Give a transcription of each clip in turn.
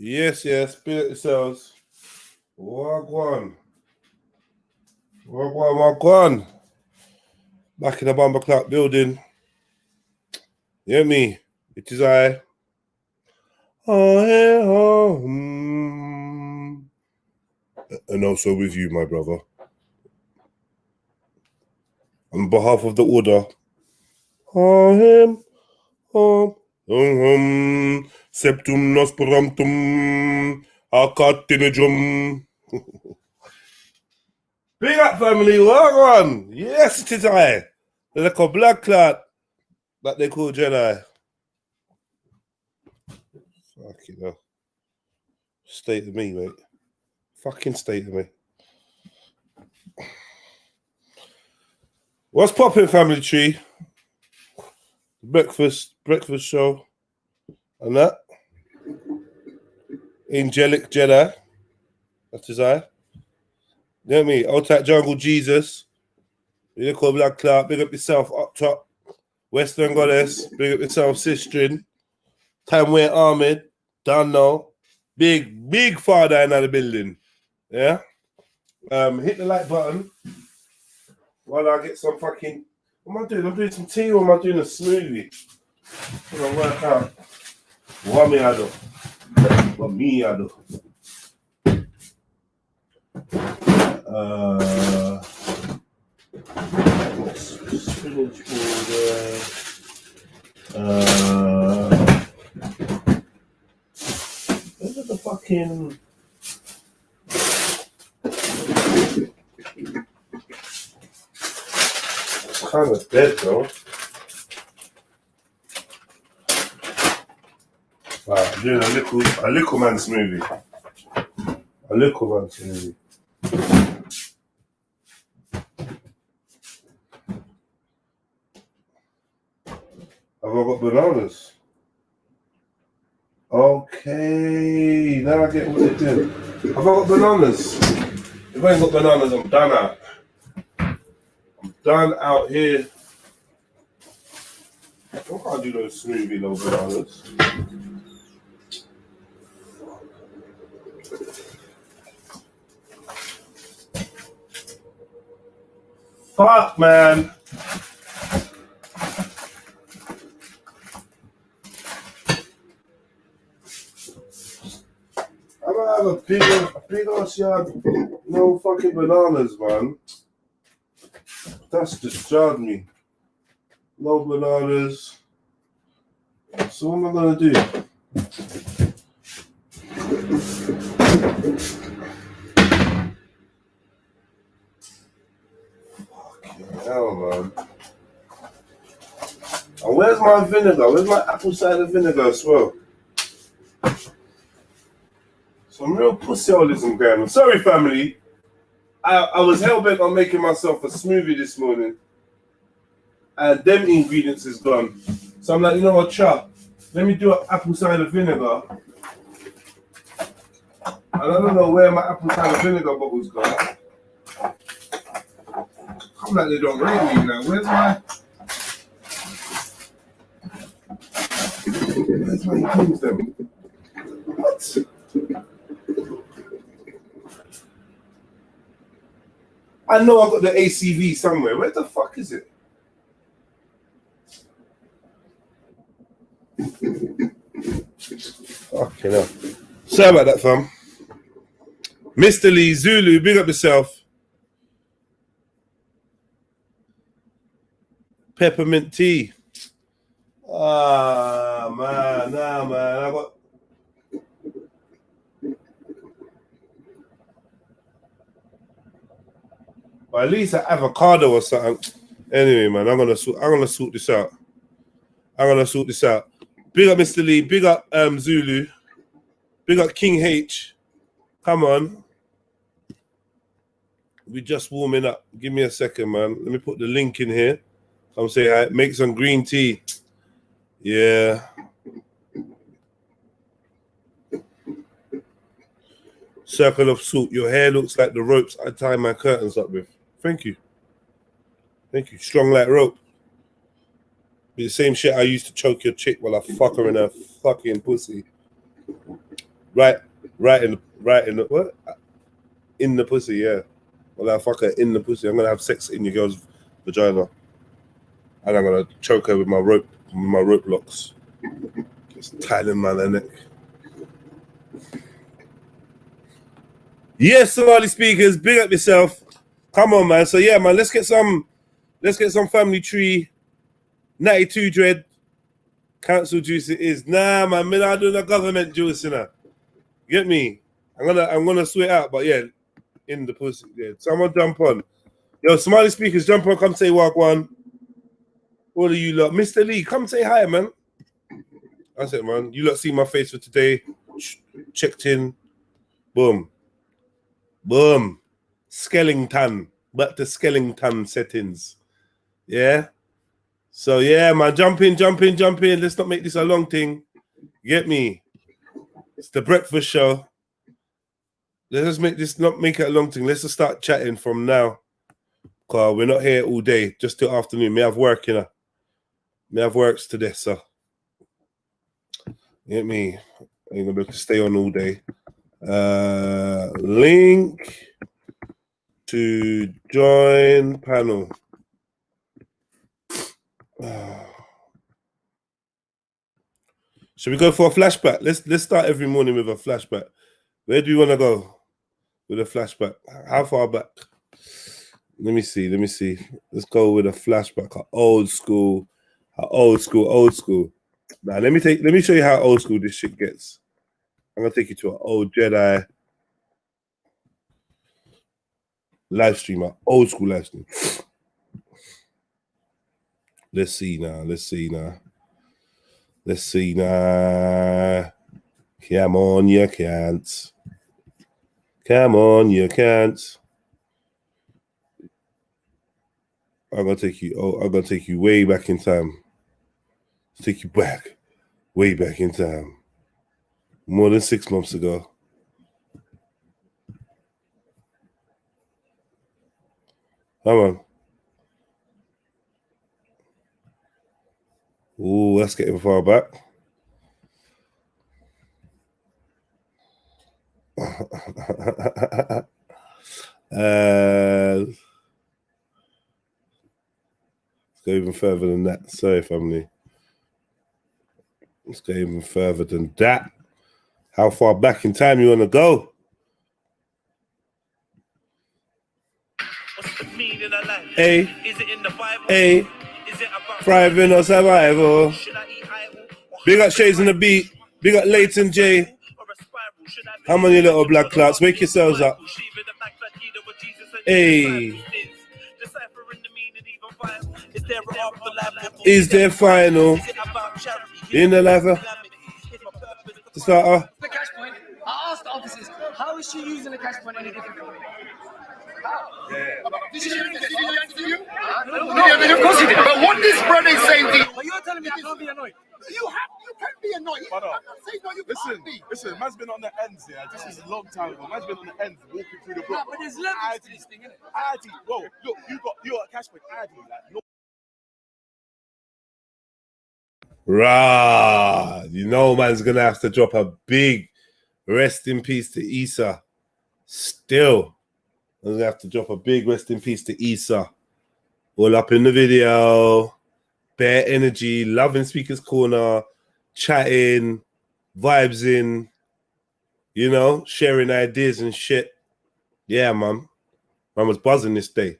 Yes, spirit yourselves. Wagwan. Wagwan. Back in the Bomber Clock building. You hear me? It is I. And also with you, my brother. On behalf of the order. Septum nosperantum. Acatinajum. Big up, family. Wagwan. Yes, it is I. The little black clot that they call Jedi. Fucking hell. State of me, mate. Fucking state of me. What's poppin', family tree? Breakfast show. And that. Angelic Jedi. That is I. You know what I mean? Out that jungle Jesus. You little black clout. Big up yourself up top. Western Goddess. Big up yourself, Sistrin. Timeway Ahmed. Don't know. Big father in the building. Yeah? Hit the like button while I get some fucking... What am I doing? I'm doing some tea or am I doing a smoothie? I'm going to work out. What me I do? What me I do? Spinach powder. Where's the fucking... It's kind of dead though. Right, I'm doing a little man smoothie. A little man smoothie. Have I got bananas? Okay, now I get what they do. Have I got bananas? If I ain't got bananas, I'm done out. I'm done out here. I can't do no smoothie, no bananas. Fuck, man. I'm gonna have a big ass yard. No fucking bananas, man. That's just jarred me. No bananas. So what am I gonna do? Fucking hell, man. And where's my vinegar? Where's my apple cider vinegar as well? Some real pussyholism going on. Sorry, family. I was hell-bent on making myself a smoothie this morning. And them ingredients is gone. So I'm like, you know what, chop? Let me do an apple cider vinegar. And I don't know where my apple cider vinegar bottle's gone. I'm like, they don't rate me now. Where's my ingredients then? What? I know I got the ACV somewhere. Where the fuck is it? Fucking hell. Sorry about that, fam. Mr. Lee, Zulu, big up yourself. Peppermint tea. Ah, man, nah, man. I got... Well, at least an avocado or something. Anyway, man, I'm gonna sort this out. Big up Mr. Lee, big up Zulu, big up King H. Come on. We just warming up. Give me a second, man. Let me put the link in here. I'm saying make some green tea. Yeah. Circle of salt. Your hair looks like the ropes I tie my curtains up with. Thank you. Strong like rope. Be the same shit I used to choke your chick while I fuck her in her fucking pussy. right in the what? In the pussy, yeah. Well, I fuck her in the pussy. I'm gonna have sex in your girl's vagina, and I'm gonna choke her with my rope locks. Just tying my neck. Yes, Somali speakers, big up yourself. Come on, man. So yeah, man, let's get some family tree, 92 dread, council juice it is. Nah, man, me not doing the government juice, you know. Get me? I'm gonna sweat out, but yeah, in the pussy. Yeah. Someone jump on. Yo, Somali speakers, jump on, come say Wagwan. All of you lot. Mr. Lee, come say hi, man. That's it, man. You lot see my face for today. Checked in. Boom. Boom. Skellington. Back to Skellington settings. Yeah. So yeah, man. Jump in. Let's not make this a long thing. Get me? It's the breakfast show. Let's just not make it a long thing. Let's just start chatting from now. Cause we're not here all day, just till afternoon. Me have work, you know. Me have works today, so. Get me? I ain't gonna be able to stay on all day. Link to join panel. Should we go for a flashback? Let's start every morning with a flashback. Where do you want to go with a flashback? How far back? Let me see. Let's go with a flashback. Old school. Now let me show you how old school this shit gets. I'm gonna take you to an old Jedi live stream, an old school live stream. Let's see now. Come on, you can't. I'm gonna take you way back in time. Take you way back in time. More than 6 months ago. Come on. Ooh, that's getting far back. Let's go even further than that. Sorry, family. Let's go even further than that. How far back in time you want to go? What's the meaning of life? Is it in the Bible? Is it about thriving or survival? Big up Shays on the beat. Big up Leighton J. How many little black clots? Wake yourselves up. Hey. Is there final? In the life of the starter? The cash point. I asked the officers, how is she using the cash point any different way? Did she do it to you? No, of course he did. But what this brother is saying to you? But you're telling me I can't be annoyed. You can be annoyed. I'm not saying no, you can't be. Listen, man's been on the ends here. This is a long time ago. Man's been on the ends walking through the block. But there's levels to this thing, isn't it? Adi, whoa, look, you're at cash point. Adi, like, no. Rah, you know man's gonna have to drop a big rest in peace to Issa. Still, I'm gonna have to drop a big rest in peace to Issa. All up in the video, bare energy, loving Speaker's Corner, chatting, vibes in, you know, sharing ideas and shit. Yeah, man. Man was buzzing this day.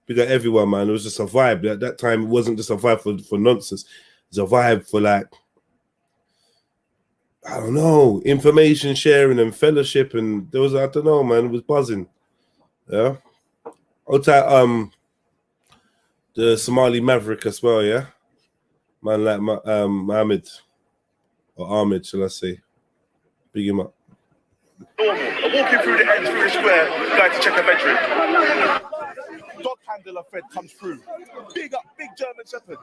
We got everyone, man. It was just a vibe. At that time, it wasn't just a vibe for nonsense. It's a vibe for, like, I don't know, information sharing and fellowship, and there was, I don't know, man, it was buzzing. Yeah. The Somali Maverick as well, yeah. Man like Mohammed or Ahmed, shall I say? Big him up. Normal. I'm walking through the ends through the square, going to check a bedroom. Dog handler Fred comes through. Big German Shepherd.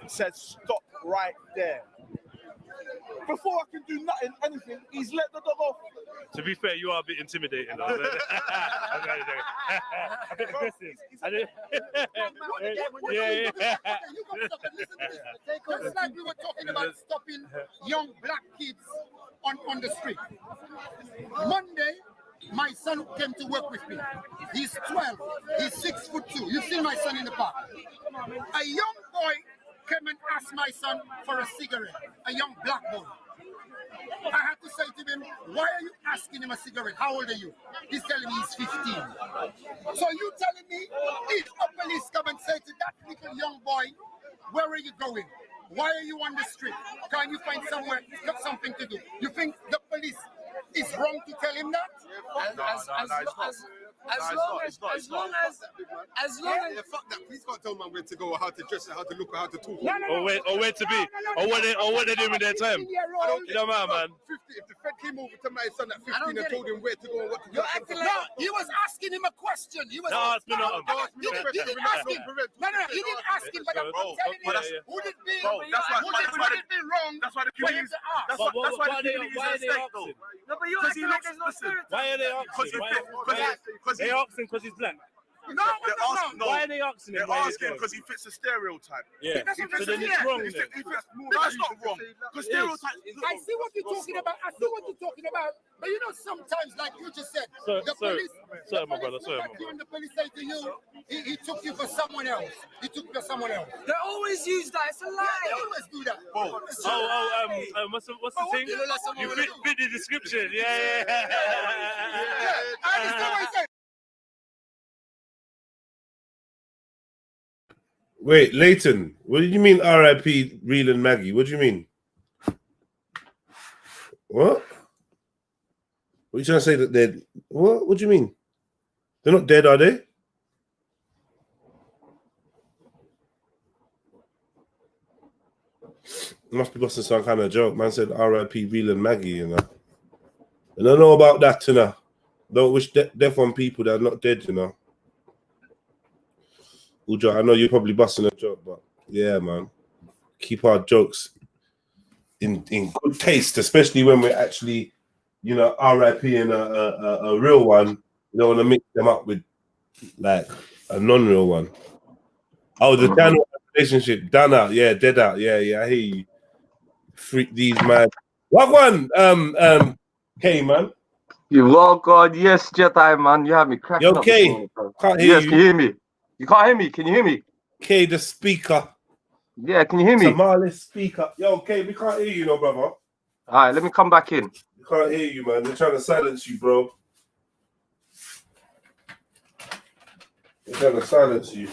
Says, stop right there. Before I can do nothing, anything, he's let the dog off. To be fair, you are a bit intimidating. Though. A bit aggressive. Yeah. Just like we were talking about stopping young black kids on the street. Monday, my son came to work with me. He's 12. He's 6'2". You've seen my son in the park. A young boy came and asked my son for a cigarette. A young black boy. I had to say to him, why are you asking him a cigarette? How old are you? He's telling me he's 15. So you telling me if a police come and say to that little young boy, where are you going? Why are you on the street? Can you find somewhere, something to do? You think the police is wrong to tell him that? As long as fuck that, please can't tell man where to go or how to dress or how to look or how to talk. Or where to be. Or what they do in their time. You don't matter, man. 50, if the Fed came over to my son at 15 and told him where to go and what to do. No, he was asking him a question. He was You didn't ask him. No, you didn't ask him, but I'm telling you, would it be wrong? That's why the community. That's why the community is a state, though. No, but you acting like there's no stereotype. Why are they asking? They asking because he's black. No. Why are they asking him? They're asking because he fits a stereotype. Yeah. So then it's wrong, isn't it? No, it's not wrong. Because stereotypes. I see what you're talking about. But you know, sometimes, like you just said, the police and the police say to you, he took you for someone else. He took you for someone else. They always use that. It's a lie. They always do that. What's the thing? You fit the description. Yeah. I understand what he said. Wait, Leighton, what did you mean R.I.P. Real and Maggie? What do you mean? What? What are you trying to say that they're... What? What do you mean? They're not dead, are they? Must be busting some kind of joke. Man said R.I.P. Real and Maggie, you know. And I don't know about that, you know. Don't wish death on people that are not dead, you know. Uja, I know you're probably busting a joke, but yeah, man. Keep our jokes in good taste, especially when we're actually, you know, RIP and a real one. You don't want to mix them up with like a non-real one. Oh, the Dan relationship, done out, yeah, dead out, yeah, I hear you. Freak these man. What one? K man. You walk on, yes, Jedi man. You have me cracking up. K, can't hear you. Can you hear me? You can't hear me. Can you hear me? K, the speaker. Yeah, can you hear me? Somali speaker. Yo, K, we can't hear you, no, brother. All right, let me come back in. We can't hear you, man. They're trying to silence you, bro. They're trying to silence you.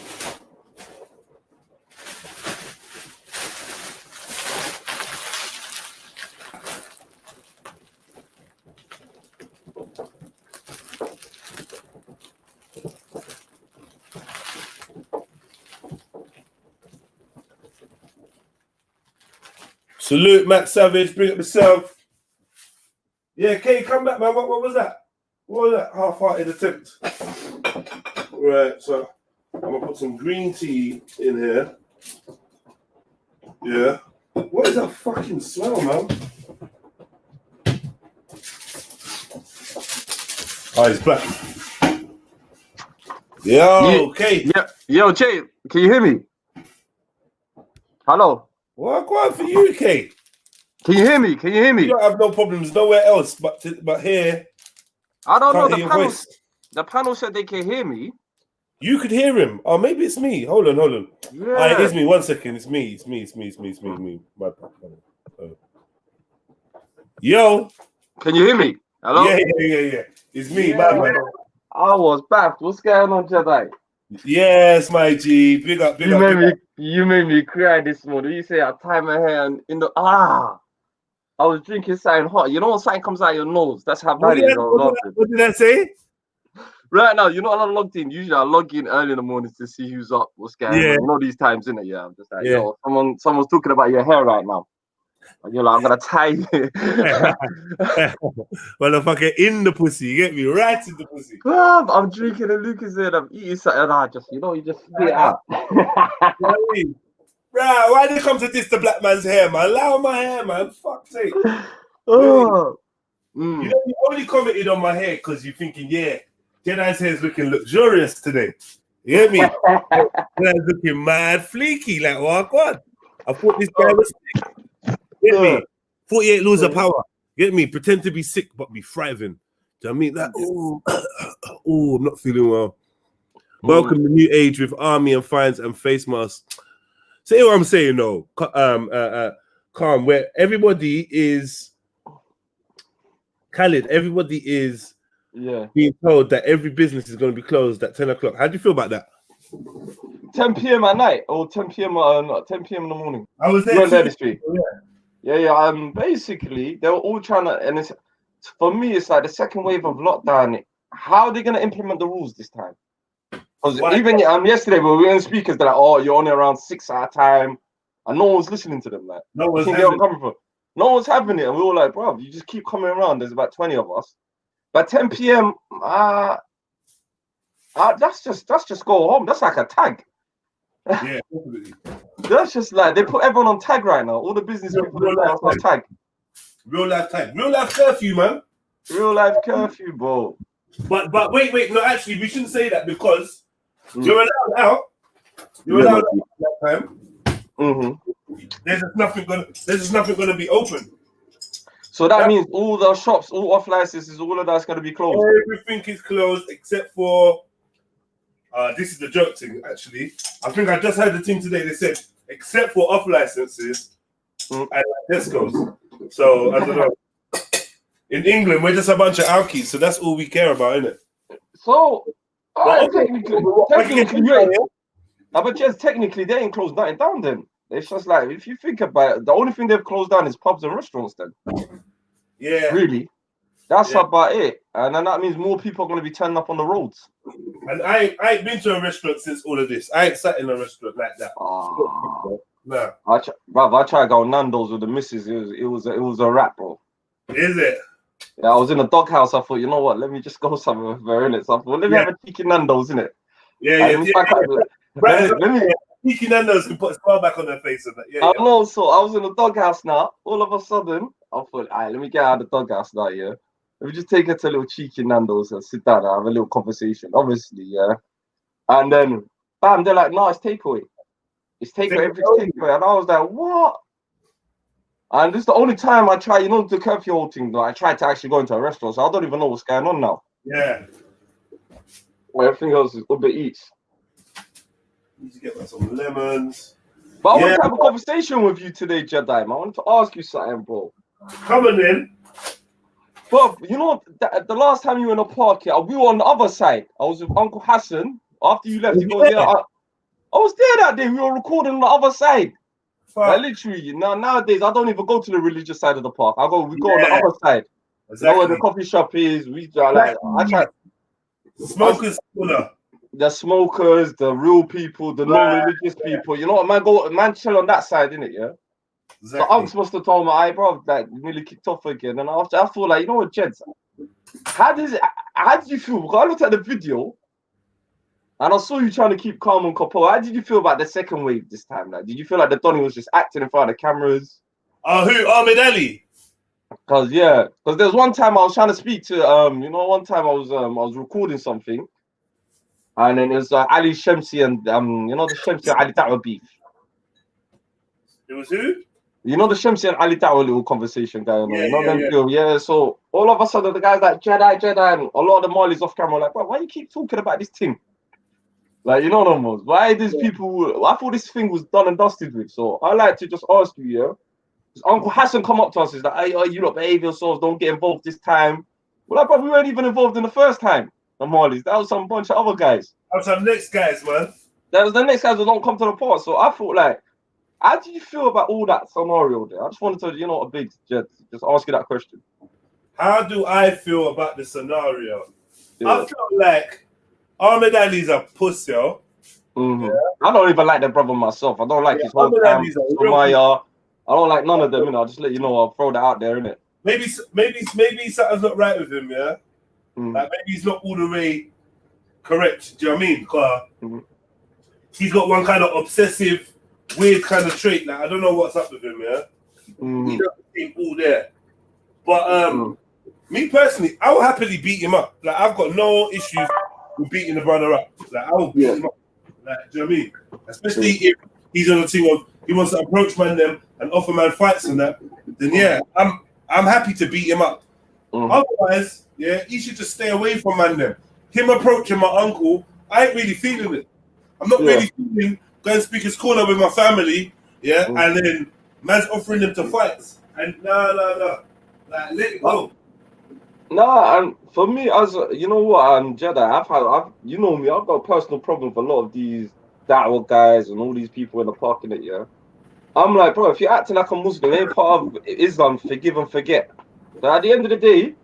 Salute, Matt Savage. Bring up yourself. Yeah, Kay, come back, man. What was that? What was that half-hearted attempt? Right, so I'm going to put some green tea in here. Yeah. What is that fucking smell, man? Oh, it's black. Yo, Kay. Yeah. Yo, Jay, can you hear me? Hello. What going for you, Kay? Can you hear me? Can you hear me? You don't have no problems nowhere else but here. I don't know. The panel said they can hear me. You could hear him. Oh, maybe it's me. Hold on. Yeah. All right, it's me. 1 second. It's me. My bad. Yo. Can you hear me? Hello? Yeah. It's me, my man. I was back. What's going on, Jedi? Yes, my G. Big up. You made me cry this morning. You say I tie my hair and I was drinking something hot. You know when something comes out your nose? That's how bad it is. What did I say? Right now, you're not logged in. Usually I log in early in the morning to see who's up, what's going on. You know these times, innit? Yeah, I'm just like, yo, someone's talking about your hair right now. And you're like, I'm gonna tie you. Motherfucker in the pussy. You get me? Right in the pussy. I'm drinking and Lucas and I'm eating something and you just spit it out. Right, why did it come to this the black man's hair, man? Allow my hair, man. Fuck's sake. Oh. You know, you only commented on my hair because you're thinking, yeah, Jedi's hair's looking luxurious today. You hear me? Jedi's looking mad fleeky, like, oh, God. I thought this guy was sick. Get me? 48 laws of power. Get me? Pretend to be sick, but be thriving. Do you know what I mean? That oh, I'm not feeling well. Welcome to New Age with army and fines and face masks. See what I'm saying, though? Calm, where everybody is... Khalid, everybody is being told that every business is going to be closed at 10 o'clock. How do you feel about that? 10 p.m. at night or 10 p.m. 10 p.m. in the morning. I was there. This week. Yeah. Basically, they were all trying to, and it's for me, it's like the second wave of lockdown. How are they going to implement the rules this time? Because even yesterday, we were in speakers. They're like, "Oh, you're only around 6 at a time," and no one was listening to them. Like, no one's No one's having it, and we were like, bro, you just keep coming around. There's about 20 of us. By 10 p.m., that's just go home. That's like a tag. Yeah, definitely. That's just like they put everyone on tag right now. All the business people are on tag. Real life tag. Real life curfew, man. Real life curfew, bro. But wait. No, actually, we shouldn't say that because you're allowed out. You're allowed out that time. There's just nothing gonna be open. So that means all the shops, all off licenses, all of that's gonna be closed. Everything is closed except for this is the joke thing, actually. I think I just heard the thing today. They said except for off licenses and discourse. So I don't know. In England, we're just a bunch of alkies, so that's all we care about, isn't it? So technically they ain't closed nothing down then. It's just like, if you think about it, the only thing they've closed down is pubs and restaurants then. Yeah. Really? That's about it. And then that means more people are going to be turning up on the roads. And I ain't been to a restaurant since all of this. I ain't sat in a restaurant like that. No. I tried to go Nando's with the missus. It was a wrap, bro. Is it? Yeah, I was in a doghouse. I thought, you know what? Let me just go somewhere in it. So I thought, let me have a cheeky Nando's, innit? Let me cheeky Nando's can put a smile back on their face. And that. Yeah, I know. So I was in the doghouse now. All of a sudden, I thought, all right, let me get out of the doghouse now, yeah. Let me just take her to a little cheeky Nando's and sit down and have a little conversation. Obviously, yeah. And then, bam, they're like, no, it's takeaway. It's takeaway, everything's takeaway. And I was like, what? And this is the only time I try, the curfew thing, like, I tried to actually go into a restaurant, so I don't even know what's going on now. Yeah. Well, everything else is Uber Eats. Need to get some lemons. But I wanted to have a conversation with you today, Jedi, man. I wanted to ask you something, bro. Coming in. But the last time you were in the park, we were on the other side. I was with Uncle Hassan. After you left, he goes, I was there that day. We were recording on the other side. Like, literally, nowadays I don't even go to the religious side of the park. We go on the other side. Exactly. Where the coffee shop is. I try. Smokers, the smokers, the real people, the non-religious people. You know what, man chill on that side, innit? Yeah. Exactly. So I'm supposed to tell my bro, like, nearly kicked off again, and after I feel like, you know what, Jeds, how did you feel? Because I looked at the video. And I saw you trying to keep calm and couple. How did you feel about the second wave this time? Like, did you feel like the Donny was just acting in front of the cameras? Who? Ahmed Ali? Because there was one time I was trying to speak to one time I was recording something, and then it was Ali Shamsi and the Shamsi and Ali Da'wah beef. It was who? The Shamsi and Ali Da'wah little conversation going on. Yeah. So all of a sudden the guys like Jedi, and a lot of the Marlies off camera like, bro, why you keep talking about this thing? Like, why these people? I thought this thing was done and dusted with. So I like to just ask you, yeah. Uncle Hassan come up to us, he's like, hey, you lot behave yourselves, don't get involved this time. Well, like, bro, we weren't even involved in the first time. The Marlies, that was some bunch of other guys. That was some next guys, man. That was the next guys who don't come to the park. So I thought, like, how do you feel about all that scenario there? I just wanted to, just ask you that question. How do I feel about the scenario? Yeah. I feel like Ahmed Ali's a pussy, yo. Yeah. I don't even like the brother myself. I don't like his whole camp. I don't like none of them, I'll just let you know, I'll throw that out there, innit? Maybe something's not right with him, yeah? Like, maybe he's not all the way correct, do you know what I mean? Because he's got one kind of obsessive weird kind of trait. Like I don't know what's up with him, yeah. He doesn't seem all there. But me personally, I will happily beat him up. Like I've got no issues with beating the brother up. Like I will beat him up. Like, do you know what I mean? Especially if he's on the thing of he wants to approach man them and offer man fights and that. Then yeah, I'm happy to beat him up. Otherwise, yeah, he should just stay away from man them. Him approaching my uncle, I ain't really feeling it. I'm not really feeling going to speaker's corner with my family, yeah, and then man's offering them to fights. And no. Like, let it go. Nah, and for me, as you know what, Jedi, you know me, I've got a personal problem with a lot of these da'wah guys and all these people in the park in it, yeah. I'm like, bro, if you're acting like a Muslim, ain't part of Islam, forgive and forget. But at the end of the day,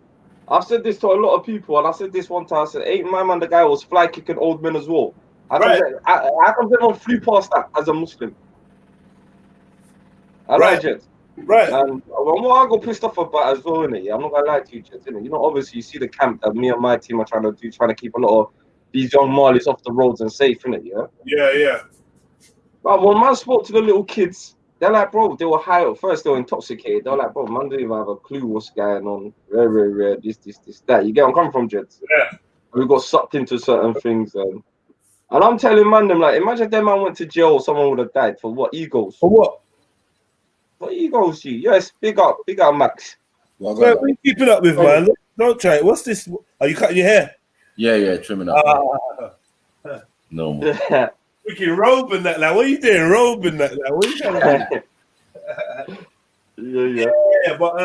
I've said this to a lot of people, and I said this one time, I said, ain't my man the guy was fly kicking old men as well? How come they don't flew past that as a Muslim? Jets. Right. And what I got pissed off about as well, innit? Yeah, I'm not gonna lie to you, Jets, innit? You know, obviously you see the camp that me and my team are trying to keep a lot of these young Marleys off the roads and safe, innit, yeah? Yeah. But when man spoke to the little kids, they're like, bro, they were high at first, they were intoxicated. They were like, bro, man don't even have a clue what's going on. Rare, this, that. You get where I'm coming from, Jets? Yeah. We got sucked into certain things, and I'm telling man them, like, imagine if that man went to jail, someone would have died for what? Egos. For what? What egos, G? Yes, big up, Max. What are you keeping up with, man? Don't try it. What's this? Are you cutting your hair? Yeah, trimming up. No more. Freaking robing that, like, what are you doing? Robing that, like, what are you trying to do? Yeah, but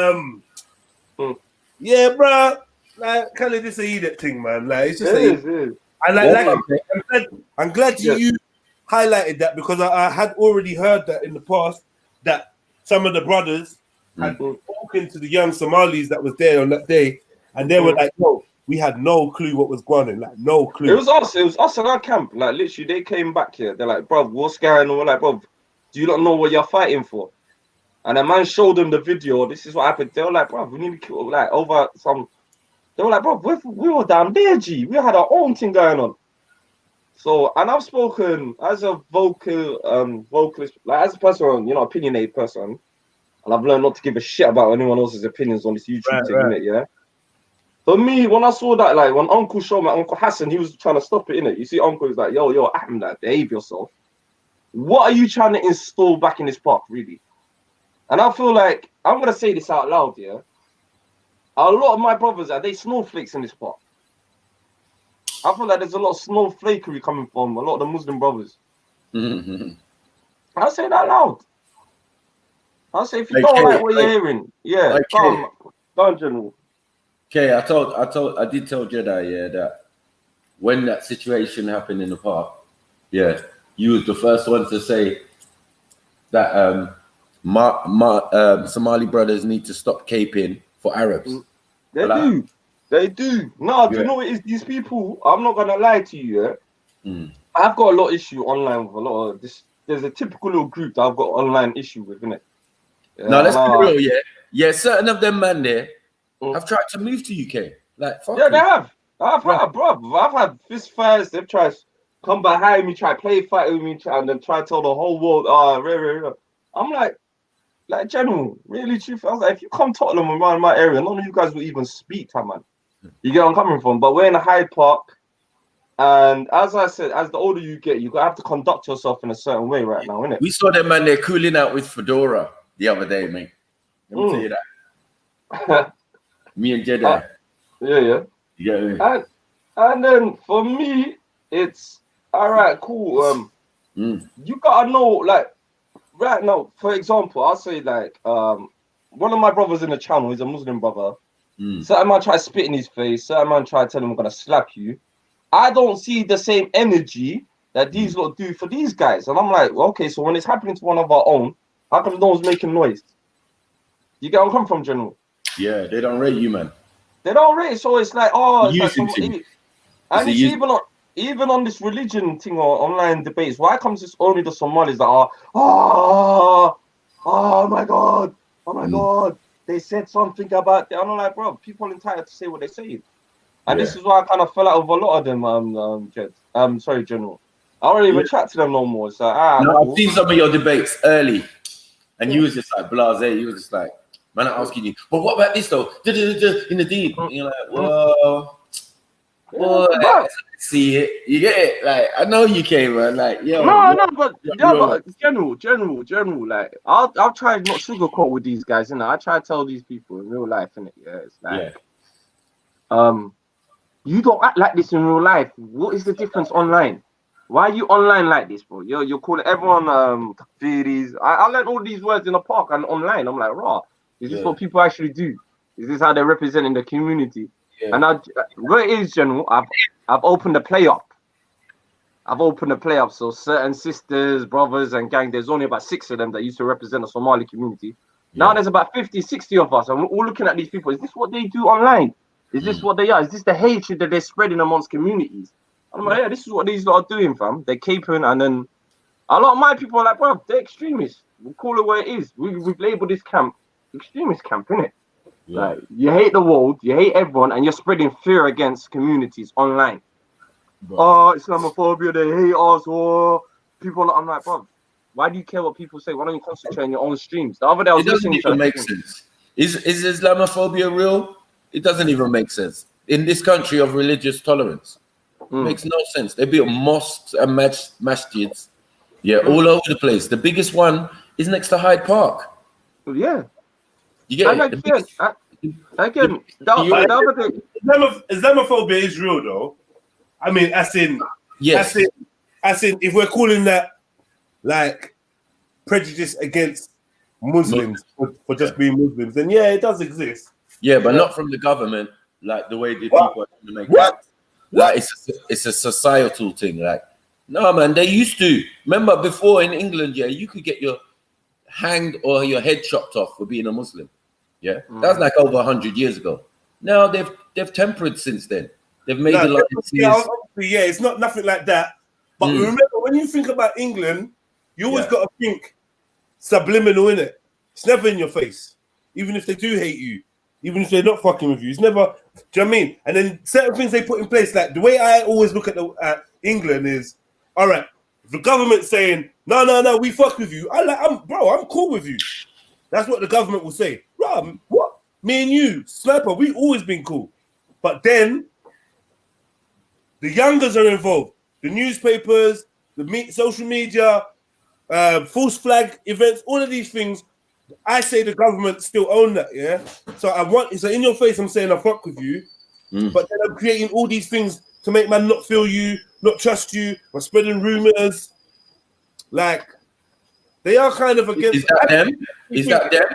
yeah, bro. Like, kind of this Edith thing, man. Like, it's just I'm glad you highlighted that because I had already heard that in the past that some of the brothers had spoken to the young Somalis that was there on that day, and they were like, "No, we had no clue what was going on. Like, no clue." It was us in our camp. Like, literally, they came back here. They're like, "Bro, what's going on?" We're like, "Bro, do you not know what you're fighting for?" And a man showed them the video. This is what happened. They were like, "Bro, we need to kill like over some." They were like, "Bro, we were down there, G. We had our own thing going on." So, and I've spoken as a vocalist, like as a person, you know, opinionated person, and I've learned not to give a shit about anyone else's opinions on this YouTube thing, innit, yeah? For me, when I saw that, like, when Uncle showed my Uncle Hassan, he was trying to stop it, innit? You see Uncle is like, yo, Ahmed, like, behave yourself. What are you trying to install back in this park, really? And I feel like, I'm going to say this out loud, yeah? A lot of my brothers, are they snowflakes in this park? I feel like there's a lot of snowflakery coming from a lot of the Muslim brothers. I'll say that loud. I'll say if you don't like what you're hearing, go on, General. Okay, I did tell Jedi, that when that situation happened in the park, you was the first one to say that Somali brothers need to stop caping for Arabs. They do. No, do you know what it is? These people, I'm not gonna lie to you, I've got a lot of issue online with a lot of this. There's a typical little group that I've got online issue with, innit? No, let's be real, yeah. Certain of them man there have tried to move to UK. Like, fuck they have. I've had fist fights. They've tried to come behind me, try to play fight with me, and then try to tell the whole world, I'm like General, really truth. I was like, if you come Tottenham around my area, none of you guys will even speak, man. You get where I'm coming from? But we're in a Hyde Park, and as I said, as the older you get, you have to conduct yourself in a certain way right now, innit? We saw them man there cooling out with Fedora the other day, mate. Let me tell you that. Me and Jedi. Yeah. And then for me, it's all right, cool. You gotta know, like, right now, for example, I'll say like one of my brothers in the channel is a Muslim brother. Certain man try to spit in his face, certain man try to tell him I'm gonna slap you. I don't see the same energy that these lot do for these guys. And I'm like, well, okay, so when it's happening to one of our own, how come no one's making noise? You get where I'm coming from, General? Yeah, they don't rate you, man. They don't rate, so it's like, oh, it's like and it's even on this religion thing or online debates, why comes this only the Somalis that are, oh my god, they said something about that. I'm like, bro, people are entitled to say what they say. And this is why I kind of fell out of a lot of them, General. I don't even chat to them no more. It's like, No, cool. I've seen some of your debates early, and you was just like blasé. You was just like, man, I'm asking you, but what about this though? In the deed, and you're like, well, see it. You get it? Like, I know you came, man. Like, yo, but general. Like, I'll try not sugarcoat with these guys, you know. I try to tell these people in real life, innit? Yeah, it's like, you don't act like this in real life. What is the difference online? Why are you online like this, bro? You're calling everyone theories. I learned all these words in the park and online. I'm like, raw. Is this what people actually do? Is this how they're representing the community? Yeah. And what it is, General, I've opened the play up. So certain sisters, brothers, and gang, there's only about 6 of them that used to represent the Somali community. Now there's about 50, 60 of us, and we're all looking at these people. Is this what they do online? Is this what they are? Is this the hatred that they're spreading amongst communities? I'm like, yeah, this is what these lot are doing, fam. They're caping, and then a lot of my people are like, bro, they're extremists. We'll call it what it is. We've labeled this camp extremist camp, innit? Yeah. Like, you hate the world, you hate everyone, and you're spreading fear against communities online. Bro. Oh, Islamophobia, they hate us, or people. I'm like, bro, why do you care what people say? Why don't you concentrate on your own streams? The other day I was listening to make sense. Is Islamophobia real? It doesn't even make sense. In this country of religious tolerance, it makes no sense. They built mosques and masjids, all over the place. The biggest one is next to Hyde Park. Yeah. You get it? Islamophobia is real, though. I mean, as in, if we're calling that like prejudice against Muslims for just being Muslims, then yeah, it does exist. Yeah, but not from the government, like the way the people are trying to make it. Like it's a societal thing. Like, no, man, they used to. Remember before in England, you could get your hanged or your head chopped off for being a Muslim. Yeah, that was like over 100 years ago. Now they've tempered since then. They've made the line. It's not nothing like that. But remember, when you think about England, you always got to think subliminal, in it. It's never in your face. Even if they do hate you, even if they're not fucking with you, it's never. Do you know what I mean? And then certain things they put in place, like the way I always look at England is, all right, if the government's saying no, we fuck with you. I'm cool with you. That's what the government will say. Bro, what? Me and you, Sniper, we always been cool. But then the youngers are involved. The newspapers, the social media, false flag events, all of these things. I say the government still own that, yeah. So in your face, I'm saying I fuck with you, but then I'm creating all these things to make man not feel you, not trust you. I'm spreading rumors, like they are kind of against. Is that them? Is that them,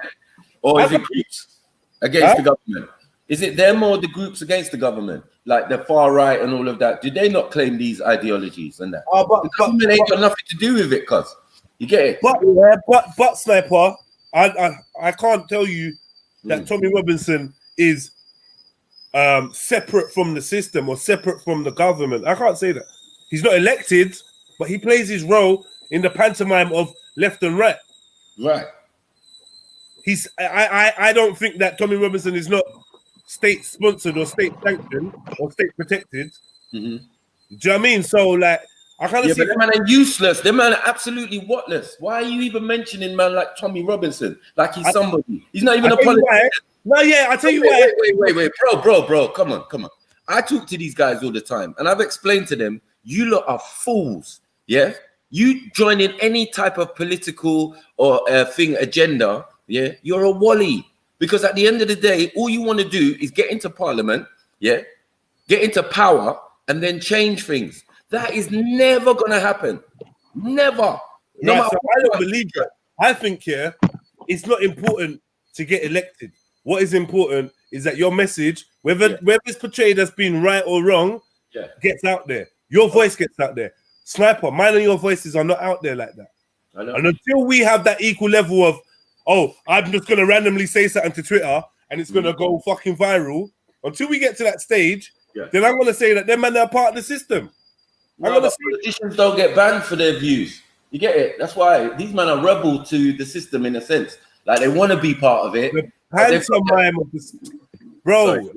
or is it groups against the government? Is it them or the groups against the government, like the far right and all of that? Do they not claim these ideologies and that? The government ain't got nothing to do with it, cuz. You get it? But Sniper, I can't tell you that Tommy Robinson is separate from the system or separate from the government. I can't say that. He's not elected, but he plays his role in the pantomime of left and right. Right. I don't think that Tommy Robinson is not state sponsored or state sanctioned or state protected. Do you know what I mean? So like I kind of see. But them man are useless. Them man are absolutely whatless. Why are you even mentioning man like Tommy Robinson? Like he's somebody. He's not even a politician. I tell you why. Wait, bro. Come on. I talk to these guys all the time, and I've explained to them, you lot are fools. Yeah, you join in any type of political or agenda. Yeah, you're a wally. Because at the end of the day, all you want to do is get into parliament, get into power, and then change things. That is never going to happen. Never. So I don't believe that. I think, it's not important to get elected. What is important is that your message, whether it's portrayed as being right or wrong, gets out there. Your voice gets out there. Sniper, mine and your voices are not out there like that. I know. And until we have that equal level of, I'm just going to randomly say something to Twitter and it's going to go fucking viral. Until we get to that stage, then I'm going to say that them men are part of the system. Politicians don't get banned for their views. You get it? That's why these men are rebel to the system in a sense. Like they want to be part of it. Bro,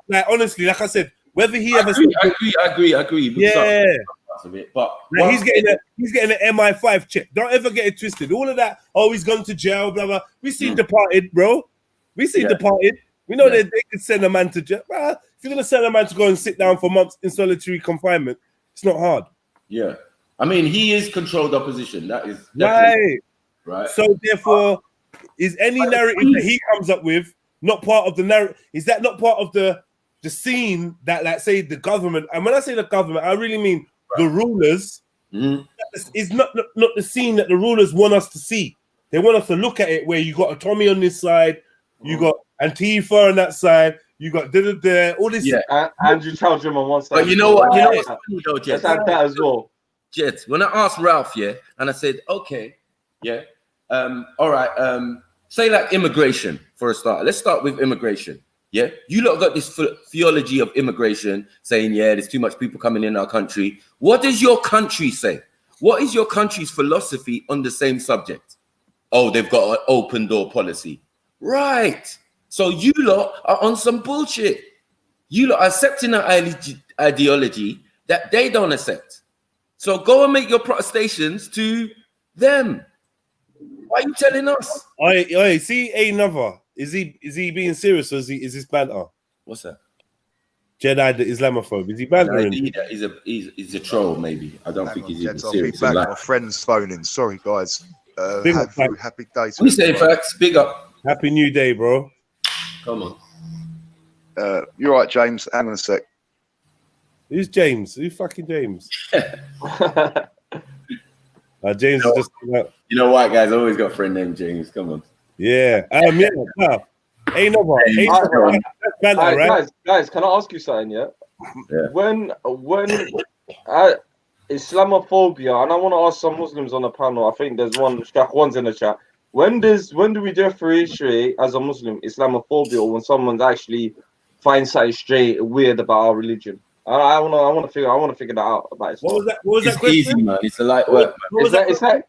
like, honestly, like I said, whether he ever... I agree. parts of it. But Like, he's getting an MI5 check. Don't ever get it twisted. All of that. Oh, he's gone to jail. Blah blah. We seen Departed, bro. We seen Departed. We know that they could send a man to jail. If you're gonna send a man to go and sit down for months in solitary confinement, it's not hard. Yeah, I mean, he is controlled opposition. That is right. So therefore, is any narrative that he comes up with not part of the narrative? Is that not part of the scene that, like, say, the government? And when I say the government, I really mean the rulers. Is not the scene that the rulers want us to see. They want us to look at it where you got a Tommy on this side, you got Antifa on that side, you got all this. Yeah, Andrew Charles on one side. But you know what? You know what's funny though, Jet? Let's add that as well. Jet, when I asked Ralph, and I said, okay, all right, say like immigration for a start. Let's start with immigration. Yeah, you lot got this theology of immigration saying, there's too much people coming in our country. What does your country say? What is your country's philosophy on the same subject? Oh, they've got an open door policy. Right. So you lot are on some bullshit. You lot are accepting an ideology that they don't accept. So go and make your protestations to them. Why are you telling us? Oi, see another. Is he being serious or is this banter? What's that? Jedi the Islamophobe. Is he bantering? He's a troll, maybe. I don't think he's even I'll serious. be back. My friend's phoning. Sorry, guys. Happy day. We say facts. Big up. Happy New Day, bro. Come on. You're right, James. Hang on a sec. Who's James? Who's fucking James? James is just. You know what, guys? I always got a friend named James. Come on. Yeah. Ain't nobody. Guys, can I ask you something? Yeah. When Islamophobia, and I want to ask some Muslims on the panel. I think there's one's in the chat. When do we differentiate as a Muslim Islamophobia, or when someone's actually finds something straight weird about our religion? I want to figure that out about Islam. What was that question? Easy, man. It's a light work. It's like,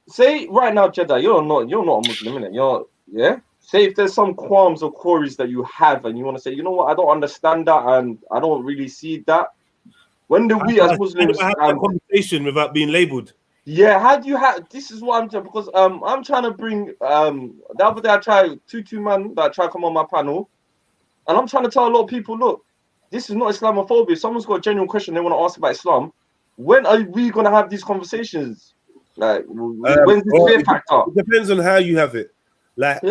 say right now, Jedi, you're not a Muslim, innit? Say if there's some qualms or queries that you have, and you want to say, you know what, I don't understand that, and I don't really see that. When do we as Muslims have a conversation without being labelled? Yeah, how do you have? This is what I'm trying, because I'm trying to bring the other day I tried two man that tried to come on my panel, and I'm trying to tell a lot of people, look, this is not Islamophobia. If someone's got a genuine question they want to ask about Islam, when are we going to have these conversations? Like, when's the fear factor? It depends on how you have it. Like,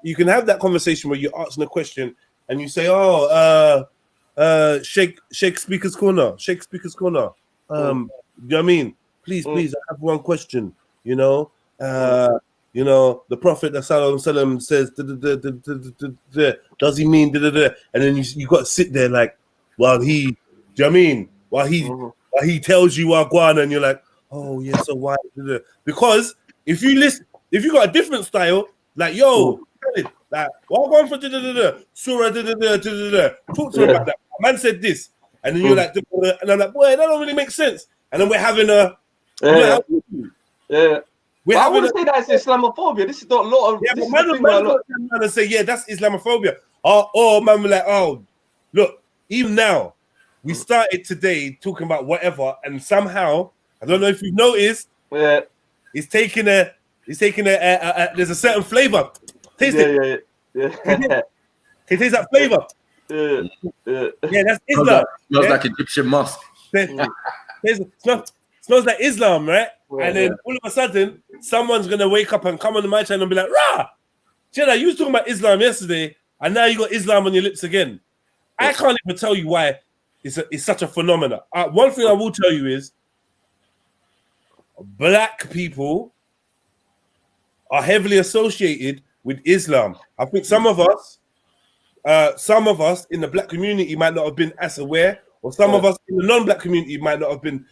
you can have that conversation where you're asking a question and you say, Sheikh Speaker's Corner. You know what I mean? Please, I have one question. The Prophet ﷺ says, does he mean, and then you got to sit there like, while he tells you Gwarn, and you're like, oh yeah, so why? Because if you got a different style, like, like, what going for surah, talk to him about that. Man said this, and then you're like, and I'm like, boy, that don't really make sense. And then we're having a I wouldn't say that's Islamophobia. This is not a lot of. Yeah, but man say, that's Islamophobia. Or man be like, oh, look, even now, we started today talking about whatever, and somehow, I don't know if you've noticed, it's taking a there's a certain flavor. Taste it. Yeah. Can you taste that flavor? Yeah, that's Islam. Smells like Egyptian mosque. Smells like Islam, right? And then all of a sudden, someone's gonna wake up and come on my channel and be like, "Rah, Jenna, you was talking about Islam yesterday, and now you got Islam on your lips again." I can't even tell you why it's such a phenomenon. One thing I will tell you is, black people are heavily associated with Islam. I think some of us in the black community might not have been as aware, or some of us in the non-black community might not have been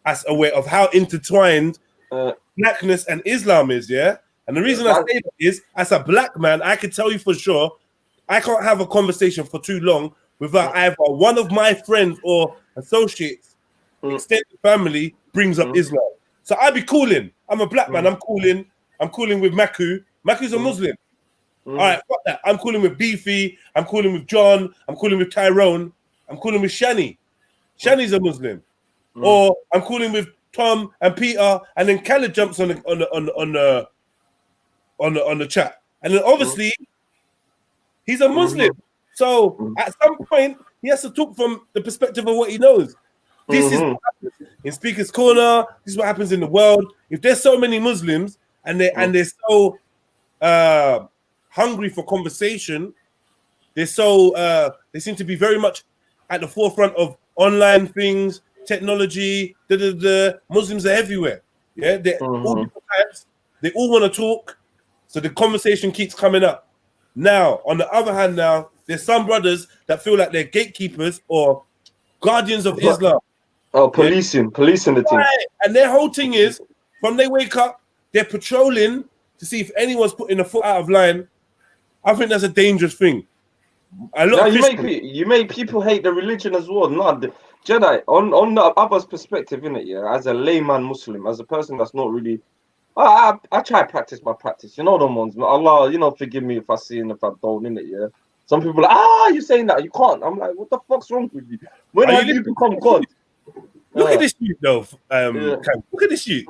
as aware of how intertwined blackness and Islam is, And the reason I say that is, as a black man, I can tell you for sure, I can't have a conversation for too long without either one of my friends or associates, extended family, brings up Islam. So I be cooling. I'm a black man. I'm cooling with Maku. Maku's a Muslim. All right, fuck that. I'm cooling with Beefy. I'm cooling with John. I'm cooling with Tyrone. I'm cooling with Shani. Shani's a Muslim. or I'm calling with Tom and Peter, and then Khaled jumps on the chat, and then obviously he's a Muslim, so at some point he has to talk from the perspective of what he knows. This is what happens in Speaker's Corner. This is what happens in the world. If there's so many Muslims and they're so hungry for conversation, they seem to be very much at the forefront of online things, technology. Muslims are everywhere. Yeah, they're all different types. They all want to talk, so the conversation keeps coming up. Now, on the other hand, there's some brothers that feel like they're gatekeepers or guardians of Islam. Oh, policing the thing. Right. And their whole thing is, from they wake up, they're patrolling to see if anyone's putting a foot out of line. I think that's a dangerous thing. You make people hate the religion as well. Not the Jedi. On the other's perspective, innit? Yeah, as a layman Muslim, as a person that's not really. I try to practice my practice. You know them ones. Allah, forgive me if I sin, if I don't, innit? Yeah. Some people are like, you're saying that you can't. I'm like, what the fuck's wrong with you? When have you become God? Look at this shit, though. Look at this shit.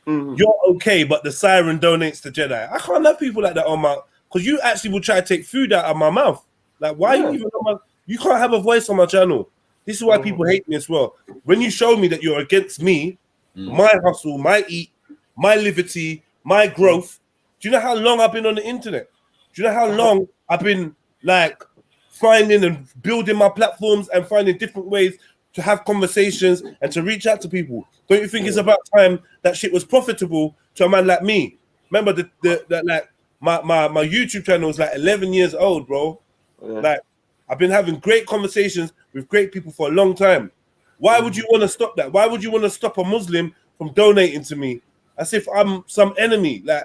You're okay, but the siren donates to Jedi. I can't have people like that on my, because you actually will try to take food out of my mouth. Like, why you even on my, you can't have a voice on my channel. This is why people hate me as well. When you show me that you're against me, my hustle, my eat, my liberty, my growth. Do you know how long I've been on the internet? Do you know how long I've been like finding and building my platforms and finding different ways to have conversations and to reach out to people? Don't you think it's about time that shit was profitable to a man like me? Remember that like my YouTube channel is like 11 years old, bro. Like I've been having great conversations with great people for a long time. Why would you want to stop that? Why would you want to stop a Muslim from donating to me as if I'm some enemy? Like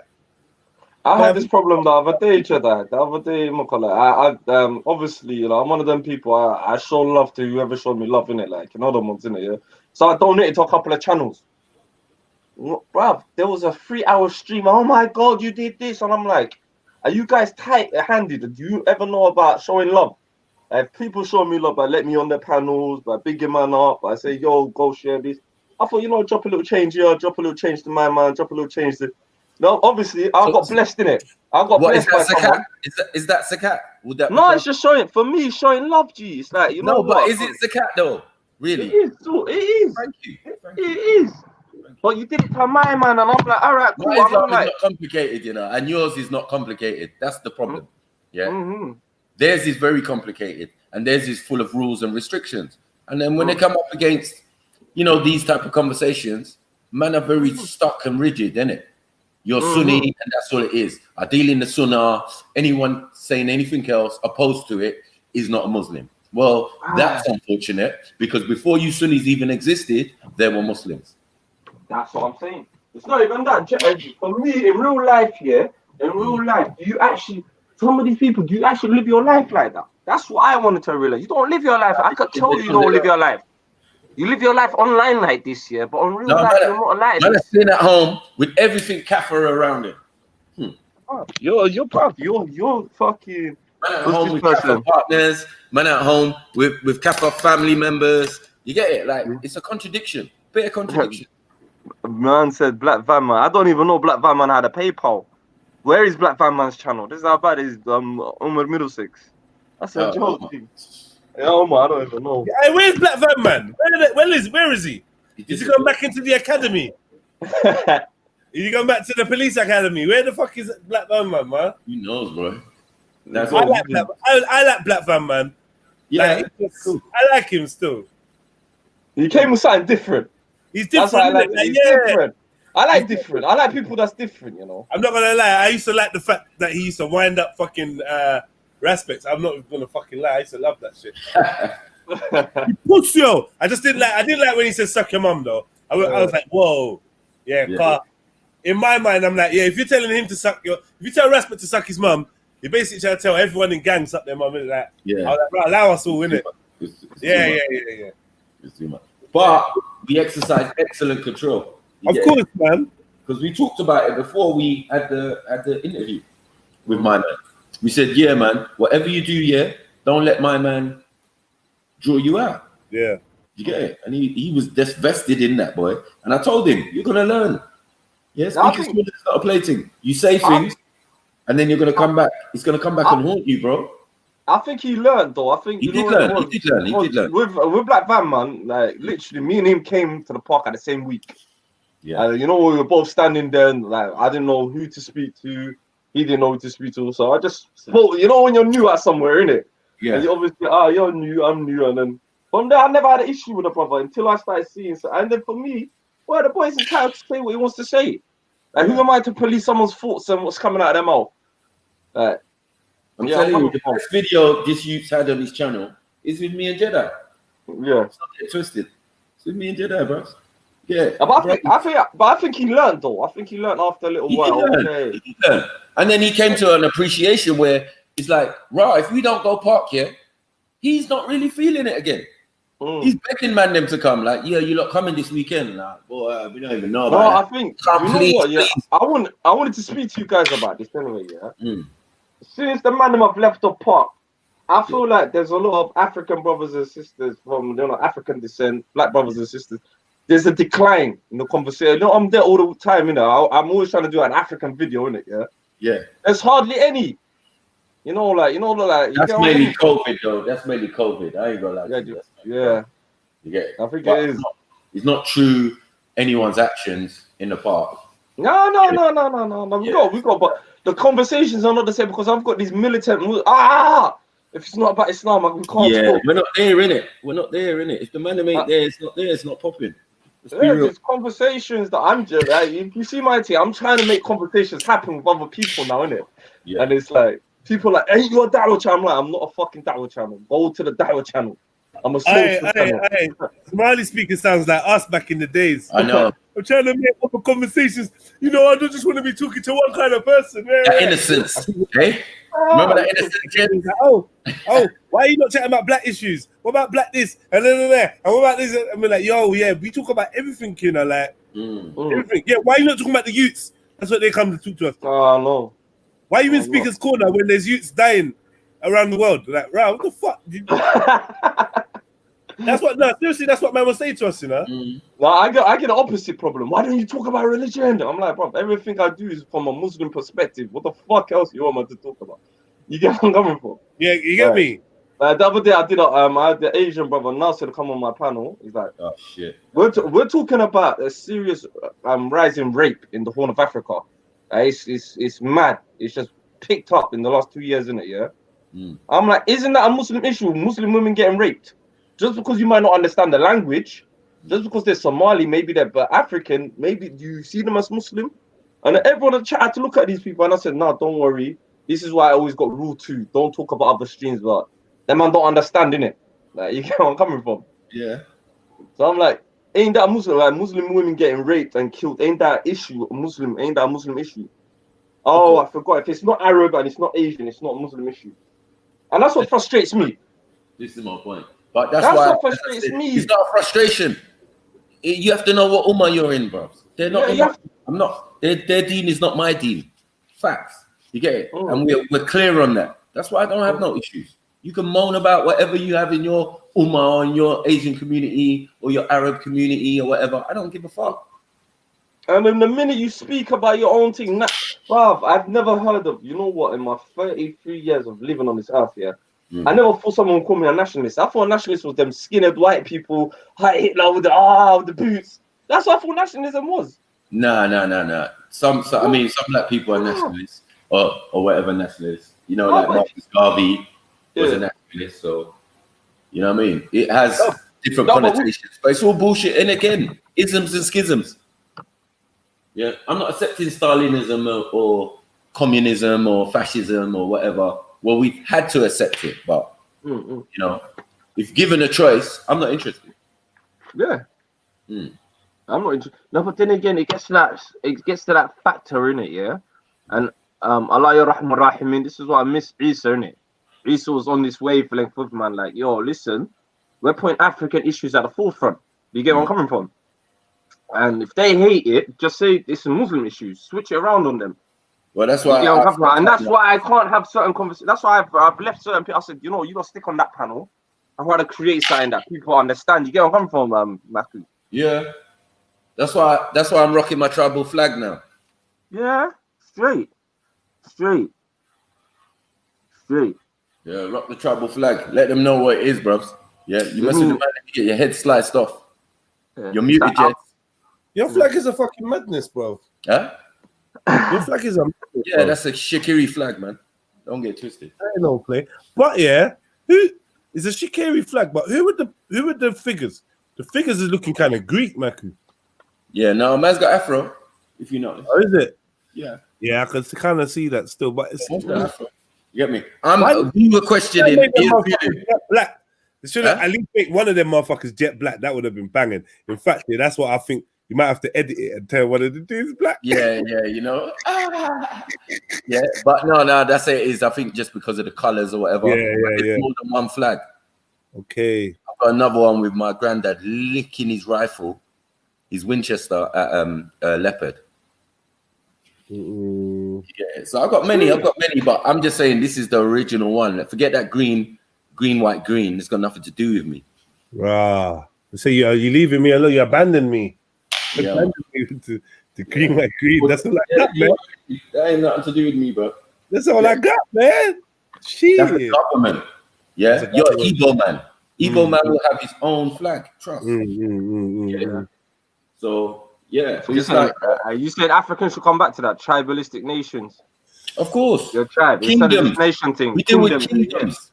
I had this problem the other day, Jedi. The other day, I obviously, I'm one of them people. I show love to whoever showed me love, innit? Like, them ones, innit? Yeah. So I donated to a couple of channels. Bruv, there was a 3-hour stream. Oh my God, you did this, and I'm like, are you guys tight-handed? Do you ever know about showing love? If people show me love by letting me on their panels, by bigging man up, I say, yo, go share this. I thought, drop a little change here, drop a little change to my man, drop a little change to. No, obviously, I got blessed in it. I got blessed by someone. Is that zakat? Would that? No, it's just showing. For me, showing love, G. It's like No, but is it zakat though? Really? It is. It is. Thank you. It is. But you did it to my man, and I'm like, all right, cool. My Islam is not complicated, and yours is not complicated. That's the problem. Yeah. Theirs is very complicated, and theirs is full of rules and restrictions. And then when they come up against, these type of conversations, man are very stuck and rigid, innit? You're Sunni, and that's all it is. I deal in the Sunnah. Anyone saying anything else opposed to it is not a Muslim. Well, that's unfortunate, because before you Sunnis even existed, there were Muslims. That's what I'm saying. It's not even that. For me, in real life, do you actually, some of these people, do you actually live your life like that? That's what I wanted to realize. You don't live your life. I could tell you don't live your life. You live your life online like this, yeah, but on real life, you're not alive. Man, staying at home with everything kafir around it. You're fucking. Man at home with kafir partners. Man at home with kafir family members. You get it? Like, it's a contradiction. Bit of contradiction. Man said Black Van Man. I don't even know Black Van Man had a PayPal. Where is Black Van Man's channel? This is how bad it is. Umar Middlesex. That's a joke. Yeah, I don't even know. Hey, where's Black Van Man? Where is he? Is he going back into the academy? Is he going back to the police academy? Where the fuck is Black Van Man, man? Who knows, bro? I like Black Van Man. Yeah, cool. I like him still. He came with something different. He's different. Different. I like different. I like people that's different, I'm not gonna lie. I used to like the fact that he used to wind up fucking respects. I'm not gonna fucking lie. I used to love that shit. Pussy, yo. I didn't like when he said suck your mum though. I was like, whoa, yeah. In my mind, I'm like, if you're telling him to if you tell Respect to suck his mum, you're basically trying to tell everyone in gang suck their mum. Like, I was like, bro, allow us all, innit? Yeah. It's too much. But we exercise excellent control. Of course, man. Because we talked about it before we had the interview with my man. We said, yeah, man, whatever you do, don't let my man draw you out. Yeah. You get it? And he was just vested in that, boy. And I told him, you're gonna learn. Yes, because it's not a play thing. You say things, and then you're gonna come back. It's gonna come back and haunt you, bro. I think he learned though. I think he did learn. He did learn. With Black Van, man, like literally, me and him came to the park at the same week. Yeah. You know, we were both standing there, and like I didn't know who to speak to. He didn't know who to speak to, so I just spoke. You know, when you're new at somewhere, innit? Yeah. And you obviously, you're new, I'm new, and then from there, I never had an issue with a brother until I started seeing. So, and then for me, well, the boy's entitled to say what he wants to say. Like, who am I to police someone's thoughts and what's coming out of their mouth? I'm telling you, the first video this youth had on his channel is with me and Jedi. Yeah. It's not get twisted. It's with me and Jedi, bro. Yeah. But I think he learned though. I think he learned after a little while. He did learn. And then he came to an appreciation where it's like, right, if we don't go park here, he's not really feeling it again. He's begging man them to come. Like, yeah, you lot coming this weekend. Like, boy, we don't even know about I think you know what, yeah. I wanted to speak to you guys about this anyway, yeah. Since the man them have left the park, I feel like there's a lot of African brothers and sisters from African descent, black brothers and sisters. There's a decline in the conversation. You know, I'm there all the time, you know. I'm always trying to do an African video, innit? Yeah. Yeah. There's hardly any. You know, like that's mainly COVID, though. That's mainly COVID. I ain't gonna lie. Yeah. You get it? I think it is. It's not true. Anyone's actions in the park. No. We got. But the conversations are not the same because I've got these militant. If it's not about Islam, we can't. Yeah, talk. we're not there, innit? We're not there, innit? If the man ain't there, it's not there. It's not popping. There's conversations that I'm just like, if you see my team, I'm trying to make conversations happen with other people now, innit? Yeah. And it's like people like, ain't you a da'wah channel? I'm like, I'm not a fucking da'wah channel. Go to the da'wah channel. I'm a social channel. Somali speaking sounds like us back in the days. I know. I'm trying to make other conversations. You know, I don't just want to be talking to one kind of person. That innocence, eh? Remember that innocence? Like, why are you not chatting about black issues? What about black this? And then and what about this? I mean, like, yo, yeah, we talk about everything, you know, like everything. Yeah, why are you not talking about the youths? That's what they come to talk to us. Oh, no. Why are you in Speaker's Corner when there's youths dying around the world? Like, right, what the fuck? That's what, no, seriously, that's what man was saying to us, you know? No, I get the opposite problem. Why don't you talk about religion? I'm like, bro, everything I do is from a Muslim perspective. What the fuck else you want me to talk about? You get what I'm coming from? Yeah, you get me? The other day I had the Asian brother Nasser come on my panel. He's like, oh shit. We're talking about a serious rise in rape in the Horn of Africa. It's mad. It's just picked up in the last 2 years, isn't it? Yeah. I'm like, isn't that a Muslim issue? Muslim women getting raped? Just because you might not understand the language, just because they're Somali, maybe they're but African, maybe do you see them as Muslim? And everyone in the chat had to look at these people, and I said, no, don't worry. This is why I always got rule 2. Don't talk about other streams, but them man don't understand, innit? Like, you get where I'm coming from? Yeah. So I'm like, ain't that Muslim? Like, Muslim women getting raped and killed, ain't that issue Muslim? Ain't that a Muslim issue? Oh, I forgot. If it's not Arab and it's not Asian, it's not a Muslim issue. And that's what frustrates me. This is my point. But that's why what frustrates me. It's not a frustration. You have to know what ummah you're in, bro. They're not. I'm not. Their deen is not my deen. Facts. You get it? And we're clear on that. That's why I don't have no issues. You can moan about whatever you have in your ummah or in your Asian community or your Arab community or whatever. I don't give a fuck. And then the minute you speak about your own thing, bruv, I've never heard of. You know what? In my 33 years of living on this earth, yeah. I never thought someone would call me a nationalist. I thought a nationalist was them skinhead white people, Hitler with the boots. That's what I thought nationalism was. No. Some black people are nationalists or whatever nationalists. You know, like Marcus Garvey was a nationalist. So, you know what I mean? It has different connotations, but it's all bullshit. And again, isms and schisms. Yeah, I'm not accepting Stalinism or communism or fascism or whatever. Well, we've had to accept it, but you know, if given a choice, I'm not interested. Yeah, I'm not interested. No, but then again, it gets to that factor in it, yeah. And Allah Rahman Rahimin, this is what I miss Isa, innit? Isa was on this wavelength with man, like, yo, listen, we're putting African issues at the forefront. You get where I'm coming from? And if they hate it, just say it's a Muslim issue. Switch it around on them. Well, that's why, and that's why I can't have certain conversations. That's why I've left certain people. I said, you know, you got to stick on that panel. I'd rather create something that people understand. You get where I'm coming from, Maku? Yeah. That's why I'm rocking my tribal flag now. Yeah, straight. Yeah, rock the tribal flag. Let them know what it is, bruv. Yeah, you mess with the man, you get your head sliced off. Yeah. You're muted, Jets. Your flag is a fucking madness, bro. Huh? Your flag is a madness, Yeah, bro. that's a Shikiri flag, man. Don't get twisted. I don't play. But yeah, who is a Shikari flag? But who would the figures? The figures is looking kind of Greek, Maku. Yeah, no, man's got afro, if you notice. Oh, is it? Yeah. Yeah, I can kind of see that still, but it's You get me? We were questioning. Black. They should have at least make one of them motherfuckers jet black. That would have been banging. In fact, yeah, that's what I think. You might have to edit it and tell one of the dudes black. Yeah, you know. Yeah, but no, that's it. Is I think just because of the colors or whatever. Yeah. More than one flag. Okay. I've got another one with my granddad licking his rifle, his Winchester at Leopard. Yeah, so I've got many, but I'm just saying this is the original one. Forget that green, white, green. It's got nothing to do with me. Rah. So you leaving me alone? You abandoned me. Yeah. Abandoned me to green, white, green. That's all I got, man. That ain't nothing to do with me, bro. That's all I got, man. Shit. That's the government. Yeah, you're Igbo man. Igbo man will have his own flag. Trust. Yeah. So yeah. So you said Africans should come back to that tribalistic nations. Of course. Your tribe. Kingdoms. Nation thing. We deal with kingdoms.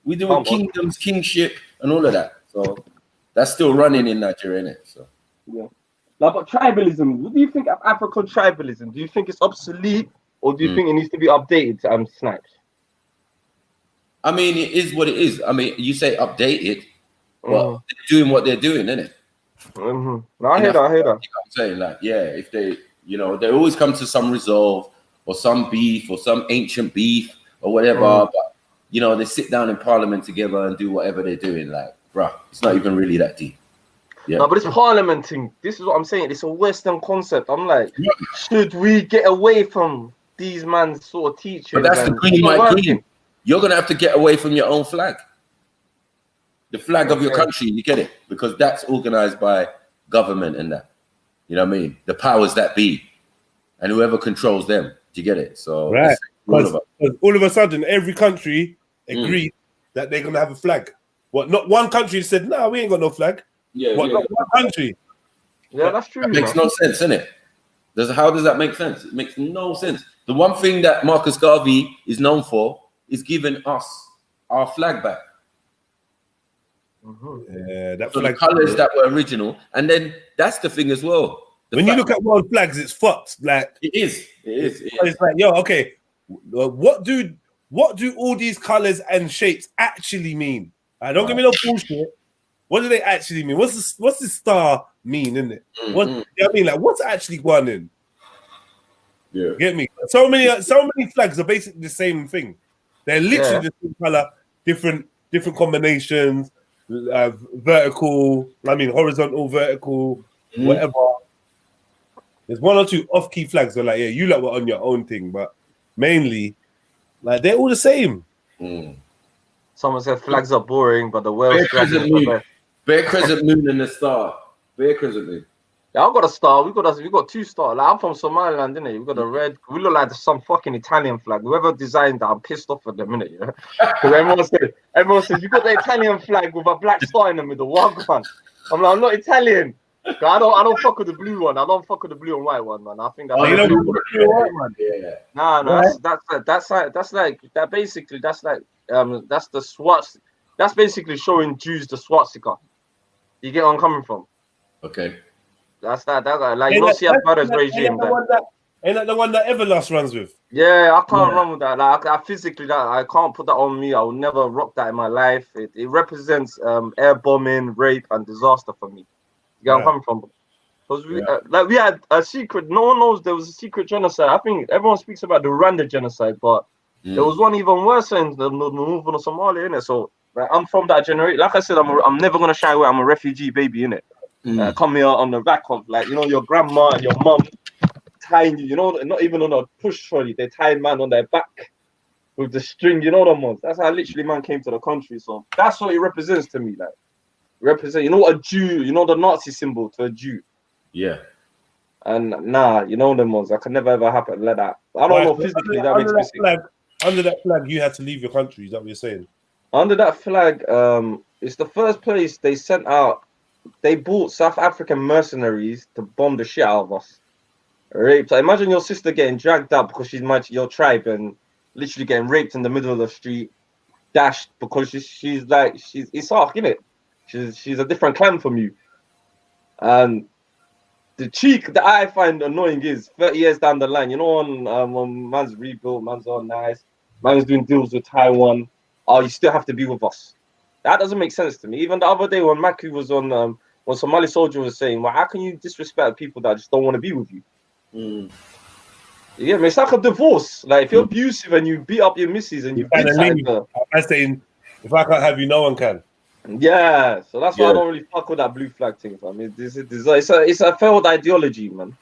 We deal with kingdoms, kingship, and all of that. So that's still running in Nigeria, innit? So yeah. Now, but tribalism, what do you think of African tribalism? Do you think it's obsolete, or do you think it needs to be updated? Snipes. I mean, it is what it is. I mean, you say updated, but they're doing what they're doing, innit? No, I hear that. You know what I'm saying, like, yeah, if they, you know, they always come to some resolve or some beef or some ancient beef or whatever. But you know, they sit down in Parliament together and do whatever they're doing. Like, bruh, it's not even really that deep. Yeah. No, but it's Parliament thing. This is what I'm saying. It's a Western concept. I'm like, should we get away from these man's sort of teaching? But that's the green, white, green. You're gonna have to get away from your own flag, the flag of your country. You get it? Because that's organized by government and that. You know what I mean? The powers that be, and whoever controls them. Do you get it? So right. All of a sudden, every country agreed that they're gonna have a flag. What? Not one country said, "No, we ain't got no flag." Yeah. What? Not one country. Yeah, that's true. That makes no sense, innit? How does that make sense? It makes no sense. The one thing that Marcus Garvey is known for is giving us our flag back. Yeah, that so flag. The colors that were original, and then that's the thing as well. When you look at world flags, it's fucked. Like it is. It's like, yo, okay, what do all these colors and shapes actually mean? Don't give me no bullshit. What do they actually mean? What's the star mean, isn't it? What you know what I mean? Like, what's actually going in? Yeah. Get me? So many flags are basically the same thing. They're literally the same color, different combinations, vertical, horizontal, vertical, whatever. There's one or two off-key flags that are like, yeah, you lot were on your own thing, but mainly, like, they're all the same. Someone said flags are boring, but the Welsh flag is the best. Bear Crescent Moon and the star. Bear Crescent Moon. Yeah, I've got a star. We got 2 stars. Like, I'm from Somaliland, innit? We've got a red. We look like some fucking Italian flag. Whoever designed that, I'm pissed off at them, innit? Yeah. Because everyone says you got the Italian flag with a black star in the middle. Wagwan. I'm like, I'm not Italian. I don't fuck with the blue one. I don't fuck with the blue and white one, man. I think that's you don't fuck with the blue and white one. Yeah. No, that's the swats. That's basically showing Jews the swastika. You get where I'm coming from? Okay. That's that guy. Like, you don't see a brother's regime. Ain't that the one that Everlast runs with? Yeah, I can't run with that. Like, I physically, I can't put that on me. I will never rock that in my life. It represents air bombing, rape, and disaster for me. You get where I'm coming from? Because we had a secret. No one knows there was a secret genocide. I think everyone speaks about the Rwanda genocide, but there was one even worse in the northern of Somalia, innit? So I'm from that generation. Like I said, I'm never gonna shy away. I'm a refugee baby, innit? Come here on the back of, like, you know, your grandma and your mum tying you, you know, not even on a push trolley. They tie man on their back with the string, you know them ones. That's how literally man came to the country. So that's what it represents to me. Like represent, you know what a Jew, you know the Nazi symbol to a Jew. Yeah. And nah, you know them ones. That can never ever happen like that. I don't know physically that makes me sick. Under that flag, you had to leave your country. Is that what you're saying? Under that flag, it's the first place they sent out. They bought South African mercenaries to bomb the shit out of us. Raped. Imagine your sister getting dragged up because she's your tribe and literally getting raped in the middle of the street, dashed because she's Isaac, innit? She's a different clan from you. And the cheek that I find annoying is 30 years down the line, you know, on man's rebuilt, man's all nice, man's doing deals with Taiwan. Oh, you still have to be with us. That doesn't make sense to me. Even the other day when Maku was on, when Somali soldier was saying, well, how can you disrespect people that just don't want to be with you? Yeah, it's like a divorce. Like if you're abusive and you beat up your missus and you I'm saying, if I can't have you, no one can. Yeah, so that's why I don't really fuck with that blue flag thing. I mean, it's a failed ideology, man.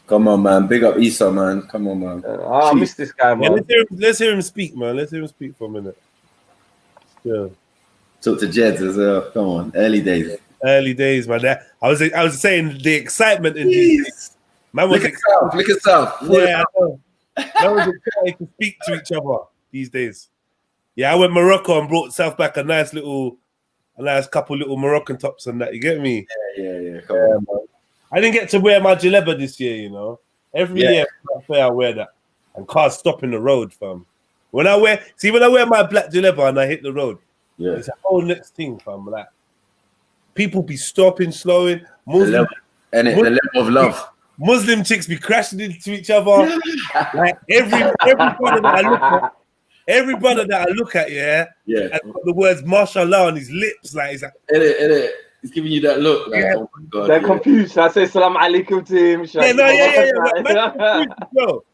Come on, man. Big up Issa, man. Come on, man. I miss this guy, man. Yeah, let's hear him speak, man. Let's hear him speak for a minute. Yeah. Talk to Jeds as well. Come on, early days. Early days, man. I was saying the excitement in these days. Man was excited. Look at South. Yeah, I know. Man was excited to speak to each other these days. Yeah, I went Morocco and brought South back a nice couple little Moroccan tops and that. You get me? Yeah. Come on, man. I didn't get to wear my jaleba this year, you know. Every year I wear that, and cars stop in the road, fam. When I wear my black jaleba and I hit the road, it's a whole next thing, fam. Like people be stopping, slowing. The level of love. Muslim chicks be crashing into each other. Like every brother that I look at, and got the words "mashallah" on his lips, like he's like, he's giving you that look. Like, oh my God, they're confused. I say "Salam alaikum" to him. Bro,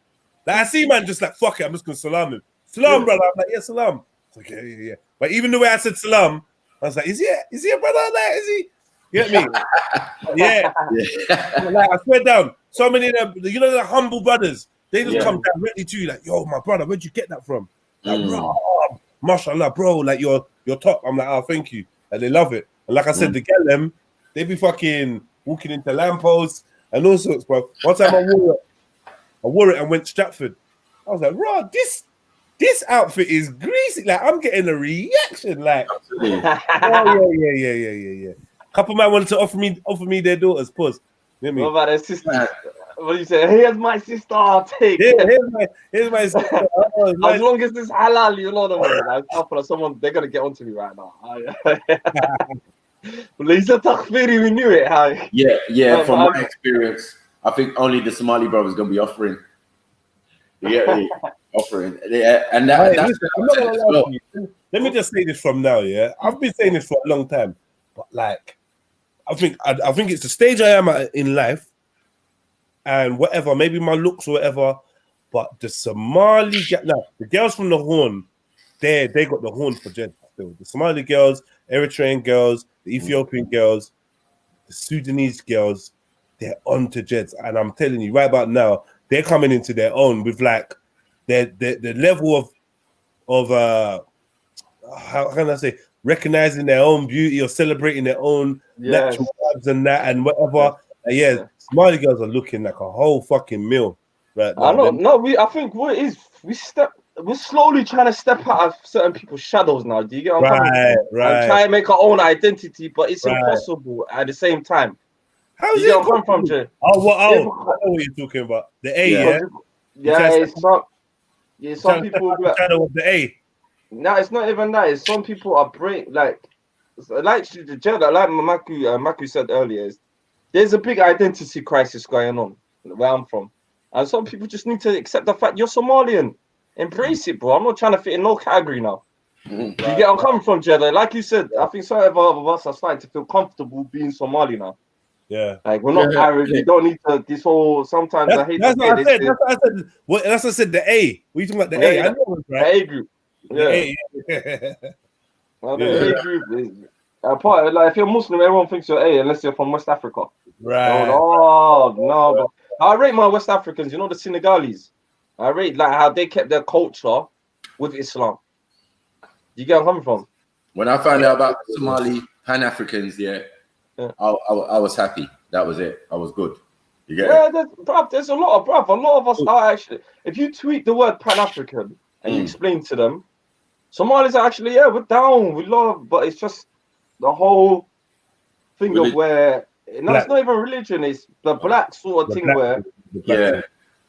like I see man just like fuck it. I'm just gonna salam him. Salam, brother. I'm like, yeah, salam. It's like, yeah. But even the way I said salam, I was like, is he a brother? Like, is he? You get me? Yeah. Like, I swear down, so many of them, you know, the humble brothers, they just come directly to you, like, yo, my brother, where'd you get that from? Like, bro, mashallah, bro, like you're top. I'm like, oh, thank you. And they love it. And like I said, the girl they be fucking walking into lampposts and all sorts, bro. One time I wore it and went Stratford. I was like, bro, this outfit is greasy. Like, I'm getting a reaction. Like, yeah. Couple man wanted to offer me their daughters. Pause. What about their sister? What do you say? Here's my sister. I'll take. Yeah, here's my sister. As long as it's halal, you know the way. Someone they're gonna get onto me right now. Lisa Takfiri, we knew it. Yeah. From my experience, I think only the Somali brothers gonna be offering. Offering. Yeah, and that's let me just say this from now. Yeah, I've been saying this for a long time, but like, I think it's the stage I am at in life, and whatever, maybe my looks or whatever, but the Somali the girls from the Horn, they got the horn for Jed still. The Somali girls, Eritrean girls, the Ethiopian girls, the Sudanese girls, they're on to Jeds, and I'm telling you right about now, they're coming into their own with like the level of how can I say, recognizing their own beauty or celebrating their own natural vibes and that and whatever. Somali girls are looking like a whole fucking meal right now. I think what it is, we're slowly trying to step out of certain people's shadows now. Do you get what I'm saying? Right. And try and make our own identity, but it's impossible at the same time. How is it come from, Jay? I know what you're talking about. The A, some people like the A. No, it's not even that. It's some people are like Maku said earlier. There's a big identity crisis going on where I'm from, and some people just need to accept the fact you're Somalian. Embrace it, bro. I'm not trying to fit in no category now. You get where I'm coming from, Jeddah. Like you said, I think some of us are starting to feel comfortable being Somali now. Yeah, like we're not Irish. You don't need to. This whole sometimes I hate. That's what I said. That's what I said. The A. What are you talking about? The A. I know it, right? The A group. The A group is part. Like if you're Muslim, everyone thinks you're A unless you're from West Africa. Right. No. I rate my West Africans. You know the Senegalese. I rate like how they kept their culture with Islam. You get where I'm coming from? When I found out about Somali Pan-Africans, I was happy. That was it. I was good. You get it? There's a lot of us are actually. If you tweet the word Pan-African and you explain to them, Somalis are actually we're down, we love, but it's just the whole thing of where it's not even religion, it's the black sort of thing where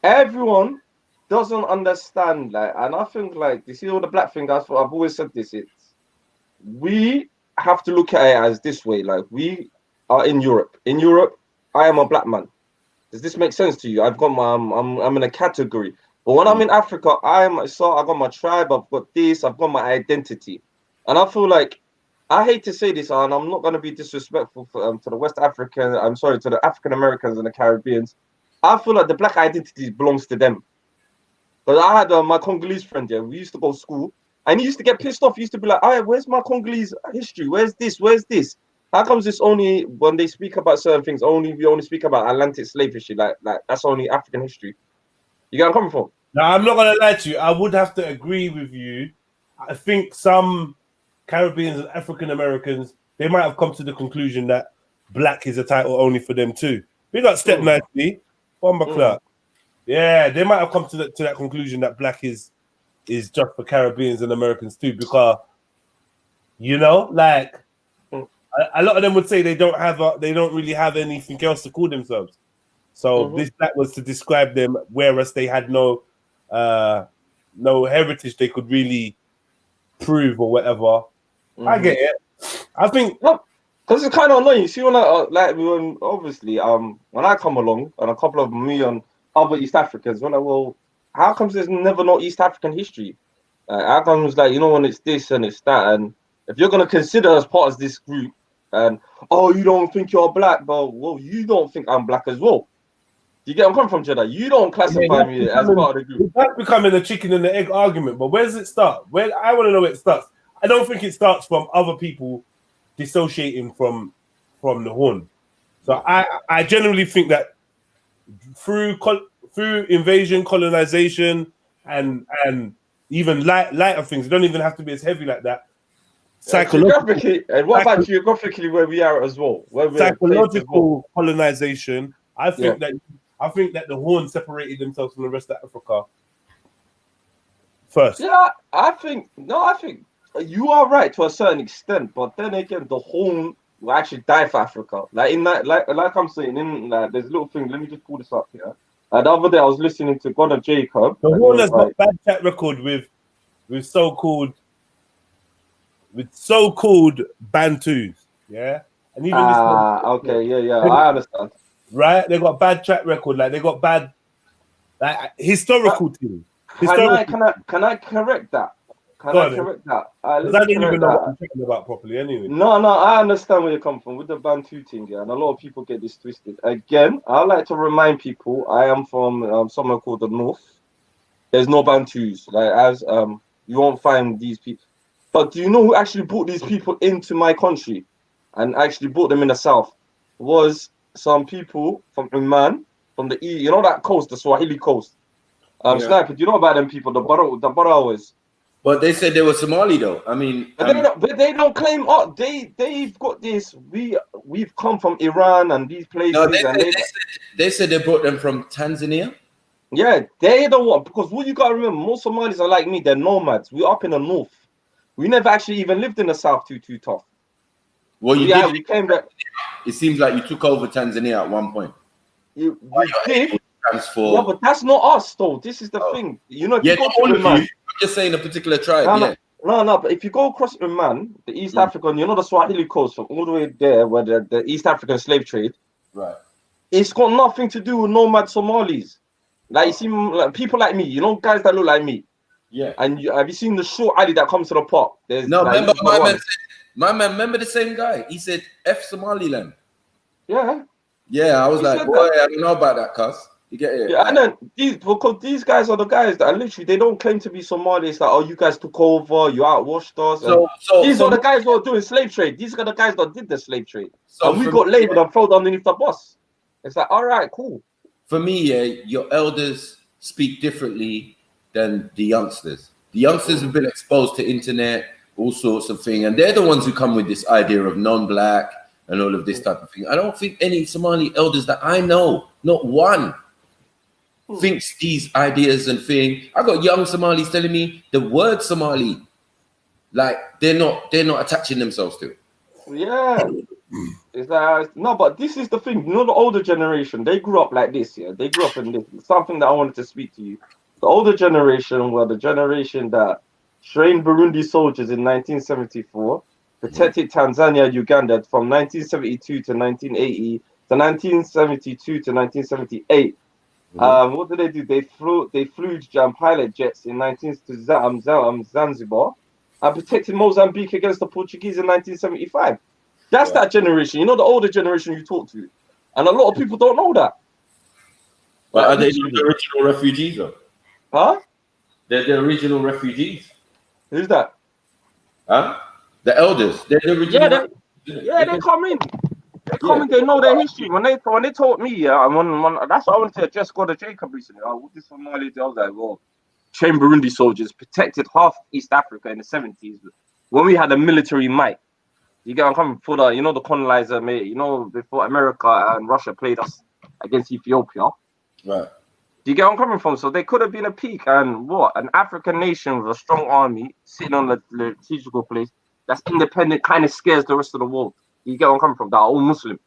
everyone doesn't understand that. And I think like you see all the black thing, I've always said this, we have to look at it as this way, like we are in Europe. In Europe, I am a black man. Does this make sense to you? I've got my I'm in a category. But when I'm in Africa, I got my tribe, I've got this, I've got my identity. And I feel like, I hate to say this, and I'm not going to be disrespectful to the West African, to the African Americans and the Caribbeans. I feel like the black identity belongs to them. But I had my Congolese friend, we used to go to school, and he used to get pissed off. He used to be like, all right, where's my Congolese history? Where's this? Where's this? How comes this only, when they speak about certain things, we only speak about Atlantic slave history, like that's only African history? You get where I'm coming from? No, I'm not going to lie to you. I would have to agree with you. I think some Caribbeans and African Americans, they might have come to the conclusion that black is a title only for them too. We got Step Nicely, Bomber Clark. Yeah, they might have come to that conclusion that black is just for Caribbeans and Americans too, because like a lot of them would say they don't really have anything else to call themselves. So this black was to describe them, whereas they had no heritage they could really prove or whatever. I get it. I think because it's kind of annoying. You see, when obviously when I come along and a couple of me and other East Africans, we're like, well, how comes there's never no East African history? How comes when it's this and it's that, and if you're gonna consider us part of this group, and you don't think you're black, but well, you don't think I'm black as well. You get where I'm coming from, Jeddah? You don't classify me as part of the group. That's becoming a chicken and the egg argument. But where does it start? I want to know where it starts. I don't think it starts from other people dissociating from the Horn. So I generally think that through invasion, colonization, and even lighter things, it don't even have to be as heavy like that. Geographically, and what about geographically where we are as well? Psychological colonization. I think that the Horn separated themselves from the rest of Africa first. Yeah, I think you are right to a certain extent, but then again, the Horn will actually die for Africa. Like in that, like I'm saying, there's a little thing. Let me just pull this up here. The other day I was listening to God of Jacob. The Horn has got bad track record with so-called Bantus, yeah. And even I understand. Right, they got bad track record. Like they got bad, historical things. Can I correct that? I don't even know what I'm talking about properly. Anyway, no, I understand where you come from with the Bantu thing, and a lot of people get this twisted. Again, I like to remind people I am from somewhere called the North. There's no Bantus, you won't find these people. But do you know who actually brought these people into my country, and actually brought them in the South? Was some people from Oman, from the that coast, the Swahili coast. Sniper, do you know about them people? The Barawis. But they said they were Somali though. I mean, but they don't claim. They've got this. We've come from Iran and these places. No, they said they brought them from Tanzania. Yeah, they don't want, because what you gotta remember, most Somalis are like me. They're nomads. We're up in the north. We never actually even lived in the south too tough. Well, we came back. It seems like you took over Tanzania at one point. You did. Yeah, but that's not us, though. This is the thing. You know, if you go to Oman, I'm just saying a particular tribe. No. But if you go across Oman, the East African, the Swahili coast, from all the way there, where the East African slave trade, right? It's got nothing to do with nomad Somalis. Like you see, people like me, guys that look like me. Yeah. And have you seen the short alley that comes to the park? Remember my man, remember the same guy? He said F Somaliland. Yeah. Yeah, I was like, boy, I don't know about that, cuz. You get it? Yeah, and then these guys are the guys that are literally, they don't claim to be Somalis. Like, you guys took over, you outwashed us. These are the guys who are doing slave trade. These are the guys that did the slave trade. And we got labeled and thrown underneath the bus. It's like, all right, cool. For me, your elders speak differently than the youngsters. The youngsters have been exposed to internet, all sorts of things, and they're the ones who come with this idea of non-black and all of this type of thing. I don't think any Somali elders that I know, not one, thinks these ideas and things. I got young Somalis telling me the word Somali, like they're not attaching themselves to it. Yeah. It's like, no, but this is the thing. You know, the older generation, they grew up like this, yeah. They grew up in this. Something that I wanted to speak to you. The older generation were the generation that trained Burundi soldiers in 1974, protected Tanzania and Uganda from 1972 to 1980, to 1972 to 1978. What did they do? They flew pilot jets in Zanzibar and protected Mozambique against the Portuguese in 1975. That's that generation. You know, the older generation you talk to. And a lot of people don't know that. But are they the original refugees though? Huh? They're the original refugees. Who's that? Huh? The elders. They're the original. They come in. They come in, they know their history. When they told me, that's what I wanted to address God of Jacob recently. What this Somali, I was like, well, trained Burundi soldiers protected half East Africa in the 70s when we had a military might. You get what I'm coming for the, you know, the colonizer, mate, you know, before America and Russia played us against Ethiopia. Right. Do you get what I'm coming from? So they could have been a peak, and what? An African nation with a strong army sitting on the strategical place that's independent kind of scares the rest of the world. You get what I'm coming from? That are all Muslim,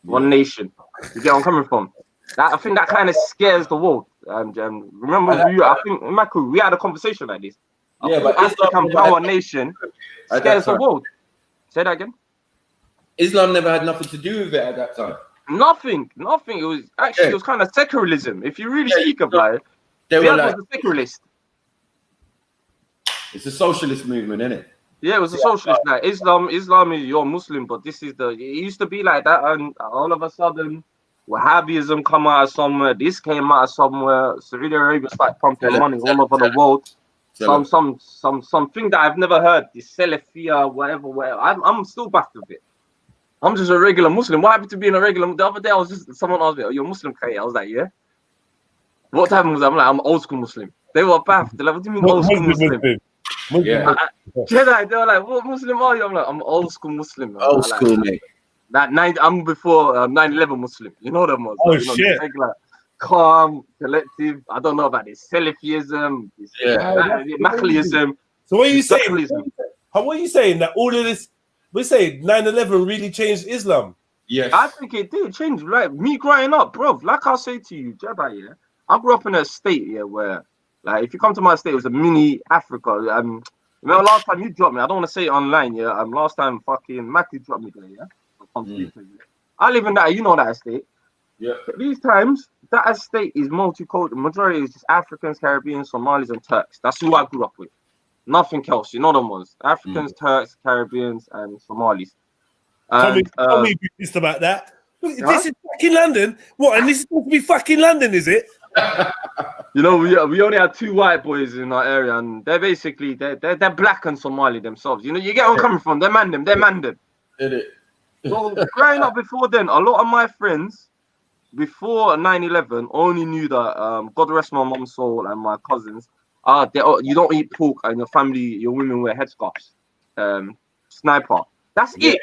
one nation. You get what I'm coming from? I think that kind of scares the world. And remember, I think in my crew, we had a conversation like this. Yeah, but African power nation scares the world. Say that again. Islam never had nothing to do with it at that time. Nothing. It was actually it was kind of secularism. If you really speak about it, they were like a secularist. It's a socialist movement, isn't it? Yeah, it was a socialist. Like Islam is you're Muslim, but this is it used to be like that, and all of a sudden, Wahhabism come out of somewhere. This came out of somewhere. Saudi Arabia started pumping money all over the world. Something that I've never heard. This Salafia, whatever. I'm still back with it. I'm just a regular Muslim. What happened to being a regular? The other day, someone asked me, "Oh, you're a Muslim, Kay?" I was like, "Yeah." What type of Muslim? I'm like, I'm old school Muslim. They were baffed. They're like, "What do you mean old school Muslim?" Yeah. They were like, "What Muslim are you?" I'm like, "I'm old school Muslim." Old school, mate. I'm before 9/11 Muslim. You know them ones. Oh, you know, shit. Regular, calm, collective. I don't know about this Salafism, Makhliism. So what are you saying? What are you saying? That all of this, we say 9/11 really changed Islam? Yes. I think it did change. Like me growing up, bro. Like I say to you, Jedi, yeah. I grew up in a state, yeah, where, like, if you come to my state, it was a mini Africa. Remember last time you dropped me? I don't want to say it online, yeah. Last time fucking Matthew dropped me there, yeah. I live in that, you know, that estate. Yeah. These times, that estate is multicultural. The majority is just Africans, Caribbeans, Somalis, and Turks. That's who I grew up with. Nothing else. You know them ones. Africans, Turks, Caribbeans, and Somalis. And, tell me just about that. This is fucking London. What? And this is supposed to be fucking London, is it? You know, we only had 2 white boys in our area, and they're basically they're black and Somali themselves. You know, you get where I'm coming from. They're Mandan. So growing up before then, a lot of my friends before 9/11 only knew that God rest my mom's soul and my cousins. You don't eat pork, and your family, your women wear headscarves. Sniper. That's it.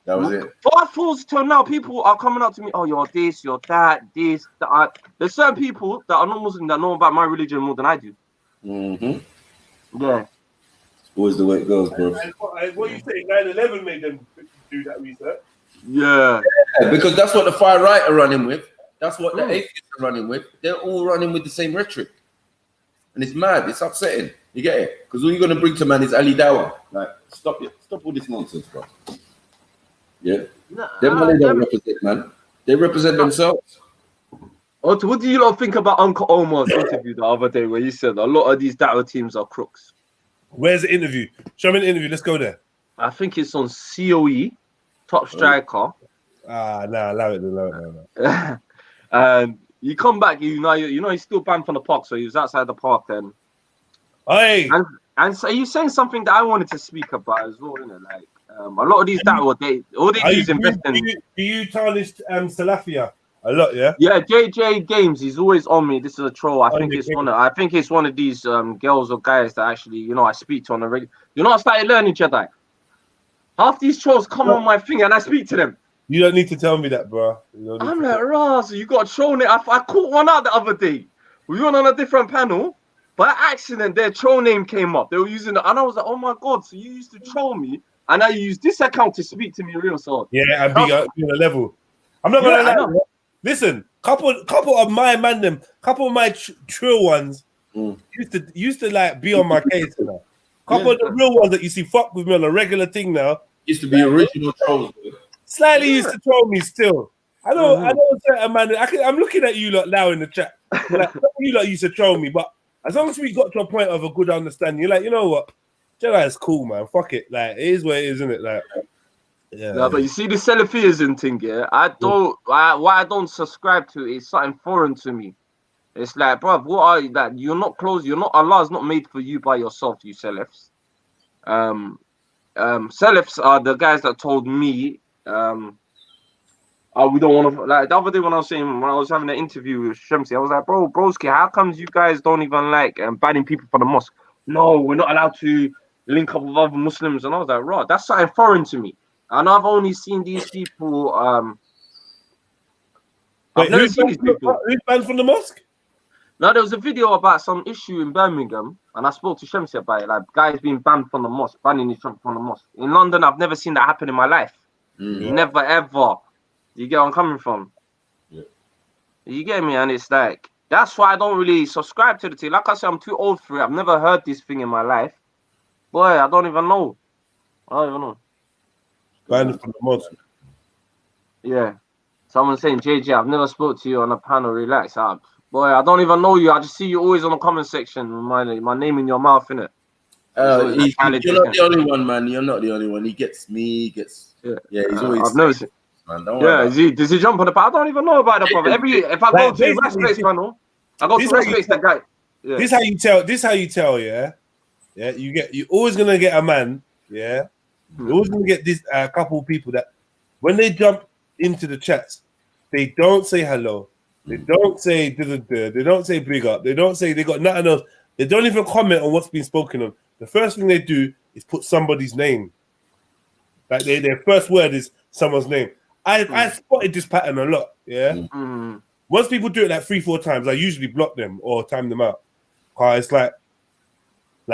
That was it. Fast forward till now, people are coming up to me. Oh, you're this, you're that, this, that. There's certain people that are not Muslim that know about my religion more than I do. Yeah. It's always the way it goes, bro. What you say? 9/11 made them do that research. Yeah, because that's what the far right are running with. That's what the atheists are running with. They're all running with the same rhetoric, and it's mad. It's upsetting. You get it? Because all you're gonna bring to man is Ali Dawa. Like, stop all this nonsense, bro. Yeah, them money don't represent, man. They represent themselves. What do you lot think about Uncle Omar's interview the other day where he said a lot of these da'wah teams are crooks? Where's the interview? Show me the interview. Let's go there. I think it's on COE, Top Striker. Allow it. And you come back, you know he's still banned from the park, so he was outside the park then. Hey. And so he's saying something that I wanted to speak about as well, isn't it? Like a lot of these da'wah, all they do is invest in. Do you tarnish Salafia A lot, yeah. Yeah, JJ Games. He's always on me. This is a troll. I think yeah, it's one of these girls or guys that actually, you know, I speak to on a regular. You know, I started learning Jedi. Half these trolls come on my thing and I speak to them. You don't need to tell me that, bro. I'm like, rah, so you got a troll name. I caught one out the other day. We went on a different panel. By accident, their troll name came up. They were using it, and I was like, oh my God, so you used to troll me, and now you use this account to speak to me real so. Yeah, and be on a level. I'm not gonna lie. Listen, couple of my man them, couple of my trill ones used to like be on my case now. Couple of the real ones that you see fuck with me on a regular thing now. Used to be original trolls. Slightly used to troll me still. I know certain man. I'm looking at you lot now in the chat. Like, you lot used to troll me, but as long as we got to a point of a good understanding, you're like, you know what, Jedi is cool, man. Fuck it, like it is what it is, isn't it? Like, yeah. No, but you see the Salafism thing, yeah. Why I don't subscribe to it is something foreign to me. It's like, bro, what are you? That you're not close. You're not. Allah's not made for you by yourself. You Salafs. Salafs are the guys that told me, we don't want to, like the other day when I was having an interview with Shamsi, I was like, broski, how comes you guys don't even like banning people from the mosque? No, we're not allowed to link up with other Muslims. And I was like, right, that's something foreign to me. And I've only seen these people. I've never seen these people. Who's banned from the mosque? No, there was a video about some issue in Birmingham, and I spoke to Shamsi about it, like guys being banned from the mosque, banning each other from the mosque. In London, I've never seen that happen in my life. Never ever. You get where I'm coming from? Yeah. You get me? And it's like, that's why I don't really subscribe to the thing. Like I said, I'm too old for it. I've never heard this thing in my life. Boy, I don't even know. Banned from the mosque. Yeah. Someone saying, JJ, I've never spoke to you on a panel. Relax. Boy, I don't even know you. I just see you always on the comment section with my name in your mouth, innit? You're not the only one, man. You're not the only one. He gets me. He's always. I've never seen. Does he jump on the panel? I don't even know about the brother. If I go to Respect's panel, I go to Respect's that guy. Yeah. This how you tell, yeah. You're always gonna get a man, yeah. You're always gonna get this couple of people that when they jump into the chats, they don't say hello, they don't say they don't say big up, they don't say they got nothing else, they don't even comment on what's been spoken on. The first thing they do is put somebody's name. Like their first word is someone's name. I spotted this pattern a lot, yeah. Once people do it like 3-4 times, I usually block them or time them out. It's like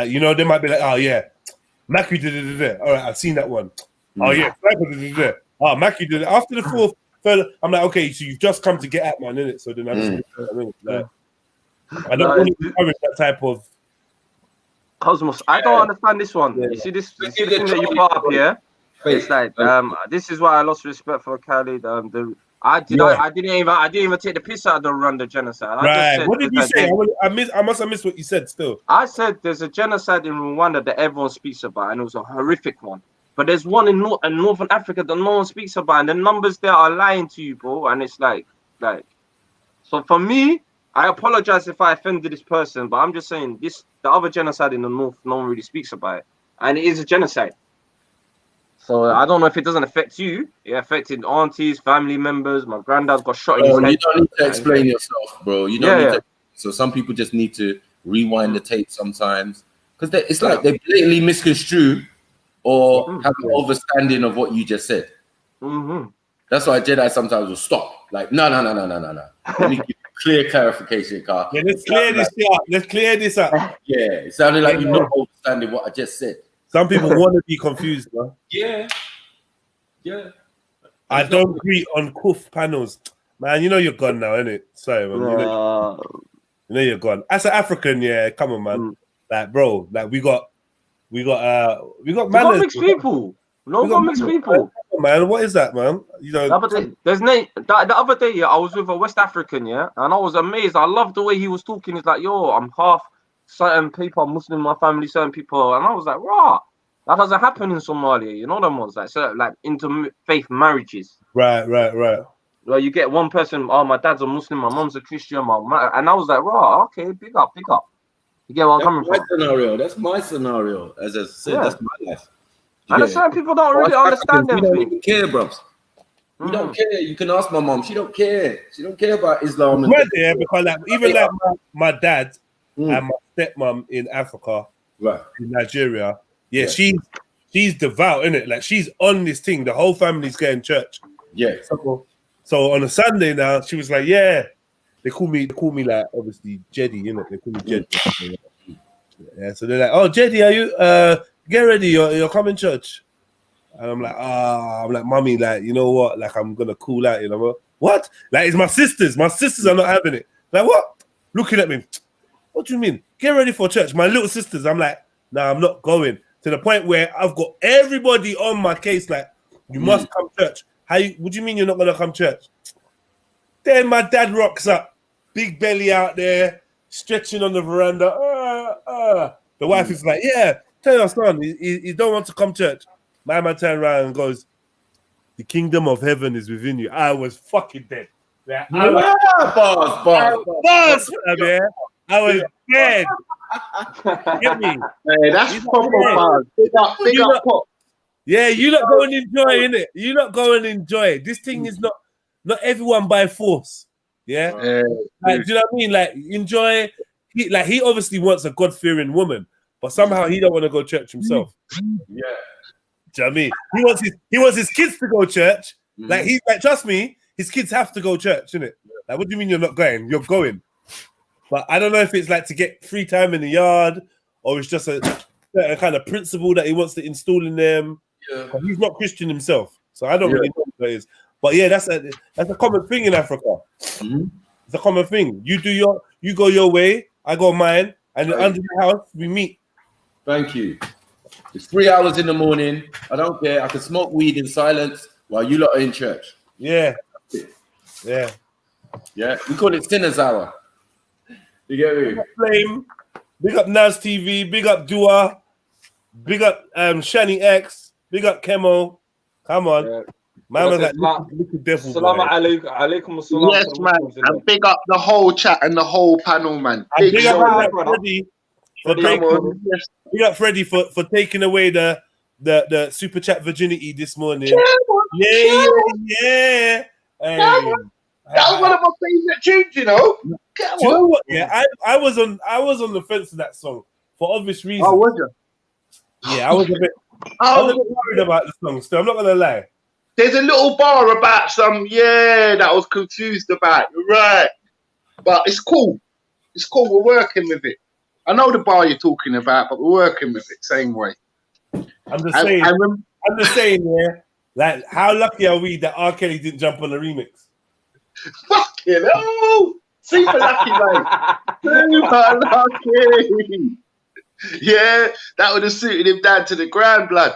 you know, they might be like, oh yeah, Mackie did it. All right, I've seen that one. Oh yeah, oh Mackie did it. After the fourth, third, I'm like, okay, so you've just come to get at man, innit? So then I don't want to encourage that type of Cosmos. I don't understand this one. Yeah. You see this thing that you brought up here? It's like this is why I lost respect for Khalid. I didn't even take the piss out of the Rwanda genocide. What did you say? I must have missed what you said. Still, I said there's a genocide in Rwanda that everyone speaks about, and it was a horrific one. But there's one in Northern Africa that no one speaks about, and the numbers there are lying to you, bro. And it's like. So for me, I apologize if I offended this person, but I'm just saying the other genocide in the north, no one really speaks about it, and it is a genocide. So I don't know if it doesn't affect you. It affected aunties, family members. My granddad got shot in his head. You don't need to explain yourself, bro. You don't need to. So some people just need to rewind the tape sometimes because it's like they blatantly misconstrue or have an understanding of what you just said. That's why Jedi sometimes will stop. Like, no. Let me give you clear clarification, Carl. Yeah, let's clear this up. Yeah, it sounded like you're not understanding what I just said. Some people want to be confused, bro. Yeah. I don't agree on Kuf panels, man. You know you're gone now, innit? Sorry, man. You know you're gone. As an African, yeah, come on, man. Like, bro, like we got manners. Mixed people. Mixed people. Man, what is that, man? You know, the other day, I was with a West African, yeah, and I was amazed. I loved the way he was talking. He's like, yo, I'm half. Certain people are Muslim in my family, certain people, and I was like, rah, that doesn't happen in Somalia. You know them ones, like interfaith marriages. Right. Well, you get one person, oh, my dad's a Muslim, my mom's a Christian, and I was like, rah, okay, big up. You get what I'm coming from? That's my scenario. As I said, that's my life. And certain people don't really understand them. We don't even care, bros. You don't care. You can ask my mom. She don't care. She don't care about Islam. Right there, because like even like my dad and my stepmom in Africa, right, in Nigeria, she's devout, innit? Like she's on this thing. The whole family's going to church. Yeah. So on a Sunday now, she was like, yeah. They call me like obviously Jeddy, innit? They call me Jeddy. Yeah. So they're like, oh Jeddy, are you get ready? You're coming church. And I'm like, mommy, like, you know what? Like, I'm gonna cool out, you know what? Like, it's my sisters. My sisters are not having it. Like, what? Looking at me. What do you mean? Get ready for church. My little sisters. I'm like, nah, I'm not going. To the point where I've got everybody on my case. Like, you must come church. What do you mean you're not gonna come church? Then my dad rocks up, big belly out there, stretching on the veranda. The wife is like, yeah, tell your son he don't want to come church. My man turned around and goes, the kingdom of heaven is within you. I was fucking dead. Like, I was dead. Get me? Hey, that's proper bars. Big up, Pop. Yeah, you lot go and enjoy, innit? You lot go and enjoy. This thing is not everyone by force. Yeah? Like, do you know what I mean? Like, enjoy. He obviously wants a God-fearing woman, but somehow he don't want to go church himself. Yeah. Do you know what I mean? He wants his kids to go church. Like he's like, trust me, his kids have to go church, innit? Like, what do you mean you're not going? You're going. But I don't know if it's like to get free time in the yard, or it's just a kind of principle that he wants to install in them. Yeah. But he's not Christian himself, so I don't really know what that is. But yeah, that's a common thing in Africa. It's a common thing. You go your way, I go mine, and under the house we meet. Thank you. It's 3 hours in the morning. I don't care. I can smoke weed in silence while you lot are in church. Yeah. Yeah. Yeah. We call it Sinner's Hour. You get me? Big up Flame. Big up Naz TV. Big up Dua. Big up Shani X. Big up Kemo. Come on. Yeah. Man was like, look devil. Alaikum assalam. Yes, man. And big up the whole chat and the whole panel, man. Big up Freddie. Big up Freddie for taking away the super chat virginity this morning. Yeah. Hey. That was one of my favorite tunes, you know. Do you know what? Yeah, I was on the fence of that song for obvious reasons. Oh, was you? Yeah, I was a bit worried about the song. So I'm not gonna lie. There's a little bar about that I was confused about. You're right, but it's cool. It's cool. We're working with it. I know the bar you're talking about, but we're working with it same way. I'm just saying, yeah. Like, how lucky are we that R. Kelly didn't jump on the remix? Fucking hell! Super lucky, mate. Super lucky. Yeah, that would have suited him down to the ground, blood.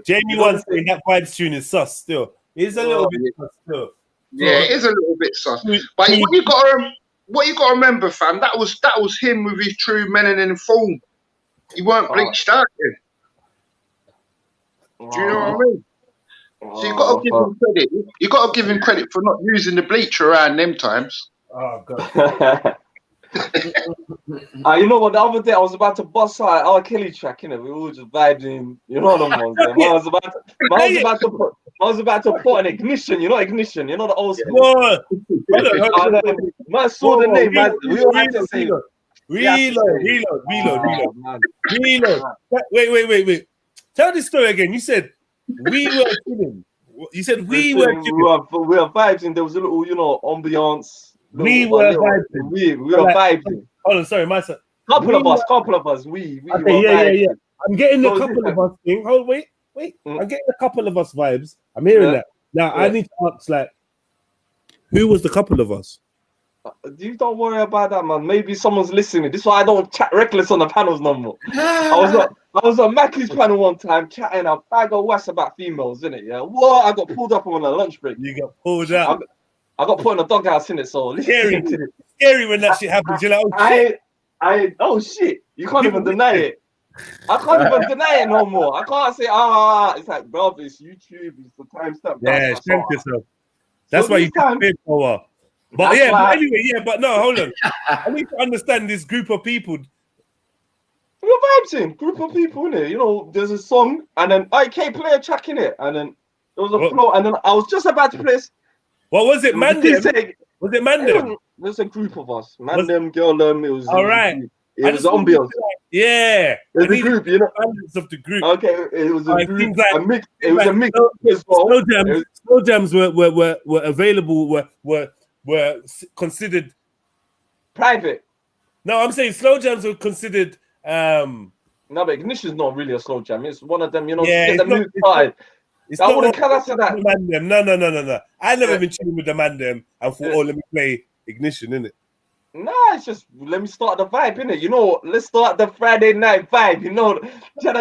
Jamie once saying that vibes tune is sus still. It's a little bit sus still. Yeah, it is a little bit sus. But what you got to remember, fam, that was him with his true melanin form. He weren't bleached out then. Do you know what I mean? So you got to give him credit. You got to give him credit for not using the bleach around them times. Oh god. You know what? The other day I was about to bust out R. Kelly track, innit? We were just vibing, you know them ones. I was about to put an ignition, you know ignition, you know the old school. Man saw the name, man. We all had to say reload. Wait. Tell this story again. You said we were kidding. You said we were kidding. We were vibing. There was a little, you know, ambiance. We were vibing. We were vibing. Hold on, sorry, my son. Couple of us. We okay, yeah. I'm getting the couple of us thing. Hold, wait. I'm getting a couple of us vibes. I'm hearing that. Now I need to ask, like, who was the couple of us? You don't worry about that, man. Maybe someone's listening. This is why I don't chat reckless on the panels no more. I was on Mackie's panel one time chatting a bag of was about females, innit? Yeah. What? I got pulled up on a lunch break. You got pulled up. I got put in a doghouse, innit? So scary. Scary when that shit happens. You're like, oh shit. You can't even deny it. I can't even deny it no more. I can't say, it's like, bro, it's YouTube, it's the timestamp. Yeah, strength yourself. That's why you can't pay for a while. But hold on. I need to understand this group of people. We're vibing, group of people, innit? You know, there's a song, and then, okay, play a track in it, and then There was a flow, and then I was just about to press. What was it, Mandem? Was it Mandem? There's a group of us. Mandem, girl, it was. All right. It was ambiance. Yeah. There's a group, you know. Of the group. Okay, it was a group. Like, a mix. It was a mix as well. Slow jams were available. Were considered private. No, I'm saying slow jams were considered. No, but Ignition's not really a slow jam. It's one of them, you know. Yeah, to get the mood started. It's I not wouldn't cut us to that. No. I never been chilling with the Mandem and thought, oh, let me play Ignition, innit? Nah, it's just let me start the vibe, innit? You know, let's start the Friday night vibe, you know. You're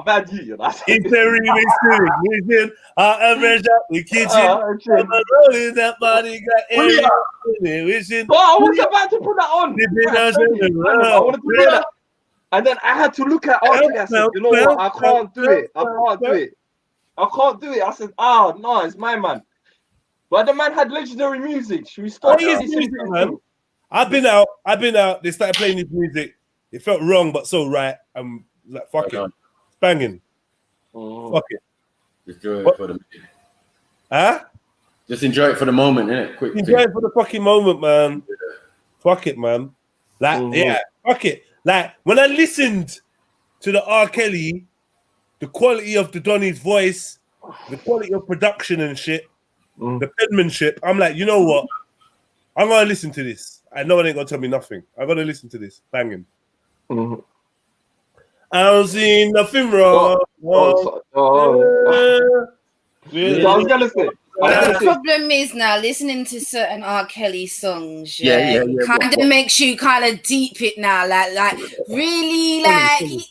bad, you know. It's a remix to Ignition. I measure the kitchen. Rolling that body got everything. Oh, I was about to put that on. I wanted to play that. And then I had to look at Archie. I said, you know what? I can't do it. I can't do it. I said, no, it's my man. But the man had legendary music. Should we start this music, man? I've been out. They started playing this music. It felt wrong, but so right. I'm like, fuck it. It's banging. Fuck it. Just enjoy it for the minute. Huh? Just enjoy it for the moment, innit? Quick. Enjoy it for the fucking moment, man. Yeah. Fuck it, man. Like, yeah, fuck it. Like, when I listened to the R. Kelly, the quality of the Donny's voice, the quality of production and shit, the penmanship, I'm like, you know what? I'm going to listen to this. I know it ain't going to tell me nothing. I'm going to listen to this. Banging. I don't see nothing wrong. The problem is now listening to certain R. Kelly songs, kind of makes you kind of deep it now, like really, like he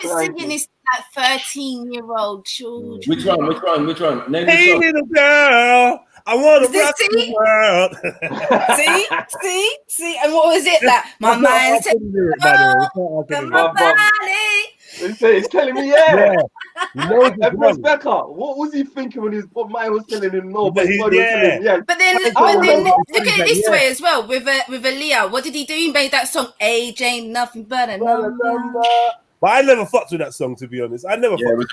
was singing this like 13-year-old children. Which one? Name hey, little girl, I want to rock the world. see, and what was it that my mind said? My body. He's telling me, Becca, what was he thinking when his mind was telling him no? But his body was telling him yes. But then look at it this way as well with Aaliyah. What did he do? He made that song "Age Ain't Nothing But a Number." But I never fucked with that song, to be honest. I never. Yeah, it was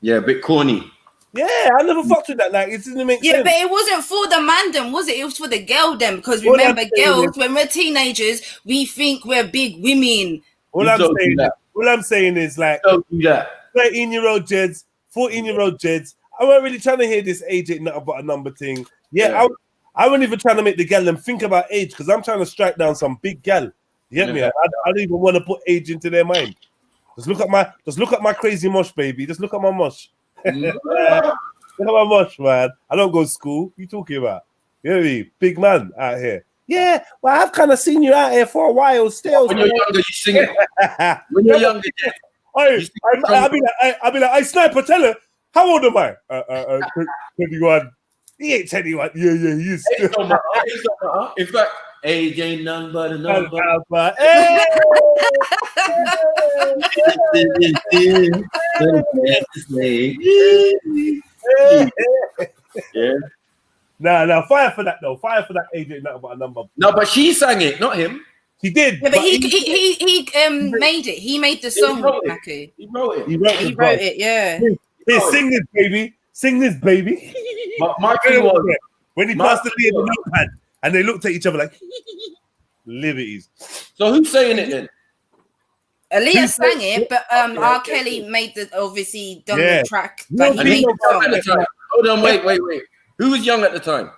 a bit corny. Yeah, I never fucked with that. Like, it didn't make sense. Yeah, but it wasn't for the man them, was it? It was for the girl them. Because remember, girls, when we're teenagers, we think we're big women. All I'm saying is like 13-year-old Jeds, 14-year-old Jeds. I wasn't really trying to hear this age ain't nothing but a number thing. Yeah. I wasn't even trying to make the gal them think about age because I'm trying to strike down some big gal. You get me? I don't even want to put age into their mind. Just look at my crazy mosh, baby. Just look at my mosh. Look at my mosh, man. I don't go to school. What you talking about? You know what I mean? Big man out here. Yeah, well, I've kind of seen you out here for a while still. When you're younger, you sing it. When you're younger, I'll be like, I Sniper, tell her, how old am I? 21. He ain't 21. Yeah, he is. In fact, age ain't none but a number. Yeah. Nah, fire for that though. Fire for that age ain't nothing but a number. No, but she sang it, not him. He did. Yeah, but he made it. He made the song, Maku. He wrote it. He wrote it, yeah. Here, sing this, baby. Sing this, baby. My thing was when he passed the notepad and they looked at each other like liberties. So who's saying it then? Aaliyah sang it, but R. Kelly made done the track. Like, he made the song. Hold on, wait. Who was young at the time?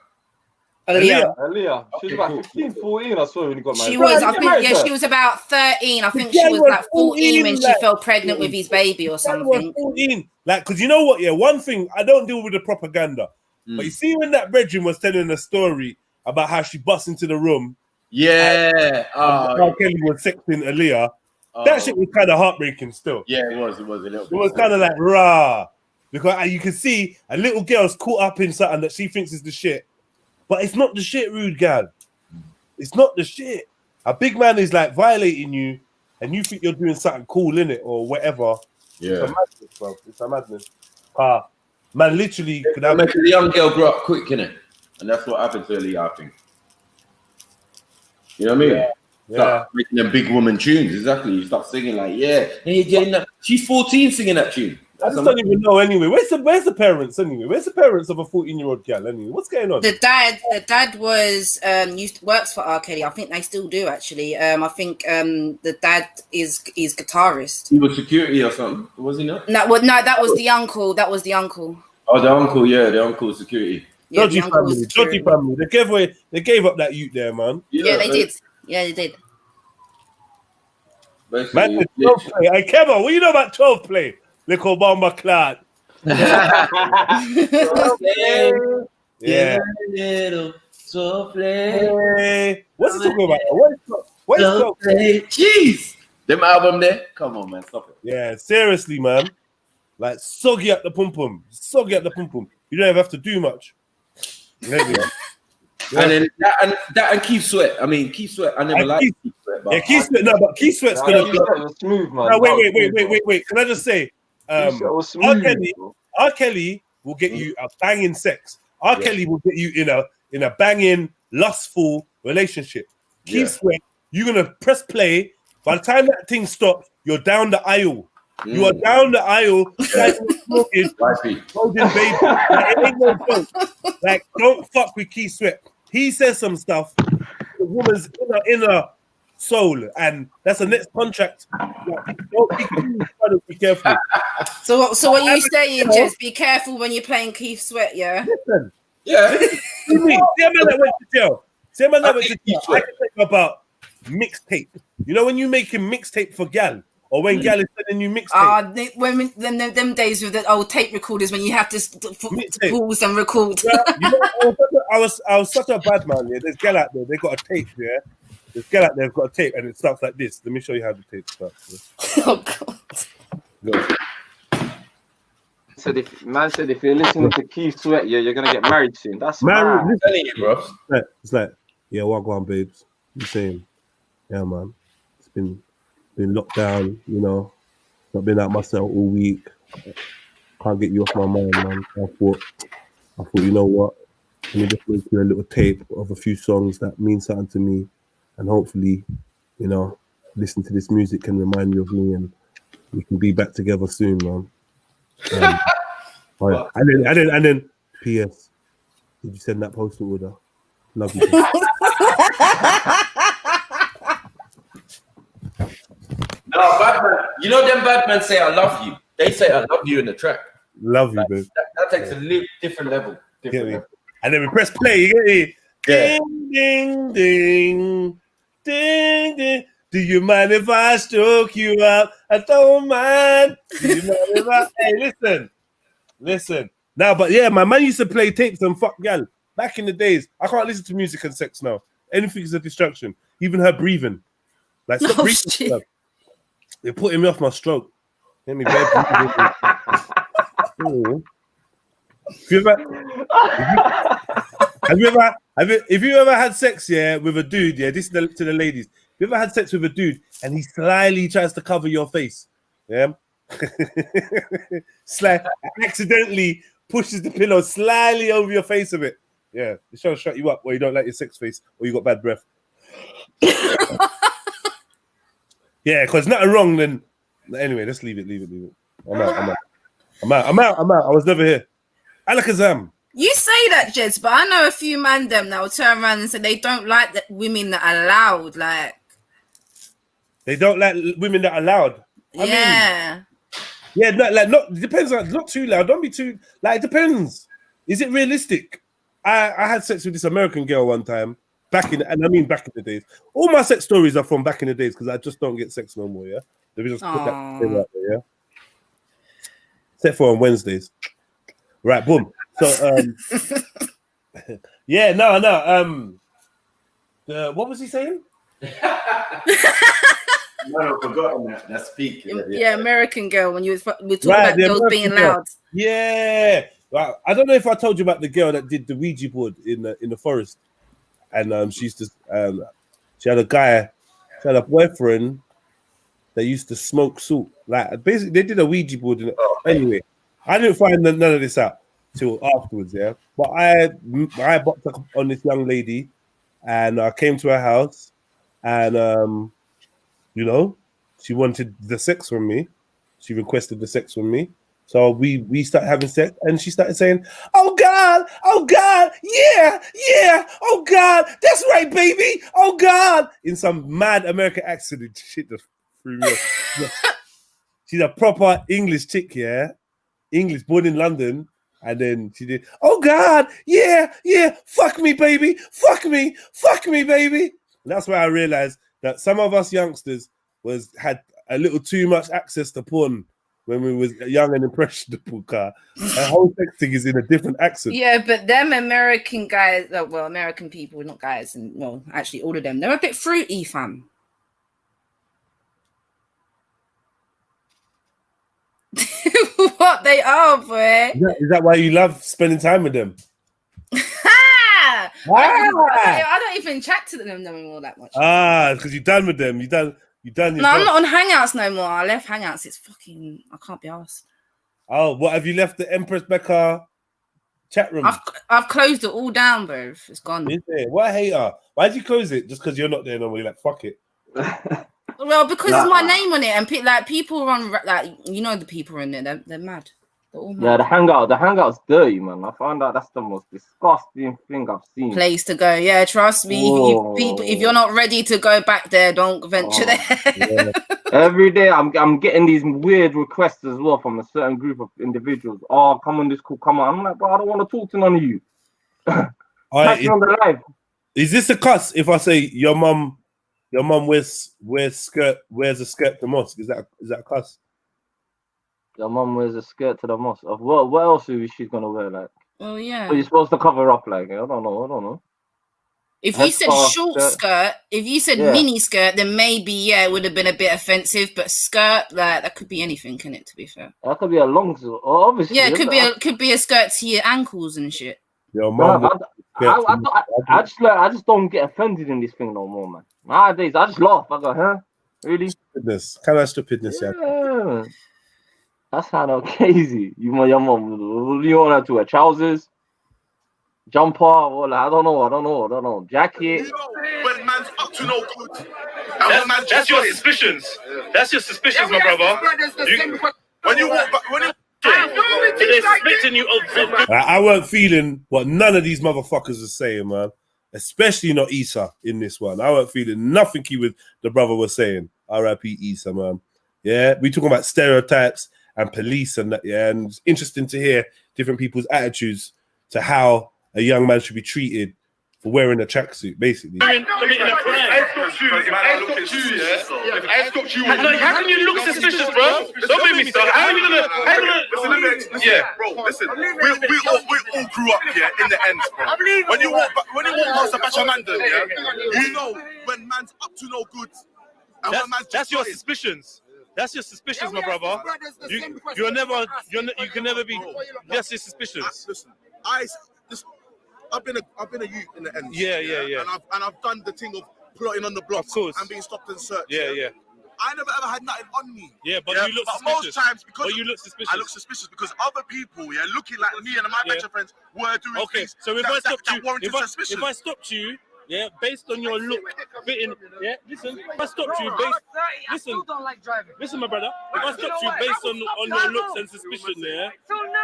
Aaliyah. She was about 15, 14, I saw when he got married. She was, she was about 13. I think she was like 14 when she fell pregnant with his baby or something. 14. Like, because you know what, one thing, I don't deal with the propaganda, but you see when that brethren was telling a story about how she bust into the room. Yeah. How Kelly was sexting Aaliyah. That shit was kind of heartbreaking still. Yeah, it was a little bit. It was kind of like, rah. Because you can see a little girl's caught up in something that she thinks is the shit. But it's not the shit, rude gal. It's not the shit. A big man is like violating you and you think you're doing something cool in it or whatever. Yeah. It's a madness, bro. It's a madness. Man, literally could have making the young girl grow up quick, innit? And that's what happened to Aaliyah, I think. You know what I mean? Yeah. Start making them big woman tunes, exactly. You start singing like, hey, Jane, she's 14 singing that tune. I just don't even know anyway. Where's the parents anyway? Where's the parents of a 14-year-old girl anyway? What's going on? The dad was works for R. Kelly. I think they still do actually. I think the dad is guitarist. He was security or something, was he not? No, that was the uncle. That was the uncle. Oh, the uncle, yeah, the uncle security. Yeah, Dodgy family. They gave up that youth there, man. Yeah, they did. Yeah, they did. Man, 12 play. Hey, Kevin, what you know about 12 play? Little Bomber Clad. Yeah. What's he talking about? What is 12 play? Jeez. Them album there? Come on, man. Stop it. Yeah, seriously, man. Like, soggy at the pum-pum. Soggy at the pum-pum. You don't even have to do much. And then that and Keith Sweat. I mean, Keith Sweat. I never liked Keith Sweat. But Keith Sweat. No, but Keith Sweat's gonna be smooth, man. No, wait. Can I just say, R. Kelly will get you a banging sex. R. Kelly will get you in a banging lustful relationship. Keith Sweat, you're gonna press play. By the time that thing stops, you're down the aisle. You are down the aisle, smoking, holding baby. Like, it ain't no joke. Like, don't fuck with Keith Sweat. He says some stuff, the woman's inner soul, and that's the next contract. Like, don't be careful. So what you saying? Just be careful when you're playing Keith Sweat, yeah. Listen, yeah. See a man that went to jail. I can think about mixtape. You know when you making mixtape for gal. Or when gal is sending you mixtape. When them days with the old tape recorders when you have to pause and record. Yeah, you know, I was such a bad man. Yeah, there's gal out there. They got a tape. Yeah, there's gal out there. Got a tape, and it starts like this. Let me show you how the tape starts. Yeah. Oh God. Said if you're listening to Keith Sweat, you're gonna get married soon. That's married, mad. Bro. It's like, yeah, what go on, babes? You saying, yeah, man. It's been locked down, you know. Not been out myself all week. Can't get you off my mind, man. I thought, you know what? Let me just make you a little tape of a few songs that mean something to me, and hopefully, you know, listen to this music can remind you of me, and we can be back together soon, man. And then, P.S. Did you send that postal order? Love you. No, Batman. You know them Batman say I love you. They say I love you in the track. Love you, babe. That takes a different level. And then we press play. You get it? Yeah. Ding, ding, ding, ding, ding. Do you mind if I stroke you up? I don't mind. Do you mind if I... Hey, listen. Now, but yeah, my man used to play tapes and fuck gal back in the days. I can't listen to music and sex now. Anything is a distraction. Even her breathing. Like, stop breathing. They're putting me off my stroke. Let me have you ever had sex, yeah, with a dude, yeah, this is to the ladies. Have you ever had sex with a dude and he slyly tries to cover your face? Yeah. Accidentally pushes the pillow slyly over your face a bit. Yeah. It's trying to shut you up or you don't like your sex face or you got bad breath. Yeah, because nothing wrong then. Anyway, let's leave it. I'm out. I was never here. Alakazam. You say that, Jez, but I know a few man them that will turn around and say they don't like the women that are loud. Like they don't like women that are loud. Yeah. It depends. Not too loud. Don't be too like. It depends. Is it realistic? I had sex with this American girl one time. Back in the days. All my sex stories are from back in the days because I just don't get sex no more, yeah? Let me just put that thing out there, yeah? Except for on Wednesdays. Right, boom. So, yeah, no. What was he saying? No, I've forgotten that. That's speak. Yeah, American girl, when you were talking about girls being loud. Yeah. Right. I don't know if I told you about the girl that did the Ouija board in the forest. And she used to, she had a boyfriend that used to smoke salt. Like basically, they did a Ouija board. Anyway, I didn't find none of this out till afterwards. Yeah, but I boxed up on this young lady, and I came to her house, and you know, she wanted the sex from me. She requested the sex from me, So we started having sex, and she started saying, oh God, yeah, oh God, that's right, baby, oh God, in some mad American accent. Shit just threw me off. She's a proper English chick, yeah, English, born in London, and then she did, oh God, yeah, fuck me, baby, fuck me, baby. And that's where I realized that some of us youngsters had a little too much access to porn when we was young and impressionable. Car, that whole sex thing is in a different accent. Yeah, but them American guys, well, American people, not guys, and well, actually all of them, they're a bit fruity, fam. What they are, boy. Is that why you love spending time with them? I don't even chat to them no more that much. Because you're done with them. You done. No, I'm not on Hangouts no more. I left Hangouts. It's fucking. I can't be asked. Oh, what have you left the Empress Becca chat room? I've closed it all down, bro. It's gone. Is it? What a hater? Why'd you close it? Just because you're not there no more? You're like, fuck it. Well, because it's my name on it, and people run the people in there. They're mad. Yeah, the hangout's dirty, man. I found out that's the most disgusting thing I've seen. Place to go, yeah. Trust me. If you're not ready to go back there, don't venture there. Yeah. Every day, I'm getting these weird requests as well from a certain group of individuals. Oh, come on, this call, come on. I'm like, bro, I don't want to talk to none of you. On the live. Is this a cuss if I say your mum wears a skirt to mosque? Is that a cuss? Your mum wears a skirt to the mosque. Of what else is she gonna wear? Like, oh yeah, so you're supposed to cover up. Like, I don't know. If you said short skirt, if you said mini skirt, then maybe it would have been a bit offensive. But skirt, like that could be anything, can it? To be fair, that could be a long, obviously. Yeah, it could be a skirt to your ankles and shit. Your mum. I just don't get offended in this thing no more, man. Nowadays, I just laugh. I go, huh? Really? Stupidness. Kind of stupidness, yeah. That's kind of crazy. Your mum, you want her to wear trousers, jumper, or like, I don't know, jacket. When man's up to no good. That's your suspicions. That's your suspicions, my brother. When you walk back, they're suspecting you of. I weren't feeling what none of these motherfuckers are saying, man. Especially not Issa in this one. I weren't feeling nothing with the brother was saying. R.I.P. Issa, man. Yeah, we talking about stereotypes and police and that, yeah, and it's interesting to hear different people's attitudes to how a young man should be treated for wearing a tracksuit, basically. How can you look suspicious, bro? Don't make me start. How are you gonna? Yeah, bro. Listen, we all grew up, in the ends, bro. When you walk past a batch of man, you know when man's up to no good. That's your suspicions. That's your suspicions, my brother. You can never be. That's your suspicions. Listen, I've been a youth in the end. Yeah. And I've done the thing of plotting on the block and being stopped and searched. Yeah. I never ever had nothing on me. Yeah, but you look suspicious. Most times you look suspicious. I look suspicious because other people, looking like me and my batch of friends were doing things. So if I stopped you, based on your look, fitting, listen, if I stopped you listen, my brother, if I stopped you based on your looks and suspicion,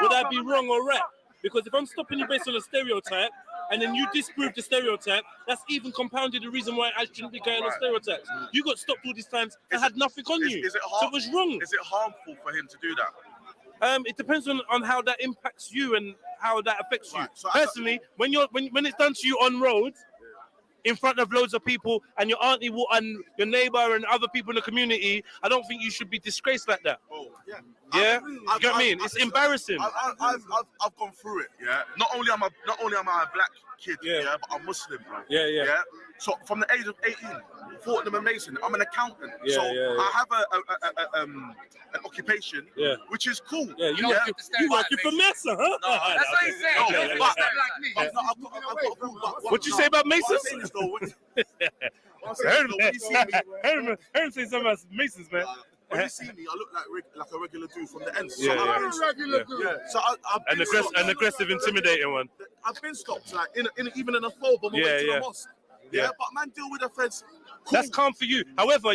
would I be wrong or right? Because if I'm stopping you based on a stereotype, and then you disprove the stereotype, that's even compounded the reason why I shouldn't be going on stereotypes. You got stopped all these times and had nothing on you. So it was wrong. Is it harmful for him to do that? It depends on how that impacts you and how that affects you. So personally, when it's done to you on road, in front of loads of people, and your auntie and your neighbor and other people in the community, I don't think you should be disgraced like that. Oh, yeah. You get what I mean? It's embarrassing. I've gone through it. Yeah. Not only am I a black kid, but I'm Muslim, bro. Yeah. So from the age of 18, Fortnum and Mason, I'm an accountant. I have an occupation, which is cool. Yeah, you working for Mesa, huh? That's what he's saying. What you say about Masons? I heard him say something about Masons, man. When you see me, I look like a regular dude from the ends. So I'm a regular dude. Yeah. So an aggressive, intimidating one. I've been stopped, like even in a phobe on my way to the mosque. Yeah, but man, deal with the feds. Cool. That's calm for you. However,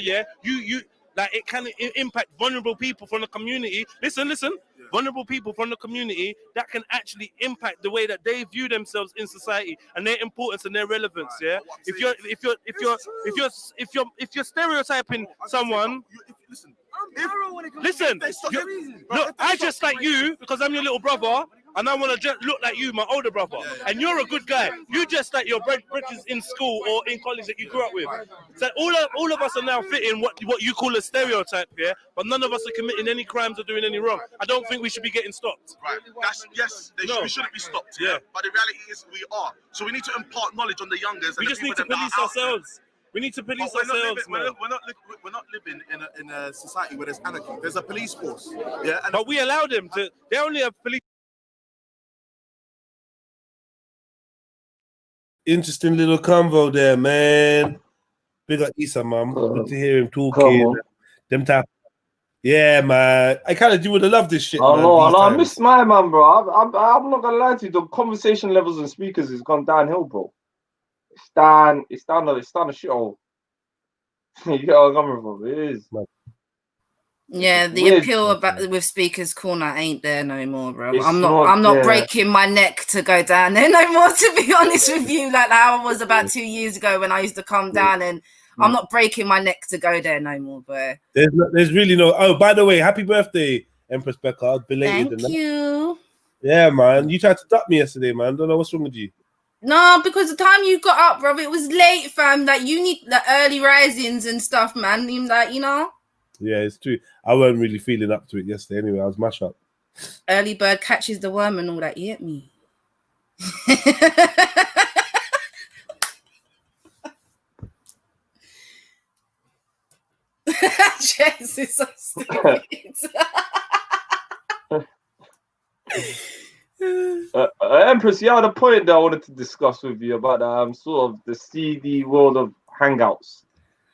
like it can impact vulnerable people from the community. Listen, vulnerable people from the community that can actually impact the way that they view themselves in society and their importance and their relevance. Yeah, if you're stereotyping someone. Listen, look, I just like you because I'm your little brother, and I want to just look like you, my older brother. And you're a good guy. You just like your brothers in school or in college that you grew up with. So all of us are now fitting what you call a stereotype, yeah. But none of us are committing any crimes or doing any wrong. I don't think we should be getting stopped. Right. We shouldn't be stopped. Yeah. But the reality is we are. So we need to impart knowledge on the youngers. We just need to police ourselves. We need to police ourselves, man. We're not living in a society where there's anarchy. There's a police force. Yeah. But we allow them to. They only have police. Interesting little convo there, man. Big up Issa, man. Good to hear him talking. Them type. Yeah, man. I kind of would have loved this shit. Oh, no, I missed my man, bro. I'm not gonna lie to you. The conversation levels and speakers has gone downhill, bro. It's down a shithole. You get what I'm coming from? It is. Yeah, the appeal about with Speaker's Corner ain't there no more, bro. I'm not breaking my neck to go down there no more, to be honest with you. Like how I was about 2 years ago when I used to come down, and I'm not breaking my neck to go there no more, bro. There's really no. Oh, by the way, happy birthday, Empress Becca. Belated. Thank you. Yeah, man. You tried to duck me yesterday, man. Don't know what's wrong with you. No, because the time you got up, bro, it was late, fam. Like you need the early risings and stuff, man. Like, you know. Yeah, it's true. I wasn't really feeling up to it yesterday. Anyway, I was mashed up. Early bird catches the worm and all that. You get me? Jess is so stupid. Empress, you had a point that I wanted to discuss with you about sort of the CD world of hangouts.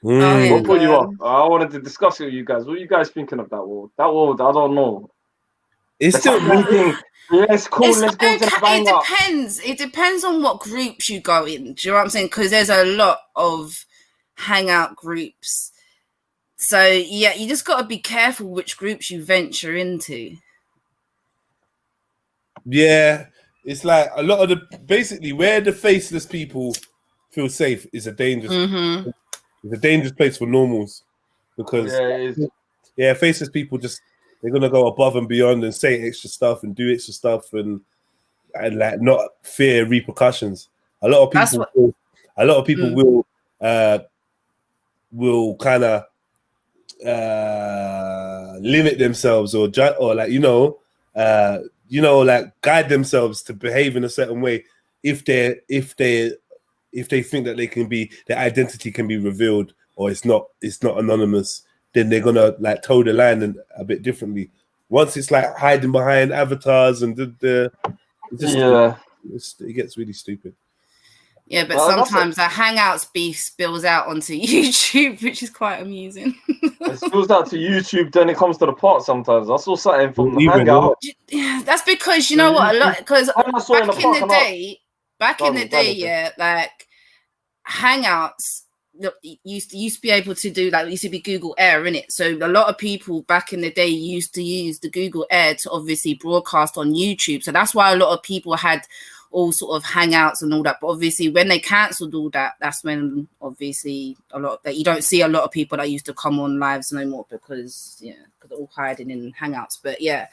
What put you up? I wanted to discuss it with you guys. What are you guys thinking of that world? That world, I don't know. It's still meeting. Let's go to the hangout. It depends on what groups you go in. Do you know what I'm saying? Because there's a lot of hangout groups. So yeah, you just got to be careful which groups you venture into. Yeah, it's like a lot of the basically where the faceless people feel safe is a dangerous. It's a dangerous place for normals because faceless people they're gonna go above and beyond and say extra stuff and do extra stuff and like not fear repercussions. A lot of people will kind of limit themselves or like like guide themselves to behave in a certain way if they think that their identity can be revealed or it's not anonymous, then they're gonna like toe the line a bit differently. Once it's like hiding behind avatars and it gets really stupid. Yeah, but sometimes the Hangouts beef spills out onto YouTube, which is quite amusing. It spills out to YouTube, then it comes to the pot sometimes. I saw something from the Hangout. Yeah, that's because you know what? Because back in the day, like Hangouts used to be able to do like it used to be Google Air, innit? So a lot of people back in the day used to use the Google Air to obviously broadcast on YouTube. So that's why a lot of people had all sort of hangouts and all that. But obviously when they cancelled all that, that's when obviously you don't see a lot of people that used to come on lives no more because they're all hiding in hangouts. But yeah,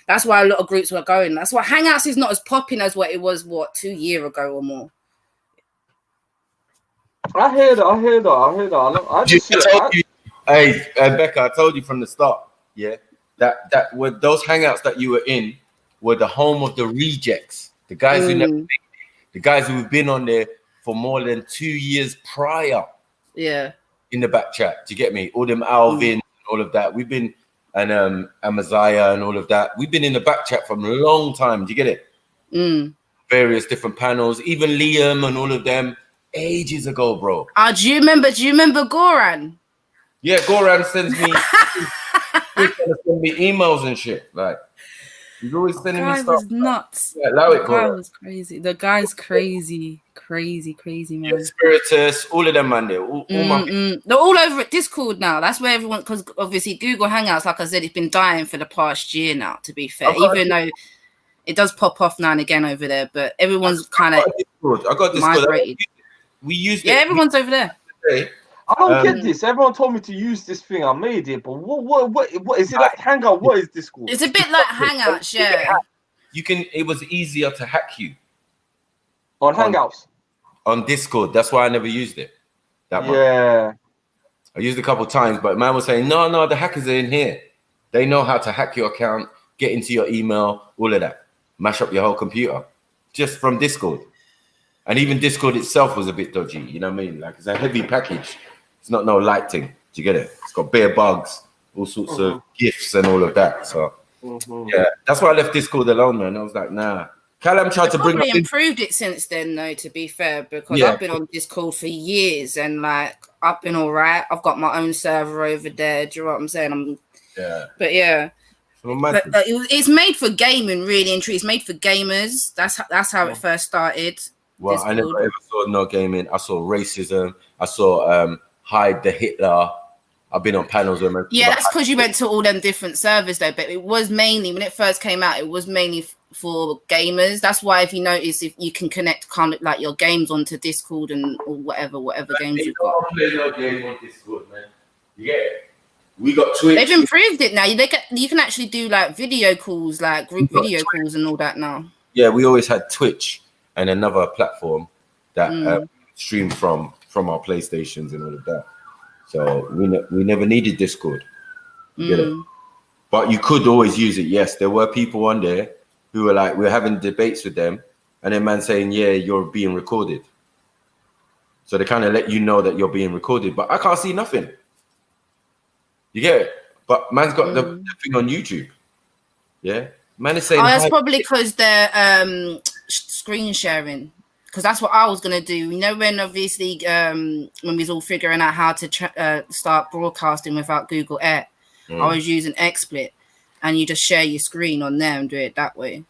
that's why a lot of groups were going. That's why hangouts is not as popping as what it was 2 years ago or more. I hear that. Hey, Becca, I told you from the start, that with those hangouts that you were in were the home of the rejects, the guys who never made it, the guys who've been on there for more than 2 years prior. Yeah. In the back chat, do you get me? All them Alvin, and all of that. We've been Amaziah and all of that. We've been in the back chat from a long time. Do you get it? Various different panels, even Liam and all of them. Ages ago, bro. Do you remember Gwarn? Yeah, Gwarn sends me emails and shit. Like, He's always The sending me guy stuff. was nuts. Yeah, allow it, The bro. guy was crazy. The guy's crazy, man. Spiritus, all of them, man. They're all my They're all over at Discord now. That's where everyone, because obviously Google Hangouts, like I said, it's been dying for the past year now, to be fair. Even though it does pop off now and again over there, but everyone's kind of I got Discord. migrated. We used it. Yeah, everyone's over there. I don't get this. Everyone told me to use this thing. I made it, but what is it like? Hangout? What is Discord? It's a bit like Hangouts, yeah. You can. It was easier to hack you on Hangouts. On Discord. That's why I never used it. That one. Yeah. I used it a couple of times, but man was saying, no, the hackers are in here. They know how to hack your account, get into your email, all of that, mash up your whole computer, just from Discord. And even Discord itself was a bit dodgy. You know what I mean? Like, it's a heavy package. It's not no light thing. Do you get it? It's got bare bugs, all sorts of gifts and all of that. So yeah, that's why I left Discord alone, man. I was like, nah. Callum tried to bring Probably up improved it since then, though, to be fair, because Yeah. I've been on Discord for years and like I've been all right. I've got my own server over there. Do you know what I'm saying? But yeah. But, it's made for gaming, really and truly. It's made for gamers. That's how it first started. Well, Discord. I never ever saw no gaming. I saw racism. I saw hide the Hitler. I've been on panels where Yeah, that's because you went to all them different servers though. But it was mainly when it first came out, it was mainly for gamers. That's why if you notice, if you can connect kind of like your games onto Discord and or whatever games you've got. Play no game on Discord, man. You get it? We got Twitch. They've improved it now. You can actually do like video calls, like group video calls and all that now. Yeah, we always had Twitch and another platform that streamed from our PlayStations and all of that. So we never needed Discord. You get it? But you could always use it. Yes, there were people on there who were like, we're having debates with them, and then man saying, yeah, you're being recorded. So they kind of let you know that you're being recorded, but I can't see nothing. You get it? But man's got the thing on YouTube. Yeah, man is saying. Oh, that's probably because they're screen sharing. Because that's what I was gonna do. You know, when obviously when we was all figuring out how to start broadcasting without Google Air, I was using XSplit, and you just share your screen on there and do it that way.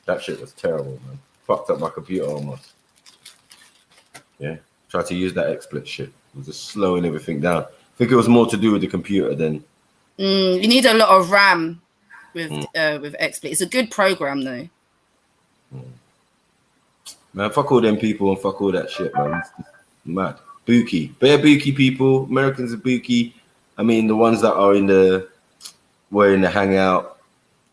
That shit was terrible, man. Fucked up my computer almost. Yeah, tried to use that XSplit shit. It was just slowing everything down. I think it was more to do with the computer than. You need a lot of RAM with XSplit. It's a good program though. Man, fuck all them people and fuck all that shit, man. It's mad. Bookie. Bare Bookie people. Americans are Bookie. I mean, the ones that are were in the hangout.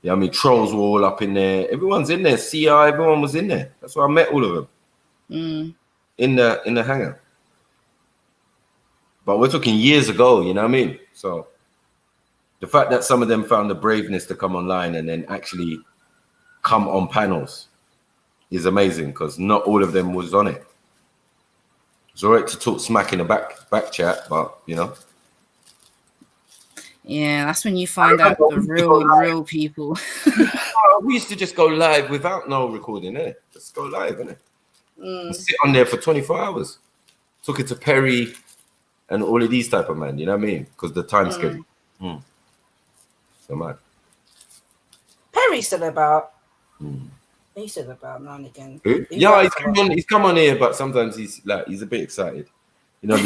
Yeah, I mean, trolls were all up in there. Everyone's in there. CI, everyone was in there. That's why I met all of them. In the hangout. But we're talking years ago, you know what I mean? So the fact that some of them found the braveness to come online and then actually come on panels is amazing, because not all of them was on it. It's all right to talk smack in the back chat, but you know. Yeah, that's when you find out the real people. We used to just go live without no recording, innit? Just go live, innit? Sit on there for 24 hours. Took it to Perry and all of these type of man, you know what I mean? Because the time schedule. So mad. Perry's still about. He's still about now and again. Yeah, he's come on here, but sometimes he's a bit excited. You know. Do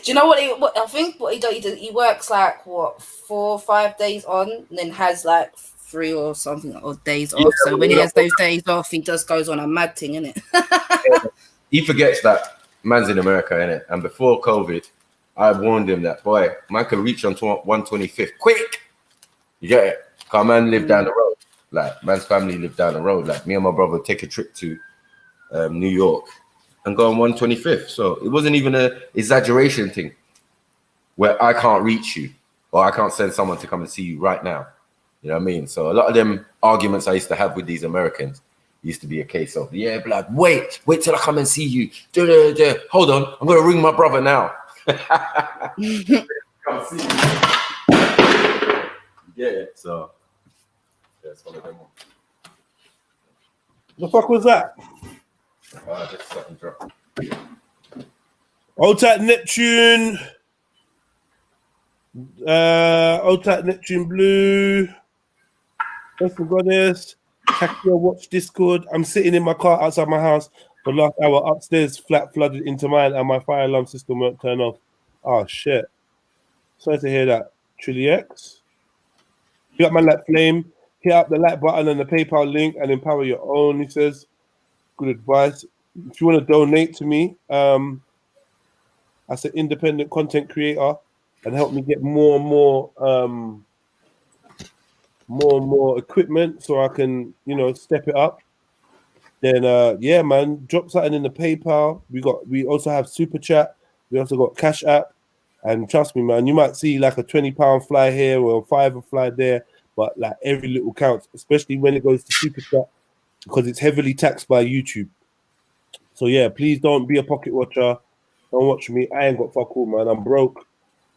you know what I think? What he does, he works like 4 or 5 days on, and then has like 3 or something or days off. So when he has those days off, he just goes on a mad thing, innit? He forgets that man's in America, innit? And before COVID, I warned him that boy, man could reach on 125th quick. You get it? Cause man lived down the road. Like man's family lived down the road. Like me and my brother take a trip to New York and go on 125th. So it wasn't even a exaggeration thing where I can't reach you or I can't send someone to come and see you right now. You know what I mean? So a lot of them arguments I used to have with these Americans used to be a case of, yeah, blood, wait till I come and see you. Hold on, I'm gonna ring my brother now. Come see you. Yeah, so that's one of them. The fuck was that? Just something dropped. Otat Neptune. Otat Neptune Blue. Let's go this. Watch Discord. I'm sitting in my car outside my house. The last hour upstairs, flat flooded into mine, and my fire alarm system won't turn off. Oh shit! Sorry to hear that. Trilluminati. Hit up my light flame. Hit up the like button and the PayPal link, and empower your own. He says, good advice. If you want to donate to me, as an independent content creator, and help me get more and more equipment, so I can, step it up. Then yeah, man, drop something in the PayPal. We also have Super Chat. We also got CASHAPP, and trust me, man, you might see like a £20 fly here or a £5 fly there, but like every little counts, especially when it goes to Super Chat, because it's heavily taxed by YouTube. So yeah, please don't be a pocket watcher. Don't watch me. I ain't got fuck all, man. I'm broke,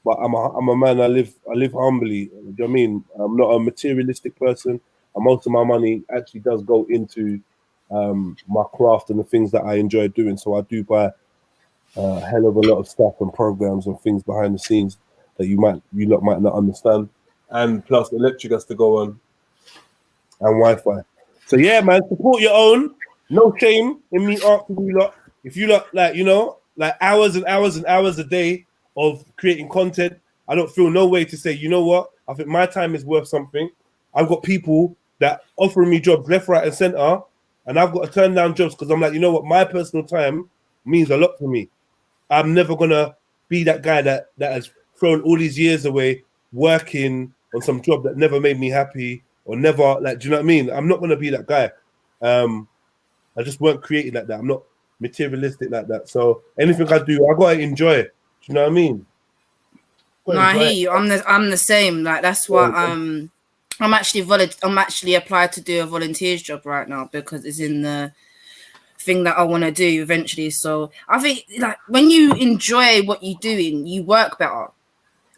but I'm a man. I live humbly. Do you know what I mean? I'm not a materialistic person, and most of my money actually does go into my craft and the things that I enjoy doing. So I do buy a hell of a lot of stuff and programs and things behind the scenes that you lot might not understand. And plus, electric has to go on and Wi-Fi. So yeah, man, support your own. No shame in me asking you lot. If you lot like hours and hours and hours a day of creating content, I don't feel no way to say, you know what? I think my time is worth something. I've got people that offering me jobs left, right, and center. And I've got to turn down jobs because I'm like, you know what? My personal time means a lot to me. I'm never going to be that guy that has thrown all these years away working on some job that never made me happy or never, like, do you know what I mean? I'm not going to be that guy. I just weren't created like that. I'm not materialistic like that. So anything I do, I got to enjoy it. Do you know what I mean? No, I hear you. I'm the same. Like, that's what I'm actually applied to do a volunteer's job right now because it's in the thing that I want to do eventually. So I think like when you enjoy what you're doing, you work better.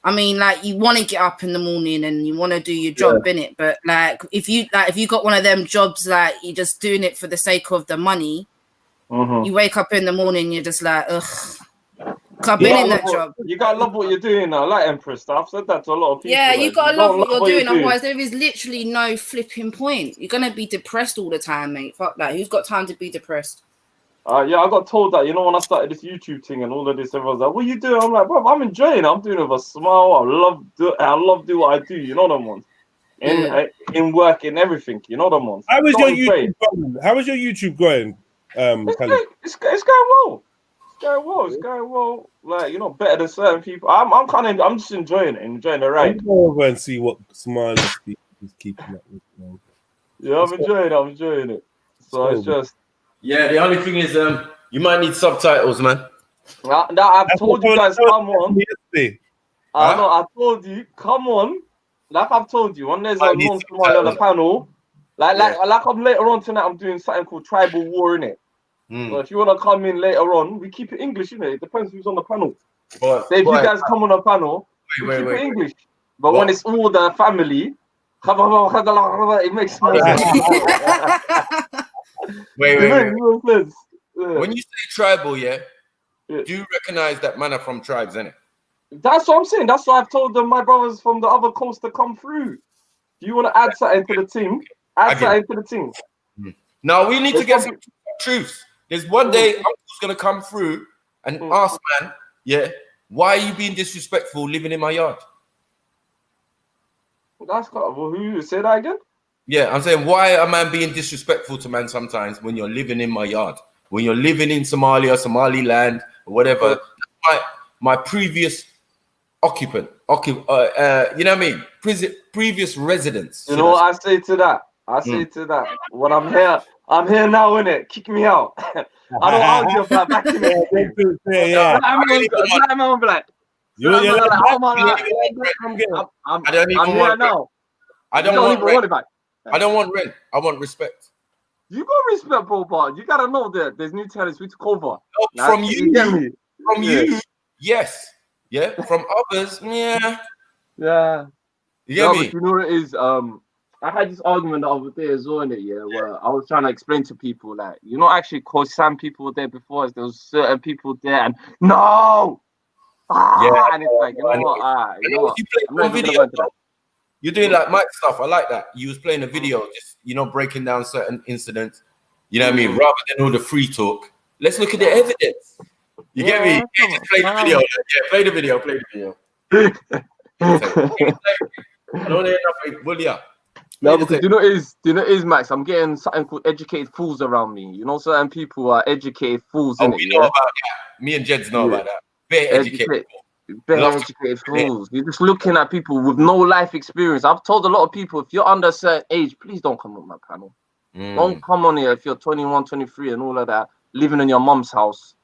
I mean, like you want to get up in the morning and you want to do your job, innit? But like if you got one of them jobs like you're just doing it for the sake of the money, you wake up in the morning, you're just like, ugh. I've been in that job. You gotta love what you're doing now, like Empress stuff. I've said that to a lot of people. Yeah, you like, gotta love what you're doing. Otherwise, there is literally no flipping point. You're gonna be depressed all the time, mate. Fuck that. Who's got time to be depressed? Yeah, I got told that, when I started this YouTube thing and all of this, everyone's like, what are you doing? I'm like, bro, I'm enjoying it. I'm doing it with a smile. I love do what I do, you know what I want? In work, in everything, you know what I want? How was your YouTube going? How was your YouTube going? It's going well. It's going well. Like, better than certain people. I'm just enjoying it, enjoying the ride. I'll go over and see what Smiley is keeping up with. Man. Yeah, I'm enjoying it. So it's just. Yeah, the only thing is, you might need subtitles, man. I've told you guys, come on. I told you, come on. Like I've told you, when there's a non-Somali on the panel, like I'm later on tonight, I'm doing something called Tribal War, innit? So if you want to come in later on, we keep it English, innit? It depends who's on the panel. So if you guys come on the panel, we keep it English. But when it's all the family, it makes more sense. Wait. When you say tribal, do you recognize that man are from tribes, innit? That's what I'm saying. That's why I've told them my brothers from the other coast to come through. Do you want to add something to the team? Add something to the team. Now we need to get some truth. There's one day Uncle's gonna come through and ask, man, why are you being disrespectful living in my yard? That's who say that again? Yeah, I'm saying, why a man being disrespectful to man sometimes when you're living in my yard? When you're living in Somalia, Somaliland, or whatever, my previous occupant, you know what I mean? Previous residents. You know what I say to that? When I'm here now, innit? Kick me out. I don't argue about back in it. I'm black. I'm here now. I don't want rent. I don't want rent. I want respect. You got respect, bro, but you gotta know that there's new talents we took over. From you, yes. Yeah. From others, yeah. Yeah. You get me? You know what it is? I had this argument the other day as well, where I was trying to explain to people, like, actually, because some people were there before us, there was certain people there, and no! And it's like, you know what? I'm not even gonna go into that. You're doing like Mike stuff. I like that. You was playing a video, just breaking down certain incidents. You know what I mean? Rather than all the free talk, let's look at the evidence. You get me? Yeah, just play the video. Yeah, play the video. Play the video. I don't hear nothing. Will ya? No, because do you know what it is, Max? I'm getting something called educated fools around me. You know, certain people are educated fools. Oh, we know about that. Me and Jeds know about that. Very educated. Very educated fools. You're just looking at people with no life experience. I've told a lot of people, if you're under a certain age, please don't come on my panel. Don't come on here if you're 21, 23 and all of that, living in your mum's house.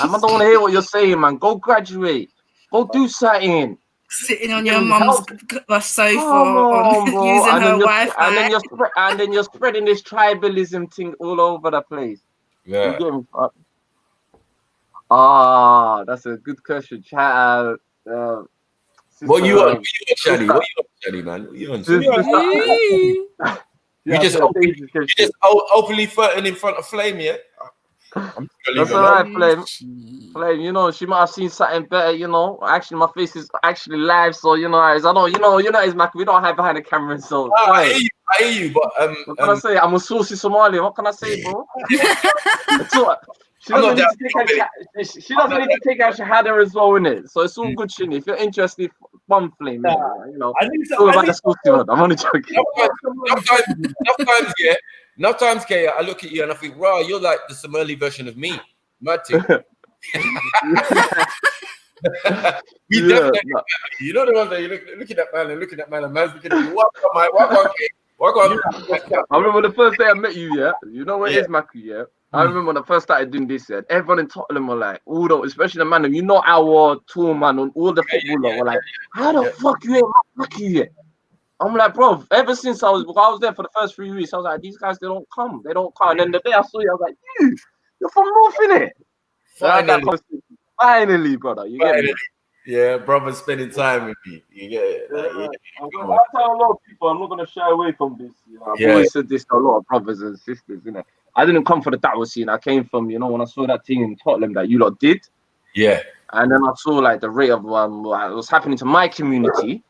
I don't want to hear what you're saying, man. Go graduate. Go do something. Sitting on your mum's sofa using her Wi-Fi. And then you're spreading this tribalism thing all over the place. Yeah. You get me? Ah, that's a good question. Chat. What you on, Shadi? What you on, Shadi, man? What you on? You just openly flirting in front of Flame, yeah? That's all right, Flame. Flame, you know, she might have seen something better, you know. Actually, my face is actually live, so you know, I know, you know, it's Mac. We don't hide behind the camera, so. I hear you, but what can I say? I'm a saucy Somali. What can I say, bro? She doesn't need to take out Shahada as well, innit? So it's all good, Shinny. If you're interested, bum Flame, you know. It's all about the saucy one. I'm only joking. Enough times, Kay, I look at you and I think, wow, you're like the Somali version of me. Mad thing. We definitely, you know the ones that you look at that man, and man's looking at you. What on? I remember the first day I met you, yeah. You know what it is, Maku, yeah. I remember when I first started doing this, yeah. Everyone in Tottenham were like, especially the man, you know, our tour man and all the footballers were like, how the fuck you ain't Maku yet? I'm like, bro, ever since I was there for the first 3 weeks, I was like, these guys, they don't come. And then the day I saw you, I was like, you're from North, innit? Finally, brother, you get me? Yeah, brother, spending time with me. You get it? I tell a lot of people, I'm not going to shy away from this. You know? I've always said this to a lot of brothers and sisters, innit? I didn't come for the da'wah scene. I came from, you know, when I saw that thing in Tottenham that you lot did. Yeah. And then I saw, like, the rate of what was happening to my community.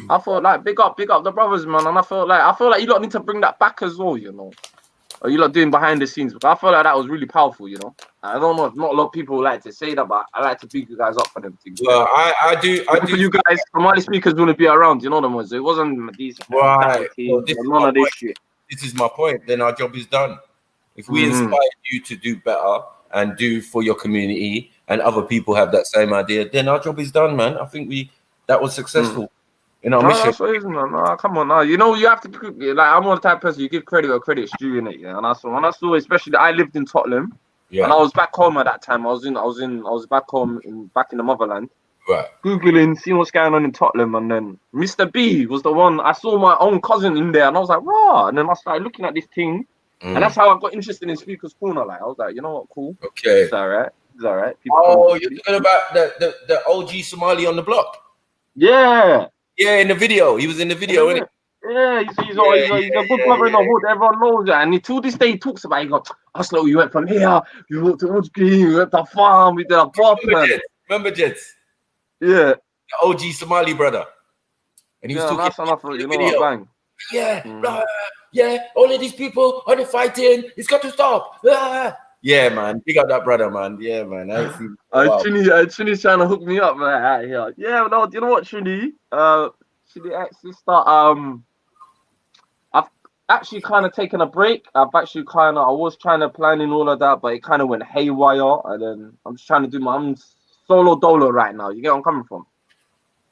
I thought like big up the brothers, man, and I felt like you lot need to bring that back as well, you know. Or you lot doing behind the scenes, but I felt like that was really powerful, you know. I don't know if not a lot of people like to say that, but I like to big you guys up for them things. Well, I do. For you guys, Somali speakers wouldn't be around, you know them ones. It wasn't these right. Well, none of this shit. This is my point. Then our job is done. If we inspire you to do better and do for your community, and other people have that same idea, then our job is done, man. I think that was successful. You know, that's what it is, man. No, come on now. You know, you have to like. I'm one of the type of person you give credit where credit's due, in it. Yeah, and when I saw, especially I lived in Tottenham, and I was back home at that time. I was back home back in the motherland. Right. Googling, seeing what's going on in Tottenham, and then Mr. B was the one. I saw my own cousin in there, and I was like, raw. And then I started looking at this thing, and that's how I got interested in Speaker's Corner. Like, I was like, you know what, cool. Okay. It's all right. It's all right. You're talking about the OG Somali on the block. Yeah. Yeah, in the video. He was in the video, innit? Yeah, he's a good brother in the hood. Everyone knows that. And to this day, he talks about, he goes, Oslo, you went from here, you went to Udski, you went to farm, we did a pop, man. Remember Jets? Yeah. The OG Somali brother. And he was talking you know what, bang. Yeah, all of these people are fighting. It's got to stop. Yeah, man. Big up that brother, man. Yeah, man. Trini trying to hook me up, man. Yeah, no, you know what, Trini? Trini actually I've actually kind of taken a break. I was trying to plan in all of that, but it kind of went haywire. And then I'm just trying to do I'm solo dolo right now. You get where I'm coming from?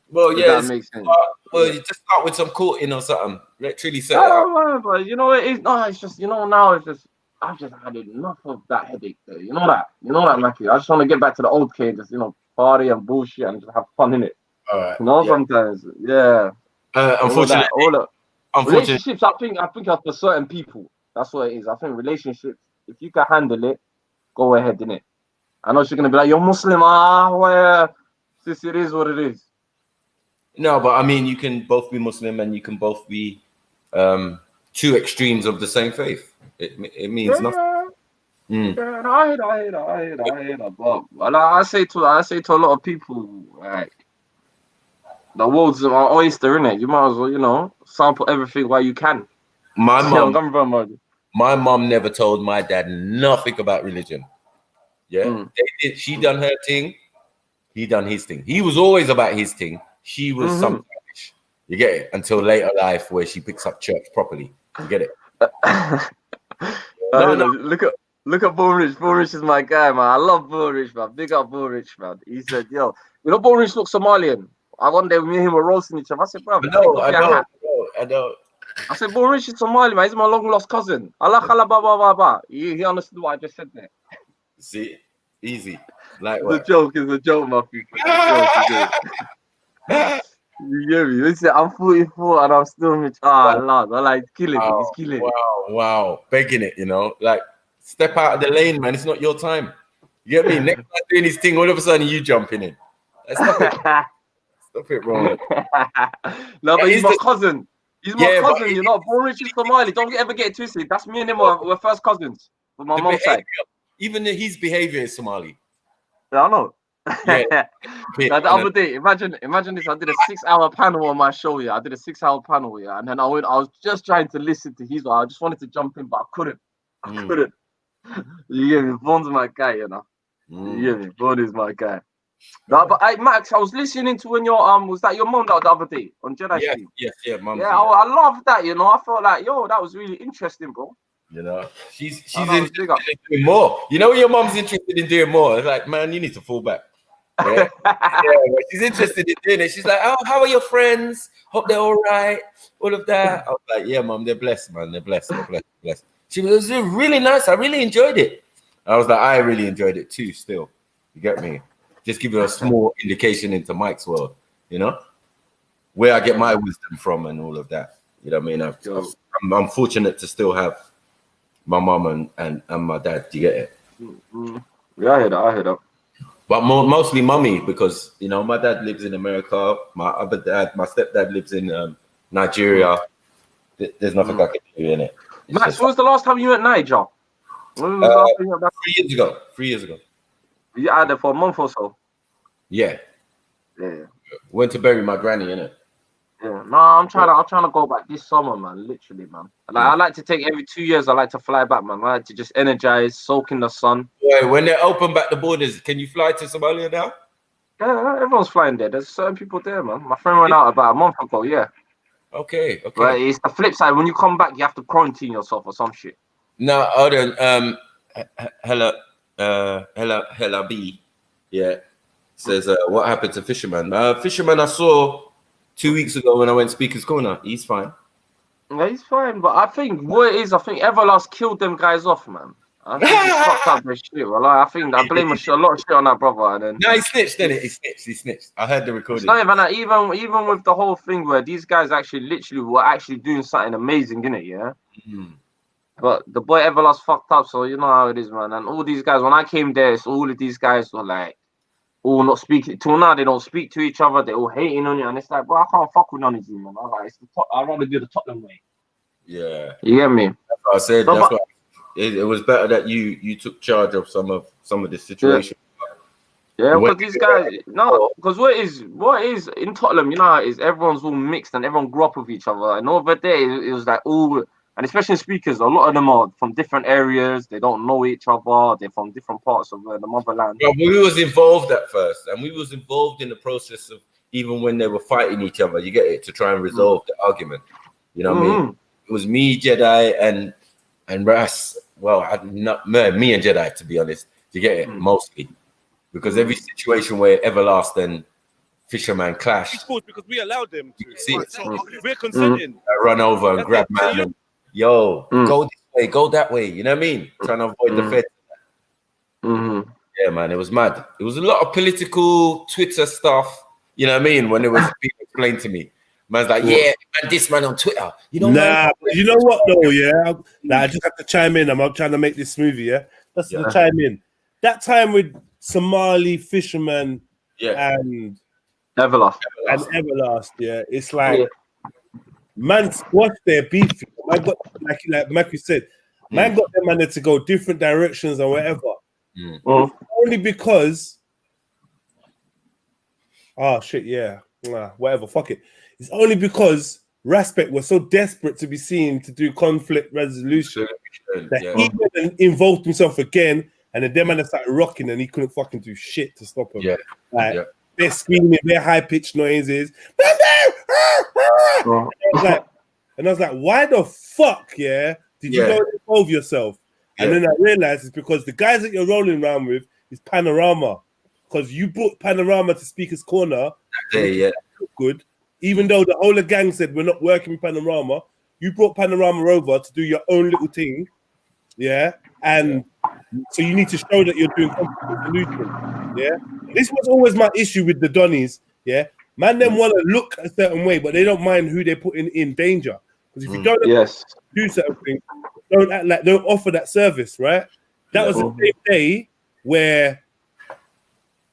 Well, yeah. That makes sense. You just start with some courting or something. Let Trini say that. But you know, it's just, you know, now it's just, I've just had enough of that headache there. You know that, Matthew. I just want to get back to the old K, just, you know, party and bullshit and just have fun in it. All right. You know, sometimes, yeah. Unfortunately, relationships, I think are for certain people. That's what it is. I think relationships, if you can handle it, go ahead, innit? I know she's gonna be like, you're Muslim, well, sis, it is what it is. No, but I mean, you can both be Muslim and you can both be two extremes of the same faith. It means nothing. Yeah, I hear that. But I say to a lot of people, like, The world's an oyster, innit? You might as well, you know, sample everything while you can. My mom never told my dad nothing about religion. Yeah, she done her thing, he done his thing. He was always about his thing. She was something. You get it? Until later life, where she picks up church properly. You get it? No. Look at Bullrich. Bullrich is my guy, man. I love Bullrich, man. Big up Bullrich, man. He said, "Yo, you know, Bullrich looks Somalian." One day, me and him were roasting each other. I said, "Bro, I know. I said, Bullrich is Somali, man. He's my long lost cousin. Allah, he understood what I just said there. See, easy. Like the joke is a joke, my people. You hear me? Listen, I'm 44 and I'm still rich. Lord, I like killing it. He's killing it. Wow. Begging it, you know. Like, step out of the lane, man. It's not your time. You get me? Next time doing his thing, all of a sudden you jumping in. Stop it. Stop it, bro. No, but he's my cousin. He's my cousin, you know. Bullrich is Somali. Don't ever get it twisted. That's me and him. We're first cousins. From my mom's side. Even his behavior is Somali. Yeah, I know. Now, the other day, imagine this. I did a 6-hour panel on my show. Yeah, I did a 6-hour panel. Yeah, and then I was just trying to listen to his one. I just wanted to jump in, but I couldn't. You get me? Vaughn's my guy, you know. You get me? Vaughn is my guy. No, but Max, I was listening to when your was that your mom the other day on Jedi Stream? Yeah, mom. Yeah, I love that. You know, I felt like, yo, that was really interesting, bro. You know, she's interested in doing more. You know, when your mom's interested in doing more, it's like, man, you need to fall back. Yeah? She's interested in doing it. She's like, oh, how are your friends? Hope they're all right. All of that. I was like, yeah, mom, they're blessed, man. They're blessed. She was really nice. I really enjoyed it. I was like, I really enjoyed it too. Still, you get me? Just give you a small indication into Mike's world. You know, where I get my wisdom from and all of that. You know what I mean? I'm fortunate to still have my mom and my dad. Do you get it? Yeah, I hear that. But mostly mummy, because, you know, my dad lives in America. My other dad, my stepdad lives in Nigeria. There's nothing I can do in it. Max, when was the last time you went Niger? 3 years ago. 3 years ago. You had there for a month or so? Yeah. Went to bury my granny, innit? Yeah, no, I'm trying to go back this summer, man. Literally, man. Like, I like to take every 2 years. I like to fly back, man. I like to just energize, soak in the sun. Yeah, when they open back the borders, can you fly to Somalia now? Yeah, everyone's flying there. There's certain people there, man. My friend went out about a month ago. Yeah. Okay. But it's the flip side. When you come back, you have to quarantine yourself or some shit. No, hold on. Hella B. Yeah. Says, what happened to Fisherman? Fisherman, I saw 2 weeks ago when I went Speaker's Corner. He's fine. Yeah, he's fine. But I think what it is, I think Everlast killed them guys off, man. I think he fucked up their shit. Well, I think I blame a lot of shit on that brother. And then no, he snitched, didn't he? He snitched. I heard the recording. It's not even that, even with the whole thing where these guys were actually doing something amazing, innit? Yeah. But the boy Everlast fucked up, so you know how it is, man. And all these guys, when I came there, it's all of these guys were like, all not speaking. Till now, they don't speak to each other. They're all hating on you, and it's like, bro, I can't fuck with none of you, man. I'd rather do the Tottenham way. Yeah. You get me? That's what I said. No, that's why it was better that you took charge of some of the situation. Yeah, because these guys, because what is in Tottenham, you know, is everyone's all mixed and everyone grew up with each other. And over there, it was like all, and especially speakers, a lot of them are from different areas. They don't know each other. They're from different parts of the motherland. Yeah, we was involved at first, and we was involved in the process of even when they were fighting each other. You get it, to try and resolve the argument. You know what I mean? It was me, Jedi, and Ras. Well, me and Jedi, to be honest. You get it, mostly. Because every situation where Everlast and Fisherman clash, because we allowed them to. See, we're consenting. Run over and grab man. And, go this way, go that way. You know what I mean? Trying to avoid the feds. Yeah, man, it was mad. It was a lot of political Twitter stuff. You know what I mean? When it was being explained to me, man's like, "Yeah, man, this man on Twitter." You know, you know what though? Yeah, I just have to chime in. I'm trying to make this smoothie. Yeah, that's to chime in. That time with Somali Fisherman and Everlast. Yeah, it's like man squashed their beef. Man got like Matthew said, man got them man to go different directions or whatever. Only because whatever, fuck it. It's only because Respect was so desperate to be seen to do conflict resolution that he went and involved himself again, and then them man started rocking, and he couldn't fucking do shit to stop him. They're screaming, they're high pitched noises. And I was like, why the fuck, did you go and involve yourself? And then I realized it's because the guys that you're rolling around with is Panorama, because you brought Panorama to Speaker's Corner. Good. Even though the whole of gang said we're not working with Panorama, you brought Panorama over to do your own little thing, and so you need to show that you're doing conflict resolution, This was always my issue with the Donnies, Man, them want to look a certain way, but they don't mind who they're putting in danger. Because if you don't do certain things, don't offer that service, right? That was the same day where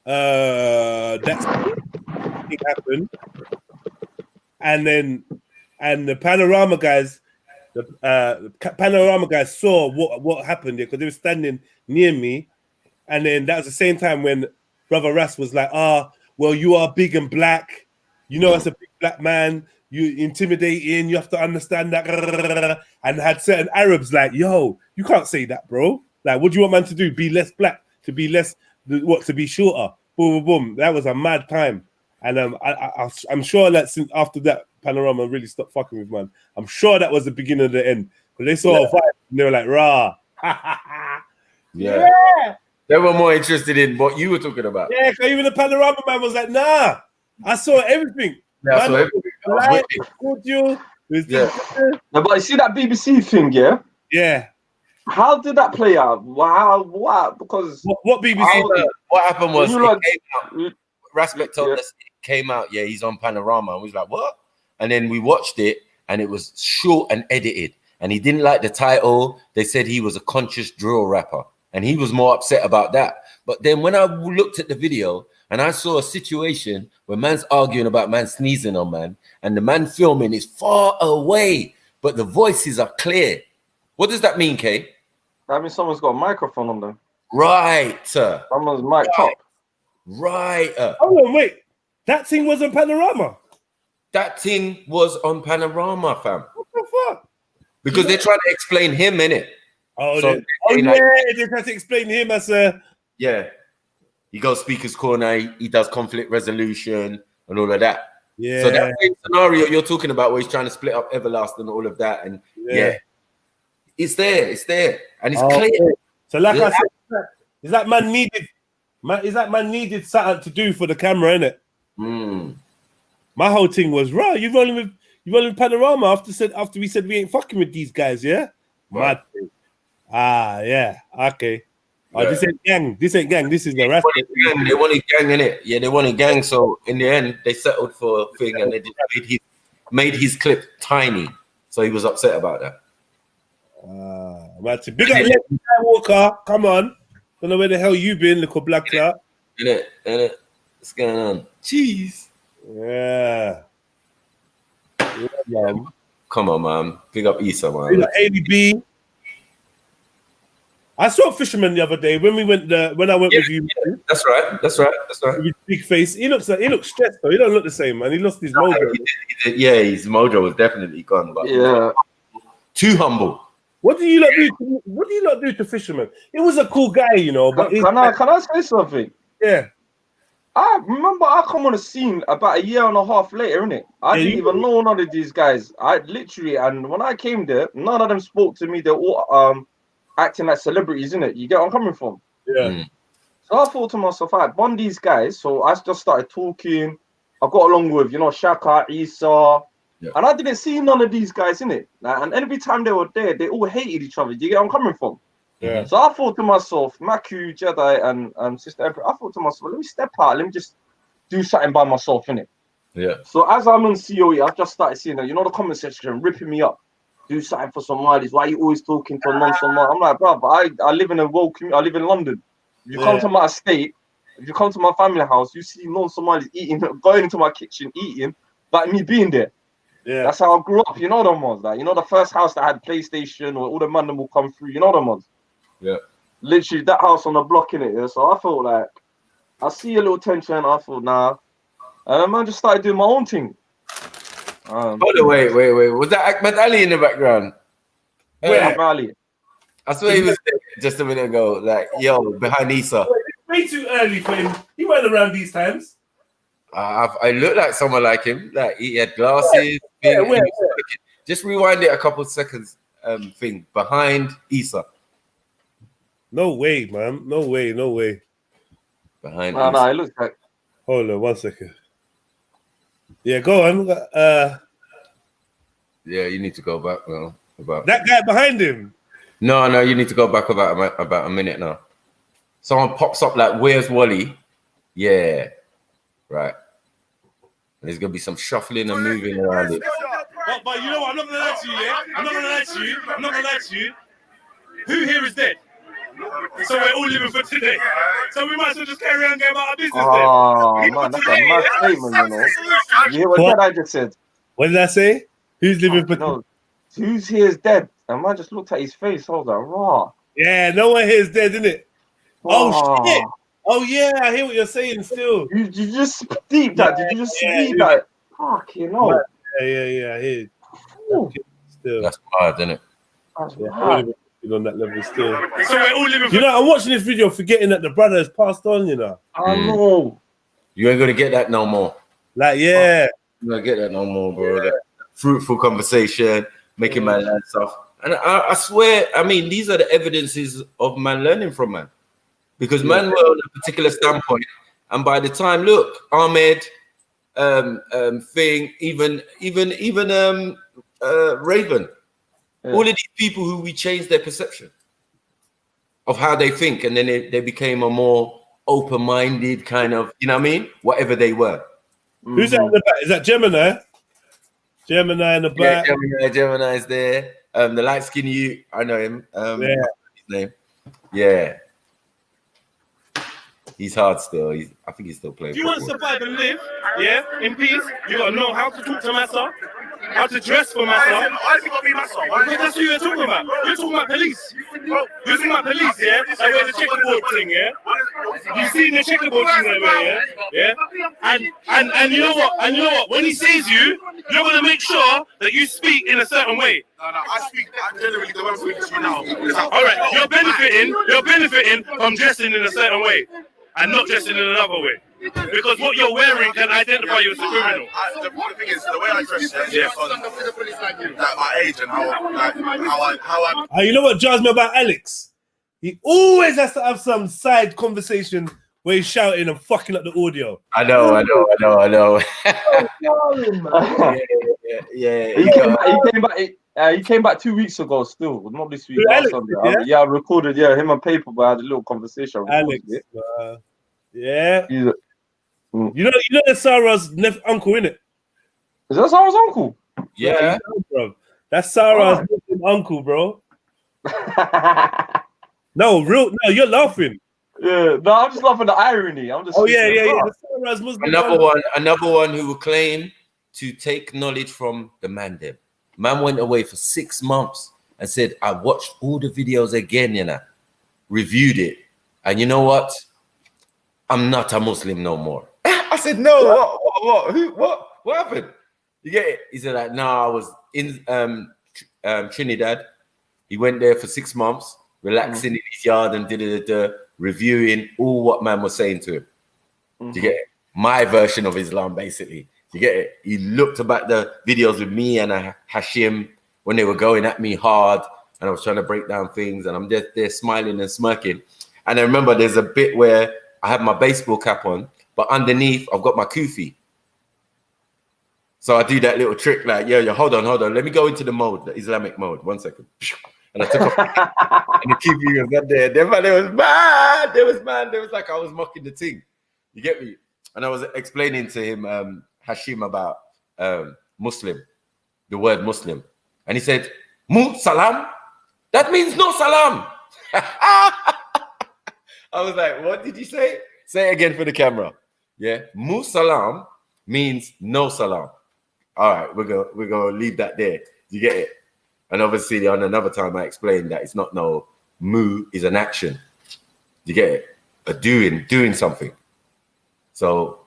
that thing happened. And the Panorama guys, saw what happened there because they were standing near me, and then that was the same time when Brother Ras was like, well, you are big and black, as a big black man, you intimidating, you have to understand that, and had certain Arabs like, yo, you can't say that, bro. Like, what do you want man to do? Be less black, to be less, to be shorter? Boom, boom, boom. That was a mad time. And I'm sure that since after that, Panorama really stopped fucking with man. I'm sure that was the beginning of the end. Because they saw a vibe and they were like, rah. They were more interested in what you were talking about. Yeah, because even the Panorama man was like, nah, I saw everything. I saw everything. But you see that BBC thing, Yeah. How did that play out? Wow. Because what BBC? What happened was Respect told us it came out. Yeah, he's on Panorama, and we was like, what? And then we watched it, and it was short and edited. And he didn't like the title. They said he was a conscious drill rapper, and he was more upset about that. But then when I looked at the video and I saw a situation where man's arguing about man sneezing on man, and the man filming is far away, but the voices are clear. What does that mean, Kay? That means someone's got a microphone on them. Right. Someone's mic top. Right. Hold on, wait. That thing was on Panorama. That thing was on Panorama, fam. What the fuck? Because they're trying to explain him, innit? They're trying to explain him as a... Yeah. He goes Speaker's Corner, he does conflict resolution and all of that. Yeah. So that same scenario you're talking about where he's trying to split up Everlast and all of that. And it's there. And it's clear. Okay. So like I said, is that man needed something to do for the camera, innit? My whole thing was, right, you've only with Panorama after we said we ain't fucking with these guys, yeah? Mad thing. Okay. This ain't gang. This is the rest. They wanted gang, innit? Yeah, they wanted gang. So in the end, they settled for a thing, and they just made his clip tiny. So he was upset about that. Big up Leslie Walker. Come on. Don't know where the hell you been, little black clout. Innit? What's going on? Jeez. Yeah, man. Come on, man. Big up Issa, man. Big up ADB. I saw Fisherman the other day when I went with you. Yeah, that's right. With his big face. He looks stressed though. He don't look the same, man. He lost his mojo. His mojo was definitely gone. But too humble. What do you not do to Fisherman? He was a cool guy, But can I say something? Yeah. I remember I come on the scene about a year and a half later, innit? I didn't even know none of these guys. And when I came there, none of them spoke to me. They're all acting like celebrities, innit? You get where I'm coming from? Yeah. So I thought to myself, I bond these guys. So I just started talking. I got along with, Shaka, Issa. Yeah. And I didn't see none of these guys, innit? And every time they were there, they all hated each other. You get where I'm coming from? Yeah. So I thought to myself, Maku, Jedi, and Sister Emperor, I thought to myself, let me step out. Let me just do something by myself, innit? Yeah. So as I'm on COE, I've just started seeing that, the comment section ripping me up. Do something for Somalis. Why are you always talking to non-Somali? I'm like, bro, but I live in a world community. I live in London. If you come to my estate, if you come to my family house, you see non-Somalis eating, going into my kitchen, eating, like me being there. Yeah. That's how I grew up. You know them ones. Like, the first house that had PlayStation or all the man will come through. You know them ones. Yeah. Literally that house on the block in it. Yeah? So I felt like I see a little tension. I thought, nah, And I just started doing my own thing. Hold on, wait. Was that Ahmed Ali in the background? Where? Ali? I swear he was there just a minute ago. Like, yo, behind Issa. Way too early for him. He went around these times. I look like someone like him. Like he had glasses. Where? Just rewind it a couple seconds. Thing behind Issa. No way, man. No way. Behind. No, it looks like. Hold on 1 second. Yeah, go on. Yeah, you need to go back now. About that guy behind him. No, you need to go back about a minute now. Someone pops up like, "Where's Wally?" Yeah, right. There's gonna be some shuffling and moving around it. But you know what? I'm not gonna lie to you. Yeah, I'm not gonna lie to you. Who here is dead? So we're all living for today. So we might as well just carry on going about our business. Oh man, that's a mad statement, you know. You hear what I just said? What did I say? Who's living for? No, who's here is dead. And man just looked at his face. I was like, raw. Yeah, no one here is dead, isn't it? Oh shit. Oh yeah, I hear what you're saying. Still, you just deep that? Did you just see that? Fuck, you know. Yeah. I hear. Still, that's hard, isn't it? That's hard. On that level still. So we're all living. You know, I'm watching this video, forgetting that the brother has passed on. You know. I know. You ain't gonna get that no more. Like, yeah. You ain't gonna get that no more, bro. That fruitful conversation, making man learn stuff. And I swear, I mean, these are the evidences of man learning from man. Because man were on a particular standpoint, and by the time, look, Ahmed, thing, even Raven, all of these people who we changed their perception of how they think, and then they became a more open-minded kind of, you know what I mean? Whatever they were. Who's that in the back? Is that Gemini? Gemini in the back. Yeah, Gemini's there. The light-skinned you, I know him. His name. Yeah. He's hard still. I think he's still playing. If you want to survive and live, in peace, you gotta know how to talk to myself, how to dress for myself. Why does it gotta be myself? That's who you're talking about. You're talking about police. You're talking about police, yeah? Like where the checkerboard thing, yeah? You've seen the checkerboard thing there, yeah? And you know what? When he sees you, you're gonna make sure that you speak in a certain way. No, I speak generally the way I'm speaking to you now. All right, you're benefiting from dressing in a certain way and not dressing in another way. Because what you're wearing can identify you as a criminal. The thing is, the way I dress, like my age and how I. You know what jars me about Alex? He always has to have some side conversation where he's shouting and fucking up the audio. I know. He came back 2 weeks ago still, not this week. Alex, Sunday. I recorded, him and Paper had a little conversation. Alex, yeah. You know that's Sarah's uncle, innit? Is that Sarah's uncle? Yeah, bro. That's Sarah's uncle, bro. No, you're laughing. Yeah, no, I'm just laughing at the irony. I'm just. Oh yeah. Sarah's Muslim another one who will claim to take knowledge from the man. Man went away for 6 months and said, "I watched all the videos again, reviewed it, and you know what? I'm not a Muslim no more." I said, "No, what happened?" You get it? He said, "No, I was in Trinidad. He went there for 6 months, relaxing in his yard and reviewing all what man was saying to him." You get it? My version of Islam, basically. You get it? He looked about the videos with me and Hashim when they were going at me hard, and I was trying to break down things, and I'm just there smiling and smirking. And I remember there's a bit where I have my baseball cap on, but underneath I've got my kufi. So I do that little trick, like, yo, hold on. Let me go into the mode, the Islamic mode. 1 second. And I took off and the kufi was not there. There was mad. There was like I was mocking the thing. You get me? And I was explaining to him, Hashim, about Muslim, the word Muslim. And he said, "Mu salam? That means no salam." I was like, "What did you say?" Say it again for the camera. Yeah, "Mu salam" means no salam. All right, we're gonna leave that there. You get it? And obviously, on another time, I explained that it's not no mu is an action. You get it? A doing something. So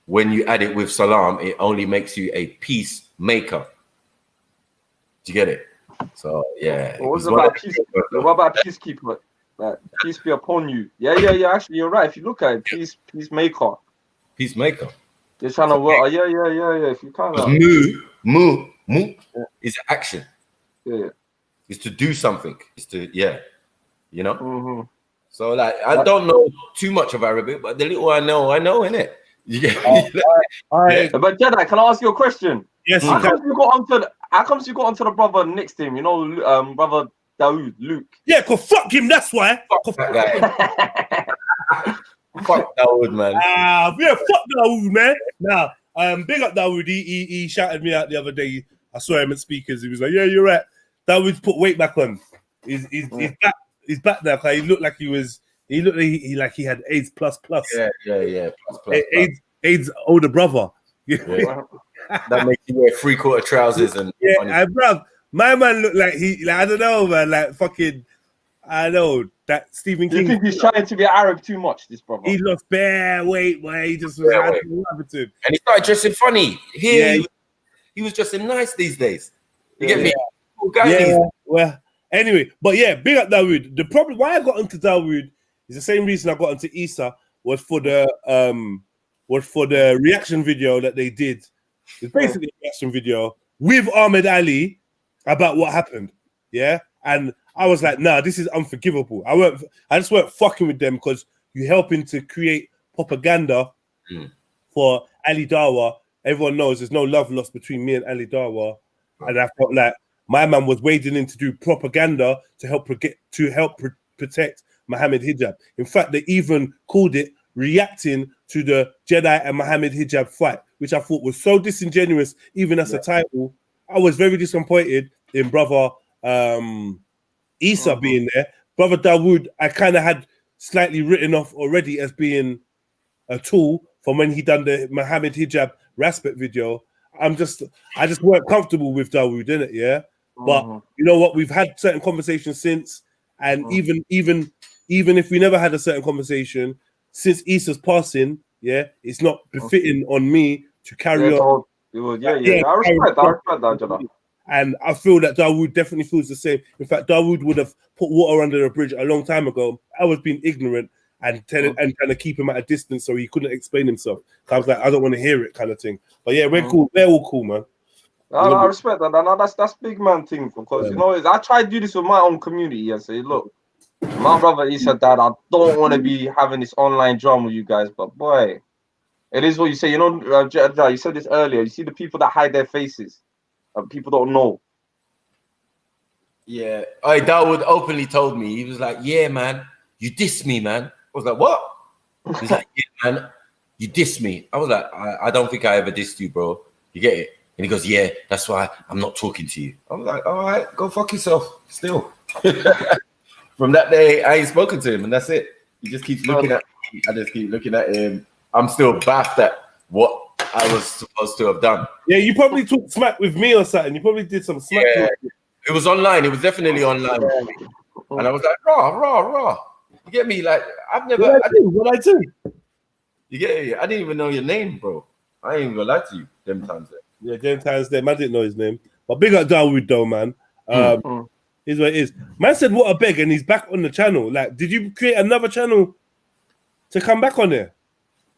when you add it with salam, it only makes you a peacemaker. Do you get it? So yeah. What about peacekeeper? Like, peace be upon you. Yeah. Actually, you're right. If you look at it, peacemaker. Peacemaker. You're trying to work. Yeah. If you kind of moo is action. Yeah. It's to do something. It's to you know. Mm-hmm. So like, I don't know too much of Arabic, but the little I know, innit? Yeah. But Jedi, can I ask you a question? Yes. How come you got onto the brother next to him? You know, brother Dawood, Luke. Yeah, cause fuck him. That's why. Fuck that guy. Fuck Dawood, man. Yeah, fuck Dawood, man. Now, big up Dawood. He shouted me out the other day. I saw him at speakers. He was like, "Yeah, you're right. Dawood's put weight back on. He's back. He's back now. Cause he looked like he was. He looked like he had AIDS plus. Yeah. Plus. AIDS older brother. Yeah. That makes you wear 3/4 trousers and bruv, my man looked like I don't know, man, like fucking, I know that Stephen King. You think he's trying to be Arab too much, this brother? He lost bare weight, man. He just was and he started dressing funny. He was dressing nice these days. You get me? Cool guy well, anyway, but yeah, big up Dawood. The problem why I got into Dawood is the same reason I got into Issa was for the reaction video that they did. It's basically a reaction video with Ahmed Ali about what happened. Yeah. And I was like, nah, this is unforgivable. I just weren't fucking with them because you're helping to create propaganda for Ali Dawa. Everyone knows there's no love lost between me and Ali Dawa. And I felt like my man was wading in to do propaganda to help protect Muhammad Hijab. In fact, they even called it reacting to the Jedi and Muhammad Hijab fight, which I thought was so disingenuous, even as a title. I was very disappointed in brother Issa being there. Brother Dawood, I kind of had slightly written off already as being a tool from when he done the Muhammad Hijab Respect video. I just weren't comfortable with Dawood, innit? Yeah. But you know what? We've had certain conversations since, and even if we never had a certain conversation, since Issa's passing, it's not befitting on me to carry on. I respect that. And I feel that Dawood definitely feels the same. In fact, Dawood would have put water under the bridge a long time ago. I was being ignorant and trying to keep him at a distance so he couldn't explain himself. I was like, I don't want to hear it, kind of thing. But yeah, we're cool. We're all cool, man. I respect that. That's big man thing, because you know, I try to do this with my own community and say, look, my brother, he said that I don't want to be having this online drama with you guys, but boy, it is what you say. You know, you said this earlier. You see the people that hide their faces, people don't know. Yeah, Dawood openly told me, he was like, "Yeah, man, you diss me, man." I was like, "What?" He's like, "Yeah, man, you diss me." I was like, I don't think I ever dissed you, bro. You get it? And he goes, "Yeah, that's why I'm not talking to you." I was like, "All right, go fuck yourself." Still. From that day, I ain't spoken to him, and that's it. He just keeps looking at me. I just keep looking at him. I'm still baffed at what I was supposed to have done. Yeah, you probably talked smack with me or something. You probably did some smack. Yeah, it was online. It was definitely online. And I was like, raw. You get me? Like, I've never. What I do? You get it? I didn't even know your name, bro. I ain't even gonna lie to you. Them times there. Yeah, them times there. Man didn't know his name. But big up Dawood though, man. Is what it is. Man said what a beg, and he's back on the channel. Like, did you create another channel to come back on there?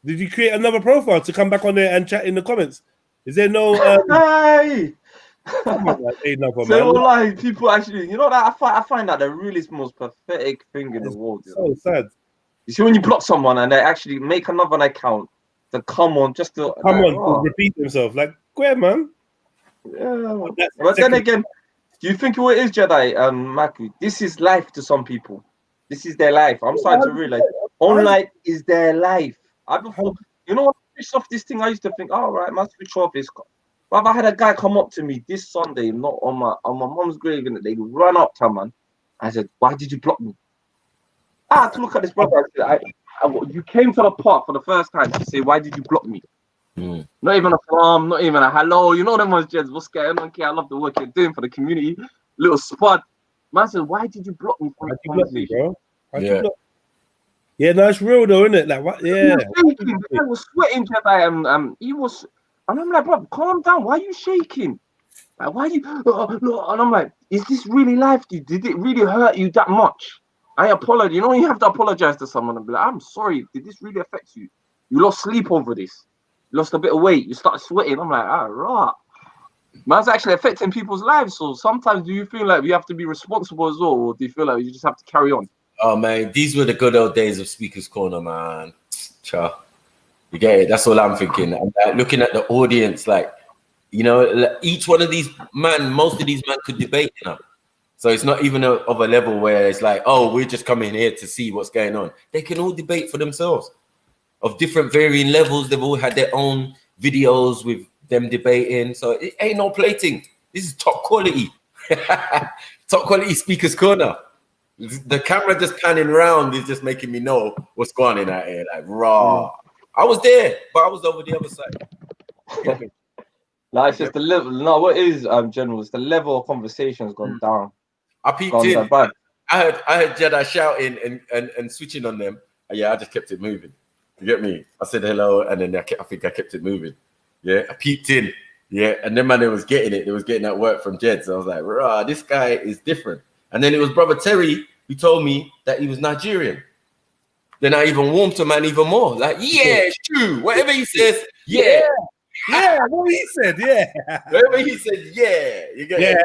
Did you create another profile to come back on there and chat in the comments? Is there no hey? Come on, man. Ain't nothing, So man. like people actually, you know that I find that the realest, most pathetic thing in the world. So sad. You see when you block someone and they actually make another account to come on just to to repeat themselves. Like, where, man? Yeah. But then again, do you think what it is, Jedi Maku? This is life to some people. This is their life. I'm starting to realize online is their life. You know what? Switch off this thing. I used to think, all right, man, switch off this. But I had a guy come up to me this Sunday, not on my mom's grave, and they run up to him, man. I said, "Why did you block me?" I had to look at this brother. I said, you came to the park for the first time to say, "Why did you block me?" Not even a farm, not even a hello. You know them ones, Jeds. What's going on? I love the work you're doing for the community. Little spot. Man said, "Why did you block me from the conversation?" Yeah. Yeah, no, it's real though, isn't it? Like what? Yeah. The guy was sweating, Jedi. He was, and I'm like, bro, calm down. Why are you shaking? Like, why are you? No. And I'm like, is this really life? Did it really hurt you that much? I apologize. You know, you have to apologize to someone and be like, I'm sorry. Did this really affect you? You lost sleep over this. You lost a bit of weight. You started sweating. I'm like, right. Man's actually affecting people's lives. So sometimes, do you feel like we have to be responsible as well, or do you feel like you just have to carry on? Oh man, these were the good old days of Speaker's Corner, man. Cha. You get it? That's all I'm thinking. I'm like, looking at the audience, like, you know, each one of these most of these men could debate, you know. So it's not even of a level where it's like, oh, we're just coming here to see what's going on. They can all debate for themselves of different varying levels. They've all had their own videos with them debating. So it ain't no plating. This is top quality. Top quality Speaker's Corner. The camera just panning around is just making me know what's going on out here. Like, raw. I was there, but I was over the other side. No, it's just the level. No, what is general? It's the level of conversation has gone down. I peeped in. I heard Jedi shouting and switching on them. Yeah, I just kept it moving. You get me? I said hello, and then I think I kept it moving. Yeah, I peeped in. Yeah, and then man, they was getting it. They was getting that work from Jed. So I was like, rah, this guy is different. And then it was brother Terry who told me that he was Nigerian. Then I even warmed to man even more. Like, yeah, it's true. Whatever he says, yeah. Yeah, what he said, yeah. Whatever he said, yeah. You get it?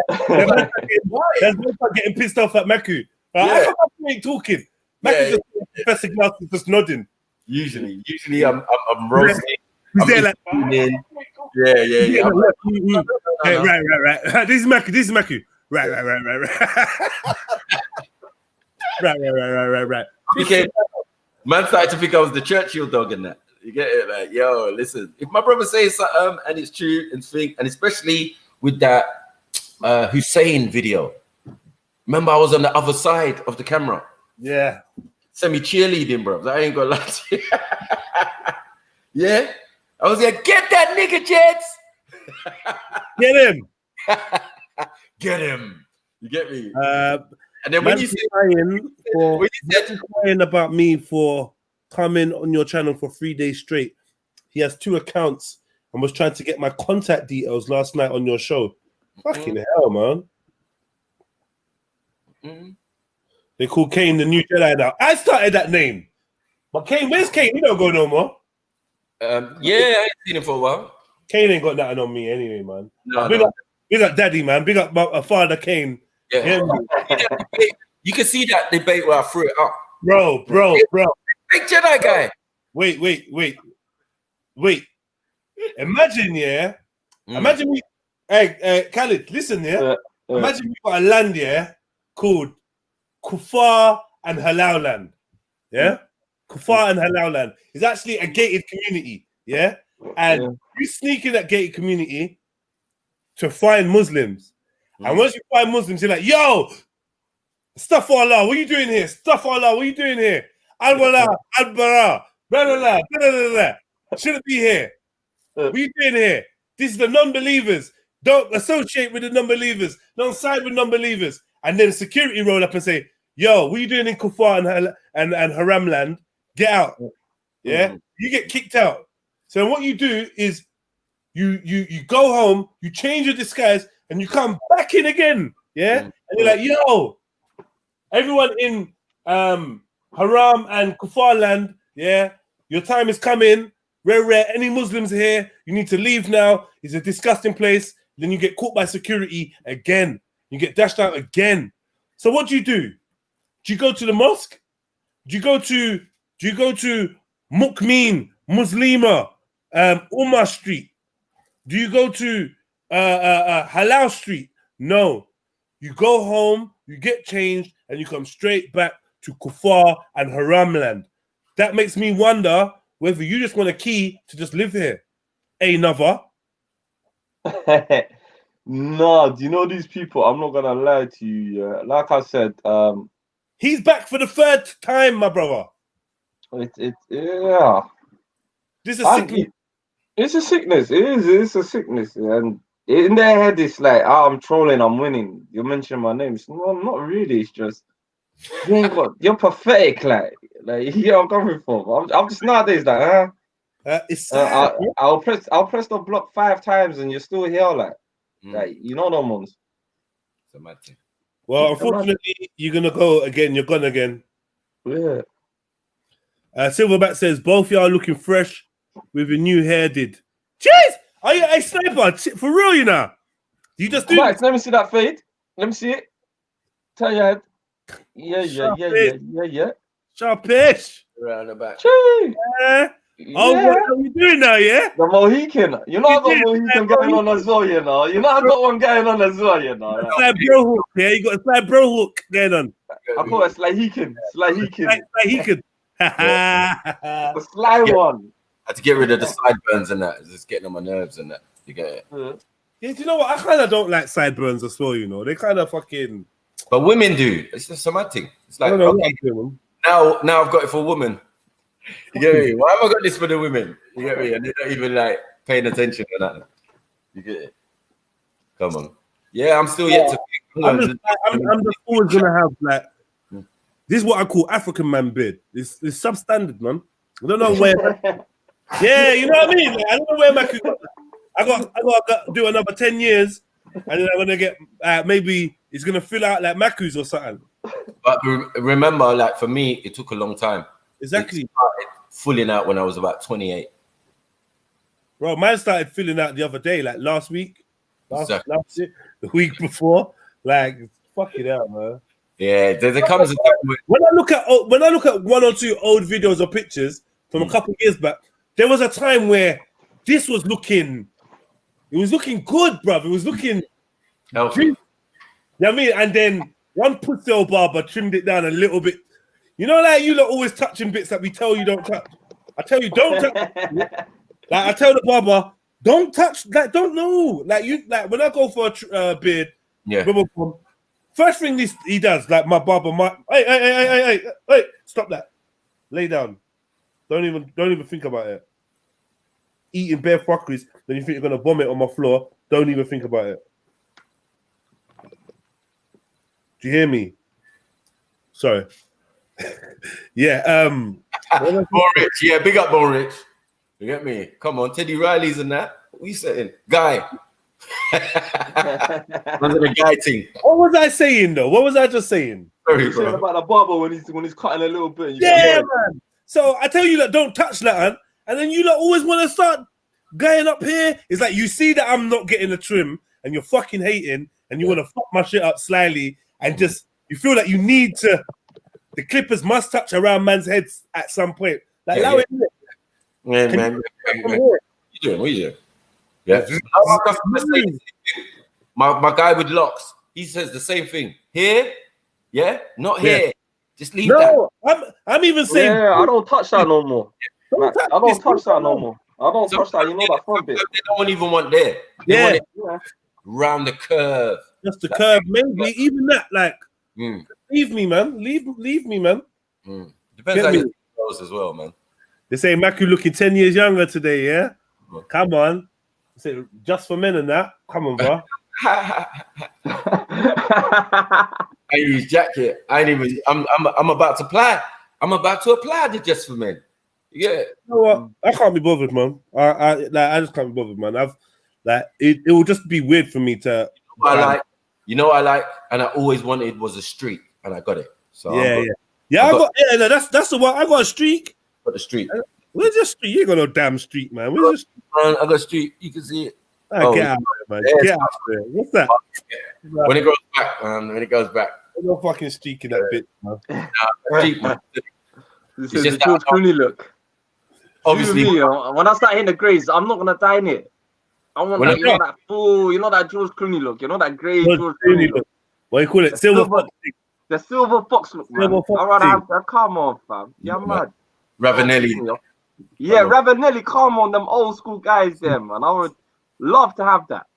That's not getting pissed off at Maku. I ain't talking. Maku just professor Glass is just nodding. Usually I'm roasting. He's there like, yeah. Right. This is Maku. Right. Right. Okay. Man started to think I was the Churchill dog in that. You get it? Like, yo, listen, if my brother says something and it's true and think, and especially with that Hussein video. Remember, I was on the other side of the camera. Yeah. Semi cheerleading, bro. I ain't gonna lie to you. Yeah. I was like, get that nigga, Jets. Get him. Get him. You get me? And then when you say crying about me for coming on your channel for 3 days straight, he has 2 accounts and was trying to get my contact details last night on your show. Fucking hell, man. They call Kane the new Jedi now. I started that name. But Kane, where's Kane? He don't go no more. Yeah, I ain't seen him for a while. Kane ain't got nothing on me anyway, man. No, big up Daddy, man. Big up my father Kane. Yeah. You can see that debate where I threw it up. Bro. Big Jedi guy. Wait. Imagine, Imagine we, hey, Khalid, listen, Imagine we got a land, called Kufar and Halal land. Yeah? Kufar and Halal land. It's actually a gated community, And you sneak in that gated community to find Muslims. And once you find Muslims, you're like, yo, Astaghfirullah, what are you doing here? Astaghfirullah, what are you doing here? Al-Wala, Al-Bara, blah. Shouldn't be here. What are you doing here? This is the non-believers. Don't associate with the non-believers. Don't side with non-believers. And then security roll up and say, yo, what are you doing in Kufar and Haram land? Get out. Yeah? You get kicked out. So what you do is you go home, you change your disguise, and you come back in again. Yeah? And you're like, yo, everyone in Haram and Kufar land, your time is coming. Rare. Any Muslims here, you need to leave now. It's a disgusting place. Then you get caught by security again. You get dashed out again. So what do? Do you go to the mosque? Do you go to Mukmin, Muslima, Umar Street? Do you go to Halal Street? No. You go home, you get changed, and you come straight back to Kufar and Haram land. That makes me wonder whether you just want a key to just live here. Another. No, do you know these people? I'm not gonna lie to you. Like I said, he's back for the 3rd time, my brother. Yeah. This is a sickness. It's a sickness. It's a sickness. And in their head, it's like, I'm trolling, I'm winning. You're mentioning my name. It's not really. It's just You ain't got. You're pathetic, like yeah, I'm coming from. I'm just nowadays like, it's sad. I'll press the block 5 times and you're still here, like you know them ones. It's a mad thing. Well, unfortunately, you're gonna go again. You're gone again. Yeah. Silverback says both y'all looking fresh with your new hair. Did cheers? Are you a sniper for real? You know, you just do. Max, let me see that fade. Let me see it. Tell your head. Yeah. Sharpish. Around the back. Yeah. Oh, what are we doing now? Yeah. The Mohican. You know I got Mohican going on as well. You know. You know I got one going on as well. You know. Slide bro hook. Yeah, you got a slide bro hook going on. I call it Slahican. Slahican. The sly one. I had to get rid of the sideburns and that. It's just getting on my nerves and that. You get it? Yeah, do you know what? I kind of don't like sideburns as well, you know. They kind of fucking... But women do. It's just some thing. It's like, okay, now I've got it for women. You get me? Why have I got this for the women? You get me? And they're not even like paying attention to that. You get it? Come on. Yeah, I'm still yet to... I'm just always going to have like... This is what I call African man beard. It's substandard, man. I don't know where... Yeah, you know what I mean? Like, I don't know where my... I got to do another 10 years and then I'm going to get... maybe it's going to fill out like Maku's or something. But remember, like for me, it took a long time. Exactly. It started filling out when I was about 28. Bro, mine started filling out the other day, like last week. The week before. Like, fuck it out, man. Yeah, there comes a time when I look at 1 or 2 old videos or pictures from a couple of years back, there was a time where this was looking, it was looking good, bruv. It was looking healthy. You know what I mean? And then one pussy old barber trimmed it down a little bit. You know, like you lot always touching bits that we tell you don't touch. I tell you don't touch. Like I tell the barber, don't touch. Like don't know. Like you, like when I go for a beard, first thing he does, like my barber, hey, stop that. Lay down. Don't even think about it. Eating bare fuckeries, then you think you're gonna vomit on my floor. Don't even think about it. Do you hear me? Sorry. Yeah. Borich. Yeah, big up Borich. You get me? Come on, Teddy Riley's and that. What you saying? Guy. Under the guy thing. What was I saying though? What was I just saying? Sorry, saying about the barber when he's cutting a little bit. Yeah, man. So I tell you that don't touch that, and then you lot always want to start going up here. It's like you see that I'm not getting a trim, and you're fucking hating, and you want to fuck my shit up slyly, and just you feel like you need to. The clippers must touch around man's heads at some point. Like, yeah, man. What you doing? Yeah. My guy with locks, he says the same thing. Here, yeah, not here. Just leave that. I'm even saying. Yeah, I don't touch that no more. I don't touch that no more. I don't touch that. You know that front bit. They don't even want there. They want it round the curve. Just the curve, maybe even that. Like, leave me, man. Leave me, man. Depends how you goes as well, man. They say Maku looking 10 years younger today, yeah? Come on. Say just for men and that. Come on, bro. I use jacket. I ain't even. I'm about to apply. I'm about to apply the just for men. Yeah. You know what? I can't be bothered, man. I just can't be bothered, man. It will just be weird for me to. You know what I like, and I always wanted was a streak, and I got it. So that's the one. I got a streak. Got the streak. Where's your streak? You ain't got no damn streak, man. Where's your streak? I got a streak. You can see it. Get out of there, man. Get out of there. What's that? When it goes back, when it goes back. There's no fucking streak in that bit, man. Streak, man. This is the George Clooney look. Obviously, when I start hitting the grades, I'm not gonna die in it. I want that, that full, that George Clooney look, that grey George Clooney look. What do you call it? Silver fox. The silver fox look, man. I'd rather have that. Come on, fam. Yeah, mad. Ravanelli. Yeah, Ravanelli. Come on, them old school guys there, man. I would love to have that.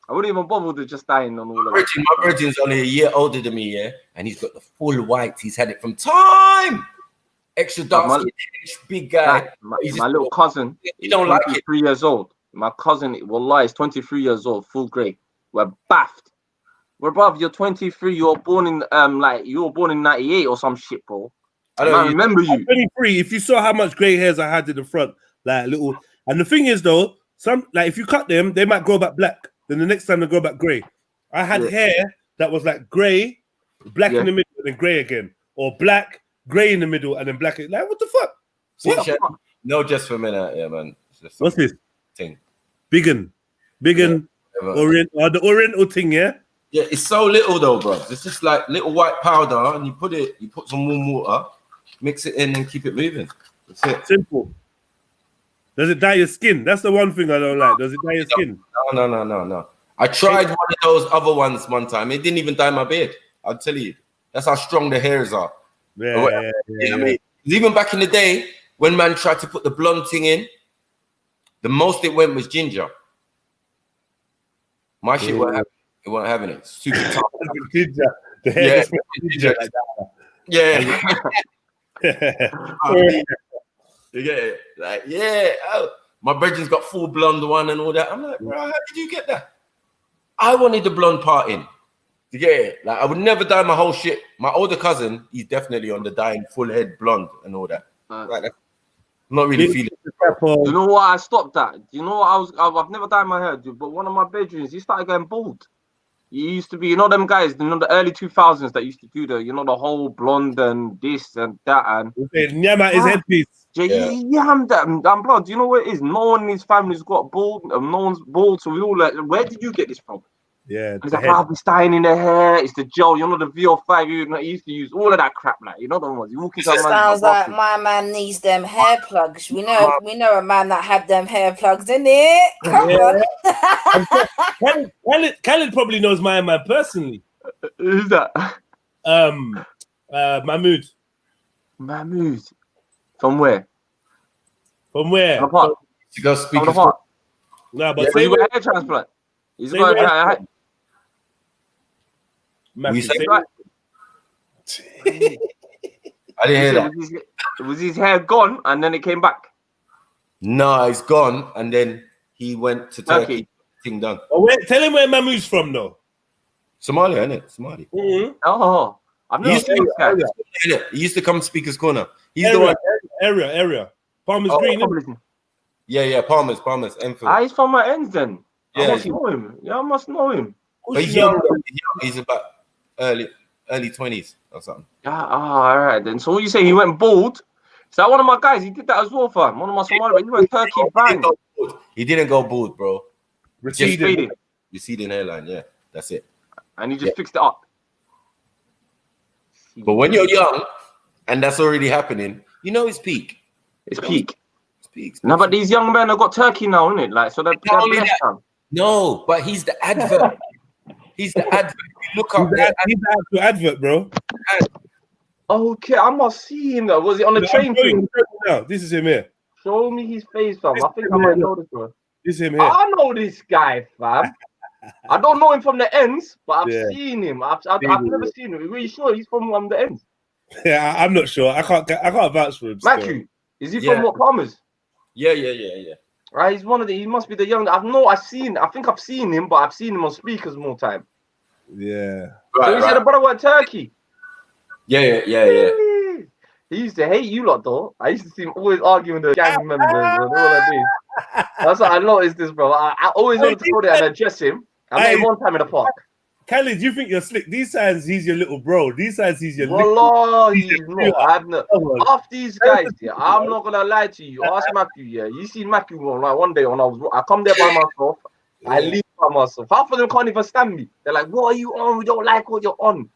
I wouldn't even bother with just dying on all of that. My virgin's only a year older than me, yeah, and he's got the full white. He's had it from time. Extra dark skin, big guy. My little cousin. You don't like it. 3 years old. My cousin, wallah, is 23 years old, full grey. We're baffed. Well, bruv, you're 23. You were born in you were born in 98 or some shit, bro. I don't remember you. 23. If you saw how much grey hairs I had in the front, like little. And the thing is, though, some like if you cut them, they might grow back black. Then the next time they grow back grey. I had hair that was like grey, black in the middle, and then grey again, or black, grey in the middle, and then black. Like what the fuck? No, just for a minute, yeah, man. What's this thing? Biggin, Orient, or the Oriental thing, yeah. Yeah, it's so little though, bro. It's just like little white powder, and you put some warm water, mix it in, and keep it moving. That's it. Simple. Does it dye your skin? That's the one thing I don't like. Does it dye your skin? No. I tried one of those other ones one time. It didn't even dye my beard. I'll tell you. That's how strong the hairs are. Yeah. I mean? Even back in the day, when man tried to put the blonde thing in, the most it went was ginger. My shit wasn't having it. Super tough. Ginger. The hair ginger. Yeah. You get it? Like, my brethren's got full blonde one and all that. I'm like, bro, how did you get that? I wanted the blonde part in. You get it? Like, I would never dye my whole shit. My older cousin, he's definitely on the dyeing full head blonde and all that. Like, I'm not really feeling it. You know why I stopped that? You know what I've never dyed my hair, dude, but one of my bedrooms, he started going bald. He used to be, them guys, the early 2000s that used to do the whole blonde and this and that and Nyama is headpiece. I'm blood. Do you know what it is? No one in his family's got bald. No one's bald, so we all like, where did you get this from? Yeah, it's like, I've been stying in the hair. It's the gel, the VO5. He used to use all of that crap, like the ones. You walk into sounds like my man needs them hair plugs. We know a man that had them hair plugs in it. Come on. Khaled probably knows my man personally. Who's that? Mahmood. Mahmood. From where? From where? To go speak. No, but say you got a hair transplant. He's got a hair. You say that? I didn't hear that. Was his hair gone and then it came back? No, it's gone and then he went to Turkey. Thing done. Oh, wait, tell him where Mahmood's from, though. Somalia, isn't it? Somali. Mm-hmm. Oh, I've never seen this guy. He used to come to Speaker's Corner. He's area, the one. Area. Palmer's Green. Yeah, Palmer's. Enfield. He's from my ends then. Yeah, I must know him. Yeah, I must know him. But he's young. He's about early 20s or something. All right then. So what you say? He went bald. Is that one of my guys? He did that as well, fam. One of my Somali, but he went Turkey bang. He didn't go bald, bro. Receding hairline. Yeah, that's it. And he just fixed it up. But when you're young and that's already happening, it's peak. It's peak. No, but these young men have got Turkey now, isn't it? Like, so they're blessed. No, but he's the advert. He's the advert. Look up there. He's the actual advert, bro. Okay, I must see him though. Was it on the train thing? No, this is him here. Show me his face, fam. I think I might know this, bro. This is him here. I know this guy, fam. I don't know him from the ends, but I've seen him. I've never seen him. Are you sure he's from the ends? Yeah, I'm not sure. I can't vouch for him. Matthew, is he from what Palmer's? Yeah. Right, he's one of the. He must be the young. I think I've seen him, but I've seen him on speakers more time. Yeah. So he said the brother went Turkey. Yeah. He used to hate you lot though. I used to see him always arguing with the gang members and all of this. That's what I noticed this, bro. I always wanted to go there and address him. I met him one time in the park. Khaled, you think you're slick? These times he's your little bro. These times he's your little. He's not. Off these guys, I'm not gonna lie to you. Ask Matthew, You see Matthew like one day when I come there by myself, I leave by myself. Half of them can't even stand me. They're like, "What are you on? We don't like what you're on."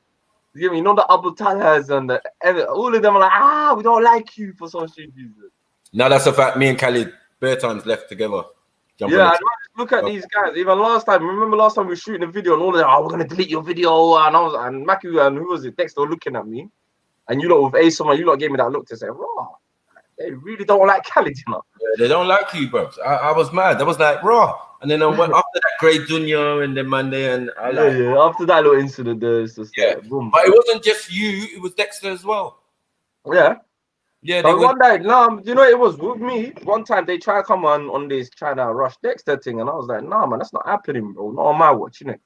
You know the Abu Talhas and all of them are like, we don't like you for some shit reason. Now that's a fact. Me and Khaled bare times left together. I look at these guys. Even last time, remember last time we were shooting a video and all of them, we're gonna delete your video. And Matthew and who was it? Dexter were looking at me, and you lot with Ace, you lot gave me that look to say, raw. They really don't like Khaled, Yeah, they don't like you, bro. I was mad. I was like, raw. And then I went after that great Dunya and then Monday and after that little incident, there's just boom. But it wasn't just you; it was Dexter as well. Yeah. Yeah. But one day, you know it was with me. One time they tried to come on this trying to rush Dexter thing, and I was like, nah, man, that's not happening, bro. Not on my watch, innit?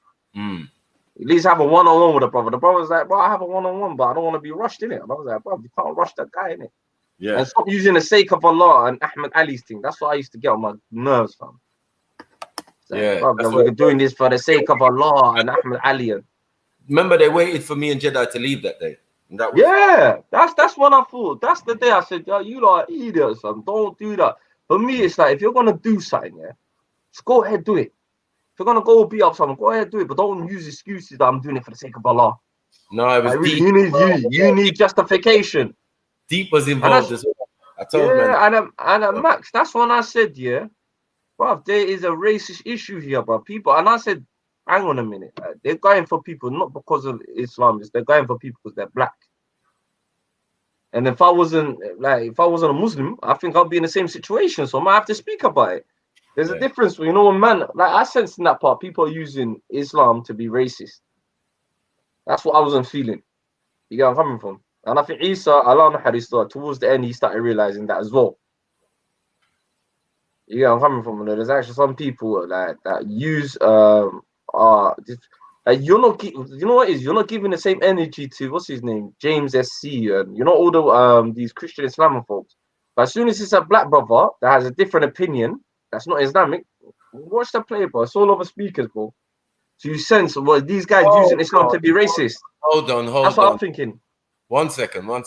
At least have a one-on-one with a brother. The brother's like, bro, I have a one-on-one, but I don't want to be rushed in it. And I was like, bro, you can't rush that guy in it. Yeah. And stop using the sake of Allah and Ahmed Ali's thing. That's what I used to get on my nerves, fam. Like, Yeah. brother, we're doing this for the sake of Allah and Ahmed Ali. Remember, they waited for me and Jedi to leave that day. And that was that's when I thought. That's the day I said, yo, you lot are idiots, son. Don't do that. For me, it's like, if you're gonna do something, yeah, just go ahead, do it. If you're gonna go beat up someone, go ahead, do it. But don't use excuses that I'm doing it for the sake of Allah. No, it was like, deep. You need justification. Deep was involved as well. I told man. And Max, that's when I said, yeah, bro, there is a racist issue here, bro. People, and I said, hang on a minute, they're going for people not because of Islamists, they're going for people because they're black. And if I wasn't a Muslim, I think I'll be in the same situation. So I might have to speak about it. There's a difference, you know, man. Like I sense in that part, people are using Islam to be racist. That's what I wasn't feeling. You get where I'm coming from? And I think Isa, Allah Hadith, towards the end, he started realizing that as well. You get where I'm coming from? There's actually some people like that use you're not, you know what it is? You're not giving the same energy to what's his name, James SC, and you know all the these Christian Islamophobes. But as soon as it's a black brother that has a different opinion, that's not Islamic, watch the play, bro. It's all over speakers, bro. So you sense what these guys using Islam to be racist. Hold on. That's what I'm thinking. 1 second. I'm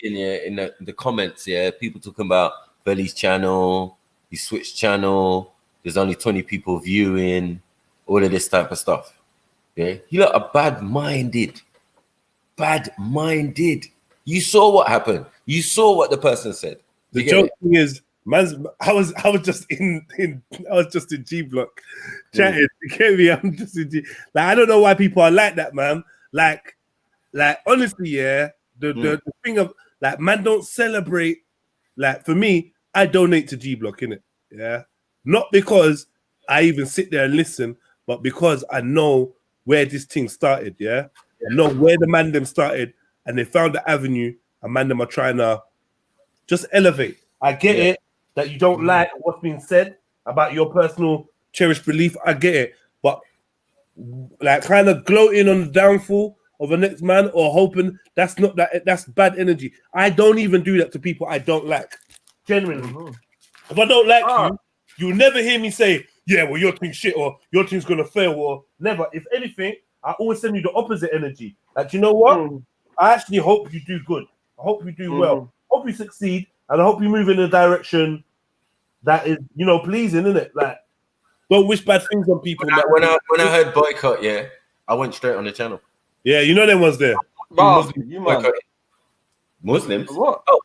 seeing in the comments, people talking about Belly's channel, he switched channel, there's only 20 people viewing, all of this type of stuff. Yeah, you lot are bad-minded. You saw what happened. You saw what the person said. The joke thing is, I was just in G Block chatting. You get me? I'm just in G. Like, I don't know why people are like that, man. Like honestly, yeah. The thing of like, man, don't celebrate. Like for me, I donate to G Block, innit? Yeah, not because I even sit there and listen, but because I know where this thing started. Yeah, I know where the man them started, and they found the avenue. And man them are trying to just elevate. I get it that you don't like what's being said about your personal cherished belief. I get it, but like kind of gloating on the downfall of the next man or hoping that's bad energy. I don't even do that to people I don't like. Genuinely, if I don't like you'll never hear me say, "Yeah, well, your thing's shit" or "your thing's gonna fail" or never. If anything, I always send you the opposite energy. Like, you know what? I actually hope you do good. I hope you do well. I hope you succeed, and I hope you move in a direction that is, you know, pleasing, isn't it? Like, don't wish bad things on people. When I heard boycott, I went straight on the channel. Yeah, you know them ones there. Muslims? What? Oh,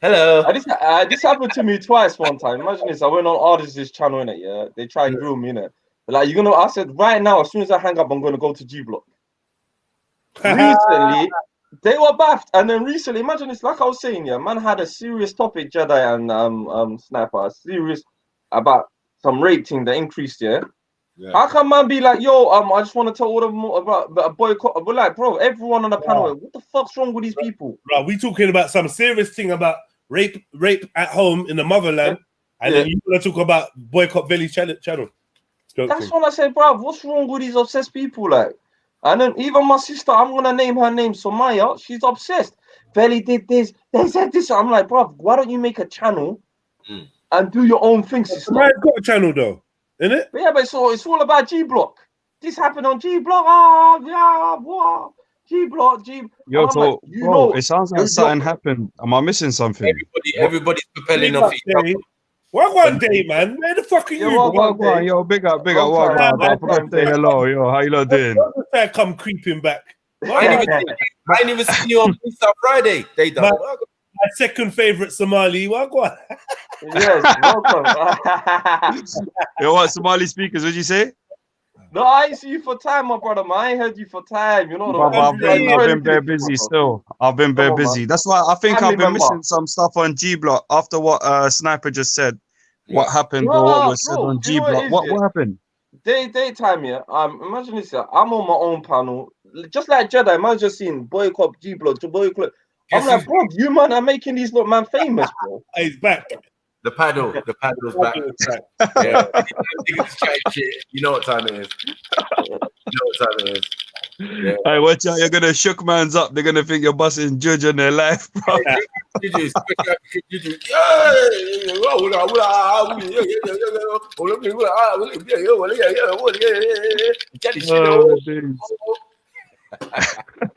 hello. This happened to me twice one time. Imagine this. I went on Artist's channel, innit? Yeah, they tried to grill me, innit? But like, I said right now, as soon as I hang up, I'm going to go to G Block. Recently, they were baffed, and then recently, imagine it's like I was saying, yeah, man had a serious topic, Jedi and Sniper, serious about some rape thing that increased, yeah. How can man be like, yo, I just want to tell all of them about a boycott? We're like, bro, everyone on the panel, what the fuck's wrong with these people? Bro, we talking about some serious thing about rape at home in the motherland, and then you want to talk about boycott Veli's channel. That's what I said, bro. What's wrong with these obsessed people, like? And then even my sister, I'm gonna name her name Somaya. She's obsessed. Veli did this. They said this. I'm like, bro, why don't you make a channel and do your own things? Somaya's got a channel though, isn't it? Yeah, but it's all about G Block. This happened on G Block. G Block. Yo, so like, bro, it sounds like something happened. Am I missing something? Everybody's propelling off each other. What one day, man? Where the fuck are you? Yo, big up. I forgot to say hello. Yo, how you lot doing? I come creeping back. I ain't even seen you on Freestyle Friday. They done. My second favorite Somali. Wagwan. Yes, welcome. Yo, what Somali speakers? What'd you say? No, I ain't see you for time, my brother. Man, I ain't heard you for time. You know, I've been very busy still. I've been very busy. That's why I think I've been missing some stuff on G Block after what Sniper just said. What happened or what was said on G Block? What happened? Daytime, yeah. Imagine this. I'm on my own panel, just like Jedi. Man, just seeing boycott G Block to boycott. I'm like, bro, you man are making these lot man famous, bro. He's back. The paddle's back. Yeah. You know what time it is. what time it is. Yeah. Hey, watch out! You're gonna shook man's up. They're gonna think you're busting judge on their life, bro.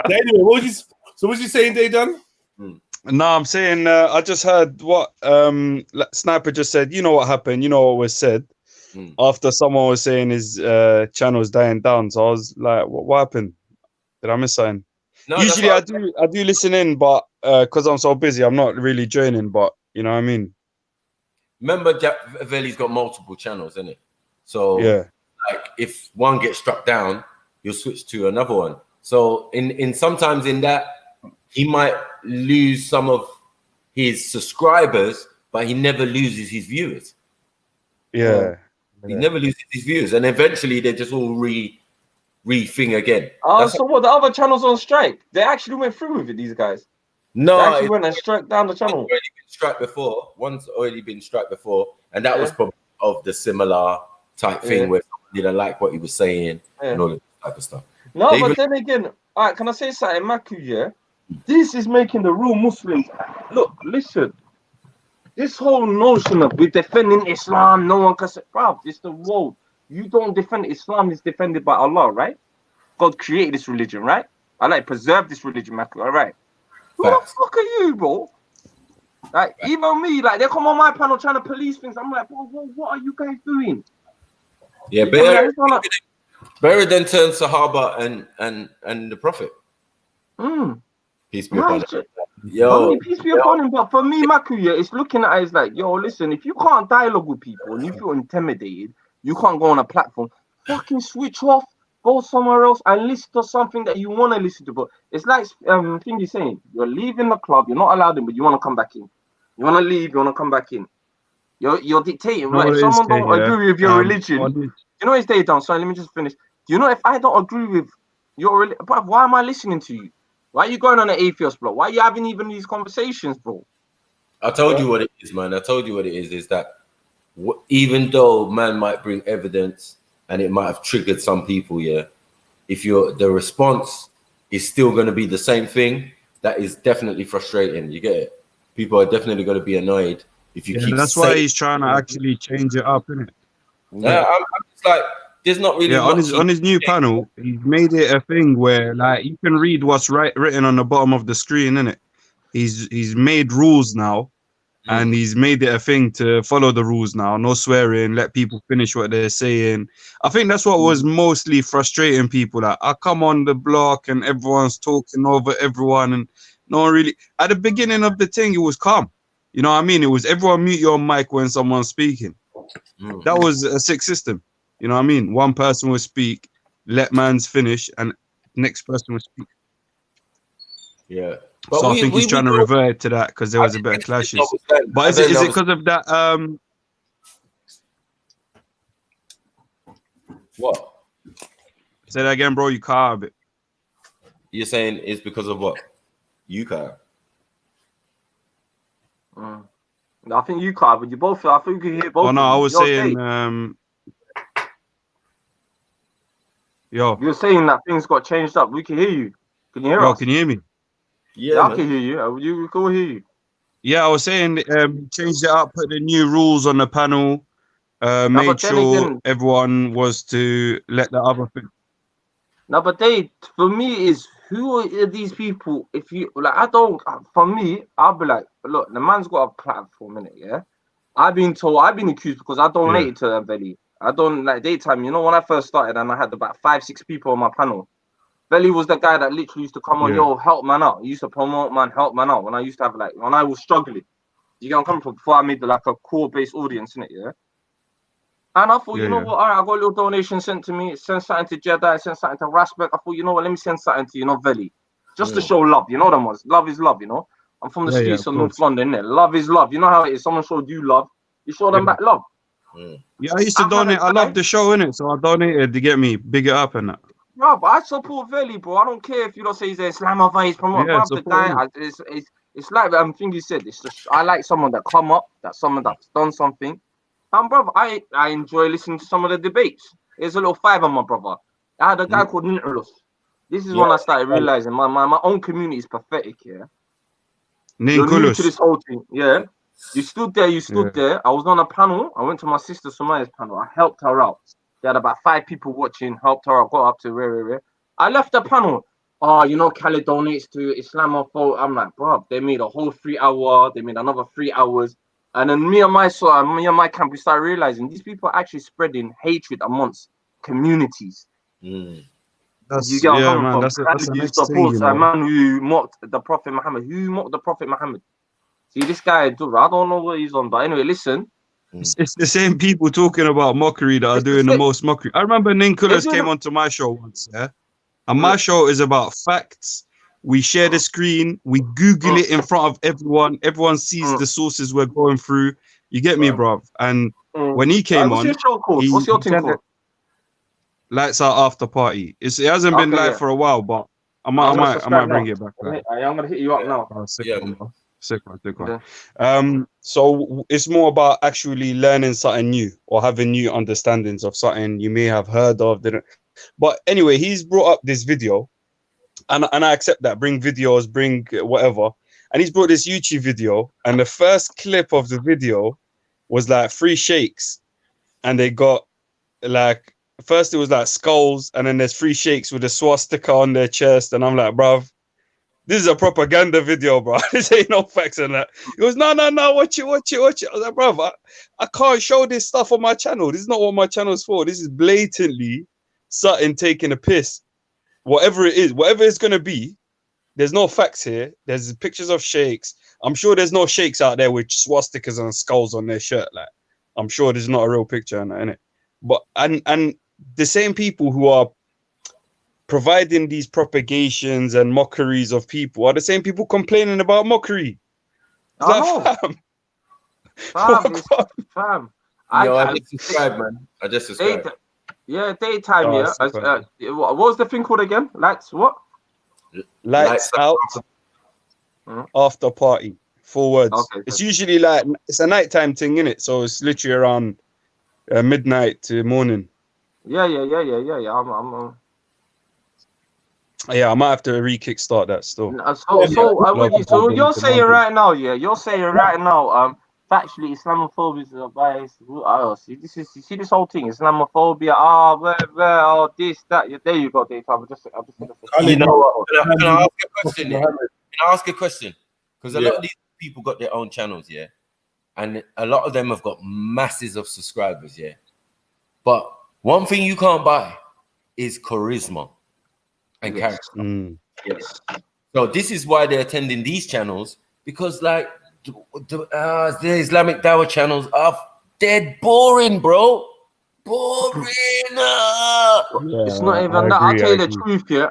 Anyway, so what's you saying, they done? No, I'm saying I just heard what Sniper just said. You know what happened? You know what was said after someone was saying his channel's dying down. So I was like, what happened? Did I miss something? No, usually I do listen in, but because I'm so busy, I'm not really joining. But you know what I mean. Remember, Veli's got multiple channels, isn't it? So yeah, like if one gets struck down, you'll switch to another one. So in sometimes in that he might lose some of his subscribers, but he never loses his viewers. Yeah, he never loses his viewers, and eventually they just all re-thing again. So what? The other channels on strike? They actually went through with it. These guys. No, they actually went and struck down the channel. Already been struck before. One's already been struck before, and that was probably of the similar type thing where you didn't like what he was saying and all that type of stuff. No, but then again, all right, can I say something, Maku? Yeah, this is making the real Muslims look. Listen, this whole notion of we're defending Islam, no one can say, bruv, it's the world. You don't defend Islam; it's defended by Allah, right? God created this religion, right? Allah preserved this religion, Maku. All right. Who the fuck are you, bro? Like, even me, like, they come on my panel trying to police things. I'm like, bro, what are you guys doing? Yeah, better than turn Sahaba and the Prophet. Peace be upon him. Yo, peace be upon him. But for me, Makuya, it's looking at it as like, yo, listen, if you can't dialogue with people and you feel intimidated, you can't go on a platform, fucking switch off. Go somewhere else and listen to something that you want to listen to. But it's like thing you're saying, you're leaving the club, you're not allowed in, but you want to come back in. You want to leave, you want to come back in. You're dictating. Right? If someone don't agree with your religion, you know it's day down. Sorry, let me just finish. You know, if I don't agree with your religion, why am I listening to you? Why are you going on an atheist blog? Why are you having even these conversations, bro? I told you what it is, man. I told you what it is that even though man might bring evidence and it might have triggered some people, if the response is still going to be the same thing, that is definitely frustrating. You get it? People are definitely going to be annoyed if you keep. That's why he's trying to actually change it up, isn't it? Yeah, I'm just like, there's not really. On his new panel, he's made it a thing where like you can read what's written on the bottom of the screen, innit? He's made rules now. And he's made it a thing to follow the rules now. No swearing, let people finish what they're saying. I think that's what was mostly frustrating people. Like, I come on the block and everyone's talking over everyone. And no one really... At the beginning of the thing, it was calm. You know what I mean? It was everyone mute your mic when someone's speaking. That was a sick system. You know what I mean? One person will speak, let man's finish, and next person will speak. Yeah. But so I think he's trying to revert to that because there was a bit of clashes. But is it because of that? What? Say that again, bro. You cut out a bit. You're saying it's because of what? You cut. I think you cut, but you both. I think you can hear both. Oh no, I was saying. Yo, you're saying that things got changed up. We can hear you. Can you hear us? Can you hear me? Yeah, I can hear you. You can hear you. Yeah, I was saying changed it up, put the new rules on the panel, made sure everyone was to let the other thing. No, but for me, is who are these people? If you like, for me, I'll be like, look, the man's got a platform in it, yeah. I've been accused because I donated to them, Veli. I don't like daytime. You know, when I first started and I had about 5-6 people on my panel. Veli was the guy that literally used to come on, yo, help man out. He used to promote man, help man out. When I used to have when I was struggling. You get what I'm coming from? Before I made a core-based audience in it, yeah? And I thought, you know what, all right, I got a little donation sent to me. Send something to Jedi, send something to Flashback. I thought, you know what, let me send something to, Veli. Just to show love, you know them ones. Love is love, you know? I'm from the streets of North London, innit? Love is love. You know how it is. Someone showed you love, you show them back love. Yeah, I used to donate. I love the show, innit? So I donated to get me, big it up and that. Bro, but I support Veli, bro. I don't care if you don't say he's an Islamophobe, he's promoting the guy. It's like thing you said. It's just I like someone that come up, someone that's done something. And brother, I enjoy listening to some of the debates. Here's a little fiver, my brother. I had a guy called Ninterlos. This is when I started realizing my own community is pathetic. Yeah, you're new to this whole thing. Yeah, you stood there. I was on a panel. I went to my sister Sumaya's panel. I helped her out. They had about 5 people watching. Helped her. I got up to where. I left the panel. Oh, you know, Khaled donates to Islamophobia. I'm like, bro, they made a whole 3 hour. They made another 3 hours. And then me and my camp, we started realizing these people are actually spreading hatred amongst communities. That's, you get what I'm man. from. That's the next thing, you a know. man who mocked the Prophet Muhammad. Who mocked the Prophet Muhammad? See, this guy, I don't know what he's on. But anyway, listen. It's the same people talking about mockery that are doing the most mockery. I remember Nicholas came onto my show once, yeah? And my show is about facts. We share the screen. We Google it in front of everyone. Everyone sees the sources we're going through. You get me, bro? And when he came what's on... Your show called? What's your thing called? Lights Out After Party. It hasn't been live for a while, but I might bring it back. I'm going to hit you up now. Sick one. So it's more about actually learning something new or having new understandings of something you may have heard of. But anyway, he's brought up this video, and I accept that. Bring videos, bring whatever. And he's brought this YouTube video, and the first clip of the video was like 3 sheikhs, and they got like, first it was like skulls, and then there's 3 sheikhs with a swastika on their chest, and I'm like, bruv, this is a propaganda video, bro. This ain't no facts in that. He goes, no, watch it. I was like, bruv, I can't show this stuff on my channel. This is not what my channel's for. This is blatantly something taking a piss. Whatever it is, whatever it's going to be, there's no facts here. There's pictures of sheikhs. I'm sure there's no sheikhs out there with swastikas and skulls on their shirt. Like, I'm sure there's not a real picture in it. But, and the same people who are providing these propagations and mockeries of people are the same people complaining about mockery. Fam. I just subscribed, man. I just subscribed. Daytime, what was the thing called again? Lights Out After Party. 4 words. Okay, it's usually like, it's a nighttime thing, innit? So it's literally around midnight to morning. Yeah. I might have to re-kickstart that still. So you're saying right now, factually, Islamophobia is a bias. You see this whole thing, Islamophobia. This, that. There you go, Dave. You know what? Can I ask a question? Can I ask a question? Because a lot of these people got their own channels, and a lot of them have got masses of subscribers, But one thing you can't buy is charisma and character. Yes. So this is why they're attending these channels, because like the Islamic Dawah channels are dead boring, bro. Boring. It's not even that. I'll tell you the truth, can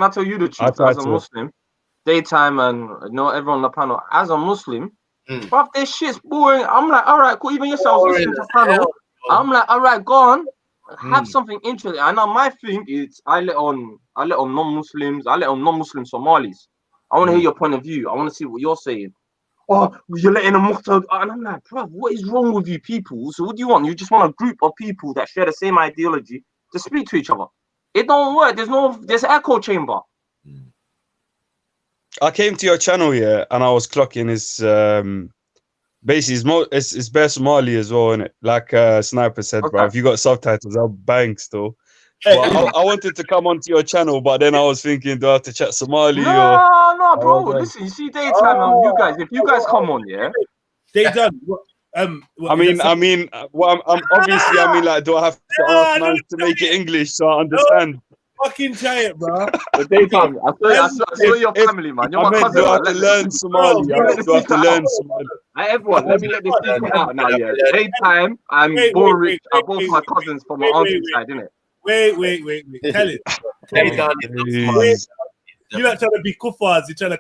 I tell you the truth as a Muslim? Daytime and everyone on the panel. As a Muslim, but this shit's boring. I'm like, all right, cool. Even yourself listening to the panel. I'm like, all right, go on. Have something interesting. I know my thing is I let on non-Muslims, I let on non-Muslim Somalis. I want to hear your point of view. I want to see what you're saying. Oh, you're letting them mock, and I'm like, bro, what is wrong with you people? So what do you want? You just want a group of people that share the same ideology to speak to each other. It don't work. There's echo chamber. I came to your channel, and I was clocking his basically it's bare Somali as well, isn't it? Like Sniper said, bro. If you got subtitles, I'll bang still. But I wanted to come onto your channel, but then I was thinking, do I have to chat Somali? No, bro. Listen, you see, daytime, you guys. If you guys come on, they done. I'm obviously, like, do I have to ask man to make it English so I understand? Fucking try it, bro. The daytime. I saw your family, man. You're my cousin. Do I have to learn Somali? Do I have to learn Somali? Everyone, let me let this secret out now. Daytime and Borrich are both my cousins from my auntie's side, innit? Wait. Tell it. You're not trying to be kuffars. You're trying to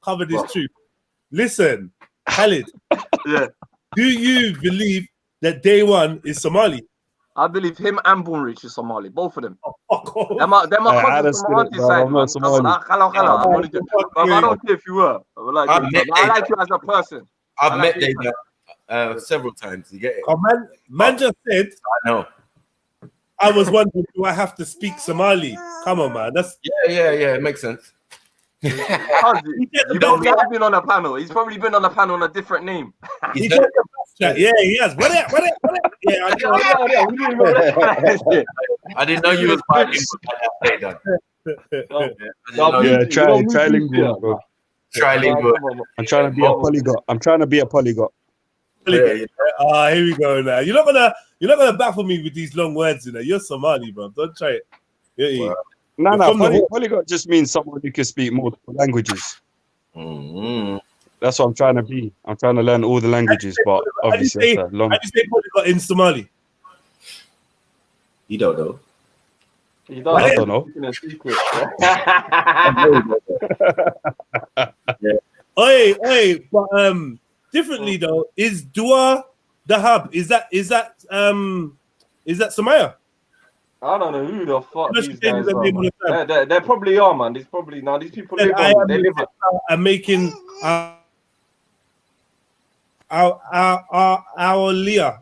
cover this truth. Listen, Khalid. Do you believe that day one is Somali? I believe him and Borrich is Somali, both of them. They're my cousins from my auntie's side. I'm not Somali. I don't care if you were. I like you as a person. I've met Dave several times. You get it? Man just said. I know. I was wondering, do I have to speak Somali? Come on, man. That's yeah. It makes sense. You don't think I've been on a panel. He's probably been on a panel on a different name. Yeah, he has. What it? Yeah, I didn't know you was fighting. Trilingual, bro. Trilingual. I'm trying to be a polyglot. here we go now. You're not gonna baffle me with these long words, you know. You're Somali, bro. Don't try it. Yeah. No. Polyglot just means someone who can speak multiple languages. That's what I'm trying to be. I'm trying to learn all the languages, but obviously it's a long. How do you say polyglot in Somali? You don't know. I don't know. Oi, but differently though, is Dua the hub? Is that Samaya? I don't know who the fuck these guys are. They probably are, man. These people live on. They live on. I'm making Aulia.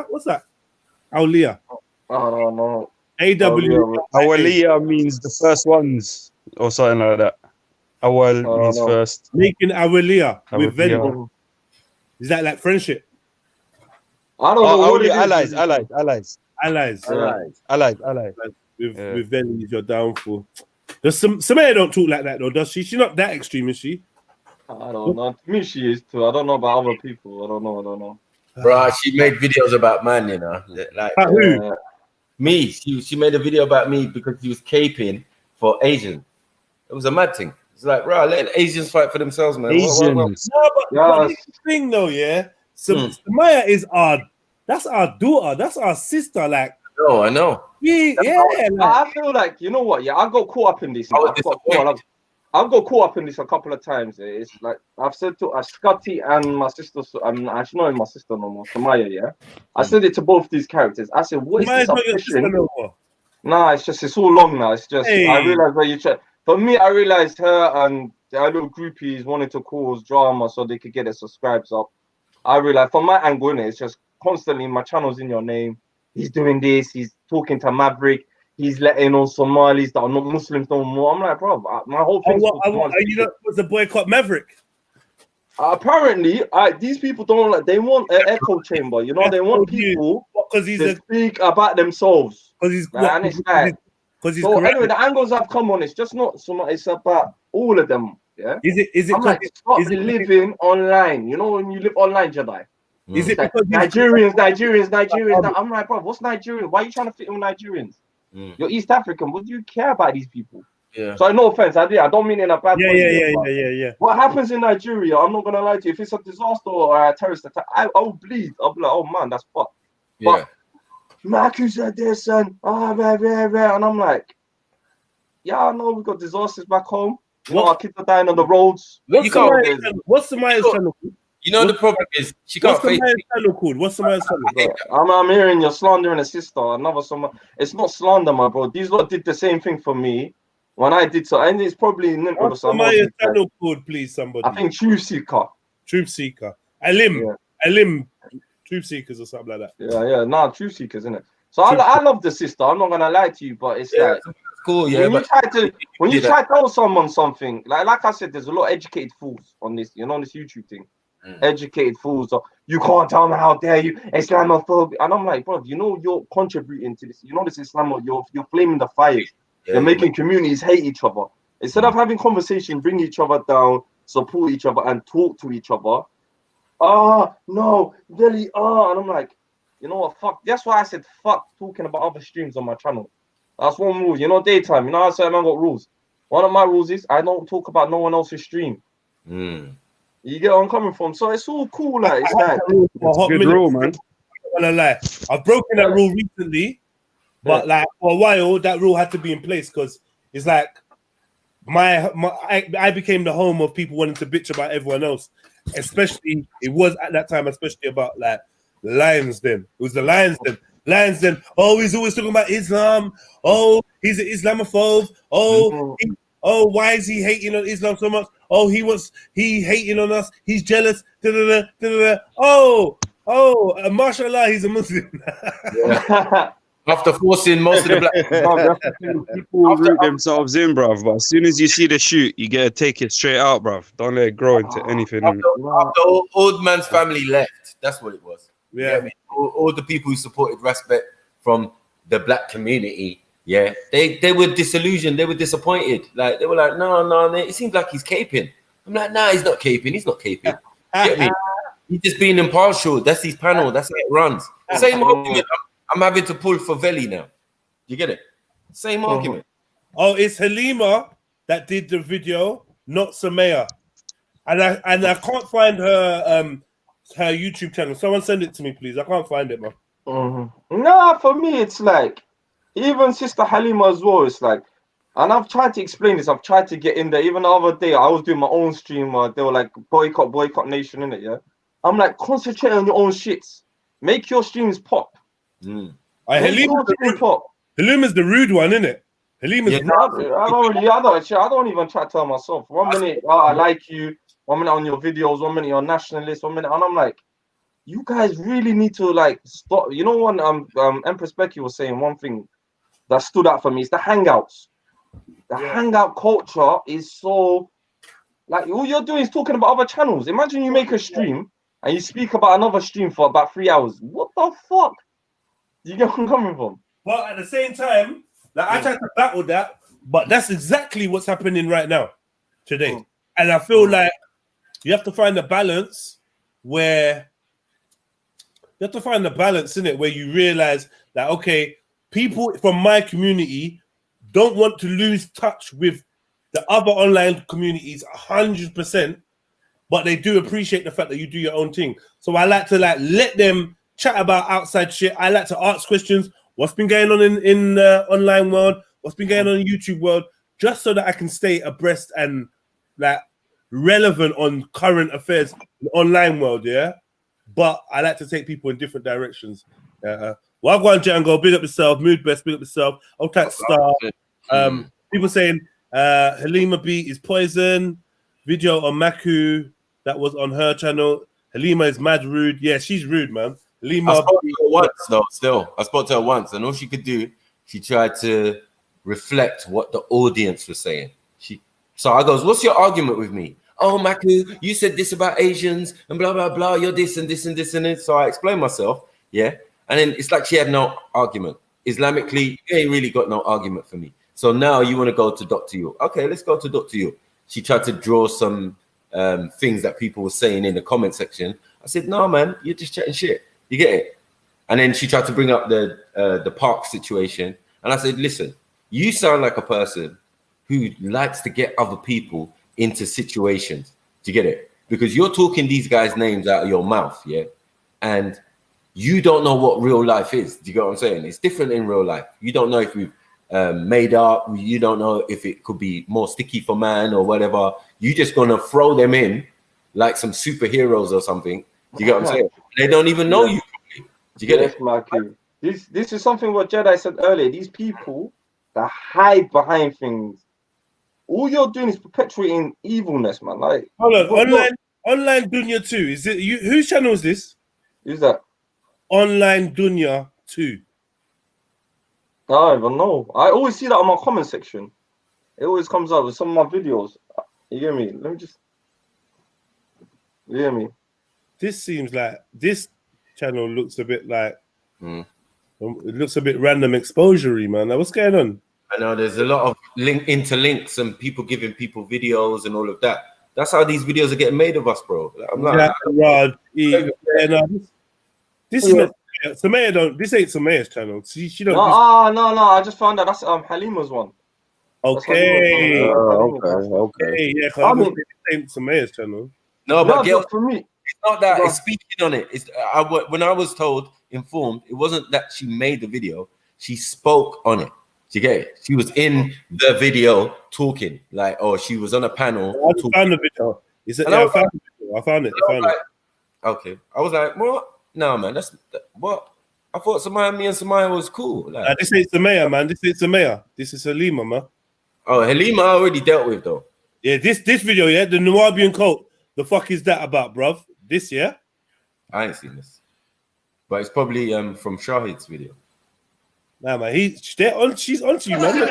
What's that? Aulia. I don't know. Aulia means the first ones or something like that. Awal means first. Making Aulia with Venmo. Is that like friendship? I don't know. Allies. With Venmo is your downfall. Does Samaya don't talk like that though, does she? She's not that extreme, is she? I don't know. To me, she is too. I don't know about other people. I don't know. Bro, she made videos about man, you know. Like who? Me. She made a video about me because she was caping for Asians. It was a mad thing. It's like, bro, let Asians fight for themselves, man. Asians. No, but the thing though, yeah. Samaya is that's our daughter. That's our sister. Like, I know. I feel like, you know what? Yeah, I got caught up in this. I've got caught up in this a couple of times. It's like I've said to Scotty and my sister. I'm actually not my sister no more, Samaya. Yeah, I said it to both these characters. I said, "What is this obsession?" Nah, it's all long now. It's just I realized where you check. For me, I realized her and their little groupies wanted to cause drama so they could get their subscribes up. I realized from my angle, it's just constantly my channel's in your name. He's doing this. He's talking to Maverick. He's letting on Somalis that are not Muslims no more. I'm like, bro, my whole thing. Was the boycott Maverick? Apparently, these people don't like. They want an echo chamber. You know, they want people to speak about themselves. Because he's so anyway, the angles I've come on, it's just not so much. It's about all of them. Yeah. Is it? I'm like, stop living online. You know, when you live online, Jedi. Is it like Nigerians? I'm like, bro, what's Nigerian? Why are you trying to fit in with Nigerians? You're East African. What do you care about these people? Yeah. So no offense, I don't mean in a bad way. Yeah. What happens in Nigeria? I'm not gonna lie to you. If it's a disaster or a terrorist attack, I'll bleed. I'll be like, oh man, that's fucked. Yeah. But Maku said this and and I'm like, yeah, I know we got disasters back home. You know, our kids are dying on the roads. What's Samaya's channel? You know the problem is she got What's Samaya's channel called? What's Samaya's channel? I'm hearing you're slandering a sister. It's not slander, my bro. These lot did the same thing for me when I did so, and it's probably What's Samaya's channel called, please, somebody? I think Truth Seeker. Alim, Truth Seekers or something like that. Yeah. Nah, Truth Seekers, isn't it? So I love the sister. I'm not gonna lie to you, but it's like cool. Yeah, when you try to tell someone something, like I said, there's a lot of educated fools on this. You know, on this YouTube thing. Educated fools. So you can't tell me, how dare you, Islamophobic. And I'm like, bro, you know you're contributing to this. You know this Islam. You're flaming the fires. You're making communities hate each other. Instead of having conversation, bring each other down, support each other, and talk to each other. No, really, and I'm like, you know what, fuck. That's why I said fuck talking about other streams on my channel. That's one rule. You know, daytime. You know, I said I got rules. One of my rules is I don't talk about no one else's stream. You get where I'm coming from. So it's all cool. Like, it's like it's a good rule, man. I'm gonna lie. I've broken that rule recently, but like for a while, that rule had to be in place because it's like I became the home of people wanting to bitch about everyone else. Especially, it was at that time, especially about like the Lions. Then it was the Lions. Then oh, he's always talking about Islam. Oh, he's an Islamophobe. Oh, why is he hating on Islam so much? Oh, he hating on us. He's jealous. Oh, mashallah, he's a Muslim. After forcing most of the black people root themselves in, bruv. But as soon as you see the shoot, you gotta take it straight out, bruv. Don't let it grow into anything. After old man's family left, that's what it was. Yeah, you get me? All the people who supported Respect from the black community, yeah, they were disillusioned. They were disappointed. Like they were like, no, it seems like he's caping. I'm like, nah, he's not caping. He's not caping. Get me? He's just being impartial. That's his panel. That's how it runs. Same argument. I'm having to pull for Veli now. You get it? Same argument. Oh, it's Halima that did the video, not Samaya. And I can't find her her YouTube channel. Someone send it to me, please. I can't find it, man. Nah, for me, it's like even Sister Halima as well. It's like, and I've tried to explain this. I've tried to get in there. Even the other day, I was doing my own stream. They were like boycott nation in it. Yeah, I'm like, concentrate on your own shits. Make your streams pop. Halima's the rude one, isn't it? Halima's I don't even try to tell myself. 1 minute, I like you. 1 minute on your videos. 1 minute you're nationalist. 1 minute, and I'm like, you guys really need to like stop. You know, when Empress Becky was saying one thing that stood out for me is the hangouts. The hangout culture is so like all you're doing is talking about other channels. Imagine you make a stream and you speak about another stream for about 3 hours. What the fuck? Do you get where I'm coming from? But at the same time, like I tried to battle that, but that's exactly what's happening right now, today. And I feel like you have to find a balance where in it, where you realize that okay, people from my community don't want to lose touch with the other online communities 100%, but they do appreciate the fact that you do your own thing. So I like to like let them chat about outside shit. I like to ask questions. What's been going on in online world? What's been going on in YouTube world? Just so that I can stay abreast and like relevant on current affairs in the online world, yeah? But I like to take people in different directions. Wagwan Django, big up yourself. Mood Best, big up yourself. Otak Star. People saying Halima B is poison. Video on Maku that was on her channel. Halima is mad rude. Yeah, she's rude, man. Halima. I spoke to her once, though. Still, I spoke to her once, and all she could do, she tried to reflect what the audience was saying. So I goes, "What's your argument with me?" "Oh, Maku, you said this about Asians and blah blah blah. You're this and this and this and this." So I explained myself, yeah, and then it's like she had no argument. Islamically, you ain't really got no argument for me. So now you want to go to Dr. Yu. Okay, let's go to Dr. Yu. She tried to draw some things that people were saying in the comment section. I said, "No, man, you're just chatting shit. You get it?" And then she tried to bring up the park situation, and I said, "Listen, you sound like a person who likes to get other people into situations. Do you get it? Because you're talking these guys' names out of your mouth, yeah, and you don't know what real life is. Do you get what I'm saying? It's different in real life. You don't know if we've made up. You don't know if it could be more sticky for man or whatever. You just gonna throw them in like some superheroes or something. Do you get what I'm saying? They don't even know you. Do you get it? Marky. This is something what Jedi said earlier. These people that hide behind things. All you're doing is perpetuating evilness, man. Like, hold on, online Dunya 2. Is it you? Whose channel is this? Who's that? Online Dunya 2. I don't even know. I always see that on my comment section. It always comes up with some of my videos. You hear me? Let me just. You hear me? This seems like this channel looks a bit like it looks a bit random exposure-y, man. Like, what's going on? I know there's a lot of interlinks and people giving people videos and all of that. That's how these videos are getting made of us, bro. Like, I'm like, this is not Samaya. Don't this ain't Samaya's channel. She don't. No, I just found out that's Halima's one. Okay. Okay. Yeah, I mean, this ain't Samaya's channel. No, but for me, it's not that. It's speaking on it. It's when I was informed, it wasn't that she made the video. She spoke on it. Do you get it? She was in the video talking, like, oh, she was on a panel. I found the video. I found it. Okay. I was like, what? No, man, that's what? I thought me and Samaya was cool. Like, this ain't Samaya, man. This ain't Samaya. This is Halima, man. Oh, Halima I already dealt with, though. Yeah, this video, yeah, the Nuwabian cult. The fuck is that about, bruv? This, yeah? I ain't seen this. But it's probably from Shahid's video. Nah, man, she's on to you, man.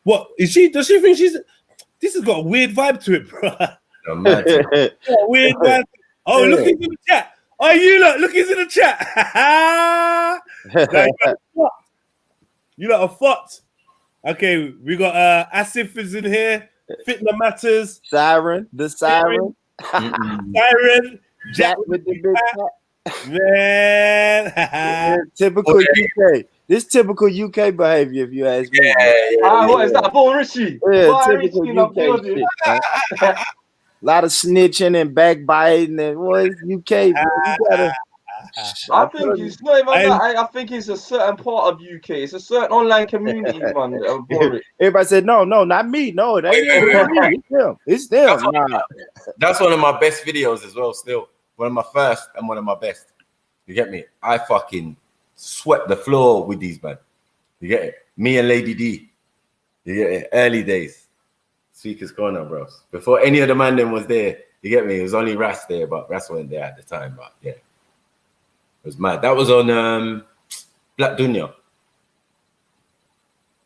What is she? Does she think she's? This has got a weird vibe to it, bro. Weird vibe. Oh, look into the chat. Oh, you look into the chat. You lot are fucked. Okay, we got Asif is in here. Fitna Matters. Siren. Siren. Jack with the big man. Typical UK. This typical UK behavior, if you ask me. What is that? Paul Richie. Yeah, typical UK shit. A lot of snitching and backbiting and what is UK? I think it's not even that. I think it's a certain part of UK. It's a certain online community, man. Everybody said, no, not me. No, it ain't me. It's them. It's them. That's one of my best videos as well, still. One of my first and one of my best. You get me? I fucking swept the floor with these, man. You get it? Me and Lady D. You get it? Early days. Speaker's Corner, bros. Before any of the man them was there, you get me? It was only Ras there, but Ras wasn't there at the time, but yeah. It was mad. That was on Black Dunya.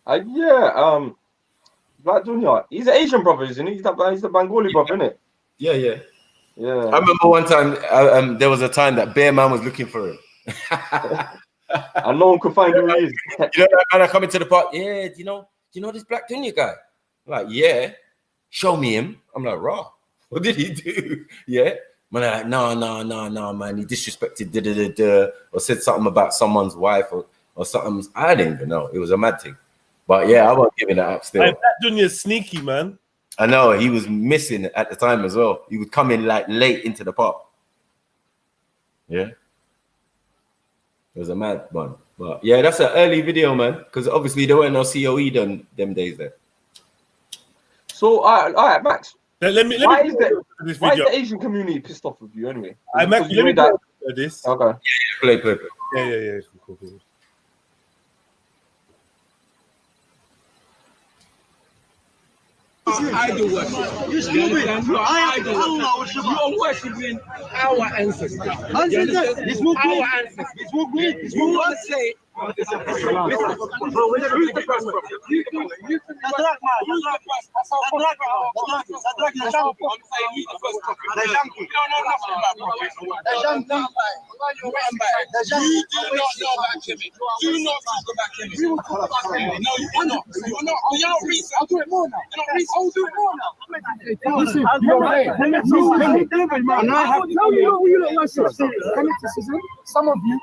Black Dunya. He's an Asian brother, isn't he? He's the Bengali brother, isn't it? Yeah. I remember one time, there was a time that Bear Man was looking for him. And no one could find who he is. You know, and I come into the park, do you know this Black Dunya guy? I'm like, yeah. Show me him. I'm like, raw. What did he do? Yeah. Man, I'm like, no, man. He disrespected or said something about someone's wife or something. I didn't even know. It was a mad thing. But yeah, I wasn't giving that up still. Black Dunya's sneaky, man. I know, he was missing at the time as well. He would come in like late into the park. Yeah. It was a mad one. But yeah, that's an early video, man. Because obviously there weren't no COE them days there. So, all right, Max. Why is the Asian community pissed off with you anyway? Max, let me play this. Okay. Yeah, play. Yeah. Cool. Idol worship. You stupid. You are worshiping our ancestors. It's what our ancestors. It's what we want to say. Who's the first prophet? You the black man. Who's the first prophet? No, nothing about prophet. You do not know about Kimmy. Do not talk about Kimmy. We will talk about Kimmy. No, you're not. You're not research. I'll do it more now. You're not research. I'll do it more now. Listen, and I have to tell you don't worship Hermeticism. Some of you, a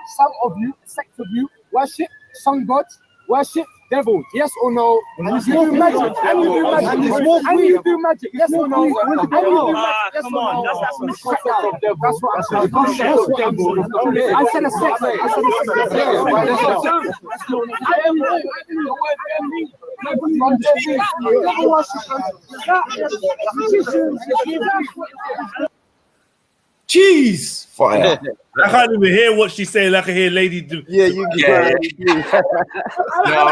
sect of you, worship sun gods, worship devil. Yes or no? And you do magic. And you do magic. Yes or no? Yes or no? That's what I said. I said a sect. Jeez, fire. I can't even hear what she's saying. Like I hear Lady. Yeah, you can. No,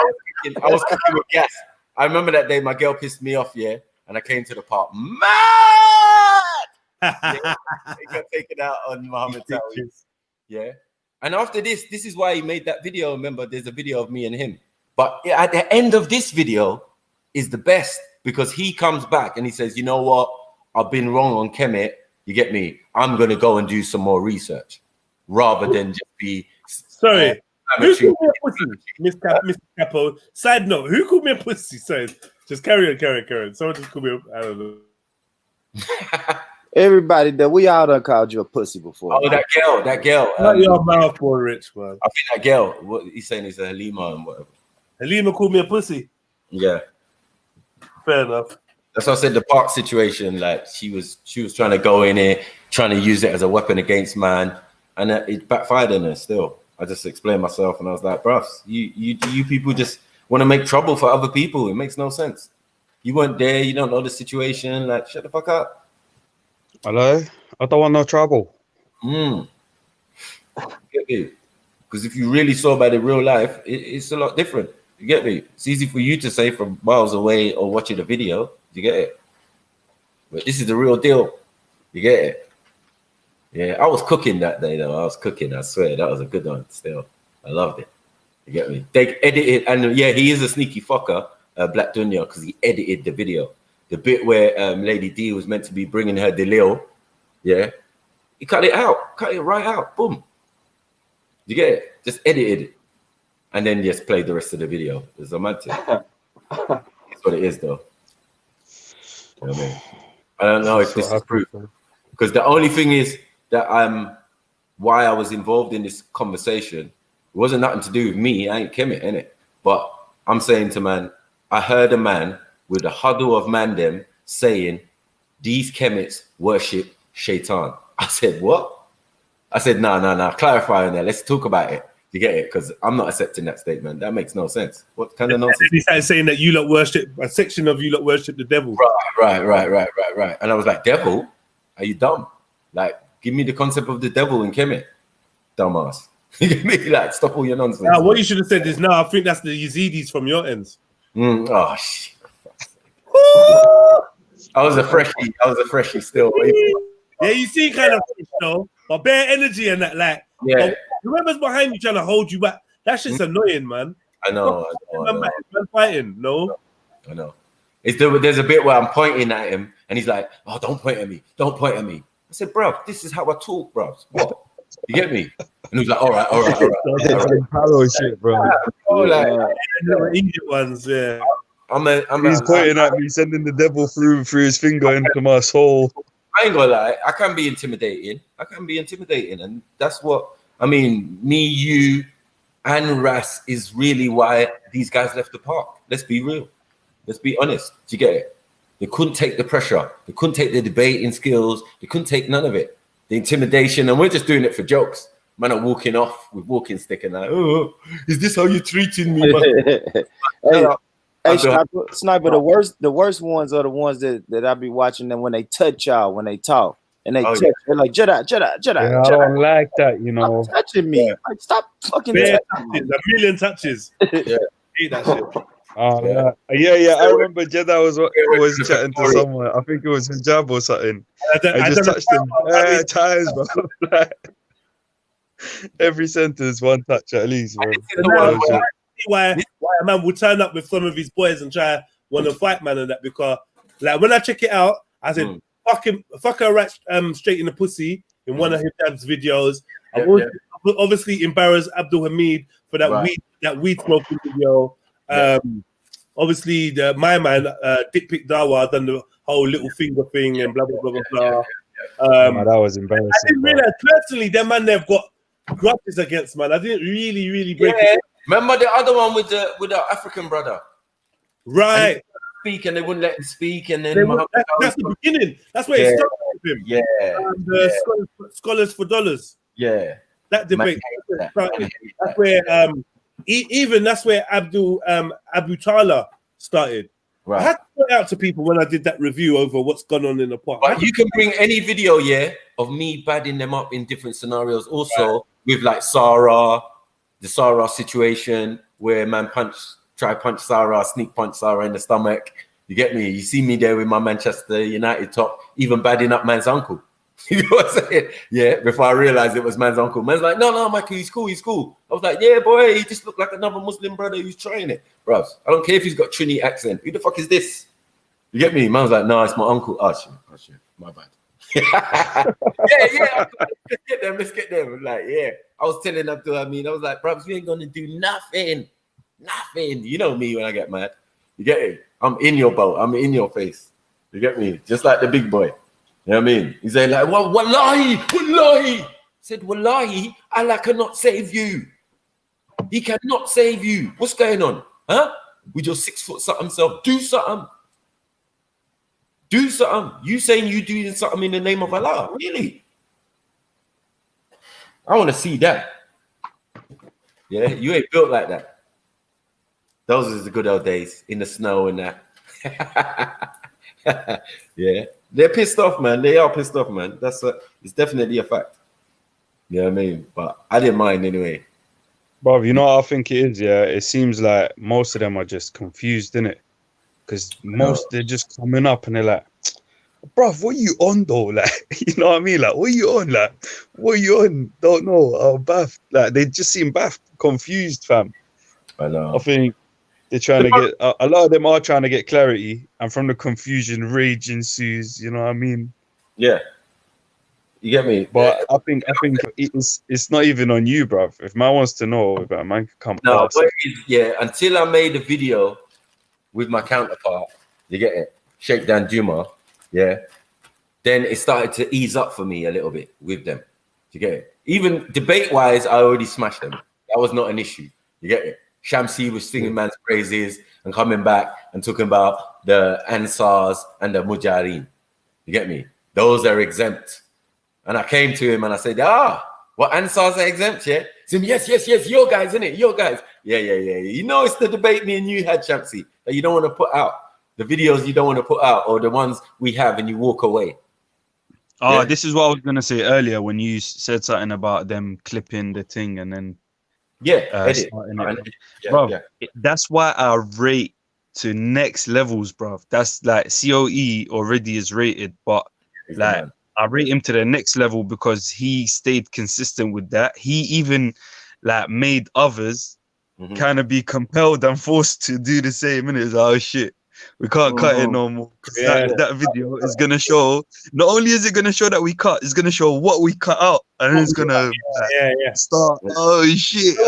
I was cooking with gas. I remember that day my girl pissed me off, and I came to the park mad. He got taken out on Muhammad Tawi. Yeah. And after this is why he made that video. Remember, there's a video of me and him. But at the end of this video is the best because he comes back and he says, you know what? I've been wrong on Kemet. You get me? I'm going to go and do some more research rather than just be... Sorry. Who called me a pussy? Mr. Capo. Side note, who called me a pussy? Sorry. Just carry on. Someone just called me I don't know. Everybody that we all done called you a pussy before. Oh, that girl. Not your mouth, poor Rich, man. I think that girl, what he's saying is a Halima and whatever. Halima called me a pussy. Yeah. Fair enough. That's why I said the park situation, like she was trying to go in it, trying to use it as a weapon against man, and it backfired on her still. I just explained myself and I was like, bruv, you people just want to make trouble for other people. It makes no sense. You weren't there, you don't know the situation, like shut the fuck up. Hello? I don't want no trouble. Get me? Because if you really saw about it in real life, it's a lot different. You get me? It's easy for you to say from miles away or watching a video. You get it? But this is the real deal. You get it? Yeah, I was cooking that day though. I was cooking. I swear that was a good one. Still, I loved it. You get me? They edited, and yeah, he is a sneaky fucker, Black Dunya, because he edited the video. The bit where Lady D was meant to be bringing her Delil, yeah, he cut it out, cut it right out. Boom. You get it? Just edited it, and then just played the rest of the video. It's a mad thing. That's what it is, though. You know what I mean? I don't know if this is proof, because the only thing is that why I was involved in this conversation. It wasn't nothing to do with me. I ain't Kemet, innit? But I'm saying to man, I heard a man with a huddle of man them saying, these Kemets worship Shaitan. I said, what? I said, no, clarify on that. Let's talk about it. You get it? Because I'm not accepting that statement. That makes no sense. What kind of nonsense? He started saying that you lot worship, a section of you lot worship the devil. Right. And I was like, devil? Are you dumb? Like, give me the concept of the devil in Kemet. Dumbass. You get me? Like, stop all your nonsense. Now, what you should have said is, no, I think that's the Yazidis from your ends. Oh, shit. I was a freshie still. Yeah, you see kind of, you know, but bare energy and that, like, yeah. Whoever's behind you trying to hold you back, that shit's annoying, man. I know. Man fighting, no? I know. There's a bit where I'm pointing at him, and he's like, "Oh, don't point at me! Don't point at me!" I said, "Bro, this is how I talk, bro. What? You get me?" And he was like, "All right." Parallel shit, bro. Idiot ones, yeah. He's pointing at me, sending the devil through his finger into my soul. I ain't gonna lie, I can be intimidating. And that's what I mean. Me, you, and Ras is really why these guys left the park. Let's be real. Let's be honest. Do you get it? They couldn't take the pressure. They couldn't take the debating skills. They couldn't take none of it. The intimidation, and we're just doing it for jokes. Man are walking off with walking stick and like, oh, is this how you're treating me, man? Hey, Sniper, the worst ones are the ones that I be watching them when they touch y'all, when they talk. And they touch, they're like, Jedi. Yeah, I don't like that, you know. Stop touching me. Like, stop fucking touching me. A million touches. Yeah. Hate that shit. Yeah. I remember Jedi was chatting to someone. I think it was Hijab or something. I just touched him times, bro. Like, every sentence, one touch at least, bro. Why a man would turn up with some of his boys and try want to fight man and that, because like when I check it out, I said fuck her right straight in the pussy in one of his dad's videos. I obviously embarrassed Abdul Hamid for that weed smoking video. Obviously my man Dick Pic Dawa done the whole little finger thing and blah blah blah blah. That was embarrassing. I didn't realize personally that man they've got grudges against, man. I didn't really break it. Remember the other one with the African brother, right? Speak and they wouldn't let him speak, and then that's the beginning. That's where it started with him. Yeah, and scholars for dollars. Yeah, that debate. That's where even that's where Abu Tala started. Right. I had to point out to people when I did that review over what's gone on in the park. But you can bring any video, of me badding them up in different scenarios. Also with like Sarah. The Sarah situation where man try punch Sarah, sneak punch Sarah in the stomach. You get me? You see me there with my Manchester United top, even badding up man's uncle. You know what I'm saying? Yeah, before I realized it was man's uncle. Man's like, no, Michael, he's cool. I was like, yeah, boy, he just looked like another Muslim brother who's trying it. Bros, I don't care if he's got Trini accent. Who the fuck is this? You get me? Man's like, no, it's my uncle. Oh, shit, my bad. Let's get them. Like, I was telling Abdul, I was like, bro, we ain't gonna do nothing. You know me when I get mad. You get it? I'm in your boat. I'm in your face. You get me? Just like the big boy. You know what I mean? He's saying like, well, wallahi. I said, wallahi, Allah cannot save you. He cannot save you. What's going on? Huh? With your 6 foot something self, do something. Do something. You saying you doing something in the name of Allah? Really? I want to see that. Yeah, you ain't built like that. Those are the good old days in the snow and that. Yeah, they're pissed off, man. They are pissed off, man. It's definitely a fact. You know what I mean? But I didn't mind anyway. Bro, you know what I think it is? Yeah, it seems like most of them are just confused, innit? Because they're just coming up and they're like, bruv, what are you on though? Like, you know what I mean? Like, what are you on? Like, what are you on? Don't know. Oh, baffed. Like, they just seem baffed, confused, fam. I know. I think they're trying to get a lot of them are trying to get clarity, and from the confusion, rage ensues. You know what I mean? Yeah. You get me? But I think it's not even on you, bruv. If man wants to know, if man can come No, ask. but until I made a video with my counterpart, you get it, Shakedown Juma, yeah, then it started to ease up for me a little bit with them. You get it? Even debate-wise, I already smashed them. That was not an issue. You get it? Shamsi was singing man's praises and coming back and talking about the Ansars and the Mujahideen. You get me? Those are exempt. And I came to him and I said, what Ansars are exempt, yeah? He said, yes, your guys, innit? Your guys. Yeah. You know it's the debate me and you had, Shamsi, that you don't want to put out. The videos you don't want to put out, or the ones we have and you walk away. Oh, Yeah. this is what I was going to say earlier when you said something about them clipping the thing and then edit. Bro, that's why I rate to next levels, bro. That's like COE already is rated, but like I rate him to the next level because he stayed consistent with that. He even like made others kind of be compelled and forced to do the same. And it's oh shit, we can't cut it no more. That video is gonna show. Not only is it gonna show that we cut, it's gonna show what we cut out, and it's gonna start. Oh shit!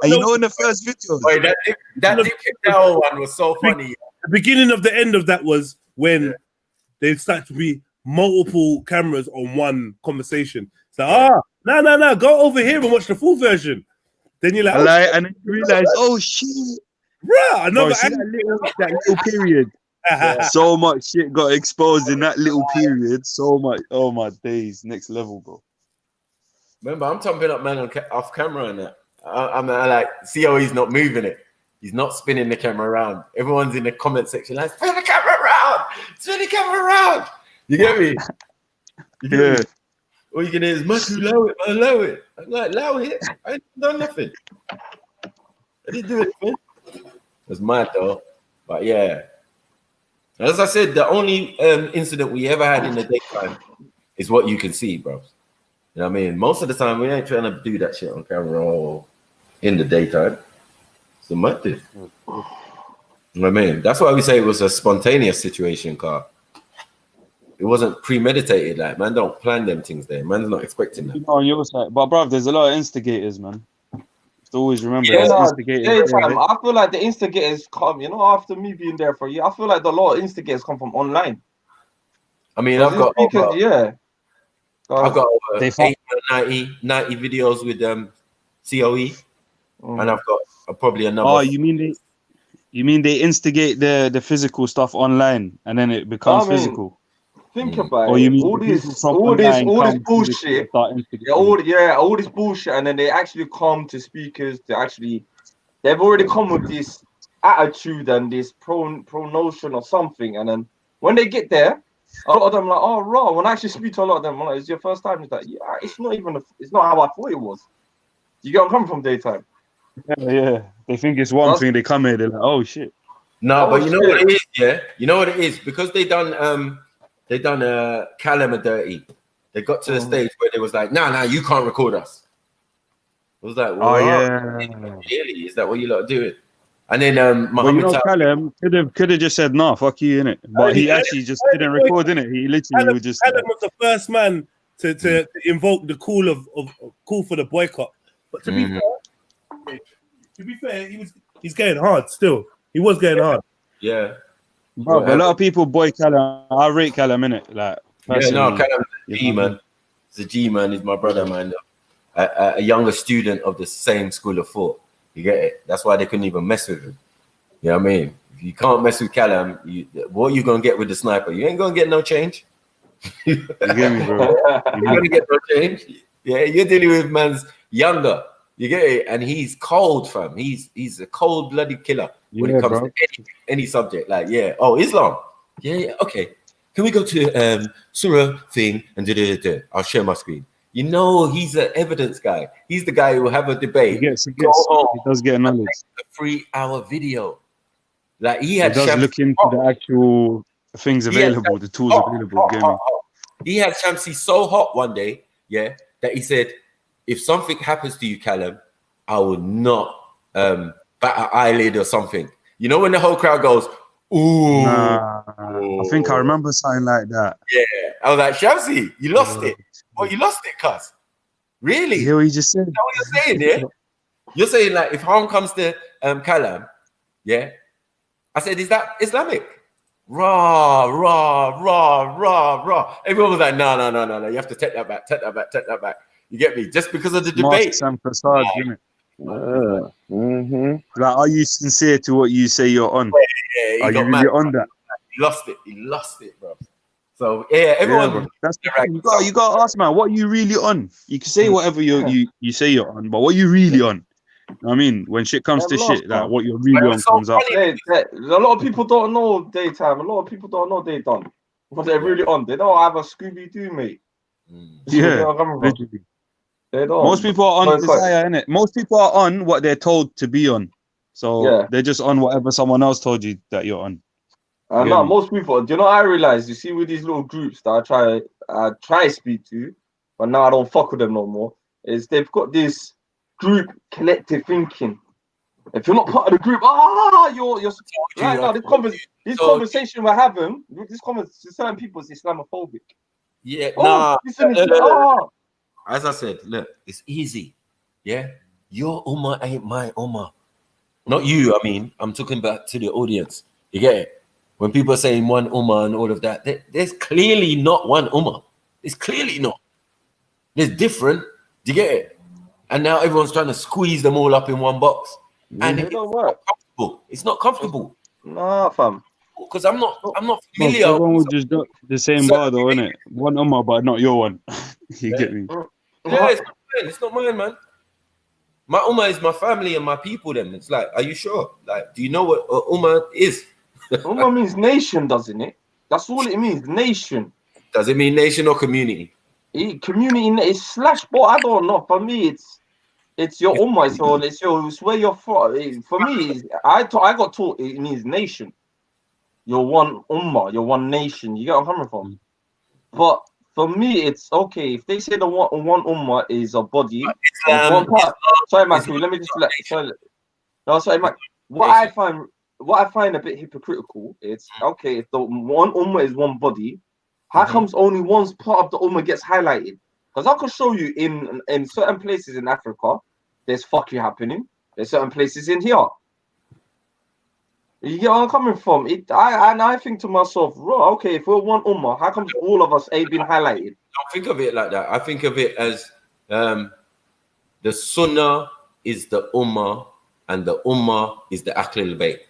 And you know, in the first video, that Dick Down one was so funny. The beginning of the end of that was when they started to be multiple cameras on one conversation. It's like, no, go over here and watch the full version. Then you're like, and then you realize, oh shit. Bruh, that little period. So much shit got exposed in that little period. So much. Oh my days. Next level, bro. Remember, I'm thumping up man off camera and that. I'm like, see how he's not moving it. He's not spinning the camera around. Everyone's in the comment section like, spin the camera around. Spin the camera around. You get me? You get me? All you can hear is, Matthew, allow it. I'm like, allow it. I ain't done nothing. I didn't do it, man. It was mad though, but yeah. As I said, the only incident we ever had in the daytime is what you can see, bro. You know what I mean? Most of the time, we ain't trying to do that shit on camera or in the daytime. It's a mad thing. You know what I mean? That's why we say it was a spontaneous situation, car. It wasn't premeditated. Like, man, don't plan them things there. Man's not expecting that. You know, on your side, but bro, there's a lot of instigators, man. Always remember daytime, I feel like the instigators come, you know, after me being there for a year, I feel like a lot of instigators come from online. I mean, I've got over, I've got over 90 videos with COE, and I've got probably another. Oh, you mean they instigate the physical stuff online and then it becomes physical? Think about or it. You mean all this bullshit. All this bullshit, and then they actually come to speakers to actually. They've already come with this attitude and this pro notion or something, and then when they get there, a lot of them are like, oh, raw. When I actually speak to a lot of them, I'm like, it's your first time. It's like, yeah, it's not even. It's not how I thought it was. You get what I'm coming from daytime. Yeah. They think it's one thing. They come here, they're like, oh shit. No, but you know what it is, yeah. You know what it is because they done Callum a dirty. They got to the stage where they was like, nah, you can't record us. I was like, really? Is that what you lot are doing? And then Callum could have just said, nah, fuck you, innit? But he actually just didn't record, innit? He literally was just. Callum was the first man to invoke the call for the boycott. But to be fair, he's getting hard still. He was getting hard. Yeah. Bro, a lot of people boy Callum. I rate Callum, innit? Like, Callum's a G, man. He's a G, man. He's my brother, man. A younger student of the same school of thought. You get it? That's why they couldn't even mess with him. You know what I mean? If you can't mess with Callum, what are you going to get with the sniper? You ain't going to get no change. You get me, bro? You're going to get no change. Yeah, you're dealing with man's younger. You get it? And he's cold, fam. He's a cold-blooded killer when it comes to any subject. Like, Islam. Yeah, okay. Can we go to Surah thing and do? I'll share my screen. You know, he's an evidence guy. He's the guy who will have a debate. He does get knowledge. A 3-hour video. Like he does look into the actual the things He had available, the tools hot, available. hot, Get hot, me? hot. He had Shamsi so hot one day, yeah, that he said, if something happens to you, Callum, I will not bat an eyelid or something. You know when the whole crowd goes, ooh. Nah, I think I remember something like that. Yeah. I was like, Shamsi, you lost it. Oh, you lost it, cuz. Really? You hear what you just said? Is that what you're saying, yeah? You're saying, like, if harm comes to Callum, yeah? I said, is that Islamic? Rah, rah, rah, rah, rah. Everyone was like, no. You have to take that back, take that back, take that back. You get me? Just because of the debate. Masks and facades, innit? Like, are you sincere to what you say you're on? Yeah, are you really on that? He lost it, bro. So yeah, everyone. Bro. That's the thing. You got to ask, man, what are you really on? You can say whatever you say you're on, but what are you really on? You know what I mean, when shit comes to shit, like what you're really on comes up. A lot of people don't know daytime. A lot of people don't know they done. What they're really on. They don't have a Scooby-Doo, mate. Yeah, literally. They don't. Most people are on desire, innit? Most people are on what they're told to be on. So they're just on whatever someone else told you that you're on. No, most people. Do you know what I realize? You see, with these little groups that I try to speak to, but now I don't fuck with them no more. Is they've got this group collective thinking. If you're not part of the group, you're right now. This conversation we're having, certain people is Islamophobic. Yeah, as I said, look, it's easy. Yeah, your ummah ain't my ummah. Not you. I mean, I'm talking back to the audience. You get it? When people are saying one ummah and all of that, there's clearly not one ummah. It's clearly not. There's different. Do you get it? And now everyone's trying to squeeze them all up in one box. And it's not comfortable. It's not comfortable. No, fam. Because I'm not familiar. Everyone would just got the same bar though, innit? One ummah, but not your one. You get me? Yeah, it's not mine, man. My ummah is my family and my people. Then it's like, are you sure? Like, do you know what ummah is? Ummah means nation, doesn't it? That's all it means, nation. Does it mean nation or community? Community is /, but I don't know. For me, it's your ummah. It's where you're from. For me, I got taught it means nation. You're one ummah. You're one nation. You get what I'm coming from? But for me, it's okay if they say the one ummah is a body. One part. Sorry, Matthew. Let me just sorry, Matt. What I find a bit hypocritical, it's okay if the one ummah is one body. How comes only one part of the ummah gets highlighted? Because I can show you in certain places in Africa, there's fucking happening. There's certain places in here. You get where I'm coming from? I think to myself, okay, if we're one ummah, how comes all of us ain't been highlighted? Don't think of it like that. I think of it as the sunnah is the ummah and the ummah is the Ahlul Bayt.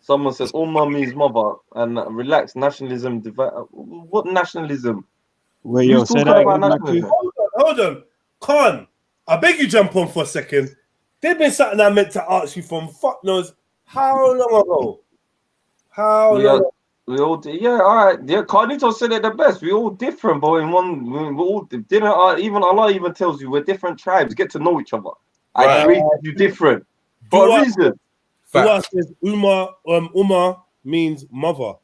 Someone says ummah means mother and relax. Nationalism. What nationalism? Wait, yo, say that nationalism? Hold on. Khan, I beg you jump on for a second. There's been something I meant to ask you from fuck knows how long ago. How long? We all all right. Yeah, Carnito said it the best. We all different, but we all didn't. Even Allah even tells you we're different tribes. Get to know each other. I created you different for a reason. Who says Ummah means mother?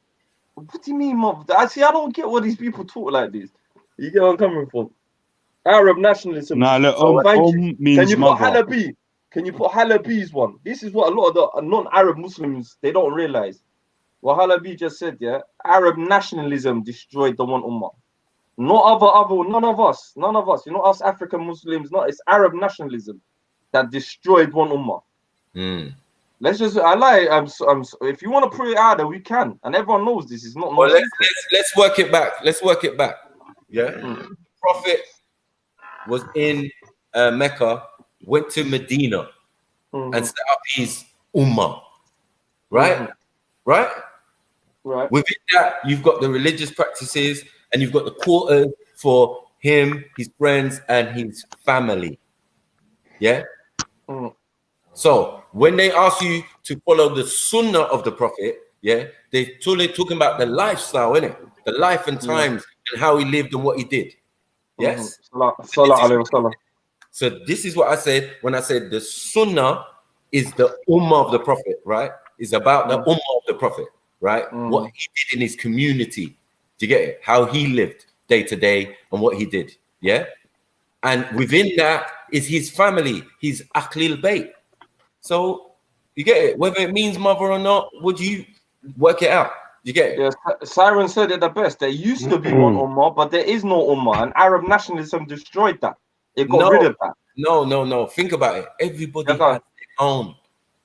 What do you mean, mother? I don't get what these people talk like this. You get where I'm coming from? Arab nationalism. Nah, look, means can you mother. put Halabi? Can you put Halabi's one? This is what a lot of the non-Arab Muslims they don't realize. What Halabi just said, Arab nationalism destroyed the one ummah. None of us. You know, us African Muslims. It's Arab nationalism that destroyed one ummah. Let's just if you want to put it out there, we can, and everyone knows this is not. Well, let's work it back. Yeah, Prophet was in Mecca, went to Medina, and set up his ummah. Right. Within that, you've got the religious practices, and you've got the quarters for him, his friends, and his family. Yeah. So when they ask you to follow the sunnah of the Prophet, they're talking about the lifestyle, innit? The life and times and how he lived and what he did. Yes? So this is what I said when I said the sunnah is the ummah of the Prophet, right? It's about the ummah of the Prophet, right? What he did in his community. Do you get it? How he lived day to day and what he did, yeah? And within that is his family, his Ahlul Bayt. So you get it? Whether it means mother or not, would you work it out? You get it? Yeah, Siren said it the best. There used to be one ummah, but there is no ummah, and Arab nationalism destroyed that. It got rid of that. No. Think about it. Everybody has their own.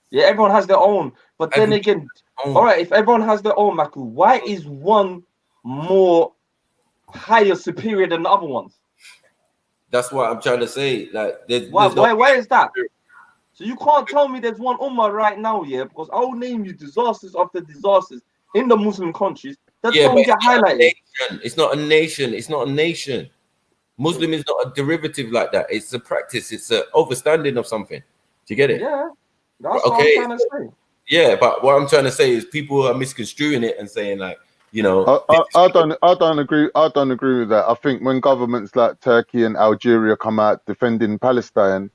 Yeah, everyone has their own. But then again, all right, if everyone has their own, Maku, why is one more higher, superior than the other ones? That's what I'm trying to say. Like, why is that? So you can't tell me there's one ummah right now, yeah? Because I'll name you disasters after disasters in the Muslim countries that don't get highlighted. It's not a nation. It's not a nation. Muslim is not a derivative like that. It's a practice. It's an overstanding of something. Do you get it? Yeah, that's what I'm trying to say. Yeah, but what I'm trying to say is people are misconstruing it and saying like, you know, I don't agree. I don't agree with that. I think when governments like Turkey and Algeria come out defending Palestine,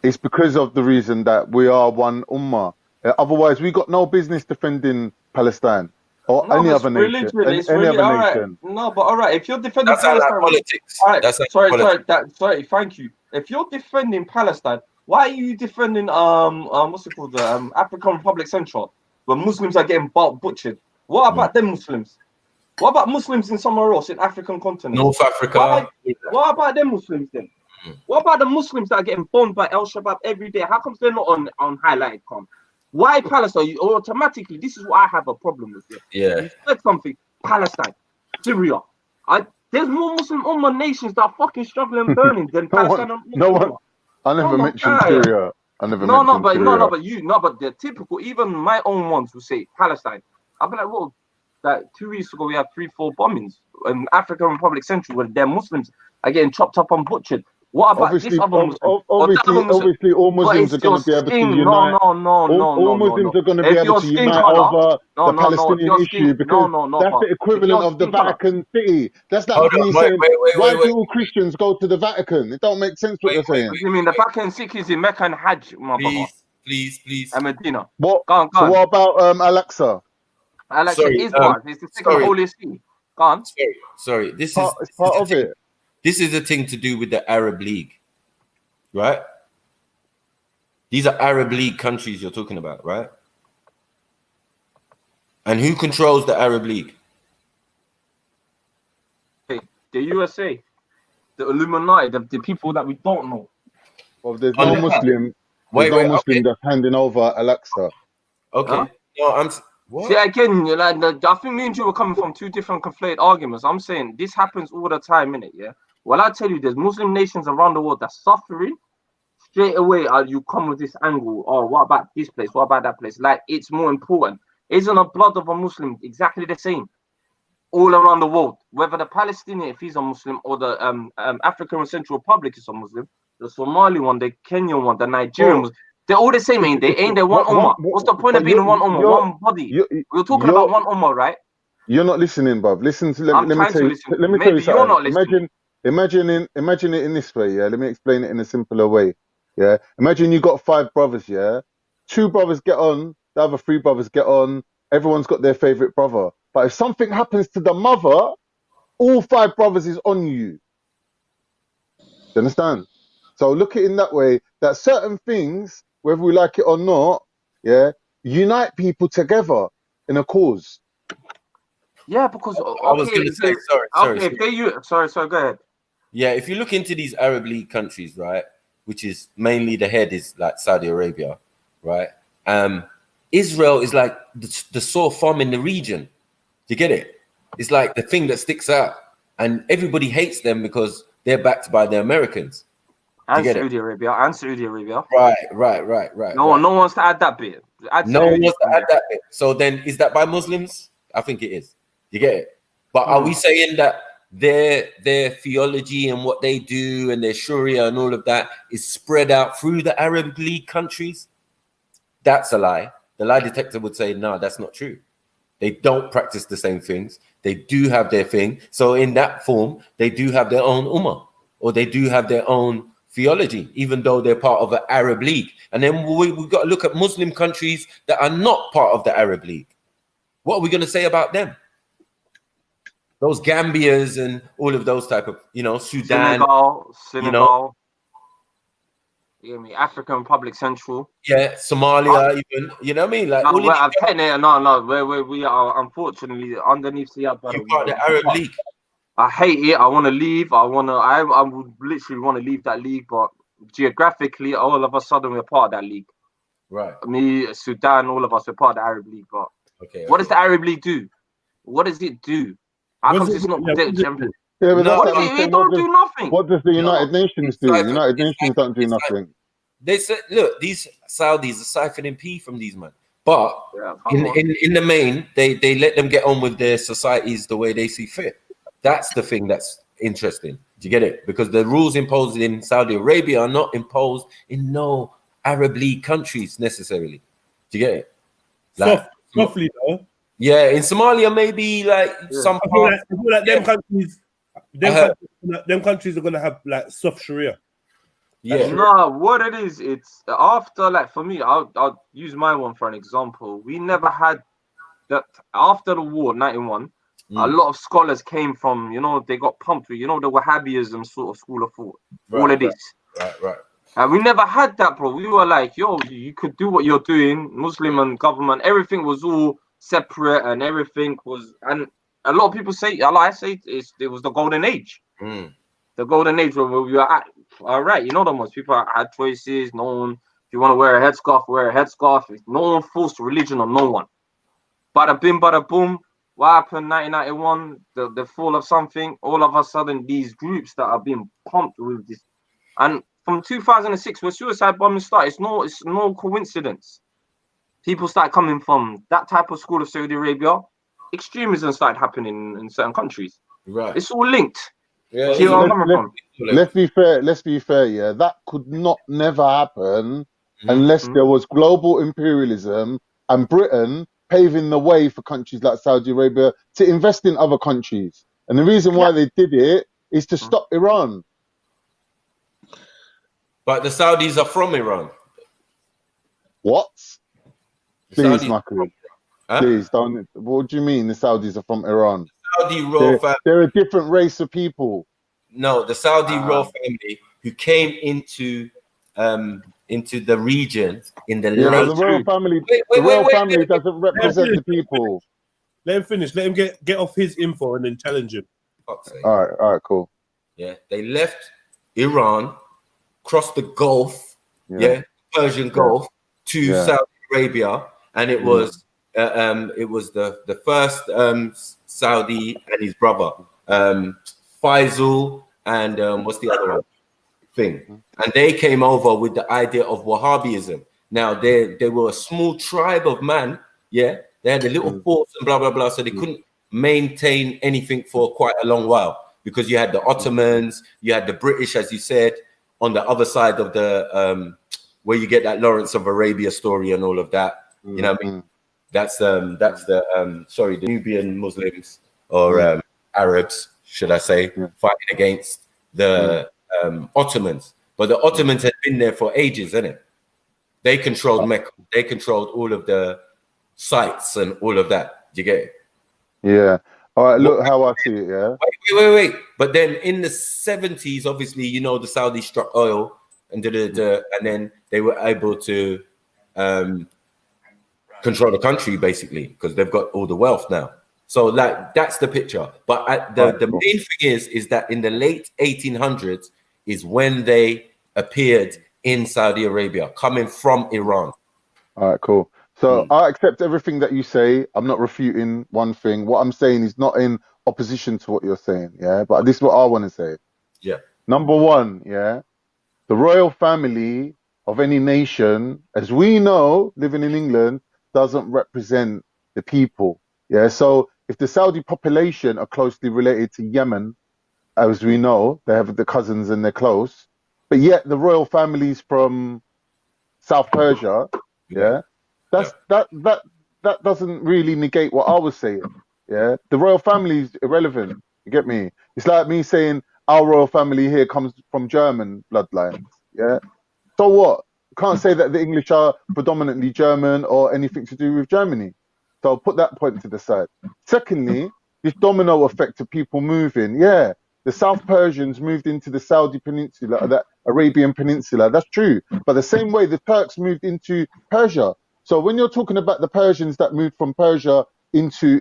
it's because of the reason that we are one ummah. Otherwise, we got no business defending Palestine or any other nation. Any other nation. No, but all right. If you're defending Palestine, like politics. All right. Sorry. Sorry. Thank you. If you're defending Palestine, why are you defending what's it called, the African Republic Central, where Muslims are getting butchered? What about them Muslims? What about Muslims in somewhere else in African continent? North Africa. What about them Muslims then? What about the Muslims that are getting bombed by El Shabaab every day? How come they're not on highlighted com? Why Palestine? You automatically, this is what I have a problem with. Yeah. You said something. Palestine, Syria. There's more Muslim Ummah nations that are fucking struggling and burning than Palestine. No one. I never mentioned Syria. I never mentioned Syria. But the typical, even my own ones will say Palestine. I'll be like, well, like 2 weeks ago we had 3-4 bombings in African Republic Central where their Muslims are getting chopped up and butchered. What about this other Muslim? Obviously, all Muslims are going to be able to unite. All Muslims are going to be able to unite over the Palestinian issue because that's the equivalent of the Vatican City. That's like me saying, why do all Christians go to the Vatican? It don't make sense what you're saying. You mean the Vatican City is in Mecca and Hajj, my brother? Please. And Medina. What? Go on. So what about Alexa? Alexa is what? It's the second holiest city. Go on. Sorry. This is part of it. This is a thing to do with the Arab League, right? These are Arab League countries you're talking about, right? And who controls the Arab League? The USA, the Illuminati, the people that we don't know. Well, there's no Muslim. Muslim that's handing over Alexa. Okay. Huh? No, what? See, again, I think me and you were coming from two different conflated arguments. I'm saying this happens all the time, innit? Yeah. Well, I tell you, there's Muslim nations around the world that's suffering. Straight away, you come with this angle. Oh, what about this place? What about that place? Like, it's more important. Isn't the blood of a Muslim exactly the same all around the world? Whether the Palestinian, if he's a Muslim, or the African Central Republic is a Muslim, the Somali one, the Kenyan one, the Nigerian one, they're all the same, ain't they? Ain't they one ummah? What's the point of being one ummah, one body? We're talking about one ummah, right? You're not listening, bruv. Listen to let me tell you something. Imagine it in this way, yeah. Let me explain it in a simpler way, yeah. Imagine you got 5 brothers, yeah. 2 brothers get on, the other 3 brothers get on. Everyone's got their favorite brother, but if something happens to the mother, all 5 brothers is on you. Do you understand? So look at it in that way. That certain things, whether we like it or not, yeah, unite people together in a cause. Yeah, because I was going to say sorry. Go ahead. Yeah, if you look into these Arab League countries, right, which is mainly the head is like Saudi Arabia, right? Israel is like the sore thumb in the region. Do you get it? It's like the thing that sticks out, and everybody hates them because they're backed by the Americans. And Saudi Arabia. Right. No one wants to add that bit. No one wants to add that bit. So then, is that by Muslims? I think it is. You get it? But are we saying that their theology and what they do and their Sharia and all of that is spread out through the Arab League countries? That's a lie. The lie detector would say, no, that's not true. They don't practice the same things. They do have their thing. So in that form, they do have their own ummah, or they do have their own theology, even though they're part of an Arab League. And then we've got to look at Muslim countries that are not part of the Arab League. What are we going to say about them? Those Gambias and all of those type of, you know, Sudan, Senegal, you know, you hear me? African Republic Central. Yeah, Somalia, even, you know what I mean? Like, No, I'm telling you, no, we are unfortunately underneath the part of the Arab League. I hate it. I want to leave. I would literally want to leave that league, but geographically, all of a sudden we're part of that league. Right. Me, Sudan, all of us are part of the Arab League. But what does the Arab League do? What does it do? How come it's not champion? Yeah, but that's what I'm It saying. don't do nothing. What does the United Nations do? United Nations don't do nothing. They said, look, these Saudis are siphoning P from these men. But in the main, they let them get on with their societies the way they see fit. That's the thing that's interesting. Do you get it? Because the rules imposed in Saudi Arabia are not imposed in no Arab League countries necessarily. Do you get it? Like, Softly though. Yeah, in Somalia, maybe like some parts. I feel like them countries are gonna have like soft Sharia. Yeah. No, what it is, it's after, like, for me, I'll use my one for an example. We never had that after the war, 91. A lot of scholars came from, you know, they got pumped with, you know, the Wahhabism sort of school of thought. All of this. Right. And we never had that, bro. We were like, yo, you could do what you're doing. Muslim and government, everything was all separate, and everything was, and a lot of people say, I say, it was the golden age. The golden age where we were at. All right, you know, the most people had choices. No one, if you want to wear a headscarf, wear a headscarf. No one forced religion on no one. Bada bim, bada boom. What happened? 1991, the fall of something. All of a sudden, these groups that are being pumped with this, and from 2006, when suicide bombing started, it's no coincidence. People start coming from that type of school of Saudi Arabia. Extremism started happening in certain countries. Right. It's all linked. Yeah, let's be fair. Yeah, that could never happen unless there was global imperialism and Britain paving the way for countries like Saudi Arabia to invest in other countries. And the reason why they did it is to stop Iran. But the Saudis are from Iran. What? The Please, Saudis Makri. Please don't. What do you mean the Saudis are from Iran? Saudi royal family. They're a different race of people. No, the Saudi royal family who came into the region in the late. The royal family. The royal family doesn't represent the people. Let him finish. Let him get off his info and then challenge him. All right, cool. Yeah, they left Iran, crossed the Gulf, Persian Gulf to Saudi Arabia, and it was the first Saudi and his brother, Faisal, and what's the other one thing? And they came over with the idea of Wahhabism. Now they were a small tribe of man, they had a little force and blah blah blah, so they couldn't maintain anything for quite a long while because you had the Ottomans, you had the British, as you said, on the other side of the where you get that Lawrence of Arabia story and all of that. You know what I mean? That's the Nubian Muslims or Arabs, should I say, fighting against the Ottomans. But the Ottomans had been there for ages, isn't it? They controlled Mecca. They controlled all of the sites and all of that. Do you get it? Yeah. All right, look how I see it, yeah? Wait. But then in the 70s, obviously, you know, the Saudis struck oil and and then they were able to control the country, basically, because they've got all the wealth now. So that's the picture. But the main thing is that in the late 1800s is when they appeared in Saudi Arabia, coming from Iran. All right, cool. So I accept everything that you say. I'm not refuting one thing. What I'm saying is not in opposition to what you're saying, yeah? But this is what I want to say. Yeah. Number one, yeah? The royal family of any nation, as we know, living in England, doesn't represent the people, yeah? So if the Saudi population are closely related to Yemen, as we know, they have the cousins and they're close, but yet the royal families from South Persia, yeah? That doesn't really negate what I was saying. Yeah, the royal family is irrelevant. You get me? It's like me saying our royal family here comes from German bloodlines. Yeah. So what? Can't say that the English are predominantly German or anything to do with Germany. So I'll put that point to the side. Secondly, this domino effect of people moving. Yeah, the South Persians moved into the Saudi Peninsula, that Arabian Peninsula. That's true. But the same way the Turks moved into Persia. So when you're talking about the Persians that moved from Persia into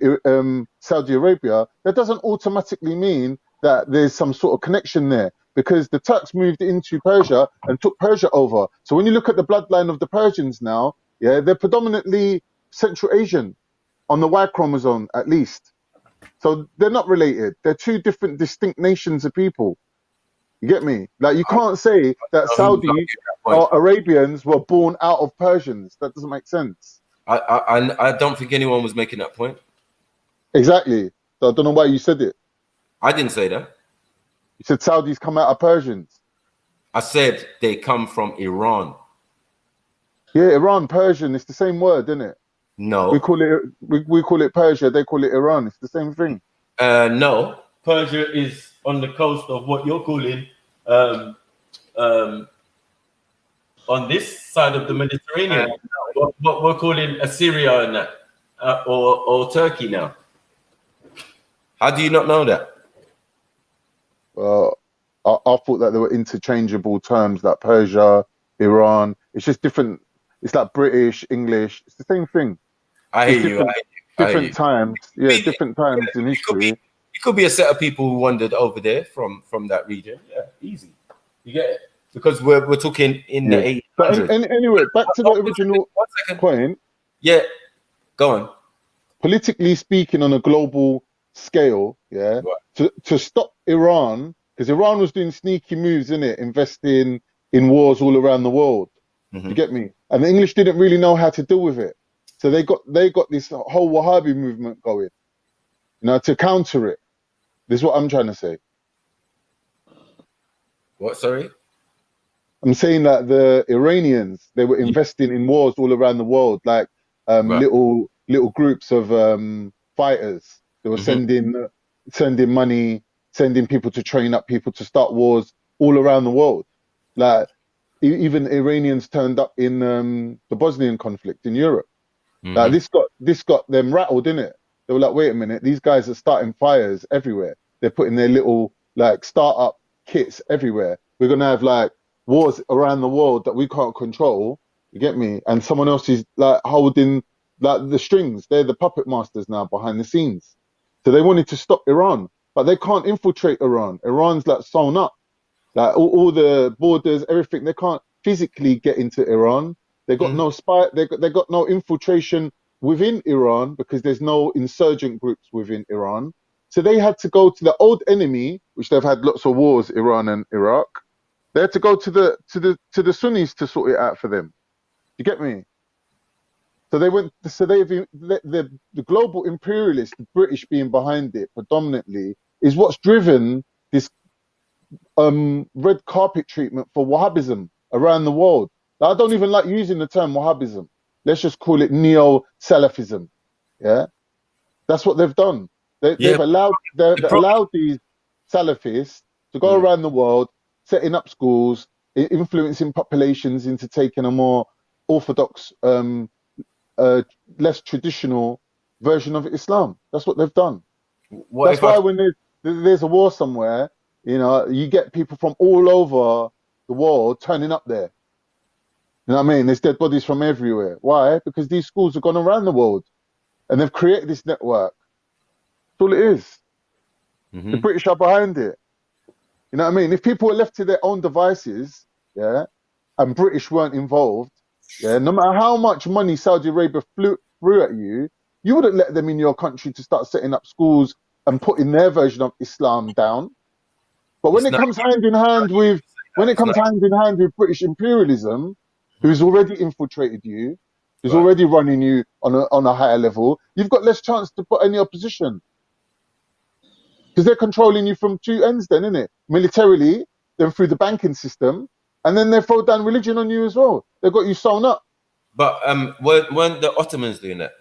Saudi Arabia, that doesn't automatically mean that there's some sort of connection there, because the Turks moved into Persia and took Persia over. So when you look at the bloodline of the Persians now, yeah, they're predominantly Central Asian on the Y chromosome at least. So they're not related. They're two different distinct nations of people. You get me? Like, you can't say that Saudi or Arabians were born out of Persians. That doesn't make sense. I don't think anyone was making that point. Exactly. So I don't know why you said it. I didn't say that. You said Saudis come out of Persians. I said they come from Iran. Yeah, Iran, Persian, it's the same word, isn't it? No. We call it Persia, they call it Iran. It's the same thing. No. Persia is on the coast of what you're calling on this side of the Mediterranean. What we're calling Assyria and that, or Turkey now. How do you not know that? Well, I thought that they were interchangeable terms, like Persia, Iran. It's just different. It's like British, English. It's the same thing. I hear you. Different times. Yeah, different times in history. It could be a set of people who wandered over there from that region. Yeah, easy. You get it? Because we're talking in the 1800s. But anyway, back to the original point. Yeah, go on. Politically speaking, on a global scale, yeah, to stop Iran, because Iran was doing sneaky moves, innit, investing in wars all around the world. You get me? And the English didn't really know how to deal with it, so they got this whole Wahhabi movement going, you know, to counter it. This is what I'm trying to say. What? Sorry. I'm saying that the Iranians, they were investing in wars all around the world, like little groups of fighters. They were sending money, sending people to train up people to start wars all around the world. Like even Iranians turned up in the Bosnian conflict in Europe. Like this got them rattled, didn't it? They were like, wait a minute, these guys are starting fires everywhere. They're putting their little like startup kits everywhere. We're gonna have like wars around the world that we can't control. You get me? And someone else is like holding like the strings. They're the puppet masters now behind the scenes. So they wanted to stop Iran, but they can't infiltrate Iran. Iran's like sewn up, like all the borders, everything. They can't physically get into Iran. They got no spy. They got no infiltration within Iran because there's no insurgent groups within Iran. So they had to go to the old enemy, which they've had lots of wars, Iran and Iraq. They had to go to the Sunnis to sort it out for them. You get me? So they went. So the global imperialists, the British being behind it predominantly, is what's driven this red carpet treatment for Wahhabism around the world. Now, I don't even like using the term Wahhabism. Let's just call it neo-Salafism. Yeah, that's what they've done. They've allowed these Salafists to go around the world, setting up schools, influencing populations into taking a more orthodox, less traditional version of Islam. That's what they've done. That's why when there's a war somewhere, you know, you get people from all over the world turning up there. You know what I mean? There's dead bodies from everywhere. Why? Because these schools have gone around the world and they've created this network. That's all it is. The British are behind it. You know what I mean? If people were left to their own devices, yeah, and British weren't involved, yeah, no matter how much money Saudi Arabia threw at you, you wouldn't let them in your country to start setting up schools and putting their version of Islam down. But when it comes hand in hand with British imperialism, who's already infiltrated you, who's already running you on a higher level, you've got less chance to put any opposition. Because they're controlling you from two ends then, innit? Militarily, then through the banking system, and then they throw down religion on you as well. They've got you sewn up. But weren't the Ottomans doing that?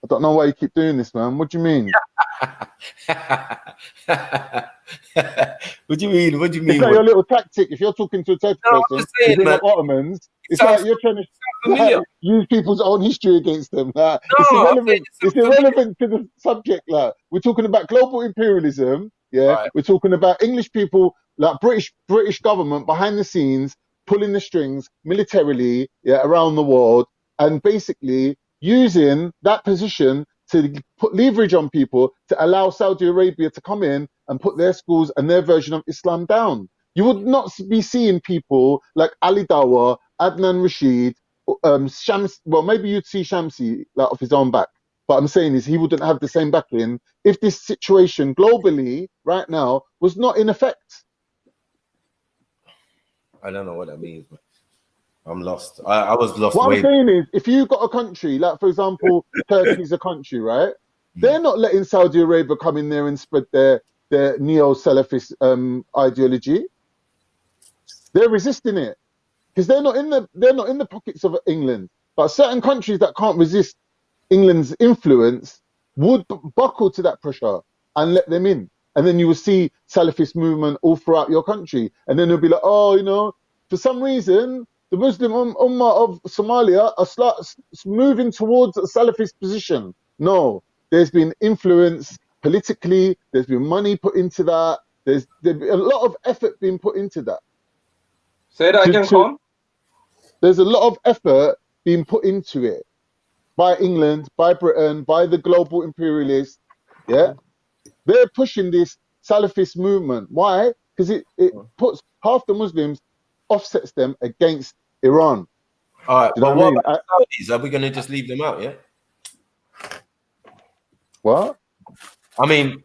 I don't know why you keep doing this, man. What do you mean? What do you mean? What do you mean? It's like your little tactic. If you're talking to a Turkish person, you bring up Ottomans. It's like you're trying to use people's own history against them. It's irrelevant. It's irrelevant to the subject. Like, we're talking about global imperialism. Yeah, Right. we're talking about English people, like British government behind the scenes, pulling the strings militarily, around the world, and basically using that position to put leverage on people to allow Saudi Arabia to come in and put their schools and their version of Islam down. You would not be seeing people like Ali Dawa, Adnan Rashid, Shams. Well, maybe you'd see Shamsi like off his own back. But I'm saying is he wouldn't have the same backing if this situation globally right now was not in effect. I don't know what that means. Man. I'm lost. I was lost. What I'm saying is, if you got a country, like for example, Turkey's a country, right? They're not letting Saudi Arabia come in there and spread their neo-Salafist ideology. They're resisting it because they're not in the pockets of England. But certain countries that can't resist England's influence would buckle to that pressure and let them in. And then you will see Salafist movement all throughout your country. And then they'll be like, oh, you know, for some reason, the Muslim Ummah of Somalia are moving towards a Salafist position. No, there's been influence politically. There's been money put into that. There's been a lot of effort being put into that. Say that again, Con. There's a lot of effort being put into it by England, by Britain, by the global imperialists. Yeah, they're pushing this Salafist movement. Why? Because it puts half the Muslims, offsets them against Iran. All right, you know but what I mean? about Saudis? Are we going to just leave them out? Yeah. What? I mean,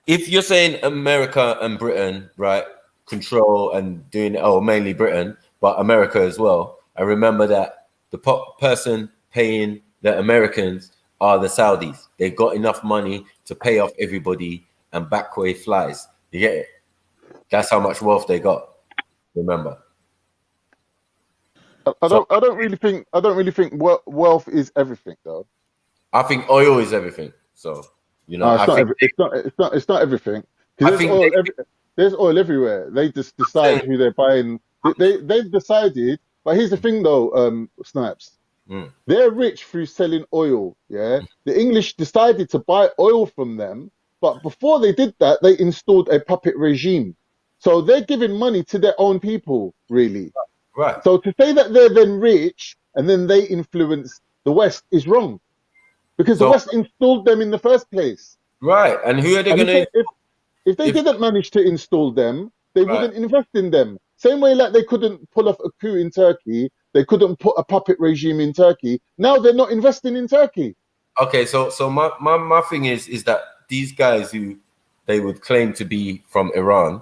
if you're saying America and Britain, right, control and doing mainly Britain, but America as well. I remember that the person paying the Americans are the Saudis. They've got enough money to pay off everybody and back where it flies. You get it? That's how much wealth they got. Remember. I don't really think wealth is everything, though. I think oil is everything. So you know, it's not everything. There's oil everywhere. They just decide who they're buying. They've decided. But here's the thing, though, Snipes. They're rich through selling oil. Yeah, the English decided to buy oil from them, but before they did that, they installed a puppet regime. So they're giving money to their own people, really. Right. So to say that they're then rich and then they influence the West is wrong, because the West installed them in the first place. Right. And who are they going to? If they didn't manage to install them, they wouldn't invest in them. Same way like they couldn't pull off a coup in Turkey, they couldn't put a puppet regime in Turkey. Now they're not investing in Turkey. Okay, so my thing is that these guys who they would claim to be from Iran,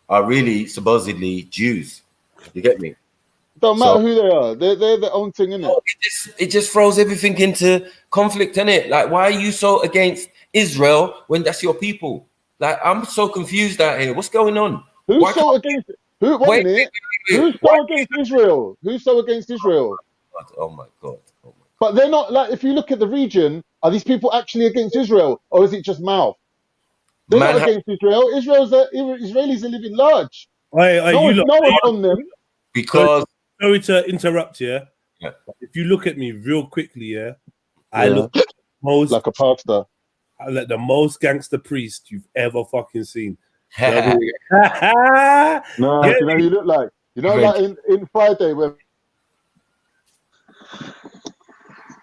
are really supposedly Jews. You get me? Don't matter who they are. They're their own thing, innit? It just throws everything into conflict, innit? Like, why are you so against Israel when that's your people? Like, I'm so confused out here. What's going on? Who's so against it? Who's so against Israel? Who's so against Israel? Oh my God. But they're not, like, if you look at the region, are these people actually against Israel? Or is it just mouth? They're not against Israel. Israelis are living large. No one's on them. Because sorry to interrupt, If you look at me real quickly, I look like a pastor. I like the most gangster priest you've ever fucking seen. No, you know you look like, like in Friday when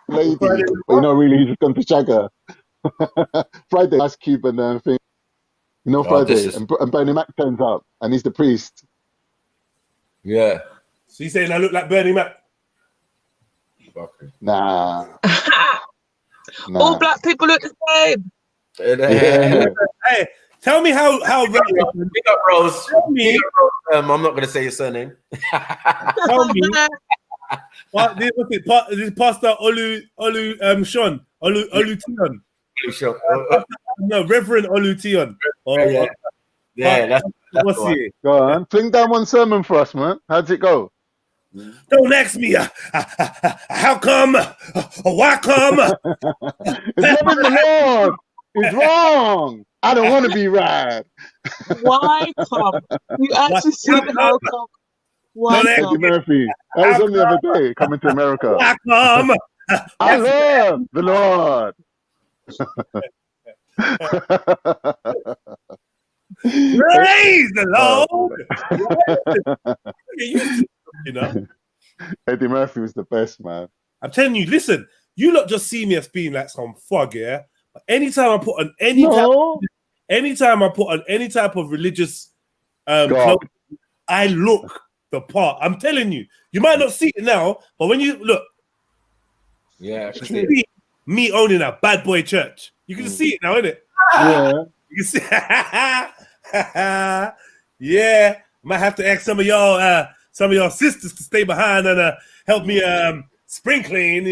lady, but really he's just gone to Jagger. Friday, Ice Cube and thing. Friday, and Bernie Mac turns up and he's the priest. Yeah. So you saying I look like Bernie Mac? Nah. All black people look the same. Hey, tell me how big up Rose. Tell me. I'm not going to say your surname. Tell me. This Pastor Olution. Olution. No, Reverend Olution. That's what's he? Go on, fling down one sermon for us, man. How'd it go? Don't ask me. How come? Why come? It's loving the Lord. It's wrong. I don't want to be right. Why come? You actually said how come? Why Eddie come? Murphy. That was on the other day, coming to America. Come. I love the Lord. Praise the Lord. You know, Eddie Murphy was the best, man. I'm telling you, listen, you lot just see me as being like some fug, yeah. But anytime I put on any type of religious clothing, I look the part. I'm telling you, you might not see it now, but when you look, yeah, see me owning a bad boy church, you can see it now, innit? Yeah. You can see, yeah. Might have to ask some of y'all sisters to stay behind and help me spring clean.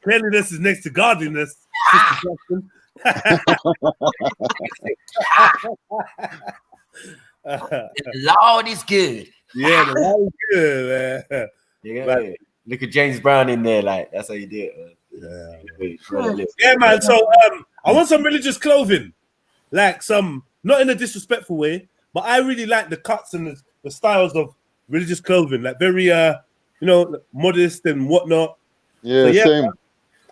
Cleanliness is next to godliness. The Lord is good. Yeah, the Lord is good, man. Yeah, look at James Brown in there, like that's how you do it. Yeah, man. So I want some religious clothing, like some, not in a disrespectful way, but I really like the cuts and the styles of religious clothing, like very modest and whatnot. Yeah, so, same.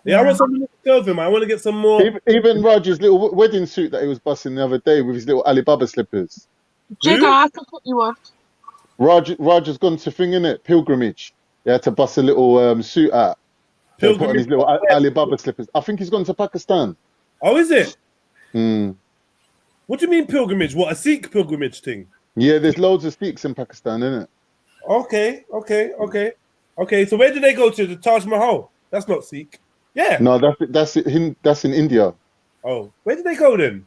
Yeah, I want some religious clothing, man. I want to get some more. Even Roger's little wedding suit that he was busting the other day with his little Alibaba slippers. Jigga, I can put you on. Roger's gone to thing, innit? Pilgrimage. He had to bust a little suit out. So he put on his little Alibaba slippers. I think he's gone to Pakistan. Oh, is it? Hmm. What do you mean pilgrimage? What, a Sikh pilgrimage thing? Yeah, there's loads of Sikhs in Pakistan, innit? Okay. So where did they go to? The Taj Mahal? That's not Sikh. Yeah. No, that's in India. Oh, where did they go then?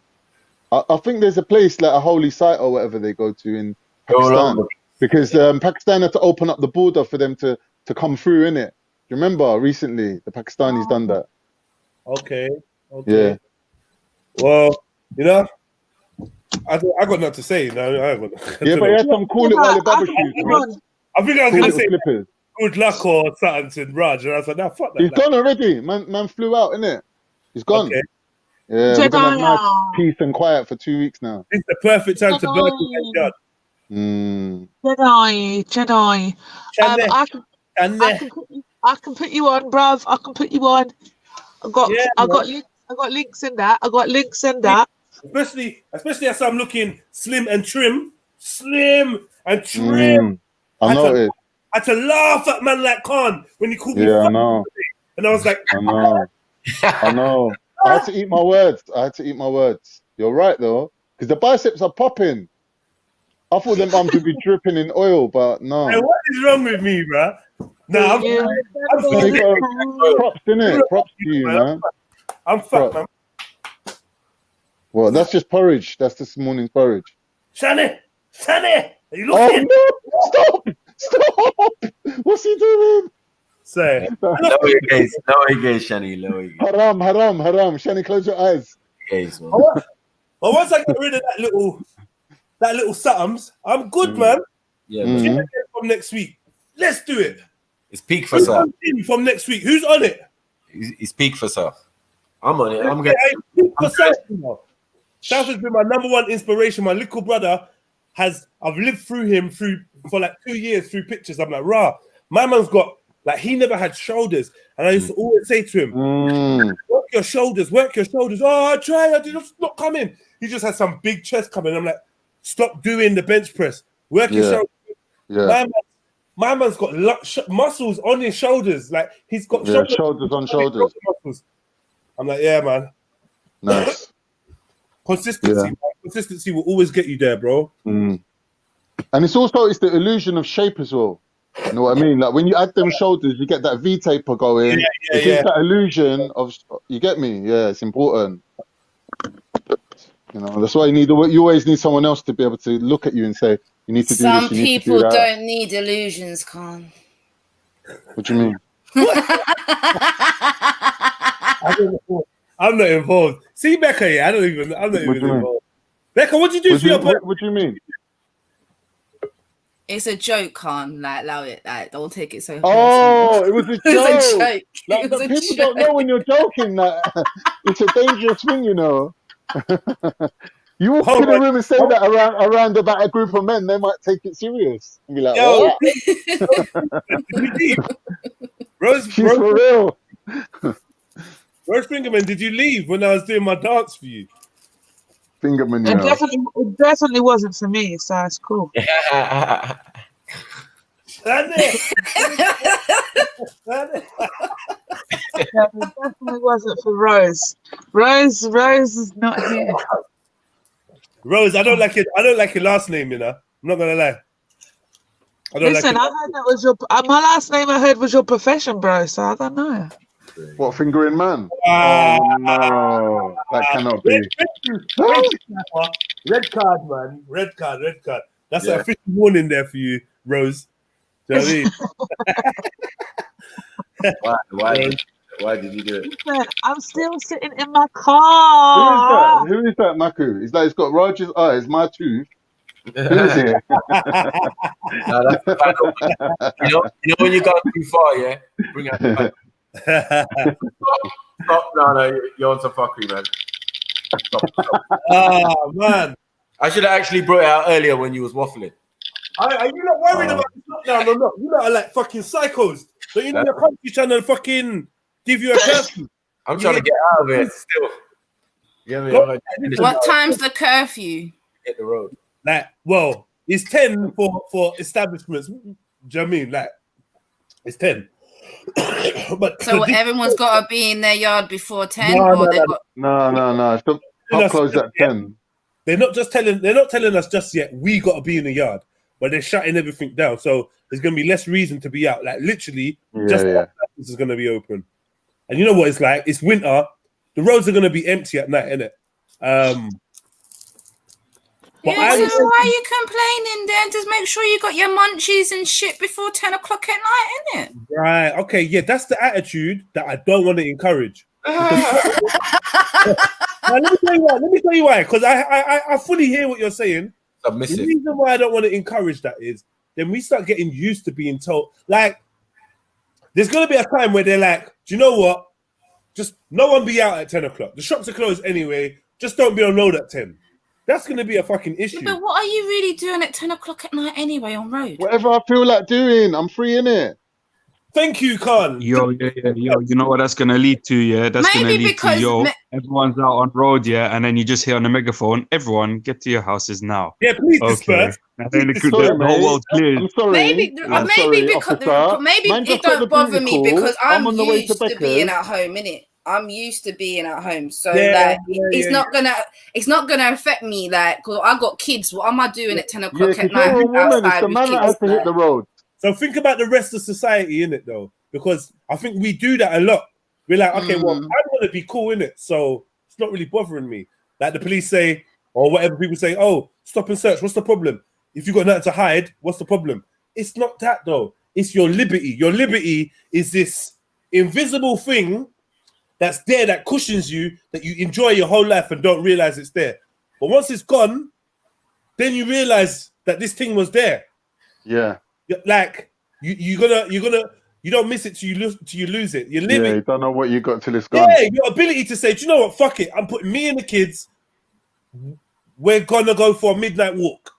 I think there's a place like a holy site or whatever they go to in Pakistan, because Pakistan had to open up the border for them to come through, innit? Do you remember recently the Pakistanis done that? Okay. Yeah. Well, I got nothing to say. No, I haven't. Yeah, but he had some cool little Alibaba shoes. I think I was going to say slippers. Good luck or something to Raj, and I was like, "No, fuck that." He's gone already. Man flew out, innit? He's gone. Okay. Yeah, we're gonna have nice peace and quiet for 2 weeks now. It's the perfect time to burn the God. Jedi. I can put you on, bruv. I can put you on. I got links in that. Especially as I'm looking slim and trim. I know it. I had to laugh at man like Khan when he called me. Yeah, I know. And I was like, I know. I had to eat my words. You're right though, because the biceps are popping. I thought them bums would be dripping in oil, but no. Hey, what is wrong with me, bro? No, I'm props, innit? Props to you, man. I'm fat, man. Well, that's just porridge. That's this morning's porridge. Shani, are you looking? Oh no! Stop! What's he doing? Say, lower your gaze, Shani. Lower your gaze. Haram. Shani, close your eyes. Gaze, man. Well, once I get rid of that little somethings, I'm good, man. Yeah. From next week, let's do it. It's peak for sir. From next week, who's on it? It's peak for sir. I'm on it. I'm getting peak for South. South has been my #1 inspiration. My little brother I've lived through him for like 2 years through pictures. I'm like, rah, my man's got, like, he never had shoulders. And I used to always say to him, work your shoulders. Oh, I try, I did not come in. He just had some big chest coming. I'm like, stop doing the bench press. Work your shoulders. Yeah. My man's got muscles on his shoulders. Like, he's got shoulders on shoulders. Muscles. I'm like, yeah, man. Nice. Consistency will always get you there, bro. And it's the illusion of shape as well. You know what I mean? Like when you add them shoulders, you get that V taper going. It gives that illusion of, you get me? Yeah, it's important. You know, that's why you always need someone else to be able to look at you and say, you need to do this, Some people don't need illusions, Khan. What do you mean? I'm not involved. See, Becca, I'm not even involved. Becca, what do you do for your What do you mean? It's a joke, Khan. Like, allow it. Like, don't take it so Oh, it was a joke. It was a joke. Like, It was but a people joke. don't know when you're joking. Like, it's a dangerous thing, you know. You walk in a room and say that around about a group of men, they might take it serious and be like, Yo, what? She's for real. Rose Fingerman, did you leave when I was doing my dance for you? Fingerman, It definitely wasn't for me, so it's cool. It definitely wasn't for Rose. Rose is not here. Rose, I don't like it. I don't like your last name, you know. I'm not gonna lie. Listen, I heard that was your my last name. I heard was your profession, bro. So I don't know. What, fingering man? Oh no, that cannot be. Red card, man. Red card. That's an official warning there for you, Rose. Do you know what I mean? Why did you do it? Listen, I'm still sitting in my car. Who is that, Maku? He's like, it's got Roger's eyes, my tooth. Who is it? You know when you go too far, yeah? Bring it back. Stop. No, you're on some fuckery, man. Stop. Oh, man. I should have actually brought it out earlier when you was waffling. Are you not worried about this lockdown or not? You lot are like fucking psychos. So you know your country trying to fucking give you a curfew. I'm trying to get out of it still. What time's the curfew? Hit the road. Like, well, it's 10 for establishments. Do you know what I mean? Like, it's 10. But so everyone's got to be in their yard before 10. No. Pub close at 10. They're not telling us just yet we got to be in the yard, but they're shutting everything down. So there's going to be less reason to be out. Like literally, this is going to be open. And you know what it's like? It's winter. The roads are going to be empty at night, innit? But why are you complaining then? Just make sure you got your munchies and shit before 10 o'clock at night, innit? Right. Okay. Yeah, that's the attitude that I don't want to encourage. Now, let me tell you why. Because I fully hear what you're saying. Submissive. The reason why I don't want to encourage that is then we start getting used to being told. Like, there's going to be a time where they're like, do you know what? Just no one be out at 10 o'clock. The shops are closed anyway. Just don't be on road at 10. That's going to be a fucking issue. But what are you really doing at 10 o'clock at night anyway on road? Whatever I feel like doing. I'm free, innit? Thank you, Khan. Yo. You know what that's going to lead to, yeah? That's going to lead to, everyone's out on road, yeah? And then you just hear on the megaphone, everyone, get to your houses now. Yeah, please, okay. And then the whole world's clear. I'm sorry. Maybe it don't bother me because I'm used to being at home, innit? I'm used to being at home, so it's not gonna affect me. Like, cause I got kids. What am I doing at 10 o'clock at night? It's the man that has to hit the road. So think about the rest of society in it though, because I think we do that a lot. We're like, okay, well, I want to be cool in it, so it's not really bothering me. Like the police say, or whatever people say, oh, stop and search. What's the problem? If you got nothing to hide, what's the problem? It's not that though. It's your liberty. Your liberty is this invisible thing that's there that cushions you, that you enjoy your whole life and don't realize it's there. But once it's gone, then you realize that this thing was there. Yeah. Like you don't miss it till you lose it. Your limit. Yeah, you don't know what you got till it's gone. Yeah, your ability to say, do you know what? Fuck it. I'm putting me and the kids. We're gonna go for a midnight walk.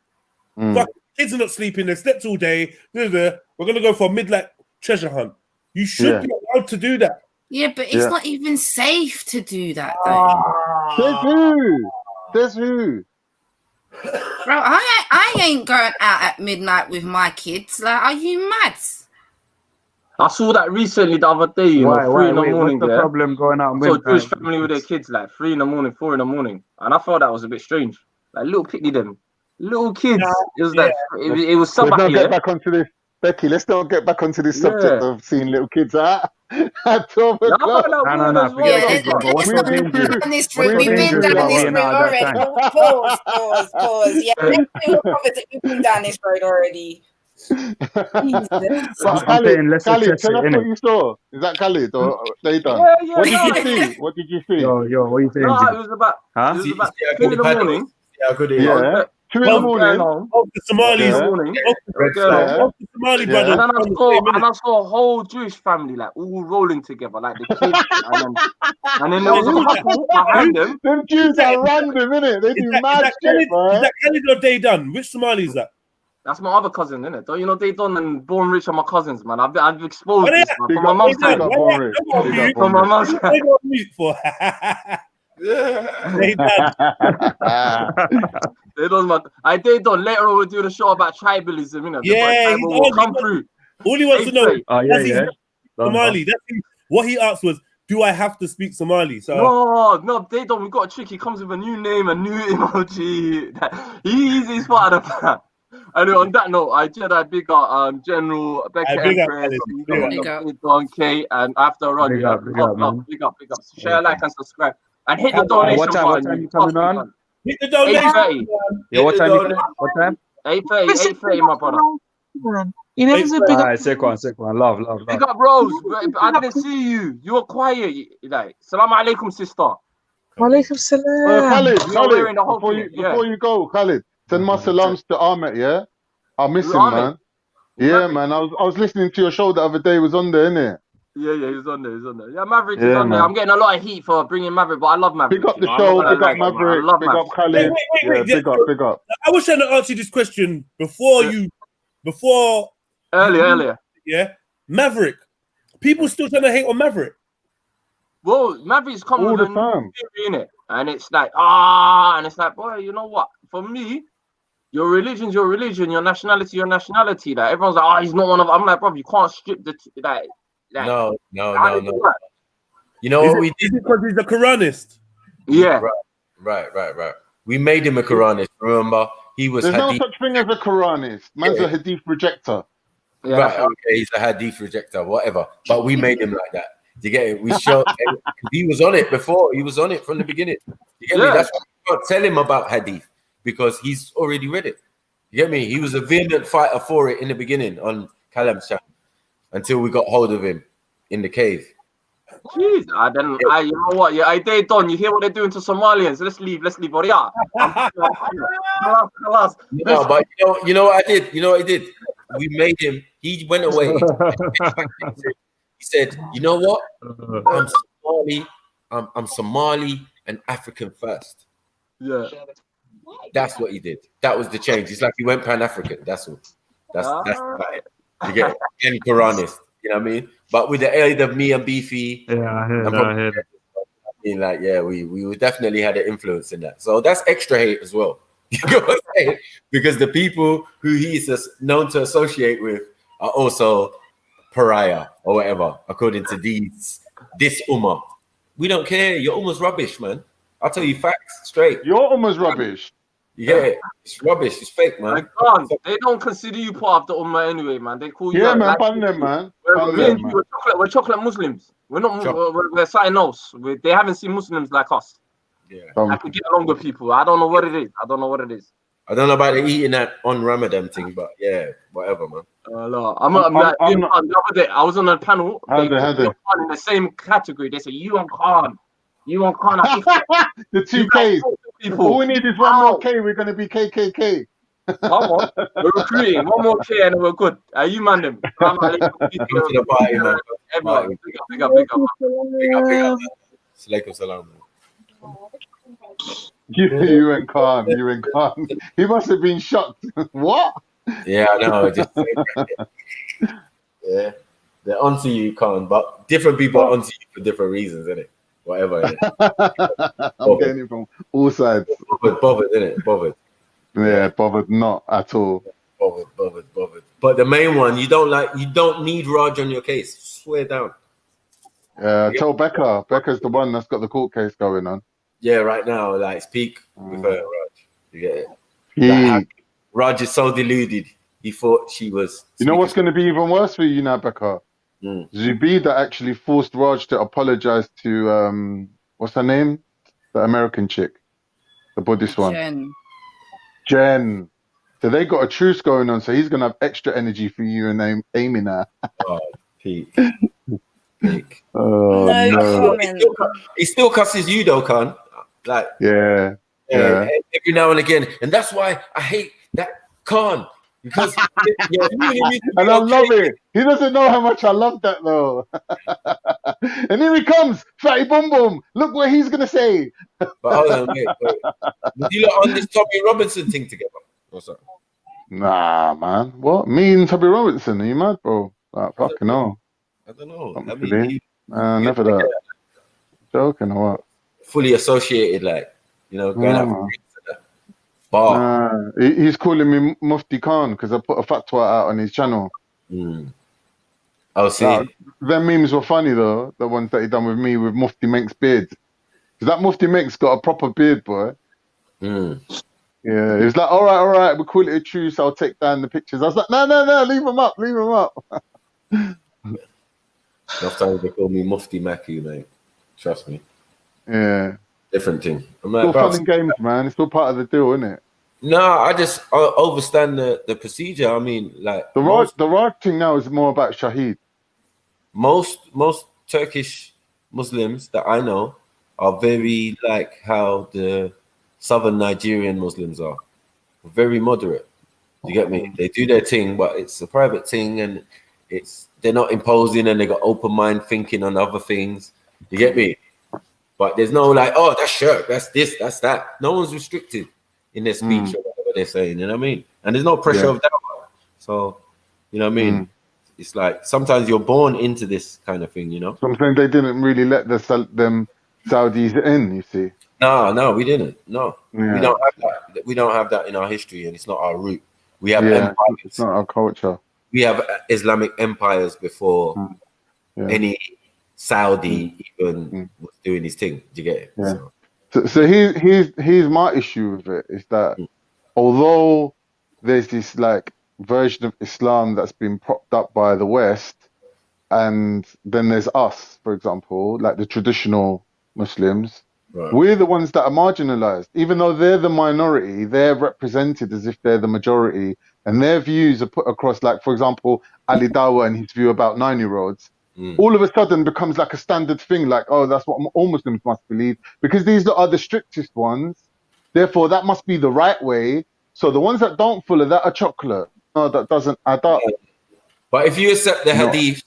Fuck it. Kids are not sleeping. They slept all day. We're gonna go for a midnight treasure hunt. You should be allowed to do that. Yeah, but it's not even safe to do that, though. There's who? Bro, I ain't going out at midnight with my kids. Like, are you mad? I saw that recently the other day, you know, 3 in the morning. What's the problem going out? So Jewish family with their kids, like 3 in the morning, 4 in the morning. And I thought that was a bit strange. Like, little pity them. Little kids. It was like, it was somebody. Let's not get back onto this. Becky, let's not get back onto this subject of seeing little kids at 12 o'clock. No. We've been down this route already. Pause. Yeah, we've been down this road already. But Khalid, tell us what you saw. Is that Khalid or Dayton? What did you see? Yo, what are you saying? No, it was about 2 in the morning. Yeah, good. 2 in the morning. The Somalis. The Somali brothers. And I saw a whole Jewish family like all rolling together, like the kids, and then there was a couple behind them. Them Jews are random, innit? They do mad shit, man. Is that Khalid or Day Done? Which Somali is that? That's my other cousin, innit? Don't you know They Done and Born Rich are my cousins, man. I've exposed this, man. From my mum's side. From my mum's side. They got mute for. They Done. They Done. Later on, we'll do the show about tribalism, innit? Yeah, will come through. All he wants to know. Yeah. Somali. What he asked was, do I have to speak Somali? So no, They Done. We got a trick. He comes with a new name, a new emoji. He's part of the plan. Anyway, on that note, I big up General Becca Empress, big up Don K, and after Rod, big up. Share, like, and subscribe, and hit the donation what time you coming on? Hit the donation. Yeah, what time? 8:30, my brother. You never said big up. Sick one. Love. Big up, Rose. I didn't see you. You were quiet. Like, Salaam alaikum, sister. Walaikum salam. Khalid, before you go, Khalid. Send my salams to Ahmed, yeah? I miss him, man. Yeah, man. I was listening to your show the other day. He was on there, innit? Yeah, he's on there. Yeah, Maverick is on there. I'm getting a lot of heat for bringing Maverick, but I love Maverick. Big up the show. Big up Maverick. Big up Khalid. Wait. Big up. I was trying to answer this question earlier. Yeah, Maverick. People still trying to hate on Maverick. Well, Maverick's come all with the a time, innit? And it's like, boy, you know what? For me, your religion's your religion, your nationality, your nationality. Like everyone's like, he's not one of. I'm like, bro, you can't strip the No. You know what we did? Because he's a Quranist. Yeah. Right. We made him a Quranist. Remember, he was. There's no such thing as a Quranist. Man's a Hadith rejector. Yeah, right. Okay, he's a Hadith rejector, whatever. But we made him like that. Do you get it? We showed he was on it before. He was on it from the beginning. You get me? That's why we can't tell him about Hadith because he's already read it. You get me? He was a vehement fighter for it in the beginning on Kalam's channel until we got hold of him in the cave. Jeez, you know what? Yeah, They Done. You hear what they're doing to Somalians? Let's leave. But yeah. No, but you know what I did? You know what I did? We made him. He went away. He said, "You know what? I'm Somali and African first." Yeah, that's what he did. That was the change. It's like he went Pan-African. That's all. That's about it. You get it? And Quranist. You know what I mean? But with the aid of me and Beefy, I heard it. I mean, like, yeah, we definitely had an influence in that. So that's extra hate as well. You know what I'm saying? Because the people who he's known to associate with are also pariah or whatever, according to this ummah. We don't care. Your ummah's rubbish, man. I'll tell you facts straight. Your ummah's rubbish. Yeah, it's rubbish. It's fake, man. They don't consider you part of the ummah anyway, man. They call you. Yeah, man. Ban them, man. We're chocolate Muslims. We're not. We're something else. They haven't seen Muslims like us. Yeah. I could get along with people. I don't know what it is. I don't know about the eating that on Ramadan thing, but yeah, whatever, man. No. The other day, I was on a panel. They in the same category. They say you and Khan. The two Ks. All we need is one more K. We're going to be KKK. Come on. We're recruiting. One more K and we're good. You man them. Come to the party, man. Everyone. Big up. Alaikum salam. You and Khan. He must have been shocked. What? Yeah, I know. Yeah, they're onto you, Khan, but different people are onto you for different reasons, isn't it? Whatever. I'm getting it from all sides. Bothered, isn't it? Bothered. Yeah, bothered not at all. Bothered. But the main one, you don't need Raj on your case. Swear down. Tell Becca. Becca's the one that's got the court case going on. Yeah, right now, like speak with her, Raj. You get it? Raj is so deluded. He thought she was. You know what's going to be even worse for you now, Becca? Zubida actually forced Raj to apologize to what's her name? The American chick, the Buddhist one. Jen. So they got a truce going on. So he's gonna have extra energy for you and Amy now. Pete. Oh no. He still cusses you though, Khan. Like yeah. Yeah. every now and again, and that's why I hate that Khan, because and I love it. He doesn't know how much I love that though. And here he comes, Fatty Boom Boom. Look what he's gonna say. But hold on, wait. Did you lot on this Tommy Robinson thing together? What's up? Nah, man. What? Me and Tubby Robinson? Are you mad, bro? Like, fucking hell. I don't know. I mean, never that. Joking or what? Fully associated, like, you know, going out for drinks at the bar. He's calling me Mufti Khan because I put a fatwa out on his channel. Oh, see. Them memes were funny though. The ones that he done with me with Mufti Menk's beard. Because that Mufti Menk's got a proper beard, boy. Yeah, he was like, all right, we'll call it a truce. I'll take down the pictures. I was like, no, leave them up. Enough times they call me Mufti Maki, mate. Trust me. Yeah. Different thing. I'm It's all fun and games, man. It's all part of the deal, isn't it? No, I just overstand the procedure. I mean, like the Raj thing now is more about Shaheed. Most Turkish Muslims that I know are very like how the southern Nigerian Muslims are, very moderate. You get me? They do their thing, but it's a private thing, and they're not imposing, and they got open mind thinking on other things. You get me? But there's no like, oh, that's shirk, that's this, that's that. No one's restricted in their speech or whatever they're saying. You know what I mean? And there's no pressure of that. So, you know what I mean? It's like sometimes you're born into this kind of thing, you know. So I'm saying they didn't really let them Saudis in. You see? No, we didn't. No, Yeah. we don't have that. We don't have that in our history, and it's not our root. We have Yeah, empires. it's not our culture. We have Islamic empires before any Saudi even was doing his thing. Do you get it? Yeah. So here's my issue with it is that although there's this like version of Islam that's been propped up by the West, and then there's us, for example, like the traditional Muslims. Right. We're the ones that are marginalized. Even though they're the minority, they're represented as if they're the majority, and their views are put across, like, for example, Ali Dawa and his view about 9-year-olds. All of a sudden becomes like a standard thing, like, oh, that's what all Muslims must believe, because these are the strictest ones. Therefore, that must be the right way. So the ones that don't follow that are chocolate. No, that doesn't add up. But if you accept the hadith,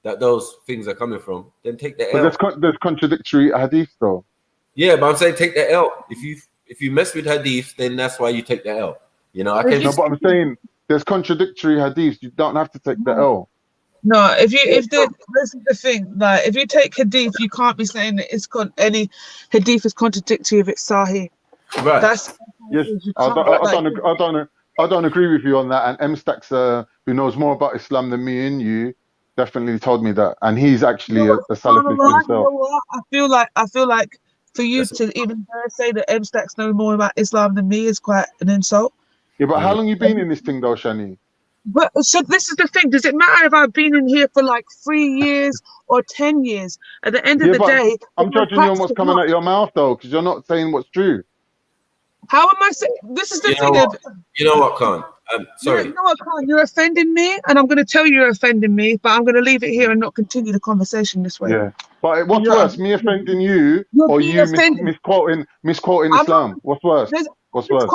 that those things are coming from, then take the L. But there's contradictory hadith though. Yeah, but I'm saying take the L. If you mess with hadith, then that's why you take the L. You know, No, but I'm saying there's contradictory hadiths. You don't have to take the L. No, this is the thing. Like, if you take hadith, you can't be saying that any hadith is contradictory if it's Sahih. Right. That's yes. I don't agree with you on that. And M Stacks, who knows more about Islam than me and you, definitely told me that, and he's actually a Salafist himself. You know what? I feel like for you to even say that M Stacks know more about Islam than me is quite an insult. Yeah, but how long you been in this thing though, Shani? But so this is the thing. Does it matter if I've been in here for like 3 years or 10 years? At the end of the day, I'm judging you on what's coming out your mouth though, because you're not saying what's true. How am I saying? This is the thing. You know what, Khan? Sorry. You know what, Khan? You're offending me, and I'm going to tell you you're offending me, but I'm going to leave it here and not continue the conversation this way. Yeah. But what's worse, me offending you or you misquoting Islam? What's worse? What's worse?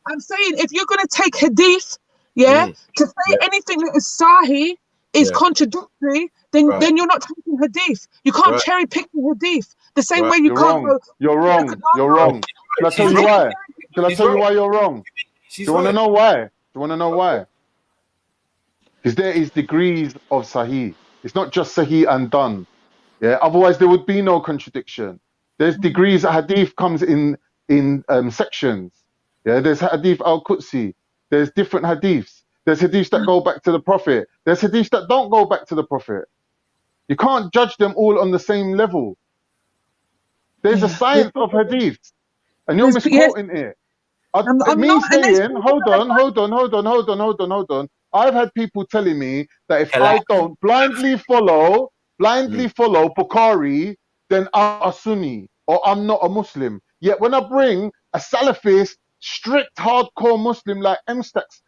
I'm saying if you're going to take hadith, to say anything that is Sahih is contradictory, then you're not taking hadith. You can't cherry pick the hadith the same way you can't go. You're wrong. You're wrong. Shall I tell you why? Shall I tell you why you're wrong? Do you want to know why? Do you want to know why? Because there is degrees of Sahih. It's not just Sahih and done. Yeah. Otherwise, there would be no contradiction. There's degrees. Hadith comes in sections. Yeah. There's Hadith al-Qudsi. There's different hadiths. There's hadiths that go back to the Prophet. There's hadiths that don't go back to the Prophet. You can't judge them all on the same level. There's a science of hadiths, and you're misquoting it. Hold on. I've had people telling me that if I don't blindly follow Bukhari, then I'm a Sunni or I'm not a Muslim. Yet when I bring a Salafist, strict, hardcore Muslim like M Stacks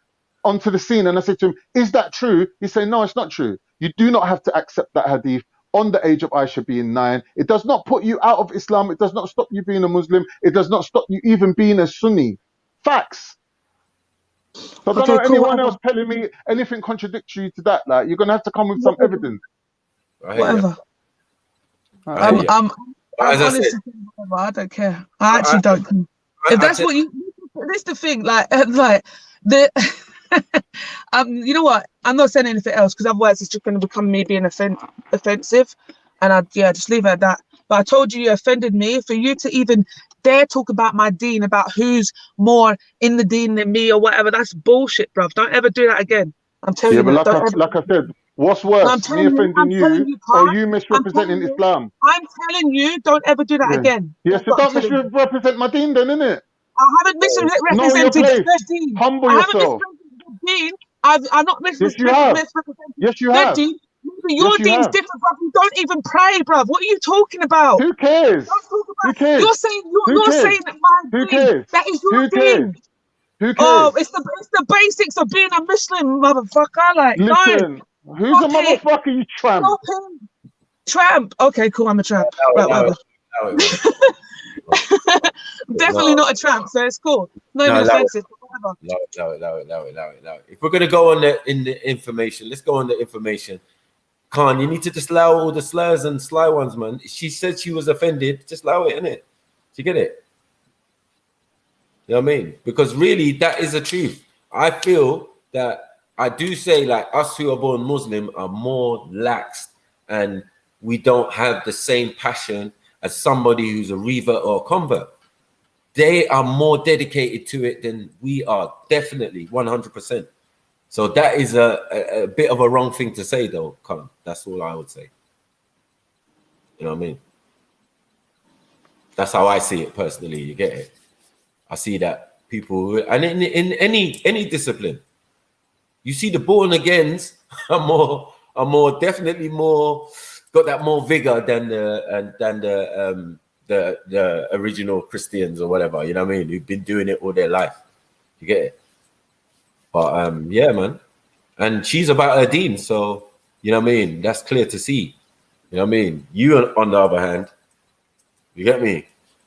onto the scene and I say to him, is that true? He say, no, it's not true. You do not have to accept that hadith on the age of Aisha being 9. It does not put you out of Islam. It does not stop you being a Muslim. It does not stop you even being a Sunni. Facts. So I don't know anyone else telling me anything contradictory to that. Like, you're gonna have to come with some evidence. Whatever. Right. I'm honest. I don't care. I actually don't care. If that's what you, that's the thing. Like the. You know what? I'm not saying anything else because otherwise it's just going to become me being offensive, and just leave it at that. But I told you offended me. For you to even dare talk about my deen, about who's more in the deen than me or whatever, that's bullshit, bruv. Don't ever do that again. I'm telling you. Yeah, but like I said, what's worse, me offending you or you misrepresenting Islam? I'm telling you, don't ever do that again. Yes, so don't misrepresent my deen then, innit? I haven't misrepresented the deen. Humble yourself. Deen. I've not misrepresented Yes, you have. Deen. Your deen's different, bruv. You don't even pray, bruv. What are you talking about? Who cares? Who cares? You're saying that my deen, that is your deen. Who cares? Oh, it's the basics of being a Muslim, motherfucker. Like, listen, who's a motherfucker, you tramp? Tramp. Okay, cool. I'm a tramp. Right. Definitely not a tramp, so it's cool. Not even offensive. Allow it. If we're gonna go on the information, let's go on the information. Khan, you need to just allow all the slurs and sly ones, man. She said she was offended. Just allow it, innit? You get it? You know what I mean? Because really, that is the truth. I feel that I do say, like, us who are born Muslim are more lax and we don't have the same passion as somebody who's a revert or a convert. They are more dedicated to it than we are, definitely, 100%. So that is a bit of a wrong thing to say, though, Colin. That's all I would say. You know what I mean? That's how I see it personally. You get it? I see that people, and in any discipline, you see the born agains are more definitely more got that more vigor than the original Christians or whatever. You know what I mean? Who've been doing it all their life. You get it? But yeah, man. And she's about her deen, so you know what I mean. That's clear to see. You know what I mean? You, on the other hand, you get me?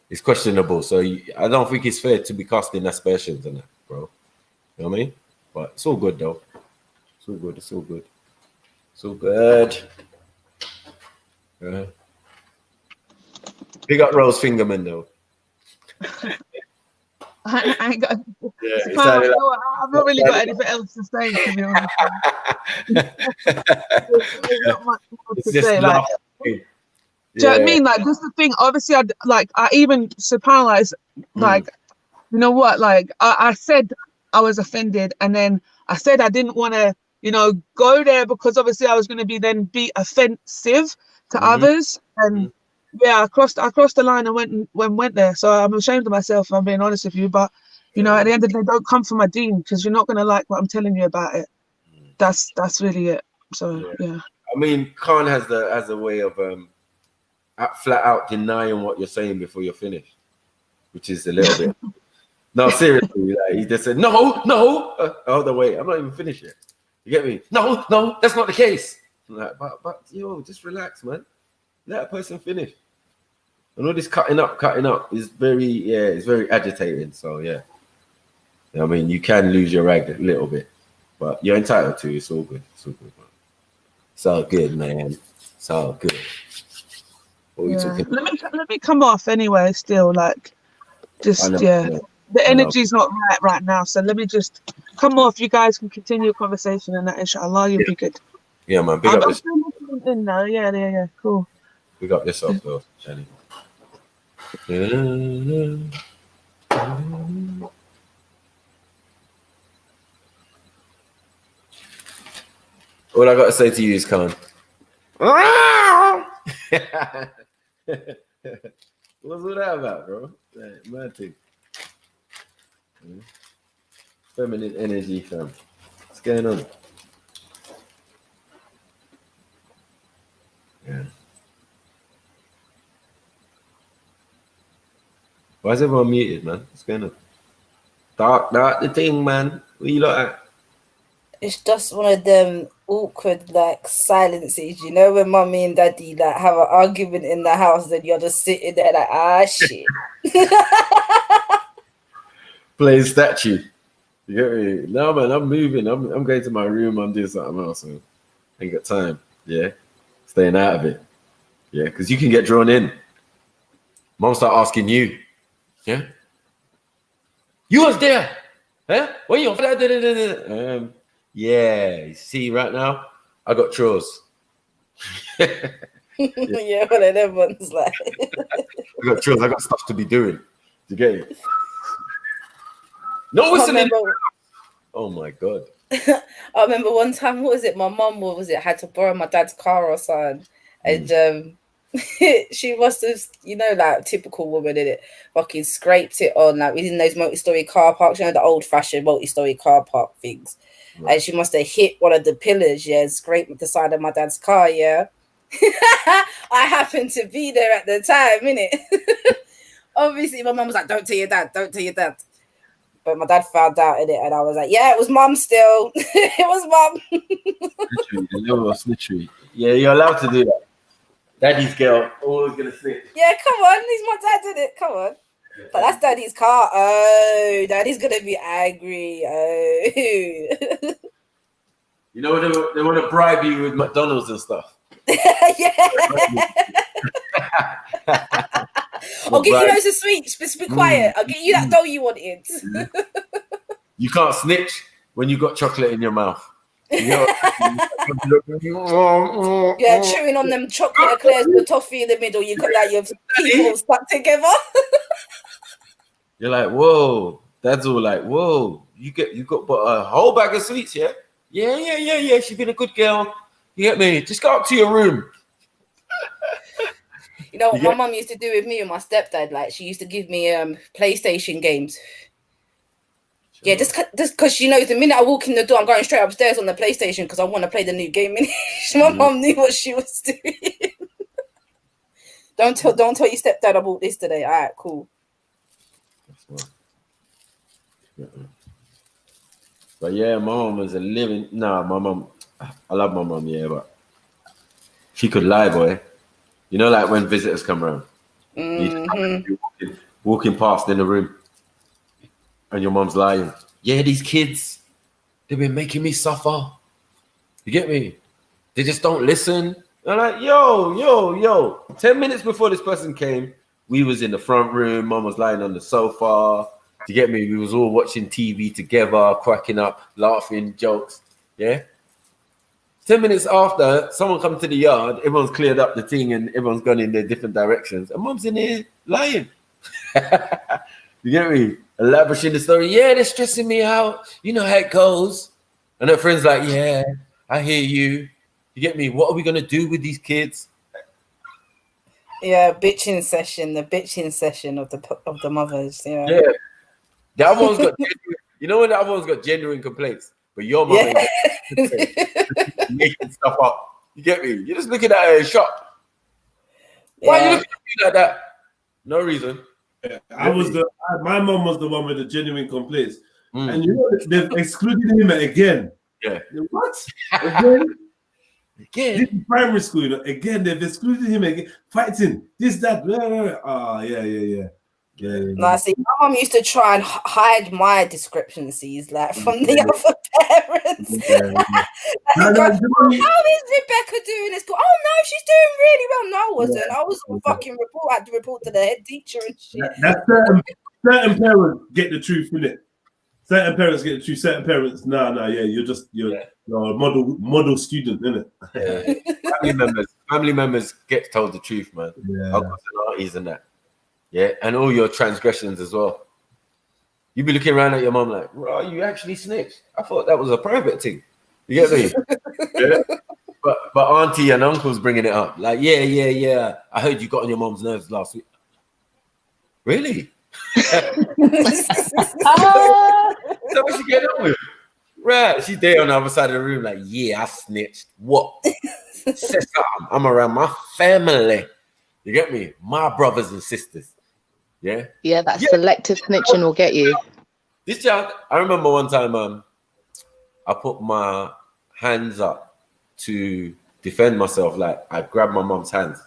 It's questionable, so I don't think it's fair to be casting aspersions on that, bro. You know what I mean? But it's all good, though. It's all good. It's all good. It's all good. Big up Rose Fingerman, though. I ain't got. I've not really got anything else to say, to be honest. There's not much more to say. Like, do you know what I mean? Like, that's the thing. Obviously, I even subhanAllah, like, you know what? Like, I said I was offended, and then I said I didn't want to, go there because obviously I was going to be offensive to others, and I crossed the line and went there. So I'm ashamed of myself, if I'm being honest with you. But at the end of the day, don't come for my deen because you're not going to like what I'm telling you about it. That's really it. So yeah. I mean, Khan has a way of flat out denying what you're saying before you're finished, which is a little bit. No, seriously, like, he just said no. Hold on, wait, I'm not even finished yet. You get me? No, that's not the case. I'm like, but just relax, man. Let a person finish. And all this cutting up is it's very agitating. So yeah, I mean, you can lose your rag a little bit, but you're entitled to. It's all good. It's all good, man. It's all good, man. It's all good. What are we talking about? Let me come off anyway. Still, like, the energy's not right now. So let me just come off. You guys can continue your conversation, and that, inshallah, you'll be good. Yeah, man. Big up this. In now. Yeah. Cool. We got this off though, Jenny. All I gotta say to you is, Khan. What's all that about, bro? Mad thing. Feminine energy, fam. What's going on? Yeah. Why is everyone muted, man? What's going on? Dark the thing, man. What you look at? It's just one of them awkward like silences. You know when mummy and daddy like have an argument in the house, then you're just sitting there like, ah shit. Playing statue. You get me? No man, I'm moving. I'm going to my room. I'm doing something else. Man. Ain't got time. Yeah, staying out of it. Yeah, because you can get drawn in. Mom start asking you. Yeah. You was there. Huh? What you? Yeah. You see right now, I got chores. Yeah, one of them ones like. I got chores. I got stuff to be doing. You get it? No whistling. Oh my god. I remember one time, what was it? My mum had to borrow my dad's car or something. And she must have, you know, like typical woman in it, fucking scraped it on like within those multi-story car parks, you know, the old-fashioned multi-story car park things. Right. And she must have hit one of the pillars, yeah, and scraped the side of my dad's car, yeah. I happened to be there at the time, innit? Obviously, my mum was like, don't tell your dad. But my dad found out in it, and I was like, yeah, it was mum still. It was mum. Snitchery. Yeah, you're allowed to do that. Daddy's girl, always gonna snitch. Yeah, come on, he's my dad, in it. Come on. But that's daddy's car. Oh, daddy's gonna be angry. Oh. You know, they want to bribe you with McDonald's and stuff. Yeah. I'll get you loads of sweets, just be quiet. I'll get you that dough you wanted. You can't snitch when you got chocolate in your mouth. You know, yeah, chewing on them chocolate eclairs with toffee in the middle. You got like your teeth all stuck together. You're like, whoa. Dad's all like, whoa. You got but a whole bag of sweets, yeah? Yeah. She's been a good girl. You get me? Just go up to your room. You know what my mum used to do with me and my stepdad? Like, she used to give me PlayStation games. Sure. Yeah, just because she knows the minute I walk in the door, I'm going straight upstairs on the PlayStation because I want to play the new game. My mum knew what she was doing. Don't tell your stepdad I bought this today. All right, cool. But yeah, my mum was a living. Nah, my mum. I love my mum, yeah, but she could lie, boy. You know, like when visitors come around, walking past in the room, and your mom's lying. Yeah, these kids, they've been making me suffer. You get me? They just don't listen. I'm like, yo. 10 minutes before this person came, we was in the front room. Mom was lying on the sofa. You get me? We was all watching TV together, cracking up, laughing, jokes. Yeah. 10 minutes after, someone come to the yard, everyone's cleared up the thing and everyone's gone in their different directions. And mom's in here lying. You get me? Elaborating the story. Yeah, they're stressing me out. You know how it goes. And her friend's like, yeah, I hear you. You get me? What are we going to do with these kids? Yeah, bitching session. The bitching session of the mothers. Yeah. The other one's got, you know when the other one's got genuine complaints? But your mom ain't making stuff up. You get me? You're just looking at her in shock. Why are you looking at me like that? No reason. Yeah, my mom was the one with the genuine complaints. And you know, they've excluded him again. Yeah. What? Again? This is primary school, you know. Again, they've excluded him again. Fighting. This, that. Yeah. No, see, my mom used to try and hide my discrepancies, like from the other parents. How is Rebecca doing this? Oh no, she's doing really well. No, I wasn't. I was on fucking report. I had to report to the head teacher and shit. That's certain parents get the truth, innit? Certain parents get the truth. Certain parents, you're a model student, innit? Family members get told the truth, man. Yeah. Uncles and aunties and that. Yeah, and all your transgressions as well. You be looking around at your mom like, "Bro, you actually snitched. I thought that was a private thing." You get me? Yeah. But auntie and uncle's bringing it up. Like, yeah. I heard you got on your mom's nerves last week. Really? So what she get on with? Right, she's there on the other side of the room. Like, yeah, I snitched. What? I'm around my family. You get me? My brothers and sisters. Yeah. Yeah, that selective snitching will get you. This child, I remember one time I put my hands up to defend myself. Like I grabbed my mum's hands,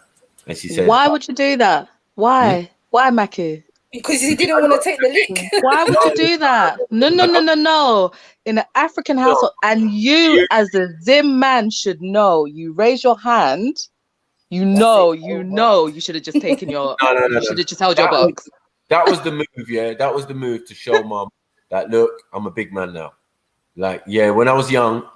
and she said, "Why would you do that? Why? Why, Maki?" Because he didn't want to take the lick. Why would you do that? No. In an African household, and you as a Zim man should know. You raise your hand. You know. You should have just taken your. You should have just held your box. That was the move, yeah. That was the move to show mum that look, I'm a big man now. Like, yeah, when I was young,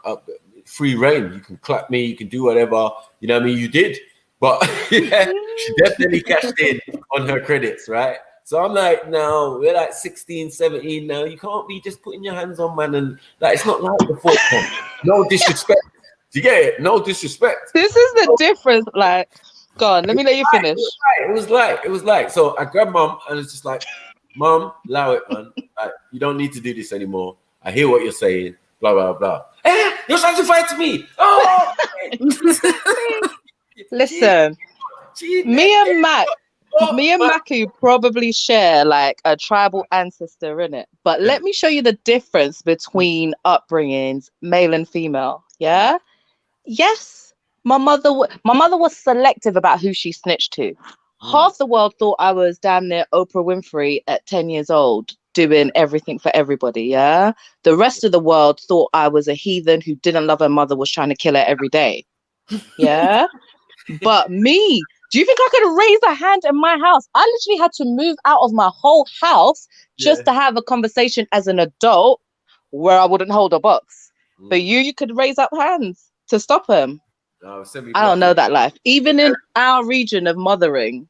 free reign. You can clap me, you can do whatever. You know what I mean? You did, but yeah, she definitely cashed in on her credits, right? So I'm like, no, we're like 16, 17 now. You can't be just putting your hands on man and like it's not like the football. No disrespect. Do you get it? No disrespect. This is the difference. Like, go on, let me let you finish. It was like. So I grabbed mum and it's just like, mum, allow it, man. Like, you don't need to do this anymore. I hear what you're saying. Blah blah blah. You're trying to fight me. Oh. Listen, me and Maki probably share like a tribal ancestor in it. But let me show you the difference between upbringings, male and female. Yeah. Yes, my mother was selective about who she snitched to. Half the world thought I was damn near Oprah Winfrey at 10 years old, doing everything for everybody. Yeah. The rest of the world thought I was a heathen who didn't love her mother, was trying to kill her every day. Yeah. But me, do you think I could raise a hand in my house? I literally had to move out of my whole house just to have a conversation as an adult where I wouldn't hold a box. But you could raise up hands to stop him. I don't know that life. Even in our region of mothering,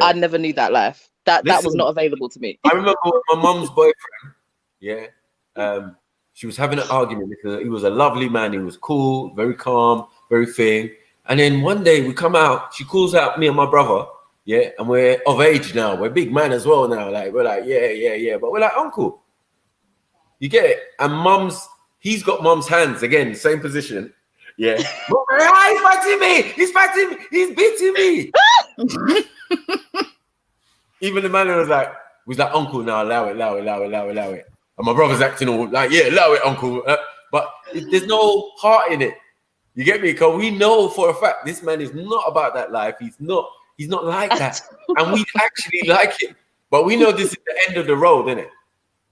I never knew that life. That was not available to me. I remember my mum's boyfriend. Yeah. She was having an argument because he was a lovely man. He was cool, very calm, very thing. And then one day we come out, she calls out me and my brother, yeah, and we're of age now. We're big man as well now. Like we're like, yeah. But we're like, uncle. You get it? And he's got mum's hands again, same position. Yeah. He's fighting me. He's fighting me. He's beating me. Even the man was like, uncle, now allow it. And my brother's acting all like, yeah, allow it, uncle. But there's no heart in it. You get me? Because we know for a fact this man is not about that life. He's not like that. And we actually like it. But we know this is the end of the road, isn't it?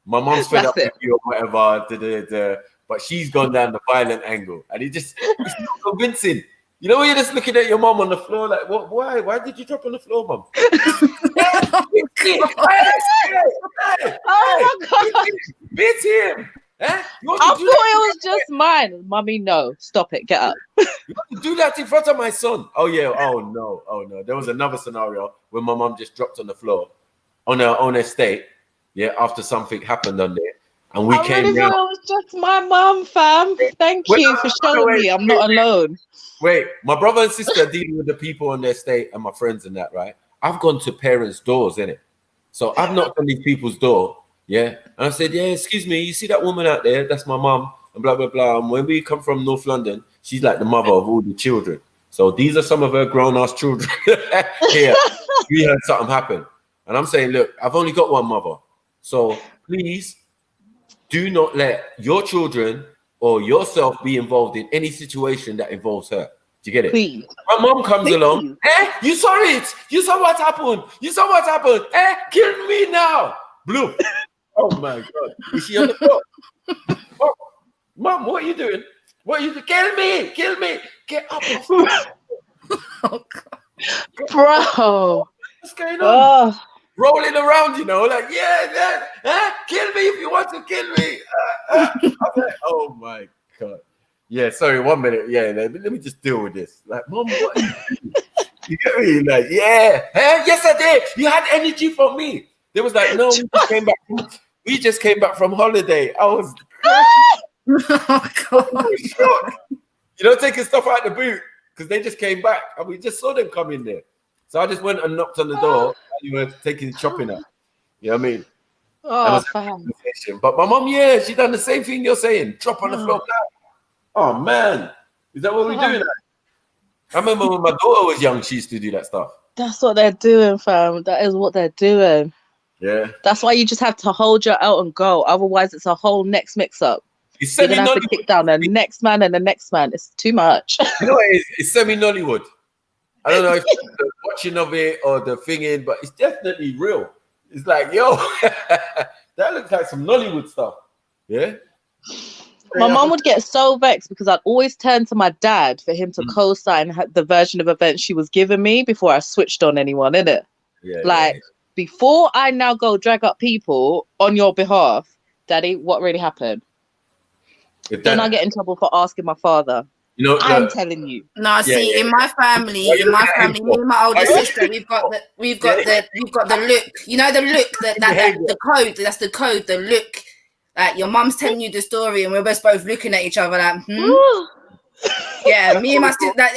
My mom's fed up with you or whatever. But she's gone down the violent angle. And it's not convincing. You know when you're just looking at your mom on the floor, like, what? Why did you drop on the floor, mom? Oh my God. Beat him. I thought it was just mine. Mummy, no. Stop it. Get up. You want to do that in front of my son. Oh, yeah. Oh, no. There was another scenario where my mum just dropped on the floor on her own estate, yeah, after something happened on there. And we came down. It was just my mum, fam. Thank you for showing me I'm not alone. Wait, my brother and sister are dealing with the people on their estate and my friends and that, right? I've gone to parents' doors, innit? So I've knocked on these people's door. Yeah, and I said, yeah, excuse me, you see that woman out there? That's my mum, and blah, blah, blah. And when we come from North London, she's like the mother of all the children. So these are some of her grown-ass children. Here, we heard something happen. And I'm saying, look, I've only got one mother. So please do not let your children or yourself be involved in any situation that involves her. Do you get it? Please. My mom comes along. You saw it. You saw what happened. Kill me now. Blue. Oh my God. Is she on the floor? Mom, what are you doing? Kill me. Get up. Oh, bro. What's going on? Rolling around, like, kill me if you want to kill me. Like, oh my God. Yeah, sorry, 1 minute. Yeah, let me just deal with this. Like, Mom, what are you doing? You get me? Like, yeah. Yes, I did. You had energy for me. They was like, no, we just came back from holiday. I was shocked. Taking stuff out the boot because they just came back and we just saw them come in there. So I just went and knocked on the door and you were taking shopping out. You know what I mean? But my mom, she done the same thing you're saying. Drop on the floor. Oh man, is that what we're doing? I remember when my daughter was young, she used to do that stuff. That's what they're doing, fam. That is what they're doing. Yeah. That's why you just have to hold your out and go. Otherwise, it's a whole next mix-up. It's You're gonna have to semi-Nollywood. kick down the next man and the next man. It's too much. You know what it is? It's semi-Nollywood. I don't know if it's the watching of it or the thinging, but it's definitely real. It's like, yo, that looks like some Nollywood stuff. Yeah. My mom would get so vexed because I'd always turn to my dad for him to co-sign the version of events she was giving me before I switched on anyone, innit? Yeah, like, before I now go drag up people on your behalf, Daddy, what really happened? Then I get in trouble for asking my father. You know, I'm telling you. No, see, in my family, me and my older sister, we've got the look. You know the look, the code. That's the code. The look. Like your mum's telling you the story, and we're both looking at each other like, yeah. Me and my sister.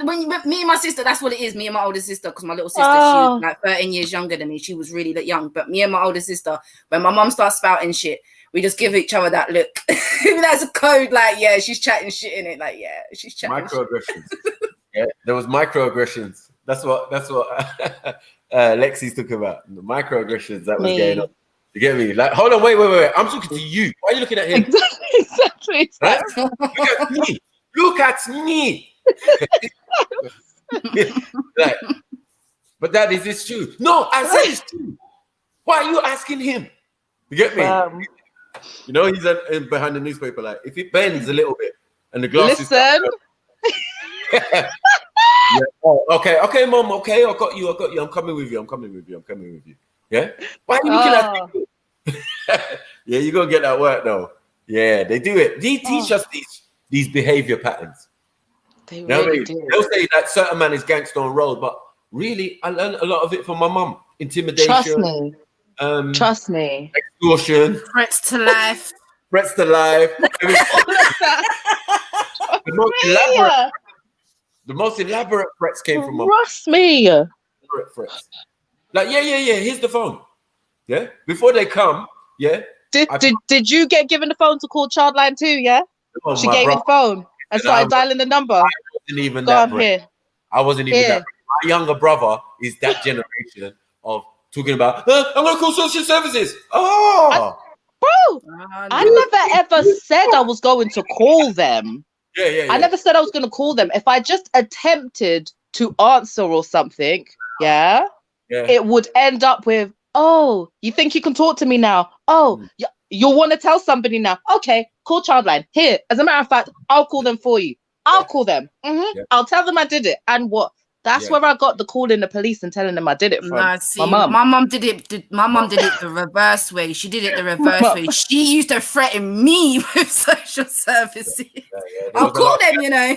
Me and my sister. That's what it is. Me and my older sister, because my little sister, she's like 13 years younger than me. She was really that young. But me and my older sister, when my mum starts spouting shit, we just give each other that look. That's a code. Like, yeah, she's chatting shit in it. Like, yeah, she's chatting. Microaggressions. Yeah, there was microaggressions. That's what Lexi's talking about. The microaggressions that was going on. You get me? Like, hold on, wait. I'm talking to you. Why are you looking at him? Exactly. Right? Look at me. Like, but Dad, is this true? No, I said it's true. Why are you asking him? You get me? You know, he's behind the newspaper. Like, if it bends a little bit and the glass Listen. Yeah. Oh, okay, Mom. Okay, I got you. I'm coming with you. Yeah. Why are you looking at people? Yeah, you're gonna get that work though. Yeah, they do it. They teach us these behavior patterns. They you know really what I mean? do. They'll say that certain man is gangster on road, but really, I learned a lot of it from my mum. Intimidation. Trust me. Trust me. Extortion. Threats to life. The most elaborate threats came from my Trust me. Elaborate threats. Like, yeah. Here's the phone. Yeah. Before they come, yeah. Did you get given the phone to call Childline too? Yeah. Oh, she gave you the phone and started dialing the number. I wasn't even that. My younger brother is that generation of talking about. I'm gonna call social services. Oh, I never ever said I was going to call them. Yeah. I never said I was going to call them. If I just attempted to answer or something, it would end up with, oh, you think you can talk to me now? Oh, you want to tell somebody now? Okay, call Childline. Here, as a matter of fact, I'll call them for you. I'll call them. I'll tell them I did it. And what? That's where I got the calling the police and telling them I did it from. Nah, see, my mum did it the reverse way. She did it the reverse way. She used to threaten me with social services. I'll call them, you know.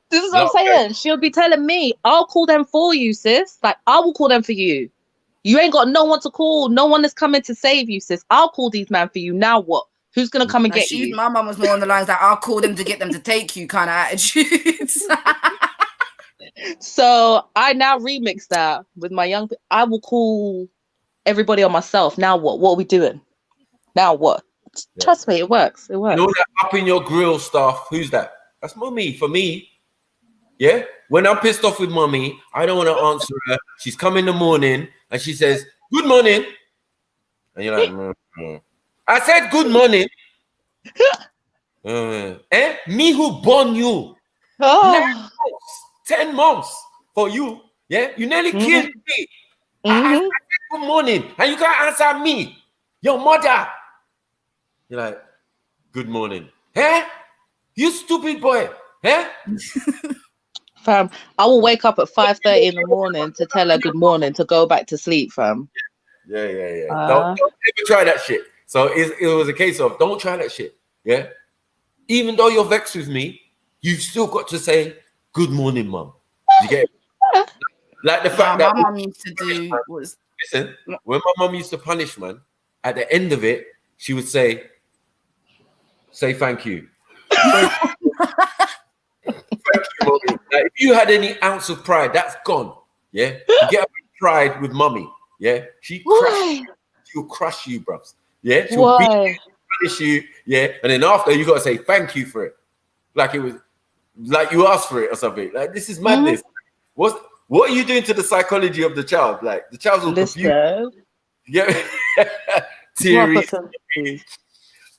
This is what I'm saying. She'll be telling me, I'll call them for you, sis. Like, I will call them for you. You ain't got no one to call. No one is coming to save you, sis. I'll call these men for you. Now what? Who's going to come and get you? My mum was more on the lines that I'll call them to get them to take you kind of attitudes. So I now remix that with my young people. I will call everybody on myself. Now what? What are we doing? Now what? Trust me, it works. It works. You know that up in your grill stuff? Who's that? That's Mummy for me. Yeah? When I'm pissed off with Mummy, I don't want to answer her. She's come in the morning and she says, good morning. And you're like, I said good morning. Me who born you. 10 months for you. Yeah? You nearly killed me. I said good morning. And you can't answer me. Your mother. You're like, good morning. You stupid boy. Fam, I will wake up at 5:30 in the morning to tell her good morning to go back to sleep, fam. Yeah. Don't ever try that shit. So it was a case of don't try that shit. Yeah. Even though you're vexed with me, you've still got to say good morning, mum. You get it? Like the fact that my mum used to do was listen, when my mum used to punish, man, at the end of it, she would say thank you. Thank you, mommy. Like, if you had any ounce of pride, that's gone. Yeah. You get pride with mummy. Yeah. She'll crush you, bruv. Yeah. She'll beat you, punish you. Yeah. And then after you gotta say thank you for it. Like it was like you asked for it or something. Like this is madness. What are you doing to the psychology of the child? Like the child's all confused. Yeah. Theories.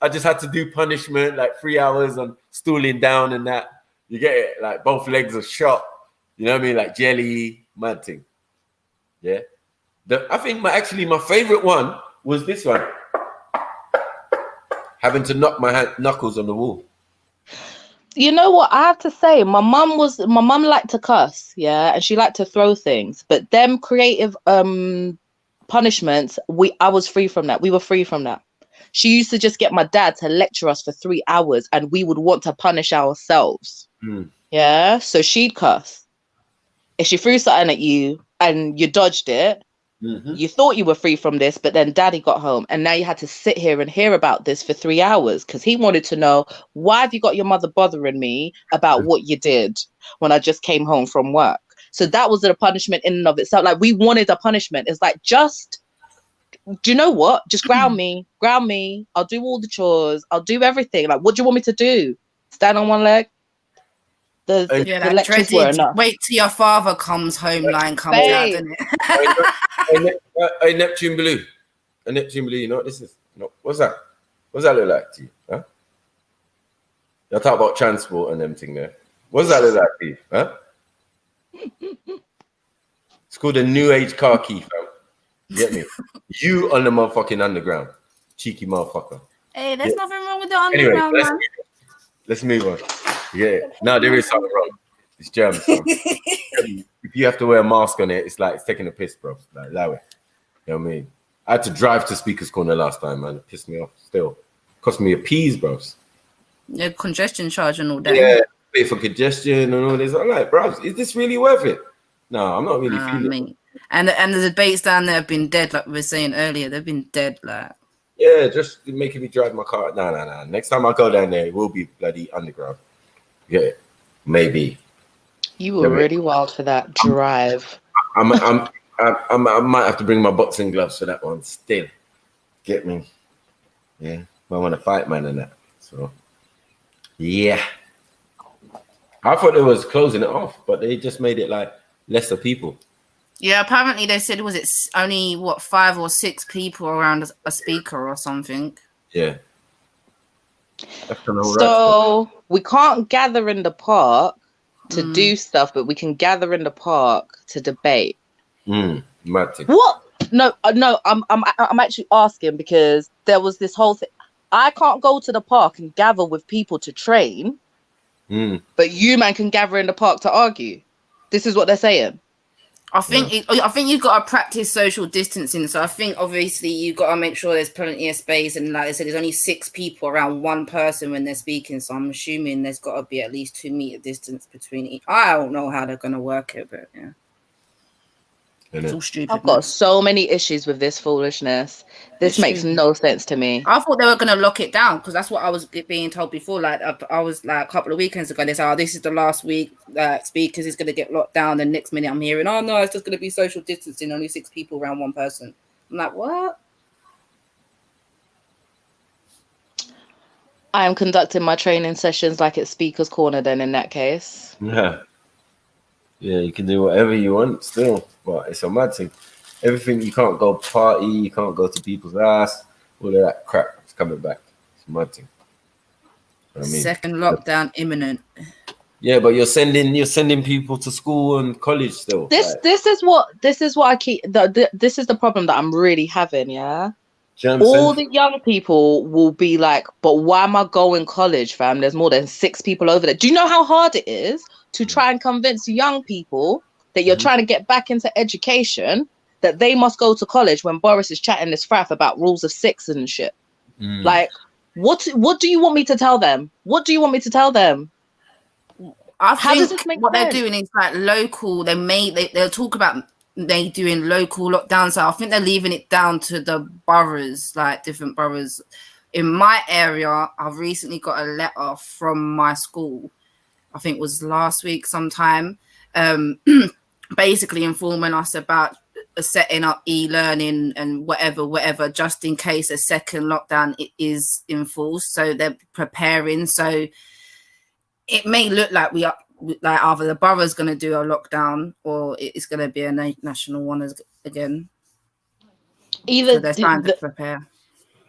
I just had to do punishment, like 3 hours on stooling down and that. You get it? Like both legs are shot. You know what I mean? Like jelly, mad thing. Yeah. I think my favorite one was this one. Having to knock my knuckles on the wall. You know what I have to say? My mum liked to cuss, yeah, and she liked to throw things. But them creative punishments, I was free from that. We were free from that. She used to just get my dad to lecture us for 3 hours, and we would want to punish ourselves. Yeah, so she'd cuss. If she threw something at you and you dodged it, you thought you were free from this, but then daddy got home and now you had to sit here and hear about this for 3 hours because he wanted to know, why have you got your mother bothering me about what you did when I just came home from work? So that was a punishment in and of itself. Like, we wanted a punishment. It's like, just, do you know what? Just ground me. I'll do all the chores. I'll do everything. Like, what do you want me to do? Stand on one leg? The lectures were enough. Wait till your father comes home line comes out, isn't it? A Neptune Blue. A Neptune Blue, you know what this is? No, what's that? What's that look like to you? Huh? You'll talk about transport and them thing there. What's that look like to you? Huh? It's called a new age car key, fam. You get me? You on the motherfucking underground. Cheeky motherfucker. Hey, there's nothing wrong with the underground, anyway, man. Let's move on. Yeah. No, there is something wrong. It's germs. If you have to wear a mask on it, it's like it's taking a piss, bro. Like that way. You know what I mean? I had to drive to Speaker's Corner last time, man. It pissed me off still. Cost me a peas, bro. Yeah, congestion charge and all that. Yeah, pay for congestion and all this. I'm like, bro, is this really worth it? No, I'm not really feeling it. And the debates down there have been dead, like we were saying earlier. They've been dead, like. Yeah, just making me drive my car. No. Next time I go down there, it will be bloody underground. Yeah, maybe. You were really wild for that drive. I might have to bring my boxing gloves for that one still. Get me? Yeah, I want to fight, man, and that. So, yeah. I thought it was closing it off, but they just made it like lesser people. Yeah, apparently they said it's only 5 or 6 people around a speaker or something. Yeah. So we can't gather in the park to do stuff, but we can gather in the park to debate. What? No. I'm actually asking because there was this whole thing. I can't go to the park and gather with people to train, but you man can gather in the park to argue. This is what they're saying. I think you've got to practice social distancing. So I think obviously you've got to make sure there's plenty of space. And like I said, there's only 6 people around one person when they're speaking. So I'm assuming there's got to be at least 2 meter distance between each. I don't know how they're going to work it, but yeah. It's all stupid. I've got so many issues with this foolishness. This makes no sense to me. I thought they were going to lock it down because that's what I was being told before. Like I was like a couple of weekends ago, they said, "Oh, this is the last week. Speakers is going to get locked down." The next minute, I'm hearing, "Oh no, it's just going to be social distancing. Only 6 people around one person." I'm like, "What?" I am conducting my training sessions like it's Speaker's Corner. Then, in that case, yeah, you can do whatever you want still. But it's a mad thing. Everything, you can't go party, you can't go to people's ass, all of that crap is coming back. It's a mad thing. You know what I mean? Second lockdown imminent. Yeah, but you're sending people to school and college still. This is what I keep. This is the problem that I'm really having. Yeah, all the young people will be like, "But why am I going college, fam? There's more than 6 people over there." Do you know how hard it is to try and convince young people that you're trying to get back into education, that they must go to college when Boris is chatting this faff about rules of 6 and shit? Like, what do you want me to tell them? What do you want me to tell them? How does this make sense? They're doing is like local. They'll talk about they doing local lockdowns. So I think they're leaving it down to the boroughs, like different boroughs. In my area, I've recently got a letter from my school. I think it was last week sometime. Basically informing us about setting up e-learning and whatever, just in case a second lockdown is enforced. So they're preparing. So it may look like either the borough's going to do a lockdown or it's going to be a national one again. Either so they're trying to prepare.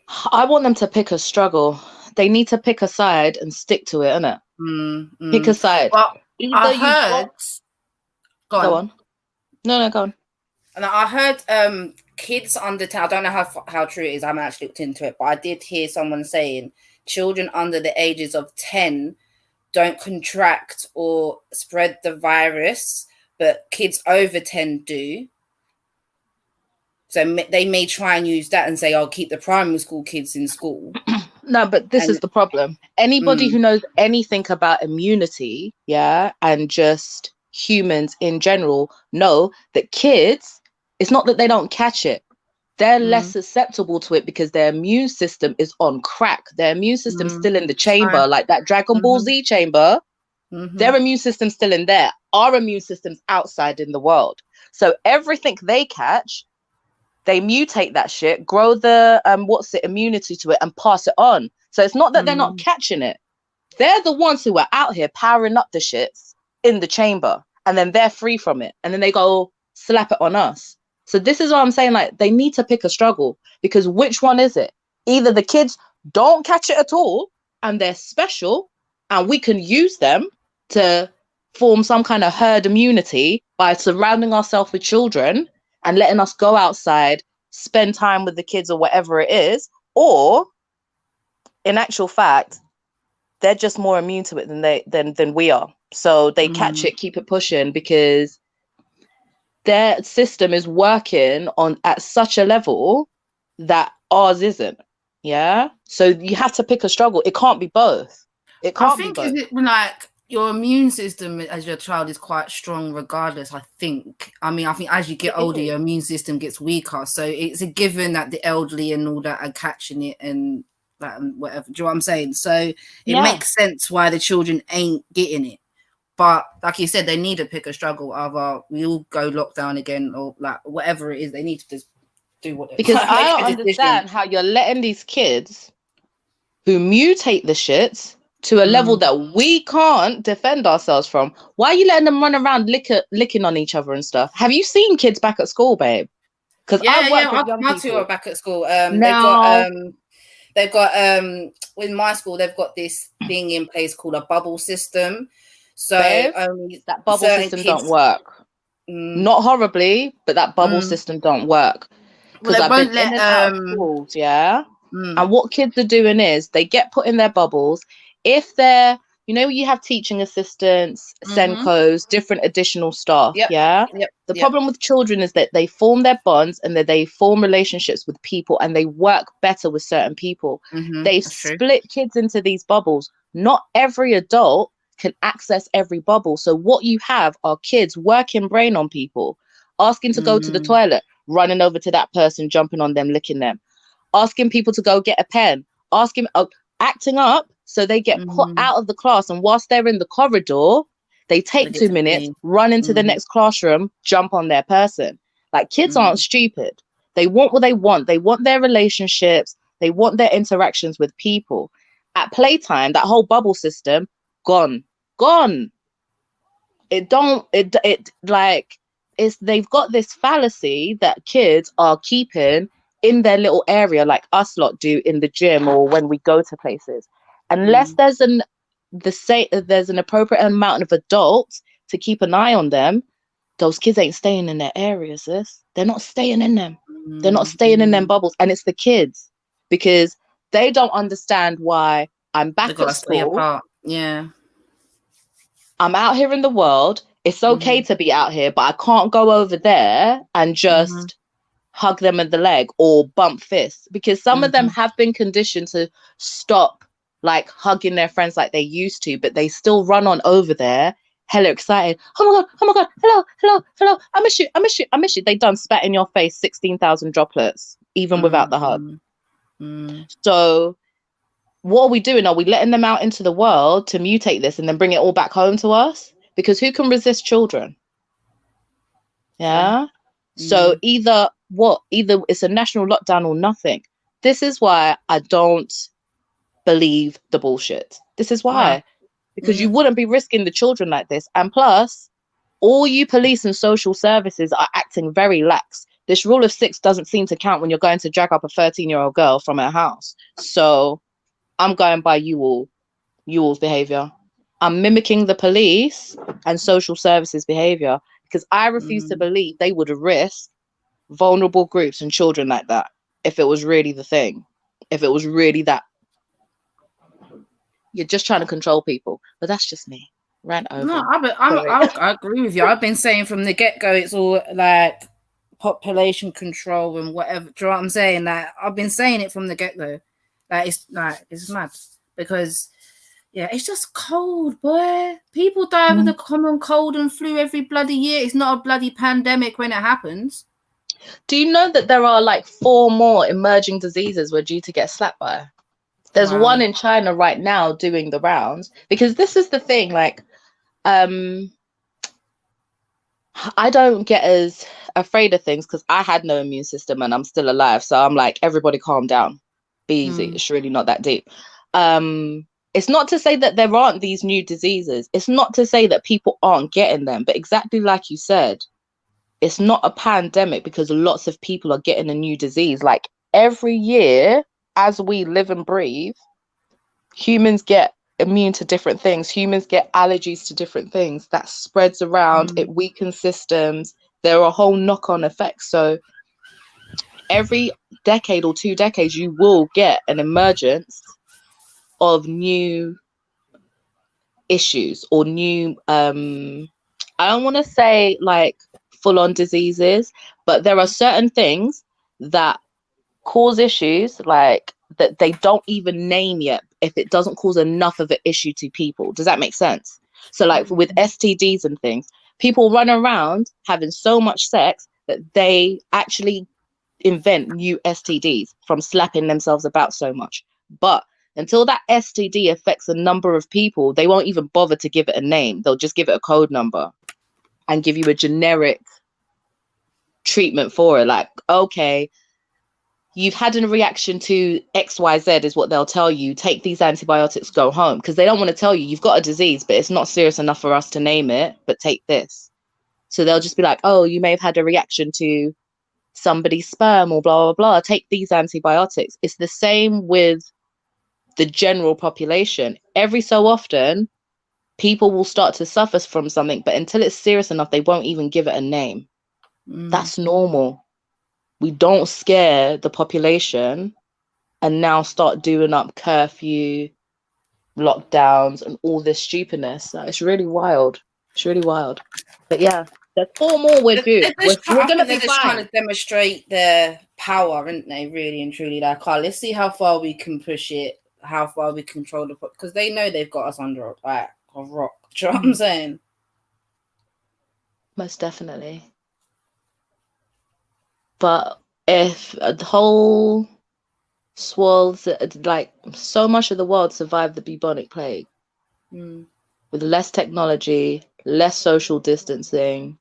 I want them to pick a struggle. They need to pick a side and stick to it, innit? Pick a side. Well, Either I you heard. go on. No, go on. And I heard kids under 10, I don't know how true it is, I haven't actually looked into it, but I did hear someone saying children under the ages of 10 don't contract or spread the virus, but kids over 10 do. So they may try and use that and say, I'll keep the primary school kids in school. No, but this is the problem. Anybody who knows anything about immunity, and just humans in general know that kids, it's not that they don't catch it. They're less susceptible to it because their immune system is on crack. Their immune system's still in the chamber, like that Dragon Ball Z chamber. Their immune system's still in there. Our immune system's outside in the world. So everything they catch, they mutate that shit, grow the immunity to it and pass it on. So it's not that they're not catching it. They're the ones who are out here powering up the shits in the chamber, and then they're free from it. And then they go slap it on us. So this is what I'm saying, like, they need to pick a struggle, because which one is it? Either the kids don't catch it at all and they're special and we can use them to form some kind of herd immunity by surrounding ourselves with children and letting us go outside, spend time with the kids or whatever it is, or in actual fact, they're just more immune to it than we are. So they catch it, keep it pushing, because their system is working at such a level that ours isn't. Yeah. So you have to pick a struggle. It can't be both. It can't be both. Is it like your immune system as your child is quite strong regardless, I think. I think as you get older, your immune system gets weaker. So it's a given that the elderly and all that are catching it and that and whatever. Do you know what I'm saying? So it makes sense why the children ain't getting it. But like you said, they need to pick a struggle. Either we all go lockdown again or like whatever it is, they need to just do whatever. Because I don't understand how you're letting these kids who mutate the shits to a level that we can't defend ourselves from. Why are you letting them run around licking on each other and stuff? Have you seen kids back at school, babe? Because my two are back at school. They've got with my school, they've got this thing in place called a bubble system. So that bubble system don't work. Not horribly, but that bubble system don't work. Because I've been in and out of schools, and what kids are doing is they get put in their bubbles. If they're, you have teaching assistants, Senkos, different additional staff, The problem with children is that they form their bonds and that they form relationships with people and they work better with certain people. They split kids into these bubbles. Not every adult can access every bubble. So what you have are kids working brain on people, asking to go to the toilet, running over to that person, jumping on them, licking them, asking people to go get a pen, acting up. So they get put out of the class, and whilst they're in the corridor, they take 2 minutes, run into the next classroom, jump on their person. Like, kids aren't stupid. They want what they want. They want their relationships. They want their interactions with people. At playtime, that whole bubble system, gone. They've got this fallacy that kids are keeping in their little area, like us lot do in the gym or when we go to places. Unless there's an appropriate amount of adults to keep an eye on them, those kids ain't staying in their areas, sis. They're not staying in them. They're not staying in them bubbles. And it's the kids, because they don't understand why I'm back at school. Yeah. I'm out here in the world. It's okay to be out here, but I can't go over there and just hug them in the leg or bump fists, because some of them have been conditioned to stop like hugging their friends like they used to, but they still run on over there, hella excited. Oh my god, hello, I miss you. They done spat in your face 16,000 droplets, even without the hug. So what are we doing? Are we letting them out into the world to mutate this and then bring it all back home to us? Because who can resist children? Yeah. So either it's a national lockdown or nothing. This is why I don't believe the bullshit. This is why. Because you wouldn't be risking the children like this. And plus, all you police and social services are acting very lax. This rule of 6 doesn't seem to count when you're going to drag up a 13-year-old girl from her house. So I'm going by you all's behavior. I'm mimicking the police and social services behavior because I refuse to believe they would risk vulnerable groups and children like that if it was really the thing. If it was really that. You're just trying to control people. But that's just me. Rant over. No, I agree with you. I've been saying from the get-go, it's all like population control and whatever. Do you know what I'm saying? Like, I've been saying it from the get-go. Like, it's mad because yeah, it's just cold, boy. People die of the common cold and flu every bloody year. It's not a bloody pandemic when it happens. Do you know that there are like 4 more emerging diseases we're due to get slapped by? There's one in China right now doing the rounds, because this is the thing, like, I don't get as afraid of things because I had no immune system and I'm still alive. So I'm like, everybody calm down, be easy. It's really not that deep. It's not to say that there aren't these new diseases. It's not to say that people aren't getting them, but exactly like you said, it's not a pandemic because lots of people are getting a new disease. Like every year, as we live and breathe, humans get immune to different things. Humans get allergies to different things. That spreads around. It weakens systems. There are whole knock-on effects. So every decade or 2 decades, you will get an emergence of new issues or new, I don't want to say like full-on diseases, but there are certain things that cause issues like that they don't even name yet if it doesn't cause enough of an issue to people. Does that make sense? So like with STDs and things, people run around having so much sex that they actually invent new STDs from slapping themselves about so much. But until that STD affects a number of people, they won't even bother to give it a name. They'll just give it a code number and give you a generic treatment for it. Like, okay, you've had a reaction to XYZ is what they'll tell you. Take these antibiotics, go home. Because they don't want to tell you, you've got a disease, but it's not serious enough for us to name it, but take this. So they'll just be like, oh, you may have had a reaction to somebody's sperm or blah, blah, blah. Take these antibiotics. It's the same with the general population. Every so often, people will start to suffer from something, but until it's serious enough, they won't even give it a name. That's normal. We don't scare the population and now start doing up curfew, lockdowns, and all this stupidness. It's really wild. It's really wild. But yeah, there's 4 more we're due. We're going to be just trying to demonstrate their power, aren't they? Really and truly. Like, let's see how far we can push it, how far we control the, because they know they've got us under a rock. Do you know what I'm saying? Most definitely. But if the whole swaths, like so much of the world survived the bubonic plague with less technology, less social distancing,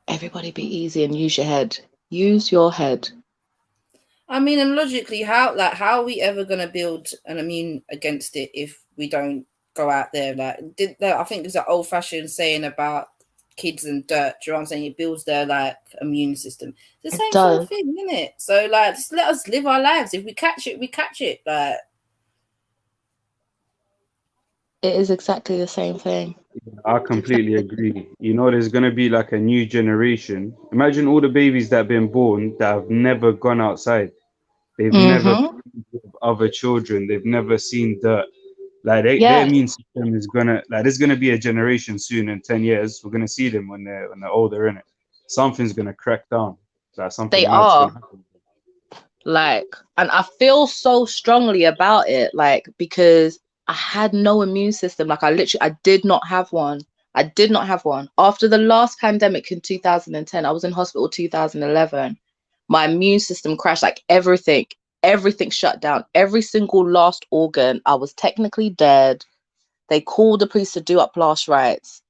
everybody be easy and use your head. Use your head. I mean, and logically, how are we ever going to build an immune against it if we don't go out there? Like, I think there's an old-fashioned saying about kids and dirt. Do you know what I'm saying? It builds their like immune system. It's the same sort of thing, isn't it? So like, just let us live our lives. If we catch it, we catch it. Like, it is exactly the same thing. I completely agree. You know, there's going to be like a new generation. Imagine all the babies that have been born that have never gone outside. They've never played with other children. They've never seen dirt. Like their immune system is gonna, like, there's gonna be a generation soon in 10 years. We're gonna see them when they're older, innit? Something's gonna crack down. Like something they are. Like, and I feel so strongly about it, like, because I had no immune system. Like I did not have one. I did not have one. After the last pandemic in 2010, I was in hospital 2011. My immune system crashed, like everything shut down. Every single last organ. I was technically dead. They called the police to do up last rites.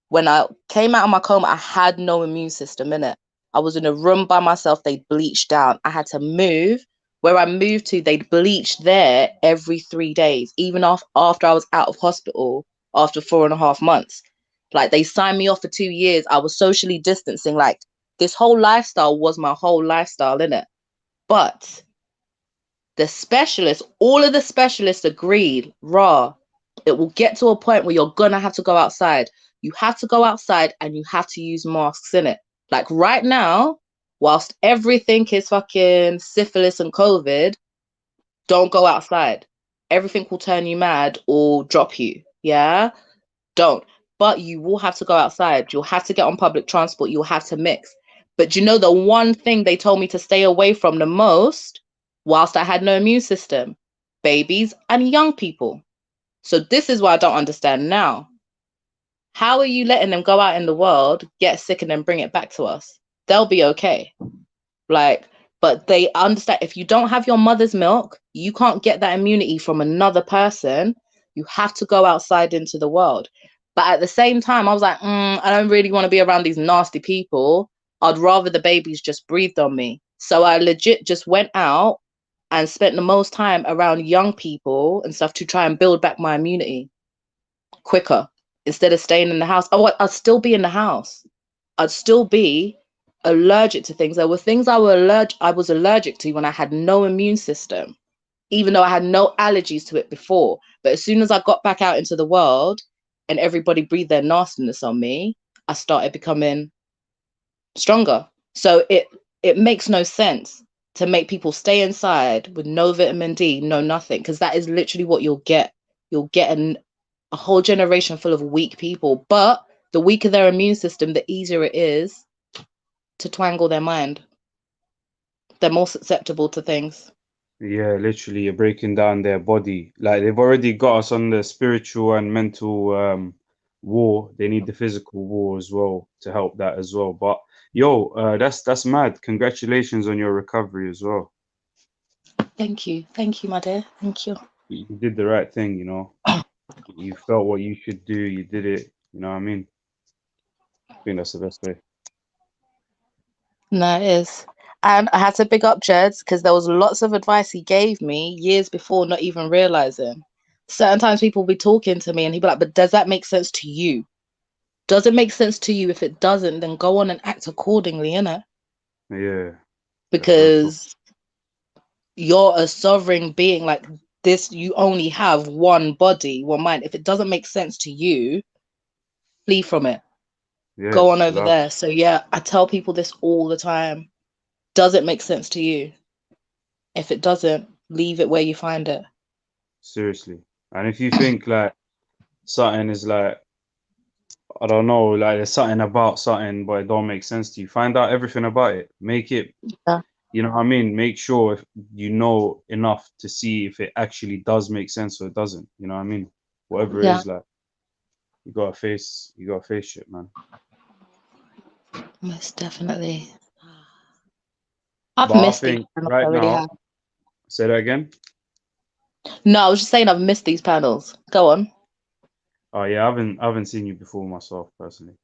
When I came out of my coma, I had no immune system in it. I was in a room by myself. They bleached down. I had to move. Where I moved to, they'd bleached there every 3 days, even after I was out of hospital after 4.5 months. Like, they signed me off for 2 years. I was socially distancing like This whole lifestyle was my whole lifestyle, innit? But the specialists, all of the specialists agreed, it will get to a point where you're gonna have to go outside. You have to go outside and you have to use masks, innit? Like right now, whilst everything is fucking syphilis and COVID, don't go outside. Everything will turn you mad or drop you. Yeah? Don't. But you will have to go outside. You'll have to get on public transport. You'll have to mix. But you know, the one thing they told me to stay away from the most, whilst I had no immune system, babies and young people. So this is what I don't understand now. How are you letting them go out in the world, get sick, and then bring it back to us? They'll be okay. Like, but they understand if you don't have your mother's milk, you can't get that immunity from another person. You have to go outside into the world. But at the same time, I was like, I don't really want to be around these nasty people. I'd rather the babies just breathed on me. So I legit just went out and spent the most time around young people and stuff to try and build back my immunity quicker instead of staying in the house. I'd still be in the house. I'd still be allergic to things. There were things I was allergic to when I had no immune system, even though I had no allergies to it before. But as soon as I got back out into the world and everybody breathed their nastiness on me, I started becoming stronger. So it makes no sense to make people stay inside with no vitamin D, no nothing, because that is literally what you'll get. You'll get a whole generation full of weak people. But the weaker their immune system, the easier it is to twangle their mind. They're more susceptible to things. Yeah, literally, you're breaking down their body. Like, they've already got us on the spiritual and mental war. They need the physical war as well to help that as well. But yo, that's mad. Congratulations on your recovery as well. Thank you, my dear. Thank you. You did the right thing, you know. You felt what you should do. You did it. You know what I mean? I think that's the best way. No, it is. And I had to big up Jeds because there was lots of advice he gave me years before, not even realizing. Certain times people will be talking to me and he'd be like, but does that make sense to you? Does it make sense to you? If it doesn't, then go on and act accordingly, innit? Yeah. Because you're a sovereign being like this. You only have one body, one mind. If it doesn't make sense to you, flee from it. Yeah, go on over there. So yeah, I tell people this all the time. Does it make sense to you? If it doesn't, leave it where you find it. Seriously. And if you think like something is like, I don't know, like there's something about something, but it don't make sense to you, find out everything about it. Make it, you know what I mean? Make sure if you know enough to see if it actually does make sense or it doesn't. You know what I mean? Whatever it is, like, you gotta face shit, man. Most definitely. I've But missed I these think panels. right I really now, have. say that again. No, I was just saying I've missed these panels. Go on. Oh yeah, I haven't seen you before myself personally.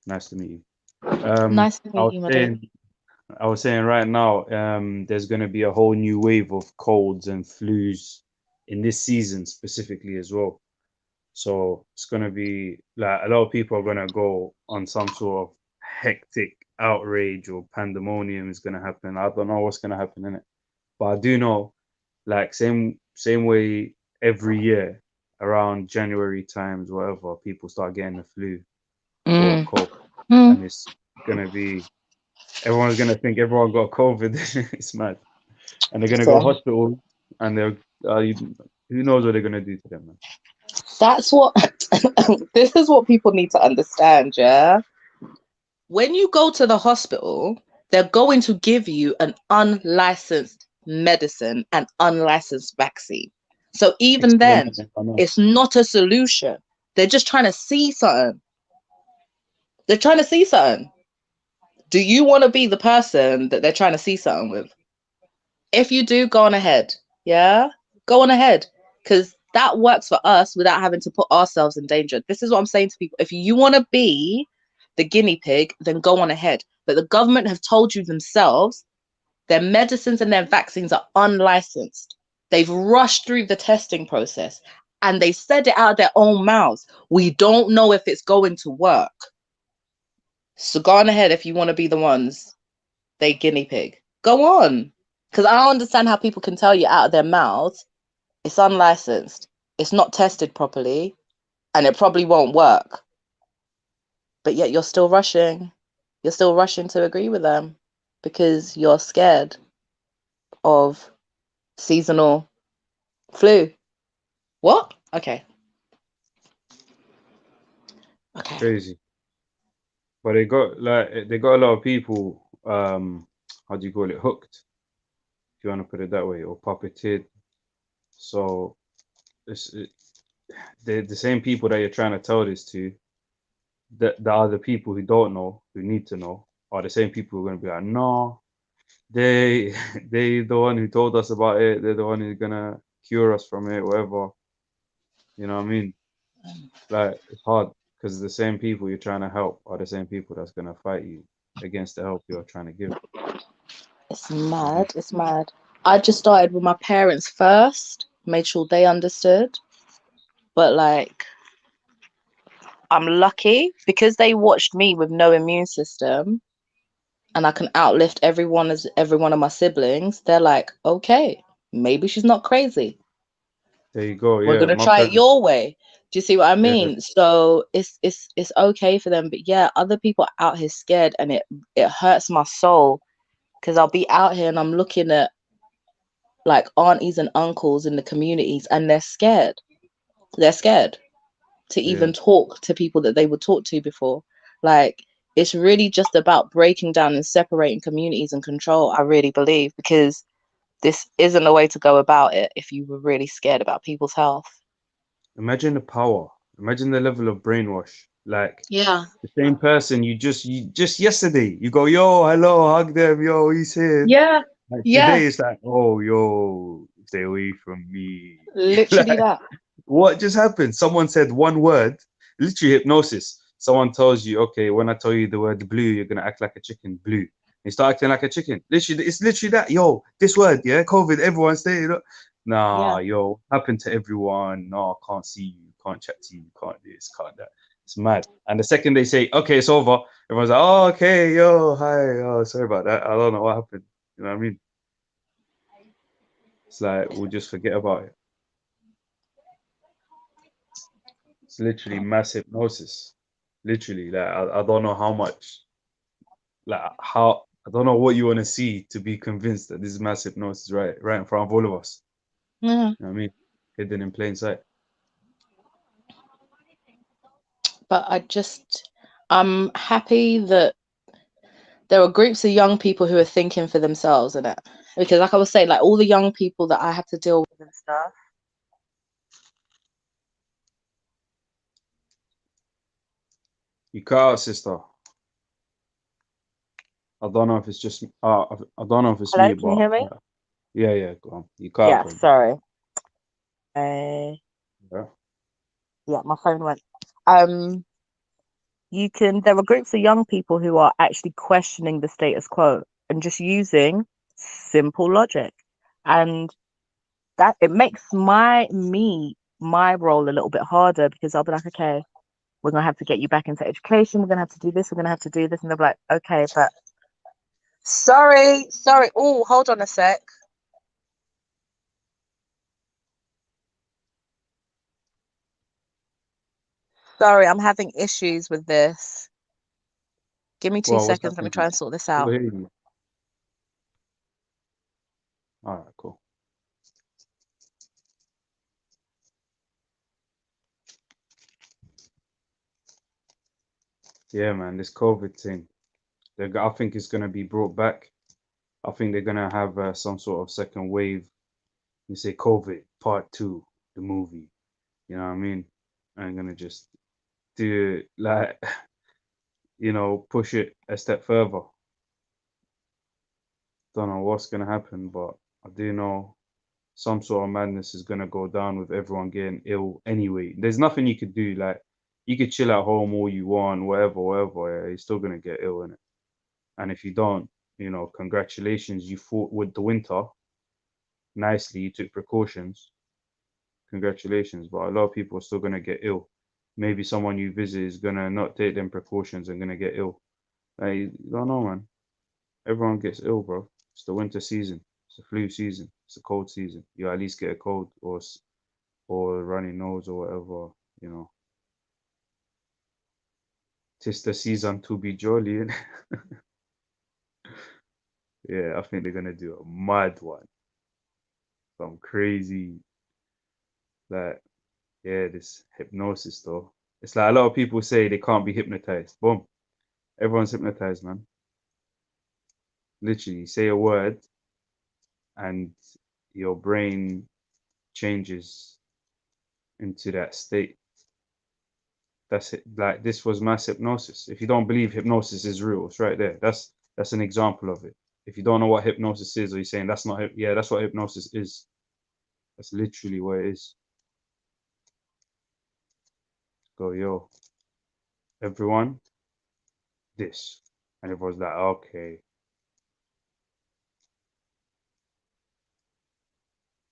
Nice to meet you. Nice to meet you, my dear. I was saying right now, there's going to be a whole new wave of colds and flus in this season specifically as well. So it's going to be like a lot of people are going to go on some sort of hectic outrage or pandemonium is going to happen. I don't know what's going to happen in it, but I do know, like same way every year around January times, whatever, people start getting the flu or cold, and it's going to be. Everyone's gonna think everyone got COVID. It's mad, and they're gonna go to hospital, and they're who knows what they're gonna do to them, man. That's what this is what people need to understand. Yeah, when you go to the hospital, they're going to give you an unlicensed medicine and unlicensed vaccine. So even then, it's not a solution. They're just trying to see something. They're trying to see something. Do you want to be the person that they're trying to see something with? If you do, go on ahead. Yeah? Go on ahead. Because that works for us without having to put ourselves in danger. This is what I'm saying to people. If you want to be the guinea pig, then go on ahead. But the government have told you themselves their medicines and their vaccines are unlicensed. They've rushed through the testing process and they said it out of their own mouths. We don't know if it's going to work. So go on ahead if you want to be the ones they guinea pig. Go on. Because I don't understand how people can tell you out of their mouths it's unlicensed, it's not tested properly, and it probably won't work. But yet you're still rushing. You're still rushing to agree with them because you're scared of seasonal flu. What? Okay. Okay. Crazy. But they got a lot of people, how do you call it, hooked, if you want to put it that way, or puppeteered. So the same people that you're trying to tell this to, the other people who don't know, who need to know, are the same people who are going to be like, no, they the one who told us about it, they're the one who's going to cure us from it, whatever. You know what I mean? Like, it's hard because the same people you're trying to help are the same people that's going to fight you against the help you're trying to give. It's mad. It's mad. I just started with my parents first, made sure they understood. But like, I'm lucky because they watched me with no immune system and I can outlift every one of my siblings. They're like, okay, maybe she's not crazy. There you go. We're Yeah, gonna my try it parents. your way. Do you see what I Yeah. mean? So it's okay for them, but yeah, other people out here scared, and it hurts my soul because I'll be out here and I'm looking at like aunties and uncles in the communities, and they're scared. They're scared to even talk to people that they would talk to before. Like, it's really just about breaking down and separating communities and control, I really believe, because this isn't the way to go about it if you were really scared about people's health. Imagine the power. Imagine the level of brainwash. Like, yeah, the same person you just yesterday you go, yo, hello, hug them, yo, he's here. yeah, Like, yeah. today it's like, oh, yo, stay away from me. Literally that. What just happened? Someone said one word, literally hypnosis. Someone tells you, okay, when I tell you the word blue, you're gonna act like a chicken. Blue. You start acting like a chicken. Literally, it's literally that. Yo, this word, yeah, COVID. Everyone stay. Nah, yo, happened to everyone. No, I can't see you. Can't chat to you. Can't this. Can't that. It's mad. And the second they say, okay, it's over, everyone's like, oh, okay, yo, hi, oh, sorry about that. I don't know what happened. You know what I mean? It's like we'll just forget about it. It's literally mass hypnosis. Literally, like I don't know how much, like how I don't know what you want to see to be convinced that this is mass hypnosis, right in front of all of us. Yeah. You know what I mean? Hidden in plain sight. But I'm happy that there are groups of young people who are thinking for themselves in it. Because like I was saying, like all the young people that I have to deal with and stuff. You cut out, sister. I don't know if it's just I don't know if it's Hello, me, can you but hear me? yeah, go on. You cut Yeah, out. sorry. Yeah, my phone went. There are groups of young people who are actually questioning the status quo and just using simple logic. And that it makes my role a little bit harder because I'll be like, okay, we're gonna have to get you back into education, we're gonna have to do this, we're gonna have to do this, and they'll be like, okay, but sorry. Oh, hold on a sec. Sorry, I'm having issues with this. Give me 2 seconds. Let me try and sort this out. All right, cool. Yeah, man, this COVID thing, I think it's gonna be brought back. I think they're gonna have some sort of second wave. You say COVID Part 2, the movie. You know what I mean? I'm gonna just do like, push it a step further. Don't know what's gonna happen, but I do know some sort of madness is gonna go down with everyone getting ill anyway. There's nothing you could do. Like, you could chill at home all you want, whatever. Yeah, you're still gonna get ill in it. And if you don't, congratulations, you fought with the winter nicely. You took precautions. Congratulations, but a lot of people are still gonna get ill. Maybe someone you visit is gonna not take them precautions and gonna get ill. Like, you don't know, man. Everyone gets ill, bro. It's the winter season. It's the flu season. It's the cold season. You at least get a cold or a runny nose or whatever, you know. 'Tis the season to be jolly, innit? Yeah, I think they're gonna do a mad one. Some crazy, like, yeah, this hypnosis though. It's like a lot of people say they can't be hypnotized. Boom. Everyone's hypnotized, man. Literally, say a word and your brain changes into that state. That's it. Like, this was mass hypnosis. If you don't believe hypnosis is real, it's right there. That's an example of it. If you don't know what hypnosis is, or you're saying that's not, yeah, that's what hypnosis is. That's literally what it is. Go, yo, everyone, this. And everyone's like, okay.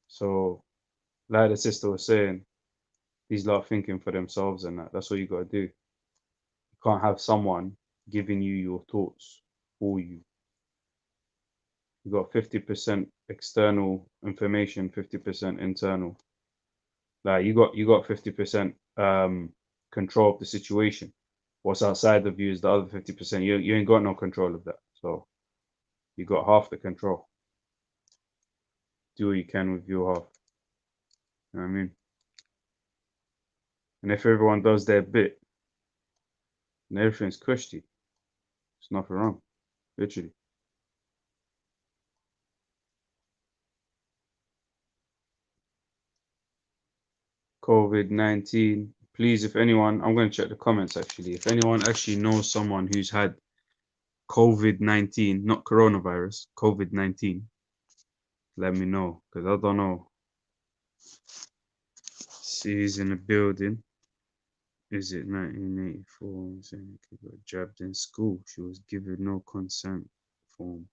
So, like the sister was saying, these lot are thinking for themselves and that. That's what you got to do. You can't have someone giving you your thoughts for you. You got 50% external information, 50% internal. Like, you got 50% control of the situation. What's outside of you is the other 50%. You ain't got no control of that. So you got half the control. Do what you can with your half. You know what I mean? And if everyone does their bit, then everything's cushy. There's nothing wrong. Literally. COVID-19. Please, if anyone, I'm going to check the comments actually. If anyone actually knows someone who's had COVID-19, not coronavirus, COVID-19, let me know, because I don't know. She's in the building. Is it 1984? Saying she got jabbed in school. She was given no consent form.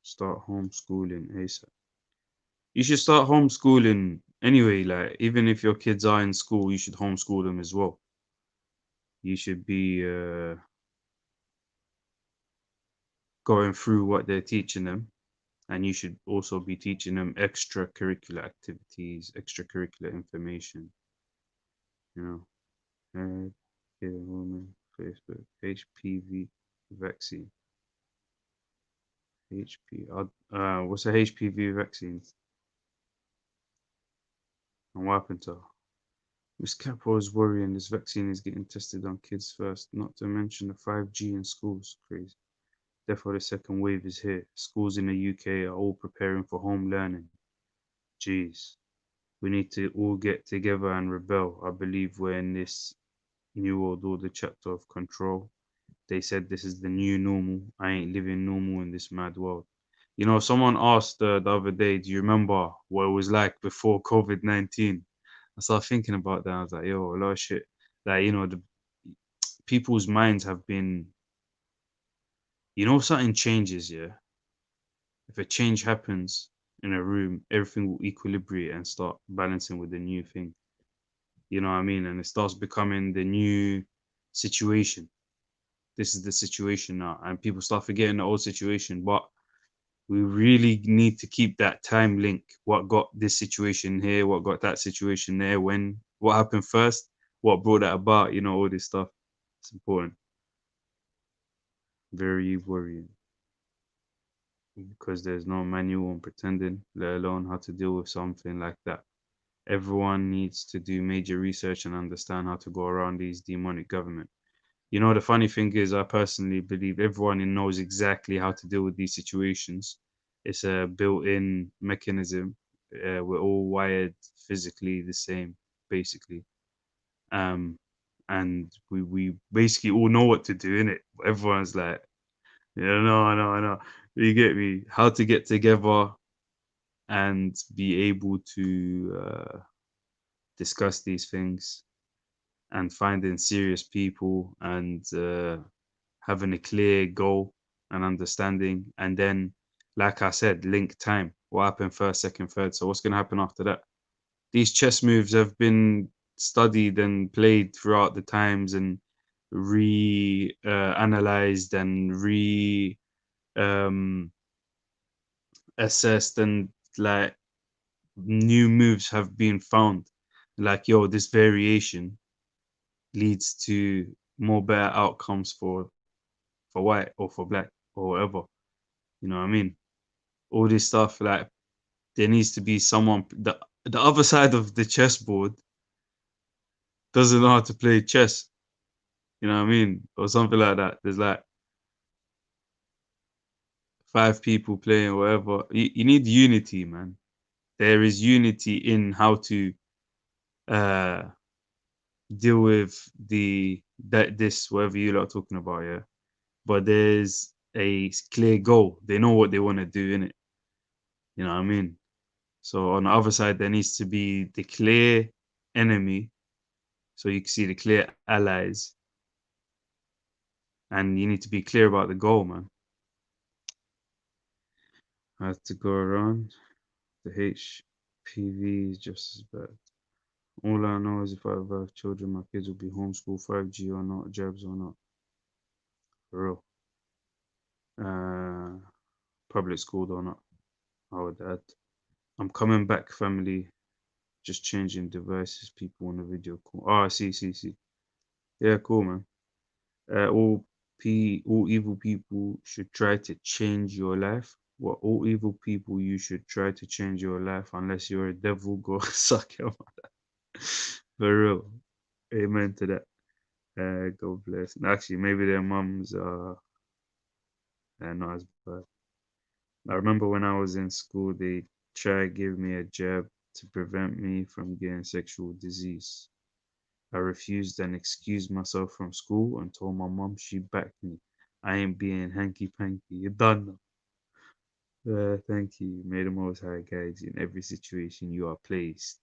Start homeschooling ASAP. You should start homeschooling anyway. Like, even if your kids are in school, you should homeschool them as well. You should be going through what they're teaching them, and you should also be teaching them extracurricular activities, extracurricular information. You know, woman, Facebook, HPV vaccine. What's a HPV vaccine? And what happened to her? Miss Capo is worrying this vaccine is getting tested on kids first, not to mention the 5G in schools. Crazy. Therefore, the second wave is here. Schools in the UK are all preparing for home learning. Jeez. We need to all get together and rebel. I believe we're in this New World Order chapter of control. They said this is the new normal. I ain't living normal in this mad world. You know, someone asked the other day, do you remember what it was like before COVID-19? I started thinking about that. I was like, yo, a lot of shit. Like, you know, the people's minds have been, you know, something changes, yeah? If a change happens in a room, everything will equilibrate and start balancing with the new thing. You know what I mean? And it starts becoming the new situation. This is the situation now. And people start forgetting the old situation. But we really need to keep that time link. What got this situation here? What got that situation there? When? What happened first? What brought that about? You know, all this stuff. It's important. Very worrying. Because there's no manual on pretending, let alone how to deal with something like that. Everyone needs to do major research and understand how to go around these demonic government. You know, the funny thing is, I personally believe everyone knows exactly how to deal with these situations. It's a built-in mechanism. We're all wired physically the same, basically. And we basically all know what to do, innit? Everyone's like, yeah, I know. You get me? How to get together and be able to discuss these things, and finding serious people, and having a clear goal and understanding. And then, like I said, link time. What happened first, second, third? So what's going to happen after that? These chess moves have been studied and played throughout the times, and analyzed and assessed, and like new moves have been found. Like, yo, this variation leads to more better outcomes for white or for black or whatever. You know what I mean? All this stuff, like, there needs to be someone. The other side of the chessboard doesn't know how to play chess. You know what I mean? Or something like that. There's like 5 people playing, whatever. You need unity, man. There is unity in how to deal with this, whatever you lot are talking about, yeah. But there's a clear goal. They know what they want to do in it. You know what I mean? So on the other side, there needs to be the clear enemy, so you can see the clear allies, and you need to be clear about the goal, man. I have to go around. The HPV is just as bad. All I know is if I ever have children, my kids will be homeschooled, 5G or not, jabs or not. For real. Public school or not, I would add. I'm coming back, family. Just changing devices. People on the video call. Oh, I see. Yeah, cool, man. All evil people should try to change your life. Well, all evil people, you should try to change your life. Unless you're a devil, go suck your mother. For real. Amen to that. God bless. Actually, maybe their mums are not as bad. I remember when I was in school, they tried to give me a jab to prevent me from getting sexual disease. I refused and excused myself from school and told my mum she backed me. I ain't being hanky-panky. You done now. Thank you. May the Most High guide you in every situation you are placed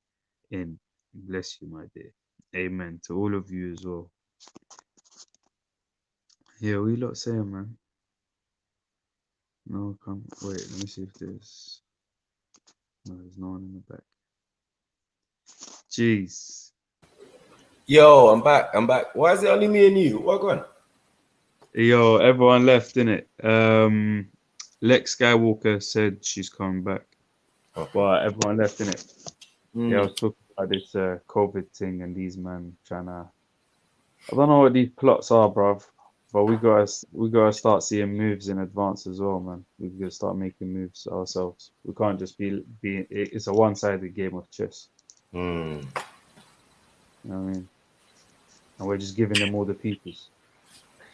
in. Bless you, my dear. Amen to all of you as well. Yeah, what you lot saying, man? No, come. Wait, let me see if there's... No, there's no one in the back. Jeez. Yo, I'm back. Why is it only me and you? What going on? Yo, everyone left, innit? Lex Skywalker said she's coming back. Okay. But everyone left, innit? Yeah, I was talking about this COVID thing and these men trying to... I don't know what these plots are, bruv. But we gotta start seeing moves in advance as well, man. We gotta start making moves ourselves. We can't just be it's a one-sided game of chess. You know what I mean? And we're just giving them all the pieces.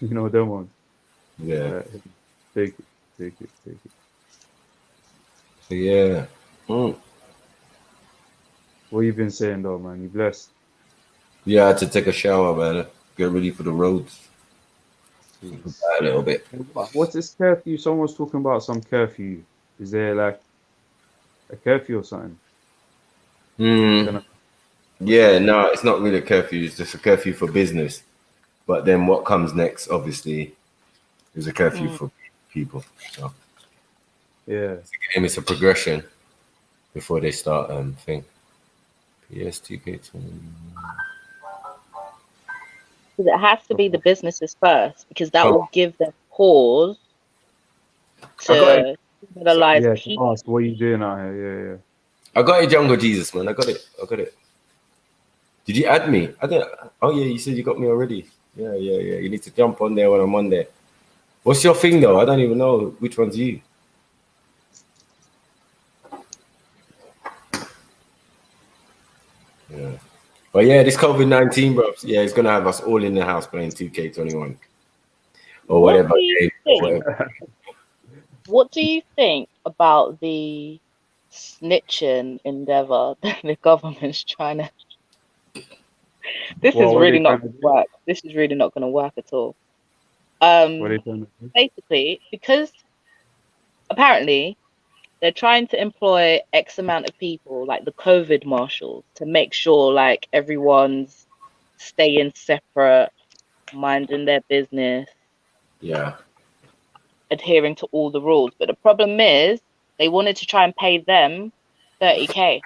You know them ones. Yeah. Take it. So yeah. What you been saying though, man? You blessed? Yeah, I had to take a shower, man. Get ready for the roads. A little bit. What's this curfew? Someone was talking about some curfew. Is there like a curfew or something? Yeah, no, it's not really a curfew. It's just a curfew for business. But then what comes next, obviously, is a curfew for people. So yeah, it's a progression before they start thing. PS2K20. Because it has to be the businesses first, because that will give them pause to analyze people. Ask what you doing out here? Yeah. I got it, Jungle Jesus, man. I got it. Did you add me? I don't. Oh yeah, you said you got me already. Yeah. You need to jump on there when I'm on there. What's your thing though? I don't even know which one's you. Yeah. But yeah, this COVID-19, bro. Yeah, it's gonna have us all in the house playing 2K21 or whatever. What do you think about the snitching endeavor that the government's trying to? This is really not going to work. This is really not going to work at all. Basically, because apparently they're trying to employ X amount of people, like the COVID marshals, to make sure like everyone's staying separate, minding their business. Yeah. Adhering to all the rules. But the problem is they wanted to try and pay them 30K.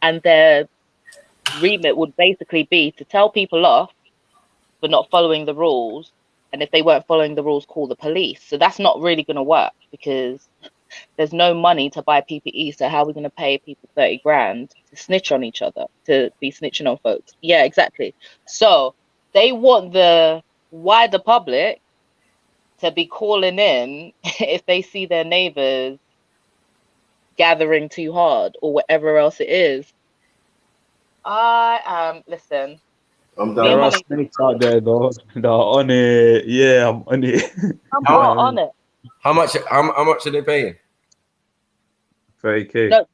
And their remit would basically be to tell people off for not following the rules, and if they weren't following the rules, call the police. So that's not really going to work because there's no money to buy PPE. So how are we going to pay people 30 grand to snitch on each other, to be snitching on folks? Yeah, exactly. So they want the wider public to be calling in if they see their neighbors gathering too hard or whatever else it is. Listen. There are snakes out there though that are on it. Yeah, I'm on it. I'm not on it. How much are they paying? 30K. No,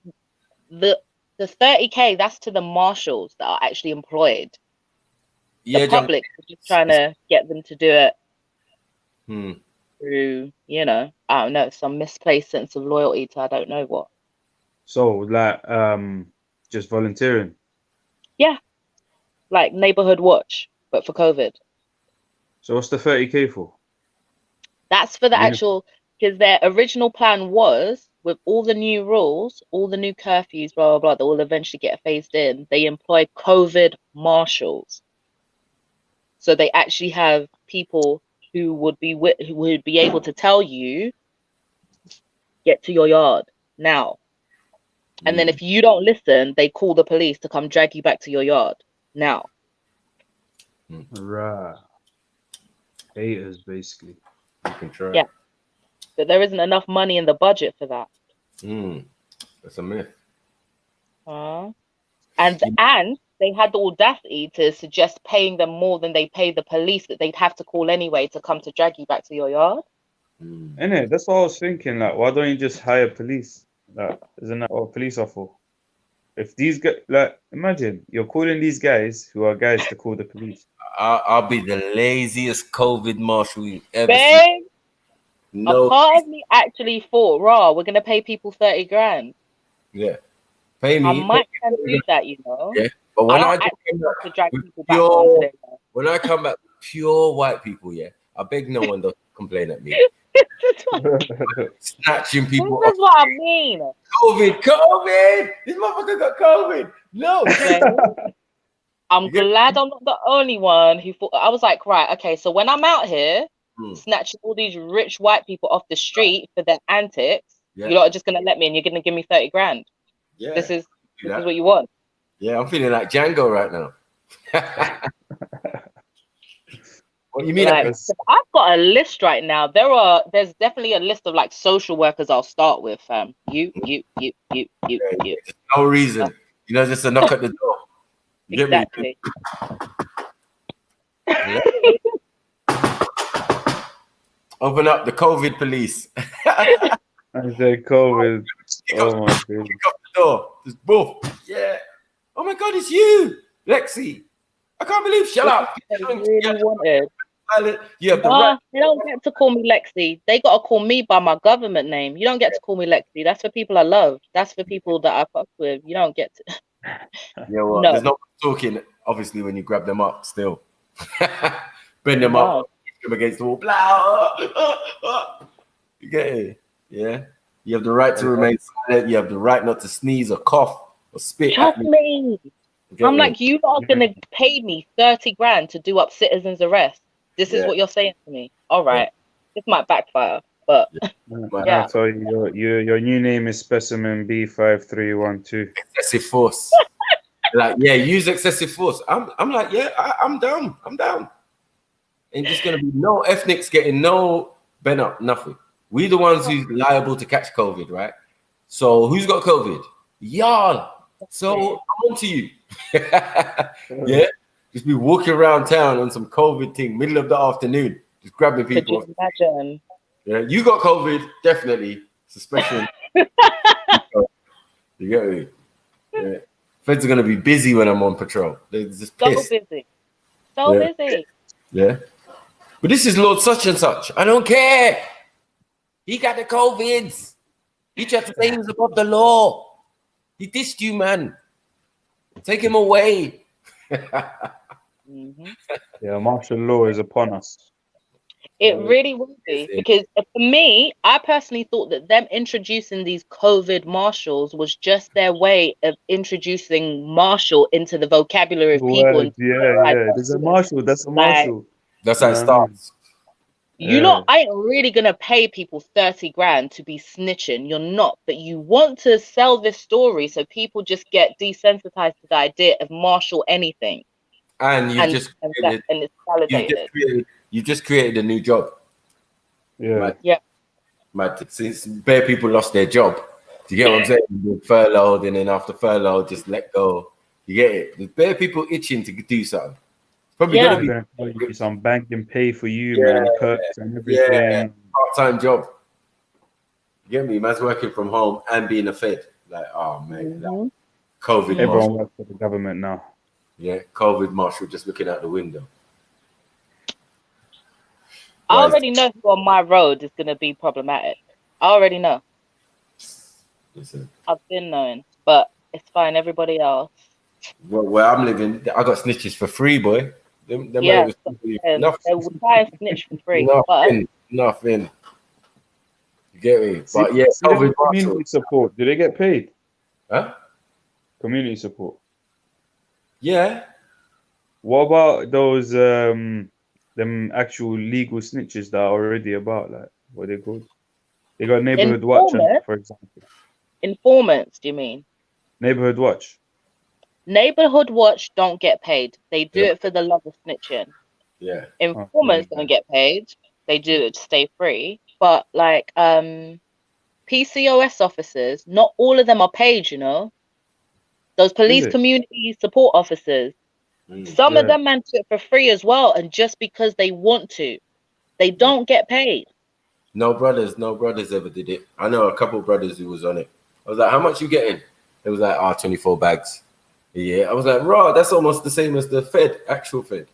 the 30K, that's to the marshals that are actually employed. The public is just trying to get them to do it through, you know, I don't know, some misplaced sense of loyalty to I don't know what. So like just volunteering. Yeah. Like neighborhood watch, but for COVID. So what's the 30K for? That's for the actual, because their original plan was with all the new rules, all the new curfews, blah, blah, blah, that will eventually get phased in. They employ COVID marshals. So they actually have people who would be able to tell you, get to your yard now. And then if you don't listen, they call the police to come drag you back to your yard now. Right. Haters, basically. You can try. Yeah. But there isn't enough money in the budget for that. That's a myth. And they had the audacity to suggest paying them more than they pay the police that they'd have to call anyway to come to drag you back to your yard. Innit? That's what I was thinking. Like, why don't you just hire police? Like, isn't that what a police are for? If these guys, like, imagine you're calling these guys who are guys to call the police. I'll be the laziest COVID marshal you ever Babe, seen. No. a part of me actually thought, raw, we're going to pay people 30 grand. Yeah. Pay me. I might can do that, you know. Yeah. But when I come back with pure white people, yeah, I beg no one to complain at me. Snatching people This is what I mean. COVID! This motherfucker got COVID. No. Okay. I'm glad I'm not the only one who thought. I was like, right, okay, so when I'm out here snatching all these rich white people off the street for their antics, you lot are just gonna let me and you're gonna give me 30 grand. Yeah. This is what you want. Yeah, I'm feeling like Django right now. What you mean? Like, I've got a list right now. There's definitely a list of like social workers I'll start with, fam. You. No reason. You know, just a knock at the door. You exactly. Open up the COVID police. I said COVID. Oh my god. Kick up the door. Just boof. Yeah. Oh my god, it's you, Lexi. I can't believe. Shut up. You have the right. They don't get to call me Lexi. They gotta call me by my government name. You don't get to call me Lexi. That's for people I love. That's for people that I fuck with. You don't get to. Yeah, well, there's no talking. Obviously, when you grab them up, still bend them up, push them against the wall. Blah. You get it? Yeah. You have the right to remain silent. You have the right not to sneeze or cough or spit. Trust me. I'm like, you are gonna pay me 30 grand to do up citizen's arrest. This is what you're saying to me. All right, this might backfire, but yeah. So your new name is Specimen B5312. Excessive force. Like, yeah, use excessive force. I'm like, yeah, I'm down. Ain't just gonna be no ethnics getting no benefit, nothing. We the ones who's liable to catch COVID, right? So who's got COVID? Y'all. So I'm on to you. Yeah. Just be walking around town on some COVID thing, middle of the afternoon, just grabbing people. Could you imagine? Yeah, you got COVID, definitely. Suspicion. You get me? Yeah. Feds are gonna be busy when I'm on patrol. They're just pissed. So busy. Yeah. But this is Lord such and such. I don't care. He got the COVIDs. He tried to say he was above the law. He dissed you, man. Take him away. Yeah, martial law is upon us. It really will be, because for me, I personally thought that them introducing these COVID marshals was just their way of introducing marshal into the vocabulary of people. Words, yeah. There's a marshal. That's a marshal. That's how it starts. You know, I ain't really gonna pay people 30 grand to be snitching. You're not, but you want to sell this story so people just get desensitized to the idea of marshal anything. And you just created, and it's validated. You just created a new job. Yeah. Mad. Since bare people lost their job. Do you get what I'm saying? You're furloughed, and then after furlough, just let go. You get it? There's bare people itching to do something. Probably gonna be some banking pay for you, man, perks and everything. Yeah, part-time job. You get me? Man's working from home and being a Fed. Like, oh man, like, COVID. Everyone marshal. works for the government now. Yeah, COVID marshal just looking out the window. I already know who on my road is gonna be problematic. I already know. Listen. I've been knowing, but it's fine. Everybody else. Well, where I'm living, I got snitches for free, boy. Them Yeah, nothing. they will try and snitch for free. Nothing. You get me? See, But yeah, see COVID community support. Do they get paid? Huh? Community support. Yeah. What about those them actual legal snitches that are already about? Like, what they called? They got neighborhood watch, for example. Informants, do you mean? Neighborhood watch. Neighborhood watch don't get paid. They do it for the love of snitching. Yeah. Informants don't get paid. They do it to stay free. But like PCOS officers, not all of them are paid, you know. Those police community support officers. Some of them man do it for free as well, and just because they want to. They don't get paid. No brothers ever did it. I know a couple of brothers who was on it. I was like, how much you getting? It was like, 24 bags. Yeah, I was like, raw, that's almost the same as the Fed, actual Fed.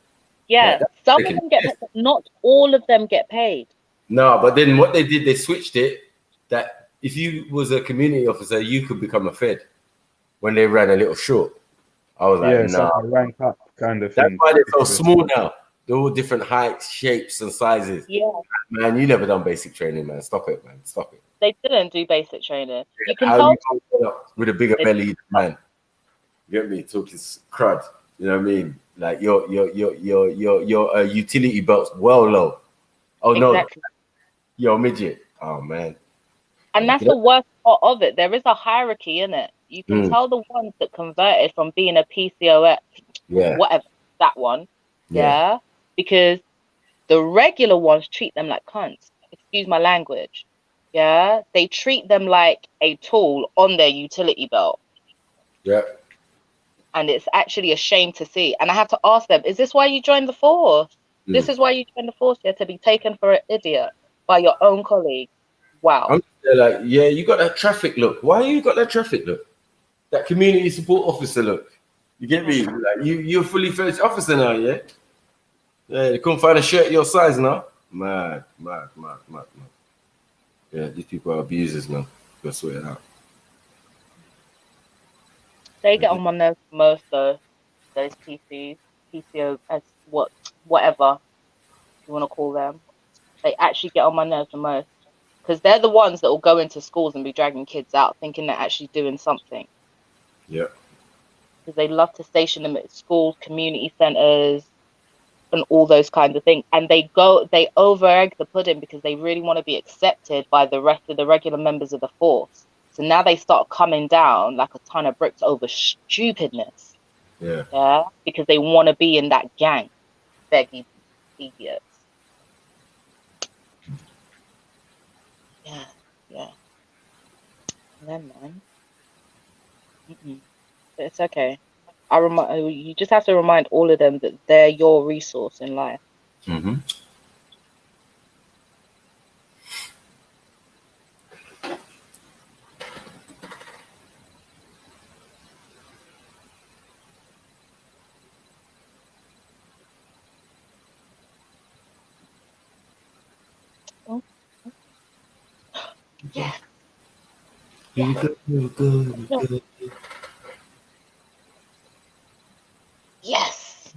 Yeah, some of them get paid, but not all of them get paid. No, but then what they did, they switched it that if you was a community officer, you could become a Fed when they ran a little short. I was like, it's like nah. a rank up kind of That's thing. why they're so small now. They're all different heights, shapes, and sizes. Yeah. Man, you never done basic training, man. Stop it, man. Stop it. They didn't do basic training. You can How tell you go up with a bigger belly, man. You get me? Talking crud. You know what I mean? Like your utility belt's well low. Oh exactly. no, you're a midget. Oh man. And that's the worst part of it. There is a hierarchy in it. You can tell the ones that converted from being a PCOS, whatever, that one, because the regular ones treat them like cunts. Excuse my language. Yeah, they treat them like a tool on their utility belt. Yeah. And it's actually a shame to see. And I have to ask them, is this why you joined the force? This is why you joined the force, to be taken for an idiot by your own colleague. Wow. I'm like, yeah, you got that traffic look. Why you got that traffic look? That community support officer look. You get me? Like you're a fully fledged officer now, yeah? Yeah, you couldn't find a shirt your size now. Mad. Yeah, these people are abusers, man. Gotta sort it out. They get on my nerves most though. Those PCOs, whatever you want to call them. They actually get on my nerves the most. Because they're the ones that will go into schools and be dragging kids out thinking they're actually doing something. Yeah. Because they love to station them at schools, community centers, and all those kinds of things. And they over egg the pudding because they really want to be accepted by the rest of the regular members of the force. So now they start coming down like a ton of bricks over stupidness. Yeah. Yeah. Because they want to be in that gang. Beggy idiots. Yeah. Then, man. But it's okay. You just have to remind all of them that they're your resource in life. Mm-hmm. Yeah. Good. Yes.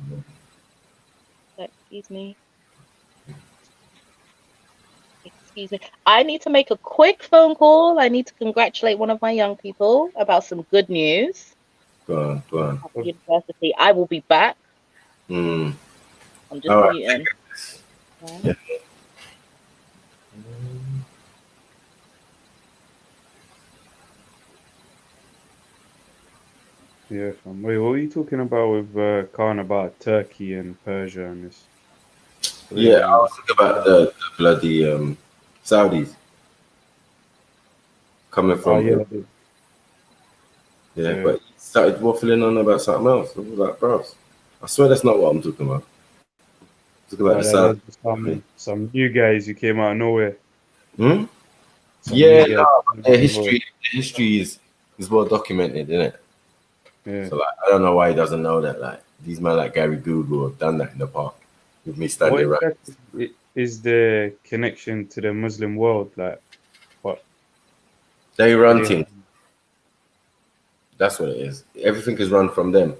Excuse me. Excuse me. I need to make a quick phone call. I need to congratulate one of my young people about some good news. Go on. At university. I will be back. Mm. I'm just muting. Yeah. Yeah, fam. Wait, what were you talking about with Khan about Turkey and Persia and this? Yeah, I was thinking about the bloody Saudis coming from. Yeah, but he started waffling on about something else. I was like, bro, I swear that's not what I'm talking about. I'm talking about the Saudis. Some new guys who came out of nowhere. Hmm? Yeah, the history is well documented, isn't it? Yeah. So like, I don't know why he doesn't know that. Like these men like Gary Google have done that in the past with me standing What right. exactly is the connection to the Muslim world? Like, what? They run things. That's what it is. Everything is run from them.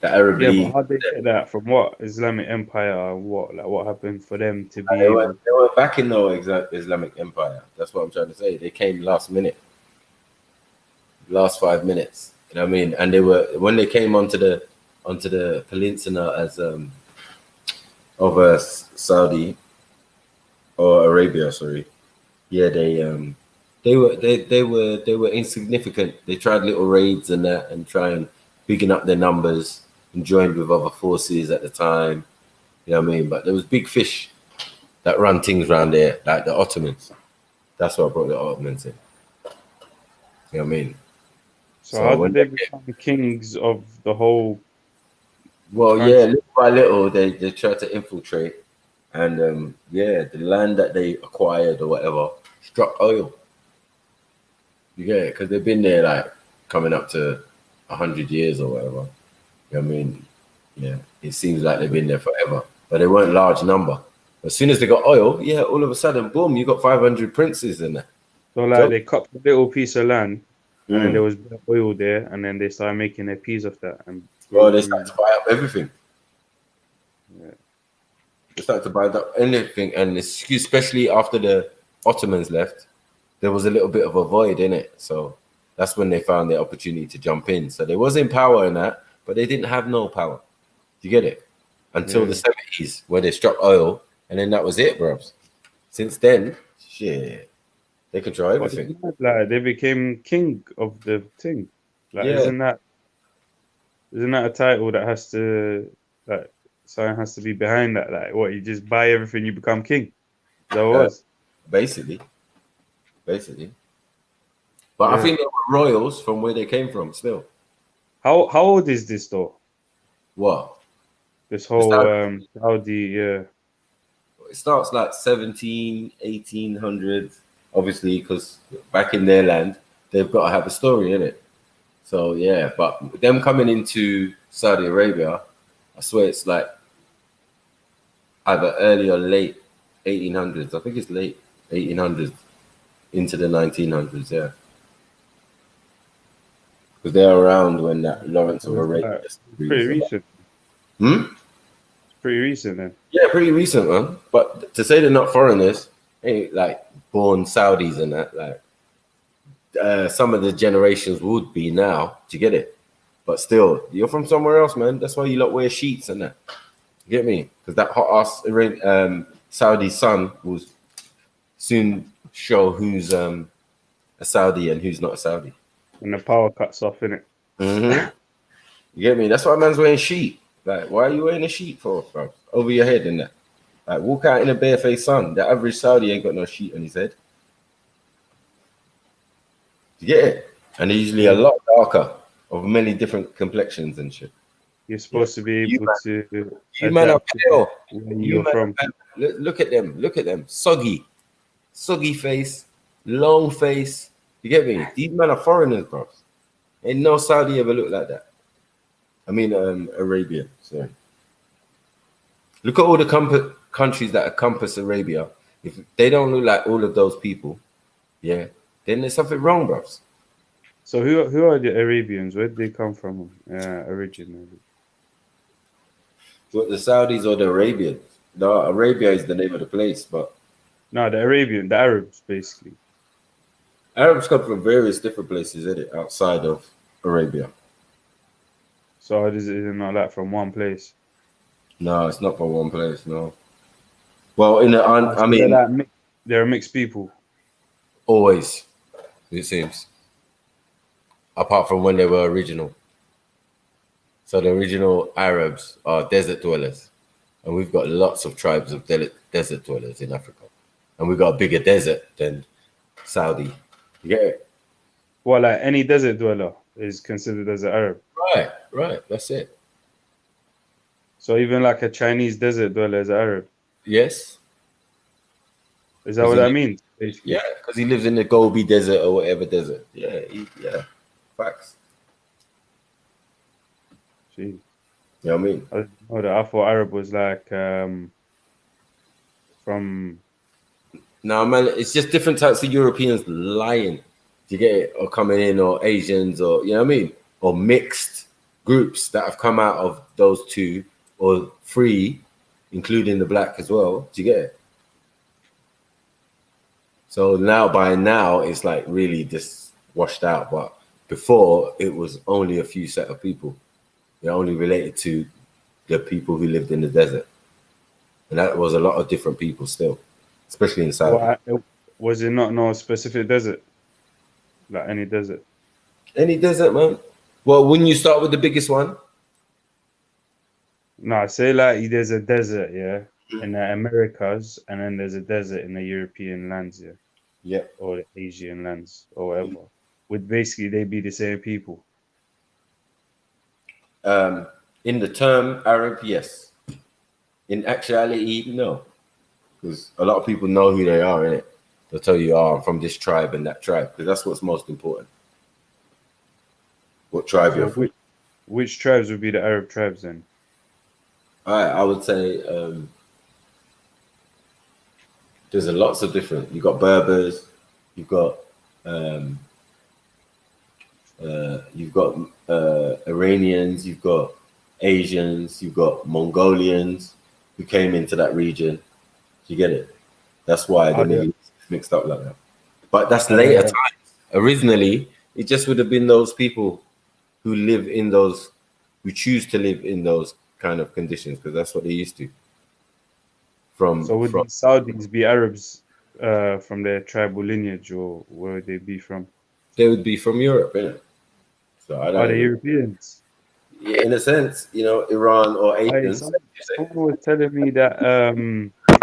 The Arab League. Yeah, but how they get that from what? Islamic Empire or what? Like, what happened for them to be They able? were back in no exact Islamic Empire. That's what I'm trying to say. They came last minute. Last 5 minutes. You know what I mean? And they were when they came onto the peninsula as over Saudi or Arabia, sorry. Yeah, they were insignificant. They tried little raids and that and try and bigging up their numbers and joined with other forces at the time. You know what I mean? But there was big fish that run things around there, like the Ottomans. That's why I brought the Ottomans in. You know what I mean? So how did they become kings of the whole? Well, yeah, little by little, they tried to infiltrate, and the land that they acquired or whatever struck oil. You get it? Because they've been there like coming up to 100 years or whatever. You know what I mean? Yeah, it seems like they've been there forever, but they weren't large number. As soon as they got oil, yeah, all of a sudden, boom, you got 500 princes in there. So like they cut a little piece of land, and then there was oil there, and then they started making their peas of that. And they started to buy up everything. Yeah. They started to buy up anything, and especially after the Ottomans left, there was a little bit of a void in it. So that's when they found the opportunity to jump in. So there was in power in that, but they didn't have no power. You get it? Until the 70s, where they struck oil, and then that was it, bro. Since then, shit, they control everything. Like they became king of the thing. Like isn't that a title that has to something has to be behind that? Like what, you just buy everything, you become king? That was basically. But I think they were royals from where they came from still. How old is this though? What? This whole Saudi, It starts like 1800s, obviously, because back in their land, they've got to have a story in it. So yeah, but them coming into Saudi Arabia, I swear it's like either early or late 1800s. I think it's late 1800s into the 1900s, yeah. Because they're around when that Lawrence of Arabia. Pretty recent. Pretty recent then. Yeah, pretty recent, man. But to say they're not foreigners, ain't like born Saudis and that. Like some of the generations would be now. Do you get it? But still, you're from somewhere else, man. That's why you lot wear sheets and that. You get me? Because that hot ass Saudi sun will soon show who's a Saudi and who's not a Saudi. And the power cuts off, innit? You get me? That's why man's wearing sheet. Like, why are you wearing a sheet for, bro? Over your head and that. Like, walk out in a barefaced sun. The average Saudi ain't got no sheet on his head. You get it? And they're usually a lot darker, of many different complexions and shit. You're supposed to be able to. You man are pale. You're from. Look at them. Look at them. Soggy face, long face. You get me? These men are foreigners, bro. Ain't no Saudi ever look like that. I mean, Arabia. Sorry. Look at all the countries that encompass Arabia. If they don't look like all of those people, yeah, then there's something wrong, bro. So who are the Arabians? Where did they come from originally? What, the Saudis or the Arabians? No, Arabia is the name of the place, but No, the Arabs, basically. Arabs come from various different places, isn't it? Outside of Arabia. So is it not that from one place? No, it's not from one place. No. Well, I mean, they're mixed people. Always, it seems. Apart from when they were original. So the original Arabs are desert dwellers, and we've got lots of tribes of desert dwellers in Africa, and we've got a bigger desert than Saudi. You get it? Well, like any desert dweller is considered as an Arab. Right. That's it. So even like a Chinese desert dweller is an Arab. Yes. Is that what that means? Basically? Yeah, because he lives in the Gobi Desert or whatever desert. Yeah, facts. Gee. You know what I mean? I thought Arab was like from. No, man, it's just different types of Europeans lying. Do you get it? Or coming in, or Asians, or you know what I mean? Or mixed groups that have come out of those two, or three, including the black as well. Do you get it? So by now, it's like really just washed out. But before, it was only a few set of people. They're only related to the people who lived in the desert. And that was a lot of different people still, especially in Saudi. Was it not no specific desert? Like any desert? Any desert, man. Well, wouldn't you start with the biggest one? No, say like there's a desert, yeah, in the Americas, and then there's a desert in the European lands, yeah. Yeah. Or the Asian lands, or whatever. Would basically they be the same people? In the term Arab, yes. In actuality, no. Because a lot of people know who they are, innit? They'll tell you, oh, I'm from this tribe and that tribe, because that's what's most important. What tribe you're from. Which tribes would be the Arab tribes then? I would say there's lots of different. You've got Berbers, you've got Iranians, you've got Asians, you've got Mongolians who came into that region. You get it? That's why the Middle East is mixed up like that. But that's later times. Originally, it just would have been those people who live in those, who choose to live in those kind of conditions, because that's what they used to. So would the Saudis be Arabs from their tribal lineage, or where would they be from? They would be from Europe, innit? So I don't Are they Europeans? Yeah, in a sense, you know, Iran or Asians. Someone was telling me that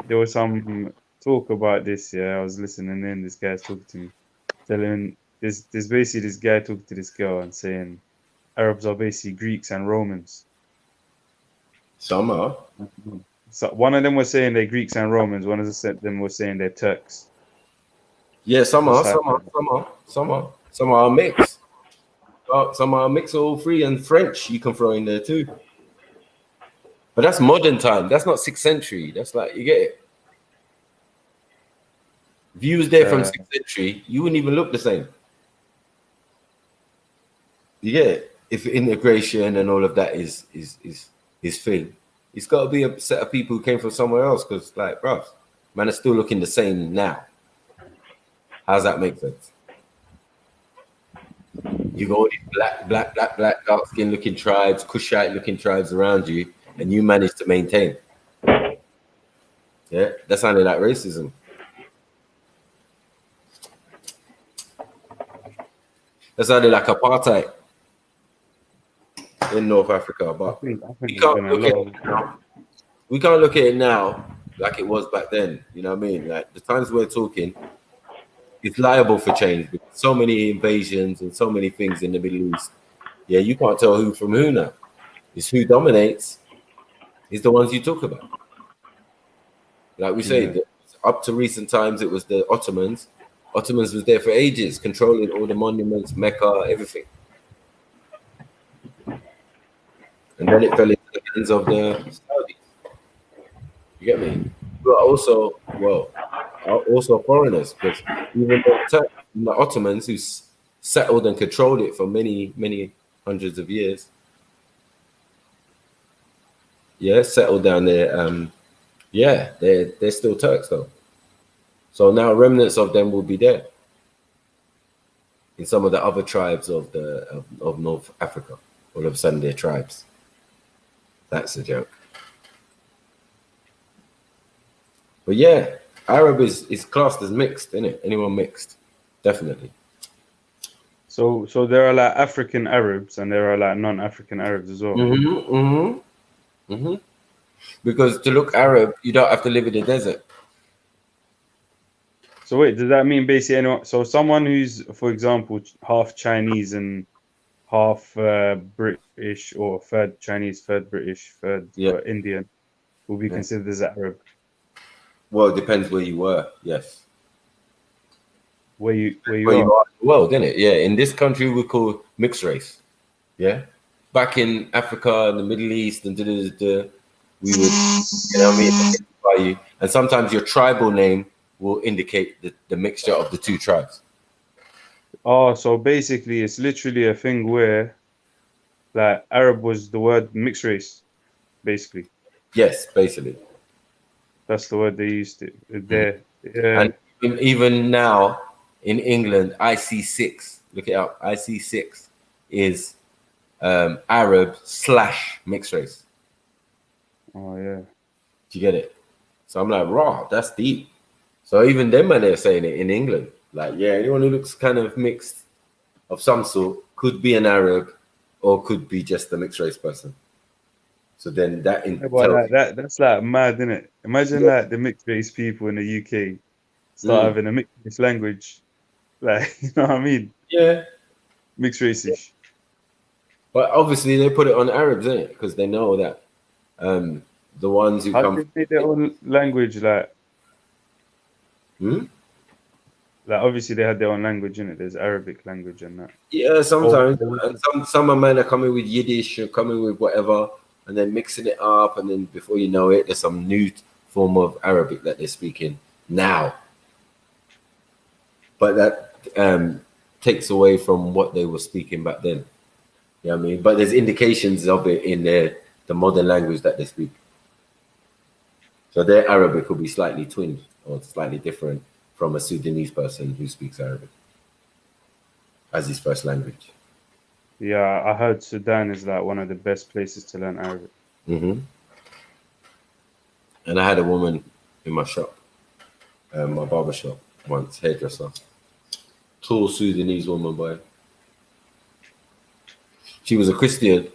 there was some talk about this. Yeah, I was listening in. This guy's talking to me, telling this basically this guy talking to this girl and saying Arabs are basically Greeks and Romans. Some are. So one of them was saying they're Greeks and Romans. One of them was saying they're Turks. Yeah, some are a mix. Some are a mix of all three, and French you can throw in there too. But that's modern time. That's not 6th century. That's like, you get it. If you was there from 6th century, you wouldn't even look the same. You get it? If integration and all of that is thing, it's got to be a set of people who came from somewhere else. Because, like, bro, man, are still looking the same now. How's that make sense? You got all these black, dark skin looking tribes, Kushite looking tribes around you, and you manage to maintain. Yeah, that sounded like racism. That sounded like apartheid in North Africa, but we can't look at it now like it was back then. You know what I mean? Like the times we're talking, it's liable for change because so many invasions and so many things in the Middle East. Yeah, you can't tell who from who now. It's who dominates is the ones you talk about. Like we say, up to recent times, it was the Ottomans. Ottomans was there for ages, controlling all the monuments, Mecca, everything. And then it fell into the hands of the Saudis. You get me? But also, also foreigners, because even the Ottomans who settled and controlled it for many, many hundreds of years, settled down there. They're still Turks though. So now remnants of them will be there in some of the other tribes of North Africa. All of a sudden, they're tribes. That's a joke. But yeah, Arab is classed as mixed, isn't it? Anyone mixed, definitely. So there are like African Arabs and there are like non-African Arabs as well. Because to look Arab, you don't have to live in the desert. So wait, does that mean basically anyone? So someone who's, for example, half Chinese and half British, or third Chinese, third British, third Indian, will be considered as Arab. Well, it depends where you were. Yes. Where you are in the world, isn't it? Yeah. In this country, we call mixed race. Yeah. Back in Africa and the Middle East and we would, you know what I mean, identify you. And sometimes your tribal name will indicate the mixture of the two tribes. Oh, so basically it's literally a thing where like Arab was the word mixed race, basically. Yes, basically. That's the word they used to there. And even now in England, IC6, look it up, IC6 is Arab / mixed race. Oh yeah. Do you get it? So I'm like, raw, that's deep. So even them when they're saying it in England, like, yeah, anyone who looks kind of mixed of some sort could be an Arab or could be just a mixed race person. So then that that's like mad, isn't it? Imagine like the mixed race people in the UK start having a mixed race language. Like, you know what I mean? Yeah. Mixed racish. But obviously they put it on Arabs, innit? Because they know that the ones who come from their own language, like like obviously they had their own language in it. There's Arabic language and that. Yeah, sometimes. And some men are coming with Yiddish or coming with whatever, and then mixing it up, and then before you know it, there's some new form of Arabic that they're speaking now. But that takes away from what they were speaking back then. You know what I mean? But there's indications of it in the modern language that they speak. So their Arabic will be slightly twinned or slightly different from a Sudanese person who speaks Arabic as his first language. Yeah, I heard Sudan is like one of the best places to learn Arabic. And I had a woman in my shop, my barber shop once, hairdresser. Tall Sudanese woman, boy. She was a Christian,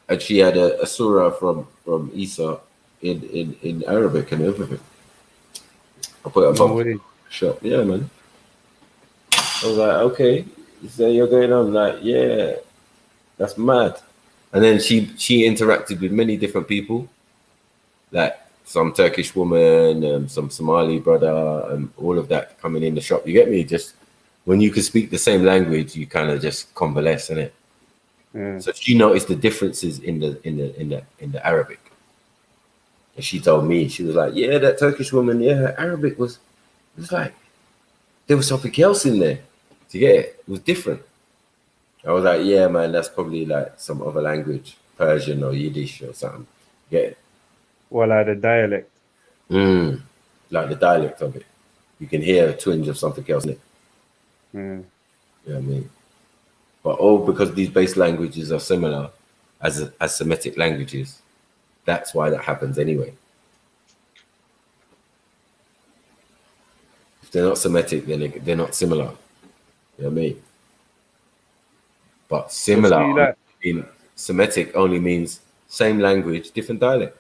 and she had a surah from Isa in Arabic and everything. I put it up in shop. Yeah, man. I was like, okay, so you're going on, like, yeah, that's mad. And then she interacted with many different people, like some Turkish woman, some Somali brother, and all of that coming in the shop. You get me? Just when you can speak the same language, you kind of just convalesce, innit? Yeah. So she noticed the differences in the Arabic. And she told me, she was like, yeah, that Turkish woman, yeah, her Arabic was like, there was something else in there. Do you get it? It was different. I was like, yeah, man, that's probably like some other language, Persian or Yiddish or something. Get it? Well, like the dialect. Like the dialect of it. You can hear a twinge of something else in it. Yeah. You know what I mean? But all because these base languages are similar as Semitic languages. That's why that happens anyway. If they're not Semitic, then they're not similar. You know what I mean? But similar in Semitic only means same language, different dialect.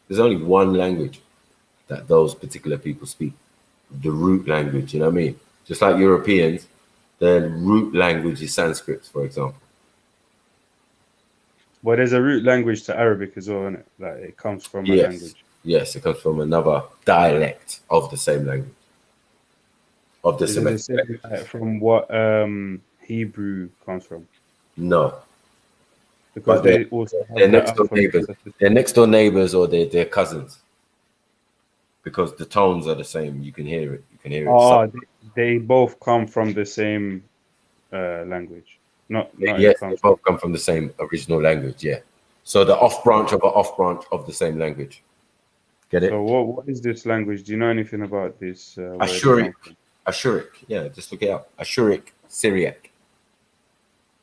There's only one language that those particular people speak. The root language, you know what I mean? Just like Europeans, their root language is Sanskrit, for example. Well, there's a root language to Arabic as well, isn't it? Like it comes from a language. Yes, it comes from another dialect of the same language. Of the Semitic. From what Hebrew comes from? No. Because they also have they're next door neighbors. They're next door neighbors or they're cousins. Because the tones are the same. You can hear it. You can hear it. Oh, they both come from the same language. Yes, they both come from the same original language, yeah. So the off branch of the same language. Get it? So what is this language? Do you know anything about this? Ashuric. Ashuric. Yeah, just look it up. Ashuric, Syriac.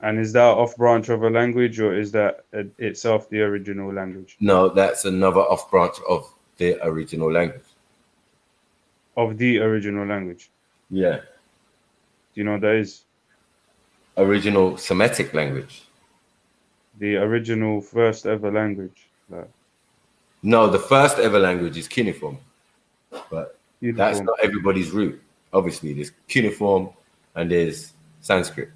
And is that off branch of a language, or is that itself the original language? No, that's another off branch of the original language. Of the original language? Yeah. Do you know what that is? Original Semitic language. The original first ever language. Like. No, the first ever language is cuneiform. But that's not everybody's root. Obviously, there's cuneiform and there's Sanskrit.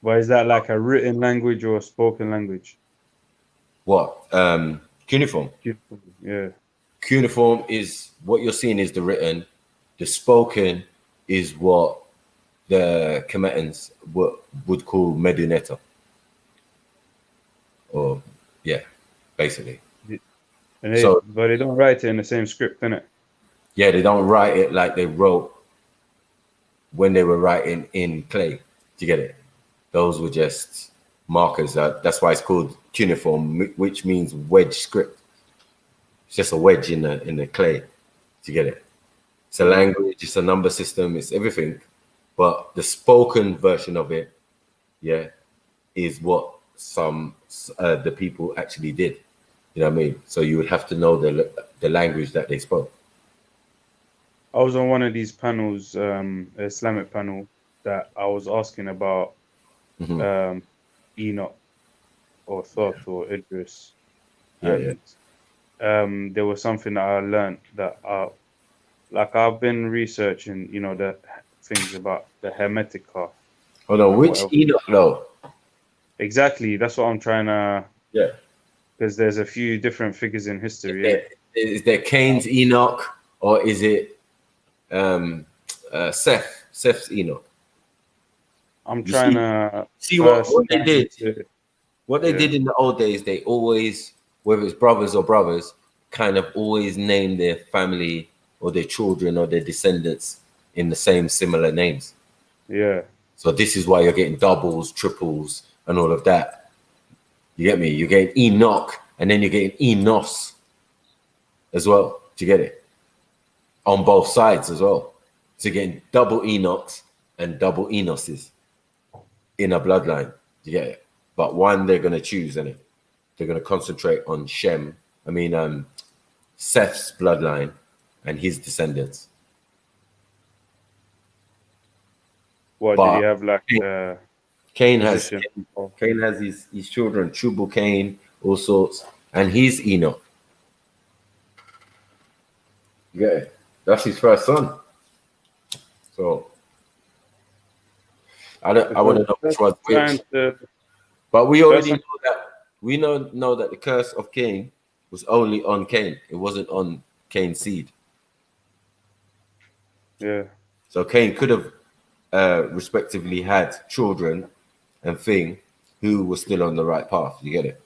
But is that like a written language or a spoken language? What? Cuneiform. Yeah. Cuneiform is what you're seeing is the written. The spoken is what the Kemetans would call Meduneta. Or yeah, basically. But they don't write it in the same script, innit? Yeah, they don't write it like they wrote when they were writing in clay. Do you get it? Those were just markers. That's why it's called cuneiform, which means wedge script. It's just a wedge in the clay. Do you get it? It's a language, it's a number system, it's everything. But the spoken version of it, yeah, is what the people actually did. You know what I mean? So you would have to know the language that they spoke. I was on one of these panels, Islamic panel, that I was asking about Enoch or Thoth or Idris. And there was something that I learned that I've been researching, you know, the things about the Hermetica. Hold on, which Enoch though? Exactly, that's what I'm trying to. Yeah. Because there's a few different figures in history. Is there Cain's Enoch or is it Seth's Enoch? I'm trying to see what they did. What they did in the old days, they always, whether it's brothers or brothers, kind of always name their family or their children or their descendants in the same similar names. Yeah. So this is why you're getting doubles, triples, and all of that. You get me? You're getting Enoch, and then you're getting Enos as well. Do you get it? On both sides as well. So you're getting double Enochs and double Enoses in a bloodline. Do you get it? But one they're going to choose, innit? They're going to concentrate on Seth's bloodline and his descendants. What did he have like? Cain has his children, Tubal Cain, all sorts, and he's Enoch. Yeah, that's his first son. So I want to know which one's which. But we already know that know that the curse of Cain was only on Cain. It wasn't on Cain's seed. Yeah. So Cain could have respectively had children and thing who was still on the right path. You get it?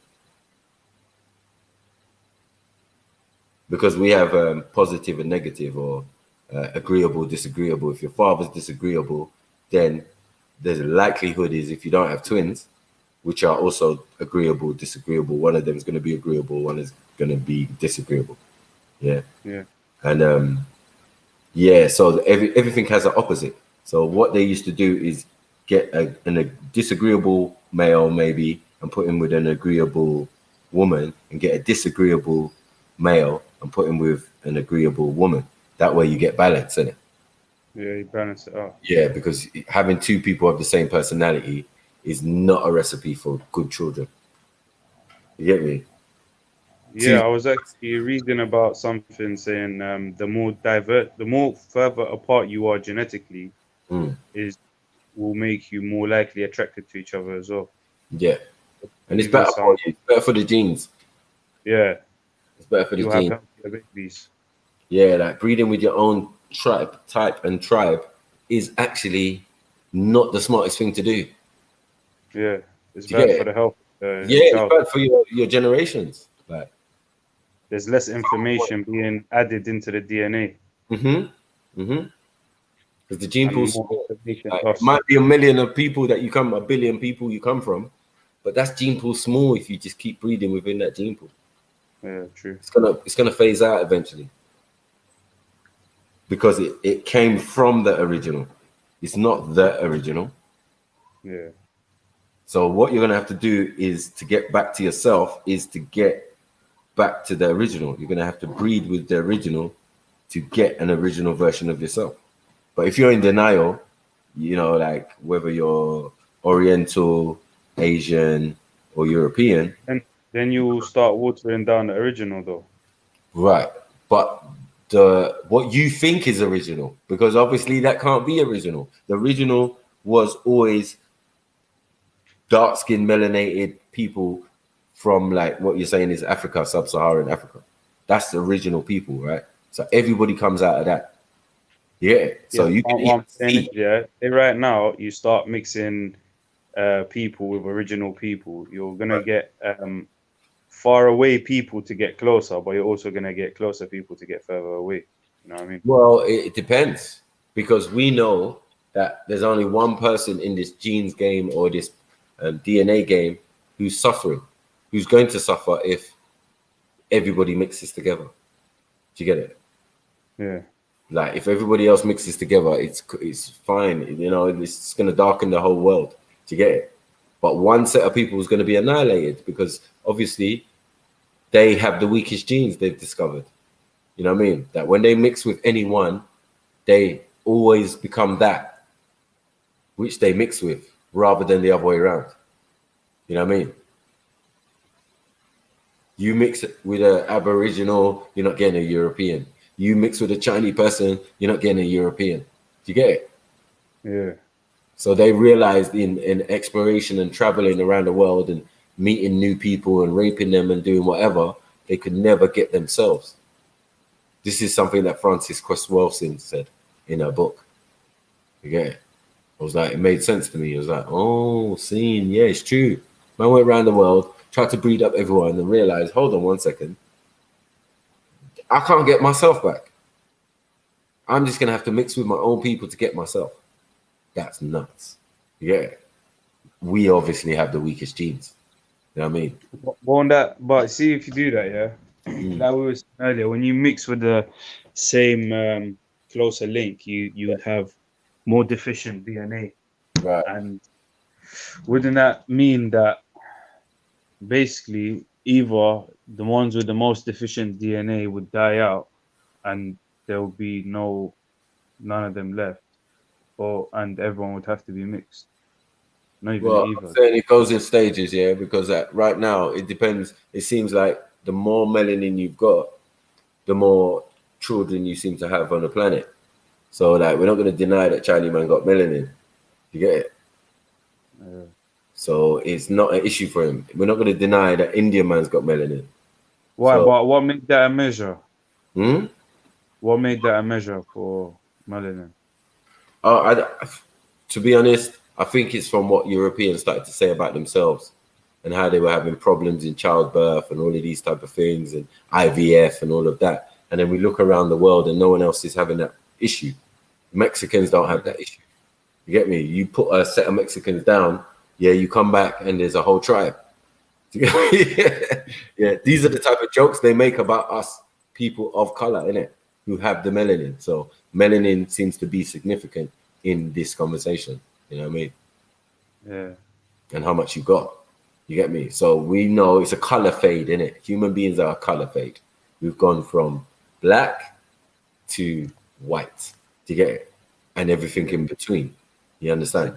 Because we have positive and negative, or agreeable, disagreeable. If your father's disagreeable, then there's a likelihood is if you don't have twins, which are also agreeable, disagreeable, one of them is going to be agreeable, one is going to be disagreeable. Yeah. Yeah. And so everything has an opposite. So what they used to do is get a disagreeable male maybe and put him with an agreeable woman, and get a disagreeable male and put him with an agreeable woman. That way you get balance in it. Yeah, you balance it out. Yeah, because having two people of the same personality is not a recipe for good children. You get me? Yeah, I was actually reading about something saying the more further apart you are genetically, will make you more likely attracted to each other as well. Yeah, and it's better for you. It's better for the genes. Yeah, it's better for the genes. Have healthier babies. Yeah, like breeding with your own type is actually not the smartest thing to do. Yeah, it's bad for the health. It's bad for your generations. Like, there's less information being added into the DNA. Because the gene pool might be a billion people you come from, but that's gene pool small if you just keep breeding within that gene pool. Yeah, true. It's gonna phase out eventually because it came from the original. It's not the original. Yeah. So what you're gonna have to do is to get back to yourself is to get back to the original. You're gonna have to breed with the original to get an original version of yourself. But if you're in denial, you know, like whether you're Oriental, Asian, or European, And then you start watering down the original, though. right? But what you think is original, because obviously that can't be original. The original was always dark-skinned, melanated people from, like, what you're saying is Africa, sub-Saharan Africa. That's the original people, right? So everybody comes out of that. Yeah. So you can what I'm saying is, right now you start mixing people with original people. You're gonna get far away people to get closer, but you're also gonna get closer people to get further away. You know what I mean? Well, it depends, because we know that there's only one person in this genes game or this DNA game who's suffering, who's going to suffer if everybody mixes together. Do you get it? Yeah. Like if everybody else mixes together, it's fine. You know, it's going to darken the whole world. Do you get it? But one set of people is going to be annihilated because obviously they have the weakest genes they've discovered. You know what I mean? That when they mix with anyone, they always become that which they mix with rather than the other way around. You know what I mean? You mix with an Aboriginal, you're not getting a European. You mix with a Chinese person, you're not getting a European. Do you get it? Yeah. So they realized in exploration and traveling around the world and meeting new people and raping them and doing whatever, they could never get themselves. This is something that Frances Cress Welsing said in her book. You get it? I was like, it made sense to me. It was like, oh, yeah, it's true. Man went around the world, tried to breed up everyone and realized, hold on one second. I can't get myself back. I'm just going to have to mix with my own people to get myself. That's nuts. Yeah. We obviously have the weakest genes. You know what I mean? But see, if you do that, like we were saying earlier, when you mix with the same closer link, you would have more deficient DNA. Right. And wouldn't that mean that basically either the ones with the most deficient DNA would die out and there will be none of them left, and everyone would have to be mixed? Not even either. I'm saying it goes in stages, yeah, because right now it depends. It seems like the more melanin you've got, the more children you seem to have on the planet. So like we're not going to deny that Chinese man got melanin. You get it? Yeah. So it's not an issue for him. We're not going to deny that Indian man's got melanin. Why? So, But what made that a measure? Hmm? What made that a measure for melanin? To be honest, I think it's from what Europeans started to say about themselves and how they were having problems in childbirth and all of these type of things and IVF and all of that. And then we look around the world and no one else is having that issue. Mexicans don't have that issue. You get me? You put a set of Mexicans down, yeah, you come back and there's a whole tribe. Yeah, these are the type of jokes they make about us people of color, innit? Who have the melanin. So melanin seems to be significant in this conversation. You know what I mean? Yeah. And how much you got. You get me? So we know it's a color fade, innit? Human beings are a color fade. We've gone from black to white. Do you get it? And everything in between. You understand?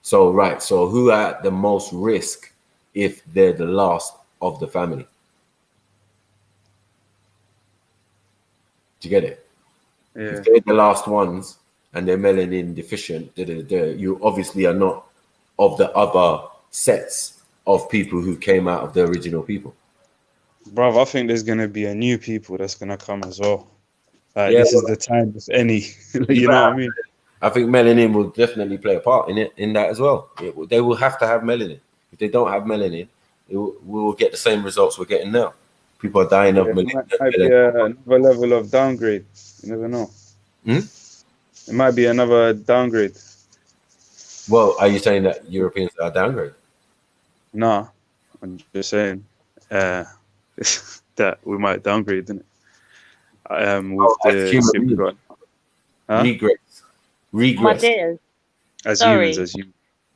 So, right. So who are at the most risk if they're the last of the family? Do you get it? Yeah. If they're the last ones and they're melanin deficient, you obviously are not of the other sets of people who came out of the original people. Bro, I think there's gonna be a new people that's gonna come as well. This is the time, if any. You know what I mean? I think melanin will definitely play a part in that as well. They will have to have melanin. If they don't have melanin, we will get the same results we're getting now. People are dying of melanin. It might be another level of downgrade. You never know. It might be another downgrade. Well, are you saying that Europeans are downgrade? No, I'm just saying. that we might downgrade, isn't it? With the ship we got. Huh? Regress. My dears. As Sorry. humans, as you.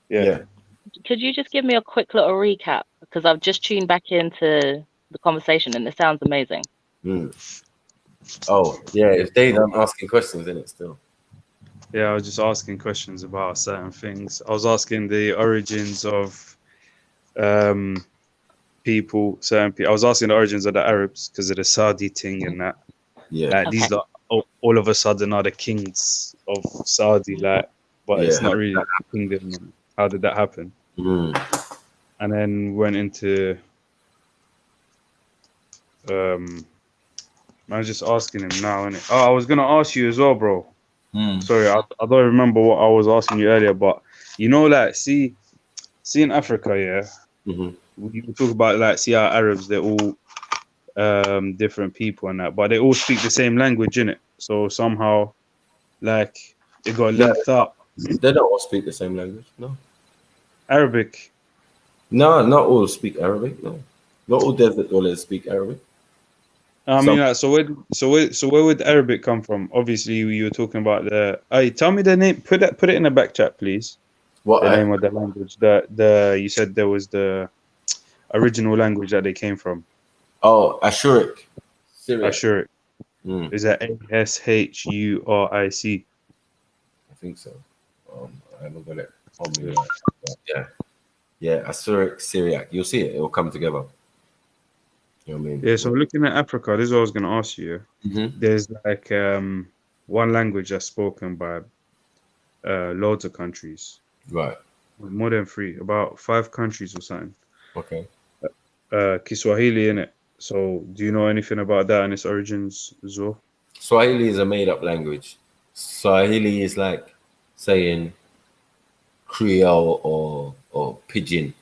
Yeah. Could you just give me a quick little recap? Because I've just tuned back into the conversation and it sounds amazing. Oh, yeah, if I'm asking questions in it still. Yeah, I was just asking questions about certain things. I was asking the origins of people, certain people. I was asking the origins of the Arabs because of the Saudi thing and that. Yeah. Like, these are all of a sudden are the kings of Saudi, like, but it's not really a kingdom. How did that happen? And then went into I was just asking him now, innit? Oh, I was gonna ask you as well, bro. Sorry, I don't remember what I was asking you earlier, but you know, like, see in Africa, yeah, we talk about, like, see our Arabs, they're all different people and that, but they all speak the same language, innit? So somehow, like, it got linked up. They don't all speak the same language, no. Arabic. No, not all speak Arabic, no. Not all desert dwellers speak Arabic. I mean, like, so where would Arabic come from? Obviously, you were talking about the. Hey, tell me the name. Put it in the back chat, please. What the name of the language? The you said there was the original language that they came from. Oh, Ashuric. Ashuric. Is that Ashuric? I think so. I haven't got it on me. Yeah, Ashuric, Syriac. You'll see it. It will come together. You know what I mean? Yeah, so looking at Africa, this is what I was going to ask you. There's like one language that's spoken by loads of countries. Right. More than 3, about 5 countries or something. Okay. Kiswahili, innit? So do you know anything about that and its origins as well? Swahili is a made-up language. Swahili is like saying Creole or Pidgin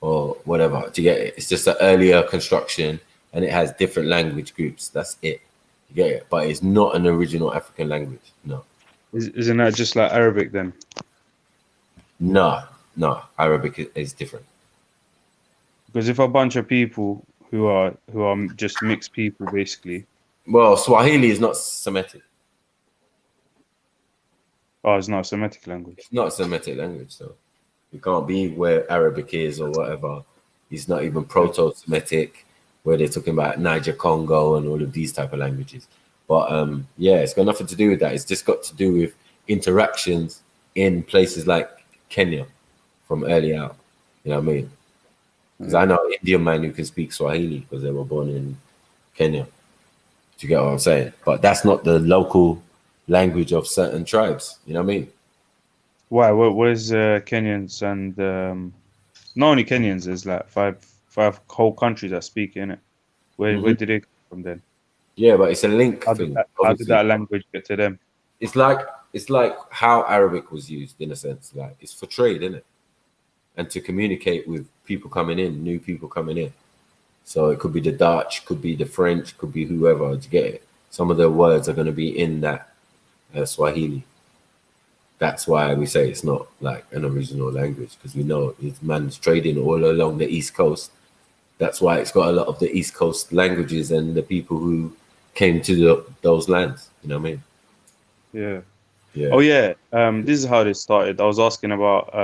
or whatever. Do you get it? It's just an earlier construction. And it has different language groups. That's it. You get it? But it's not an original African language. No. Isn't that just like Arabic then? No. Arabic is different. Because if a bunch of people who are just mixed people, basically. Well, Swahili is not Semitic. Oh, it's not a Semitic language. It's not a Semitic language, so you can't be where Arabic is or whatever. It's not even Proto-Semitic, where they're talking about Niger Congo and all of these type of languages. But yeah, it's got nothing to do with that. It's just got to do with interactions in places like Kenya from early out. You know what I mean? Because I know Indian man who can speak Swahili because they were born in Kenya. Do you get what I'm saying? But that's not the local language of certain tribes. You know what I mean? Why? Where's Kenyans and not only Kenyans? There's like five whole countries that speak in it. Where did it come from then? Yeah, but it's a link thing. How did that language get to them? It's like how Arabic was used in a sense. Like, it's for trade, isn't it? And to communicate with people coming in, new people coming in. So it could be the Dutch, could be the French, could be whoever. To get it, some of the words are going to be in that Swahili. That's why we say it's not like an original language, because we know it's man's trading all along the East Coast. That's why it's got a lot of the East Coast languages and the people who came to those lands. You know what I mean? Yeah. Yeah. Oh yeah. This is how this started. I was asking about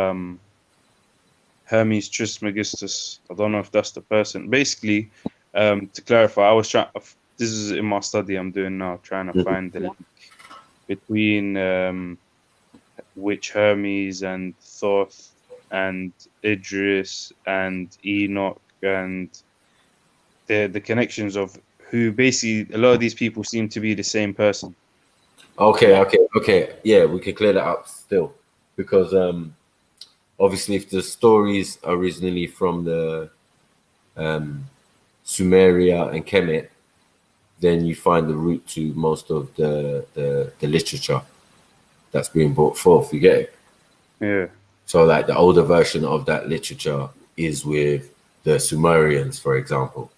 Hermes Trismegistus. I don't know if that's the person. Basically, to clarify, I was trying. This is in my study I'm doing now, trying to find the link between which Hermes and Thoth and Idris and Enoch and the connections of who basically a lot of these people seem to be the same person. Okay. Yeah, we can clear that up still, because obviously if the stories are originally from the Sumeria and Kemet, then you find the root to most of the literature that's being brought forth. You get it? Yeah. So like the older version of that literature is with the Sumerians, for example.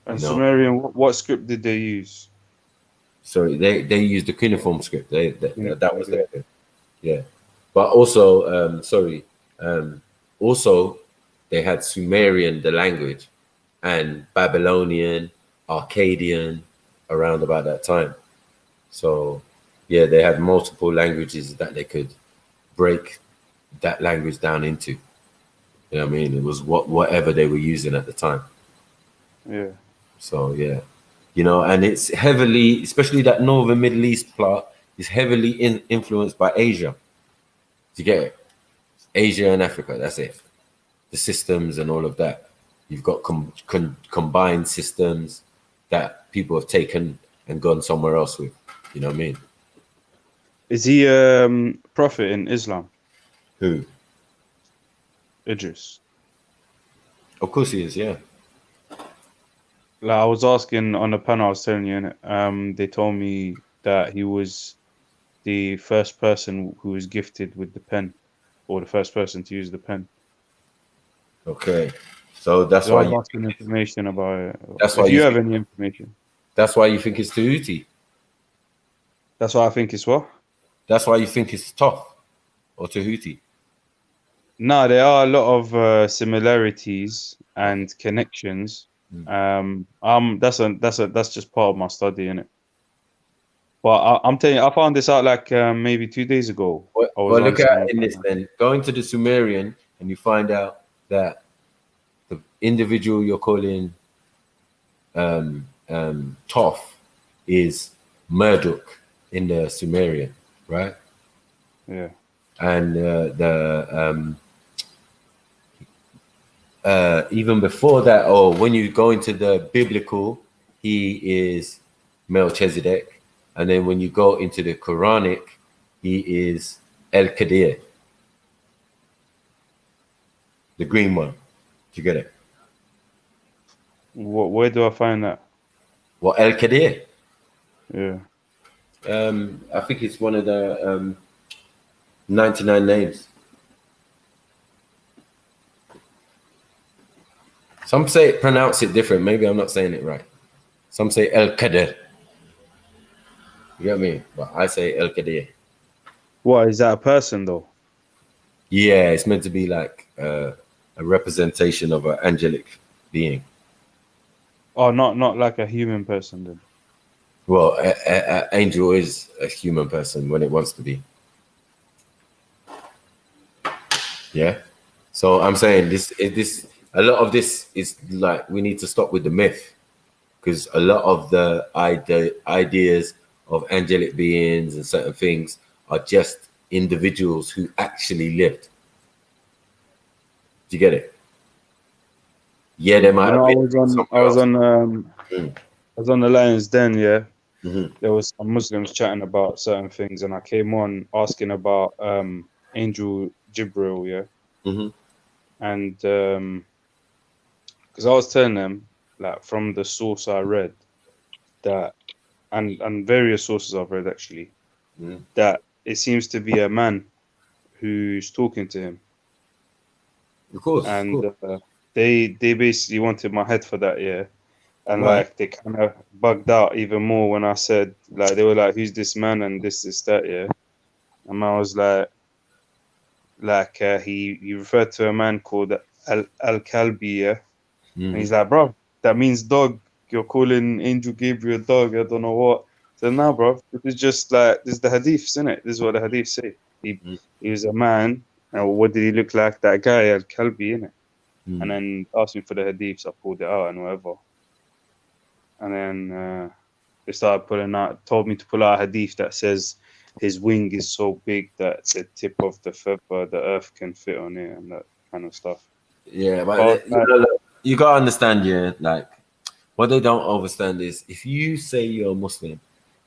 And Sumerian, what script did they use? So they used the cuneiform script. That was their thing. Yeah. But also, also they had Sumerian, the language, and Babylonian, Akkadian around about that time. So yeah, they had multiple languages that they could break that language down into. You know what I mean? It was whatever they were using at the time. Yeah. So yeah, you know, and it's heavily, especially that northern Middle East part, is heavily influenced by Asia. Do you get it? Asia and Africa, that's it. The systems and all of that. You've got combined systems that people have taken and gone somewhere else with. You know what I mean? Is he prophet in Islam? Who? Idris. Of course he is, yeah. Like I was asking on the panel, I was telling you, innit? They told me that he was the first person who was gifted with the pen, or the first person to use the pen. Okay, so that's So why I'm asking information about it. That's If why you have any information. That's why you think it's Tahuti. That's why I think it's what? That's why you think it's Toph or Tahuti. No, there are a lot of similarities and connections. That's just part of my study, innit? But I'm telling you, I found this out like maybe 2 days ago. Well, look at it in this then. Go into the Sumerian and you find out that the individual you're calling Toph is Marduk in the Sumerian, right? Yeah. And even before that, or when you go into the biblical, he is Melchizedek. And then when you go into the Quranic, he is El-Qadir. The green one. Do you get it? Where do I find that? Well, El-Qadir. Yeah. I think it's one of the 99 names. Some say pronounce it different. Maybe I'm not saying it right. Some say El-Qadir. You get me? But I say El-Qadir. What, is that a person though? Yeah, it's meant to be like a representation of an angelic being. Oh, not like a human person then. Well, an angel is a human person when it wants to be. Yeah. So I'm saying this a lot of this is like we need to stop with the myth, because a lot of the ideas of angelic beings and certain things are just individuals who actually lived. Do you get it? Yeah, they might have been. I was on the Lions Den, yeah. There was some Muslims chatting about certain things, and I came on asking about Angel Jibril, yeah. And because I was telling them, like, from the source I read, that and various sources I've read actually, that it seems to be a man who's talking to him. Of course. And they basically wanted my head for that, yeah. And Right. like they kind of bugged out even more when I said, like, they were like, "Who's this man?" and this, that, yeah. And I was like, he referred to a man called Al-Kalbi, yeah. And he's like, "Bro, that means dog. You're calling Angel Gabriel dog. I don't know what." So nah, bro, this is just like, this is the hadiths, isn't it? This is what the hadiths say. He was a man, and what did he look like? That guy, Al-Kalbi, innit? And then asked me for the hadiths. I pulled it out and whatever. And then they started pulling out, told me to pull out a hadith that says his wing is so big that the tip of the feather, the earth can fit on it, and that kind of stuff. Yeah, but you gotta understand, yeah, like what they don't understand is if you say you're a Muslim,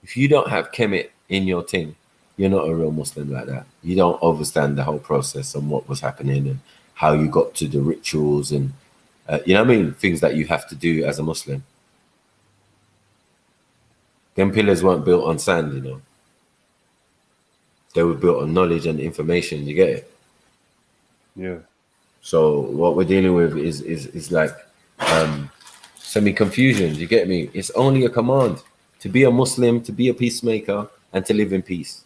if you don't have Kemet in your thing, you're not a real Muslim like that. You don't understand the whole process and what was happening and how you got to the rituals and you know what I mean, things that you have to do as a Muslim. Them pillars weren't built on sand, you know. They were built on knowledge and information. You get it? Yeah. So what we're dealing with is like semi-confusion. You get me? It's only a command to be a Muslim, to be a peacemaker, and to live in peace.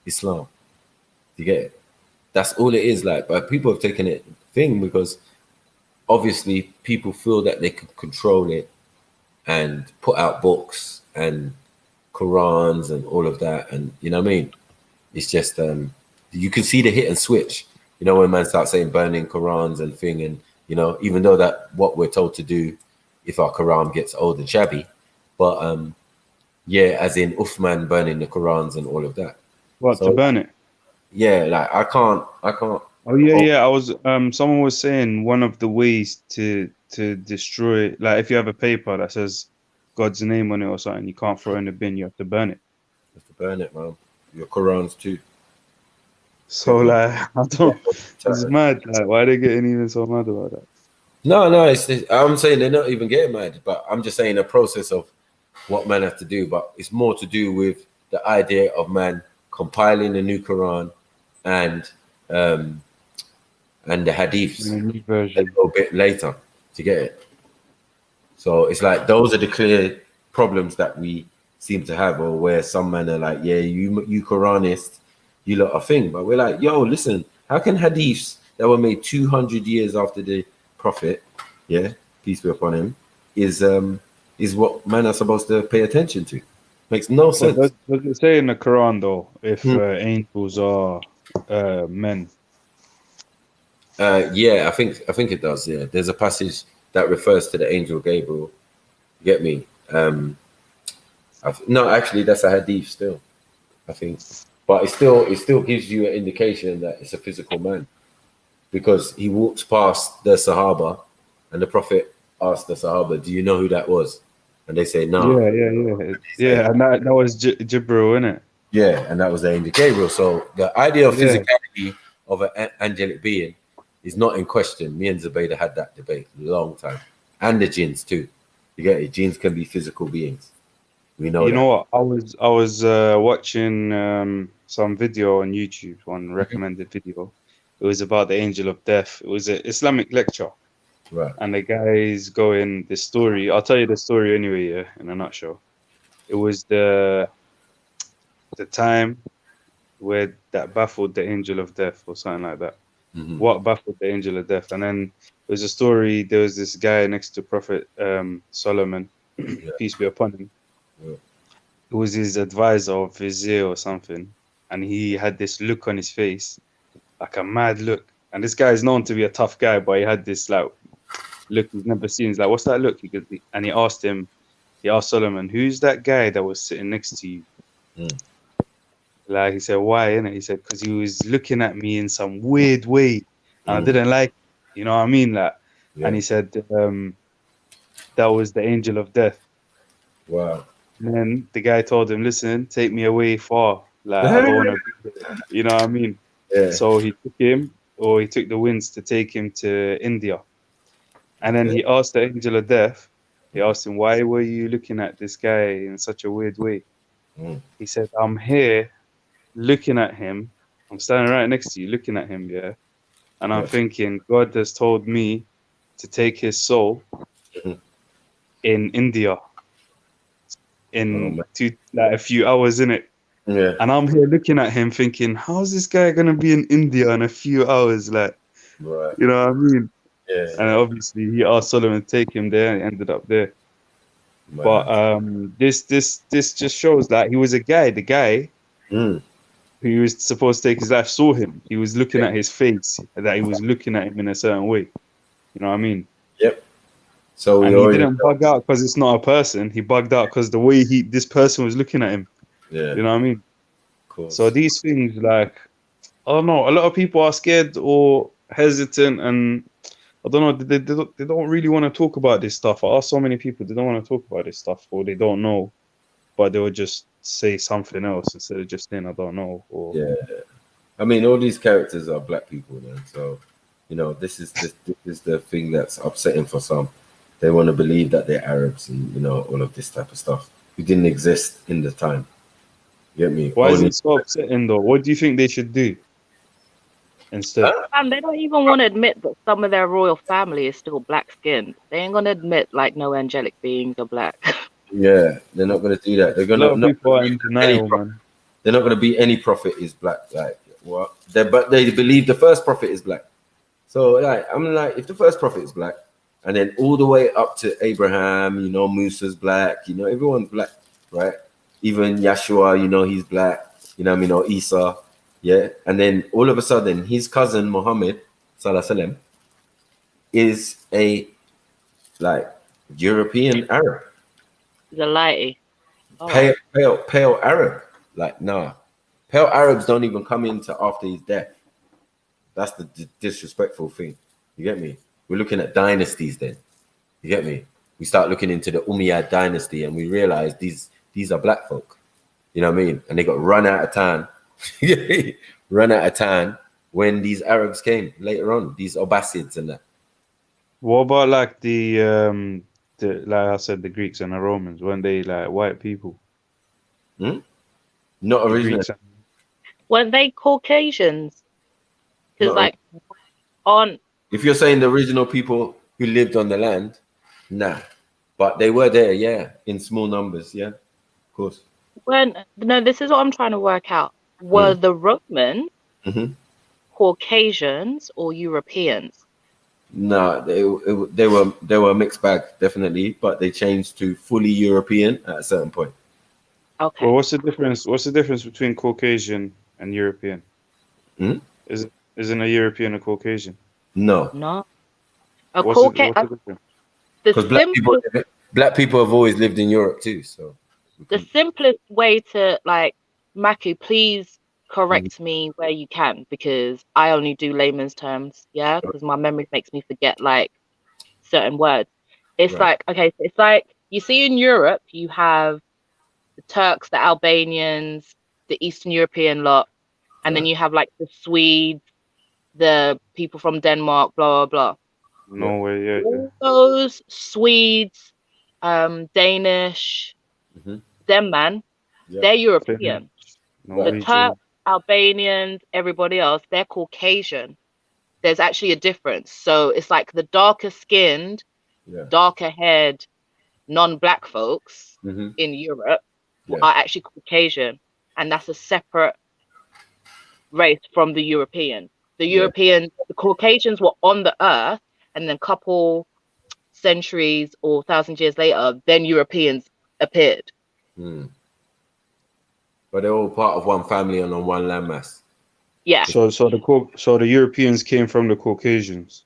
Islam. You get it? That's all it is. Like, but people have taken it thing because obviously people feel that they can control it and put out books and Qurans and all of that, and you know what I mean. It's just you can see the hit and switch. You know, when man starts saying burning Qurans and thing, and you know, even though that what we're told to do if our Quran gets old and shabby, but yeah, as in Uthman burning the Qurans and all of that. What, So, to burn it? Yeah, like I can't. Oh yeah. I was someone was saying one of the ways to destroy, like if you have a paper that says God's name on it or something, you can't throw it in the bin, you have to burn it. You have to burn it, man. Your Qurans too. So like I don't, it's mad. Like why are they getting even so mad about that? No, I'm saying they're not even getting mad, but I'm just saying the process of what man have to do. But it's more to do with the idea of man compiling the new Quran and the hadiths a little bit later to get it. So it's like those are the clear problems that we seem to have, or where some men are like, yeah, you Quranists, you lot are thing, but we're like, yo, listen, how can hadiths that were made 200 years after the Prophet, yeah, peace be upon him, is what men are supposed to pay attention to? Makes no sense. Does it say in the Quran though if angels are men? Yeah, I think it does. Yeah, there's a passage that refers to the angel Gabriel. You get me? No, actually, that's a hadith still, I think. But it still gives you an indication that it's a physical man, because he walked past the Sahaba, and the Prophet asked the Sahaba, "Do you know who that was?" And they say, "No." Yeah, and that was Jibril, innit? Yeah, and that was the angel Gabriel. So the idea of physicality of an angelic being is not in question. Me and Zubaydah had that debate a long time, and the jinns too. You get it? Jinns can be physical beings. We know. You know what? I was watching some video on YouTube, one recommended video. It was about the angel of death. It was an Islamic lecture. Right. And the guy's going the story. I'll tell you the story anyway, yeah, in a nutshell. It was the time where that baffled the angel of death or something like that. Mm-hmm. What baffled the angel of death? And then there was a story, there was this guy next to Prophet Solomon, peace be upon him. Yeah. It was his advisor or vizier or something. And he had this look on his face, like a mad look. And this guy is known to be a tough guy, but he had this like look he's never seen. He's like, what's that look? And he asked Solomon, who's that guy that was sitting next to you? Like he said, why? Innit? He said, because he was looking at me in some weird way, and I didn't like it. You know what I mean? Like, and he said, that was the angel of death. Wow. And then the guy told him, listen, take me away far. Like, I don't want to be there. You know what I mean? Yeah. So he took the winds to take him to India. And then he asked the angel of death, he asked him, why were you looking at this guy in such a weird way? He said, I'm here looking at him. I'm standing right next to you looking at him, yeah? And I'm thinking, God has told me to take his soul in India in a few hours, innit? Yeah. And I'm here looking at him thinking, how's this guy going to be in India in a few hours? Like, right. You know what I mean? Yeah. And obviously he asked Solomon to take him there and he ended up there. Man. But this just shows that he was the guy who was supposed to take his life saw him. He was looking at his face, that he was looking at him in a certain way. You know what I mean? Yep. So and he didn't bug out because it's not a person. He bugged out because the way this person was looking at him. Yeah. You know what I mean? Cool. So these things, like, I don't know, a lot of people are scared or hesitant, and I don't know, they don't really want to talk about this stuff. I ask so many people, they don't want to talk about this stuff, or they don't know, but they would just say something else instead of just saying I don't know. Or I mean, all these characters are black people, man. So, you know, this is the thing that's upsetting for some. They want to believe that they're Arabs and, you know, all of this type of stuff. It didn't exist in the time. You get me? Why is it so upsetting though? What do you think they should do instead? And they don't even want to admit that some of their royal family is still black skinned. They ain't gonna admit like no angelic beings are black. Yeah, they're not gonna do that. They're gonna. A lot of people are in denial, man. They're not gonna be any prophet is black. Like what? But they believe the first prophet is black. So like, I'm like, if the first prophet is black, and then all the way up to Abraham, you know, Musa's black, you know, everyone's black, right? Even Yeshua, you know, he's black, you know what I mean, or Isa, yeah. And then all of a sudden, his cousin Muhammad, sallallahu alaihi wasallam, is a like European Arab. The lighty. Pale Arab. Like, nah. Pale Arabs don't even come into after his death. That's the disrespectful thing. You get me? We're looking at dynasties then. You get me? We start looking into the Umayyad dynasty and we realize these are black folk. You know what I mean? And they got run out of town. Run out of town when these Arabs came later on, these Abbasids and that. What about like the like I said, the Greeks and the Romans, when they like white people? Not originally. Weren't they Caucasians? Because like on. If you're saying the original people who lived on the land, nah. But they were there, yeah, in small numbers, yeah, of course. No, this is what I'm trying to work out. Were the Romans Caucasians or Europeans? No, they were a mixed bag, definitely, but they changed to fully European at a certain point. Okay. Well, what's the difference? What's the difference between Caucasian and European? Isn't a European a Caucasian? No. No. What's the difference? Because black people have always lived in Europe too. So the simplest way to like, Maku, please correct me where you can, because I only do layman's terms, yeah, because my memory makes me forget like certain words. It's like, okay, so it's like you see in Europe, you have the Turks, the Albanians, the Eastern European lot, and then you have like the Swedes, the people from Denmark, blah blah blah. Norway, yeah. All those Swedes, Danish, them man, they're European. The Turks, Albanians, everybody else, they're Caucasian. There's actually a difference. So it's like the darker skinned, darker haired, non-black folks in Europe are actually Caucasian, and that's a separate race from the European. The European, the Caucasians were on the earth, and then a couple centuries or 1,000 years later, then Europeans appeared. But they're all part of one family and on one landmass. Yeah. So the Europeans came from the Caucasians.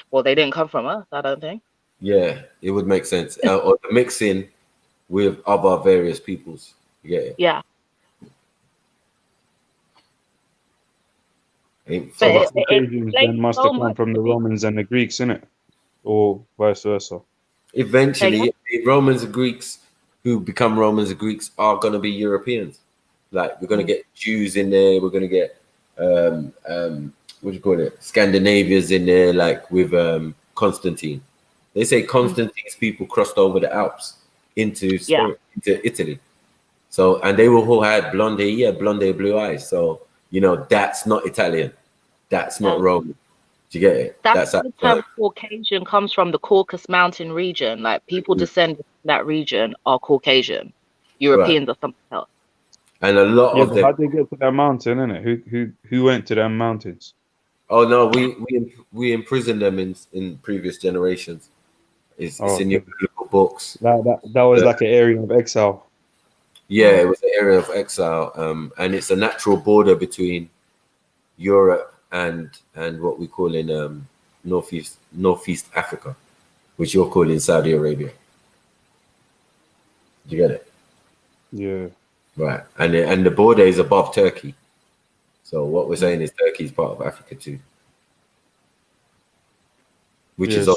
Well, they didn't come from us, I don't think. Yeah, it would make sense. Or mixing with other various peoples. You get it? Yeah. So the Caucasians then must have come from the Romans and the Greeks, innit? Or vice versa. Eventually, the Romans and Greeks who become Romans and Greeks are going to be Europeans. Like, we're going to get Jews in there. We're going to get, what do you call it? Scandinavians in there, like with Constantine. They say Constantine's people crossed over the Alps into Italy. So, and they all had blonde hair, blue eyes. So, you know, that's not Italian. That's not Roman. Do you get it? That's the term Caucasian comes from, the Caucasus Mountain region. Like, people descended from that region are Caucasian. Europeans are something else. And a lot of them. How'd they get to that mountain, innit? Who went to them mountains? Oh no, we imprisoned them in previous generations. It's in your biblical books. That was like an area of exile. Yeah, it was an area of exile, and it's a natural border between Europe and what we call in Northeast Africa, which you're calling Saudi Arabia. Do you get it? Yeah. Right, and the border is above Turkey. So what we're saying is Turkey is part of Africa too, which is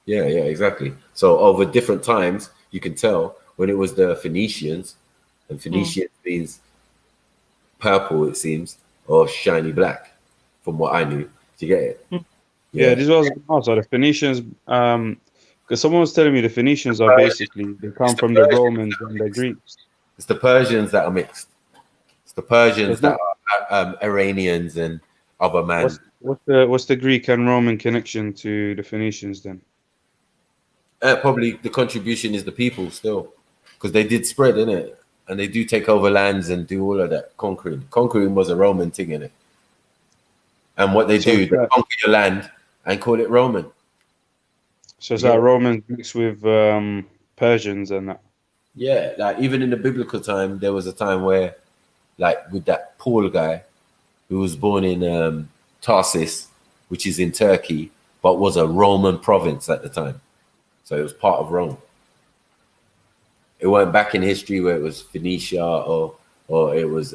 yeah, exactly. So over different times, you can tell when it was the Phoenicians, and Phoenician means purple, it seems, or shiny black, from what I knew. Do you get it? Yeah, this was also the Phoenicians. Because someone was telling me the Phoenicians are basically, they come from the Romans and the Greeks. It's the Persians that are mixed. It's the Persians that are Iranians and other man. What's the Greek and Roman connection to the Phoenicians then? Probably the contribution is the people still, because they did spread, innit? And they do take over lands and do all of that conquering. Conquering was a Roman thing, innit? And what they do, they conquer your land and call it Roman. So it's like Romans mixed with Persians and that. Yeah, like even in the biblical time, there was a time where, like with that Paul guy, who was born in Tarsus, which is in Turkey, but was a Roman province at the time. So it was part of Rome. It went back in history where it was Phoenicia or it was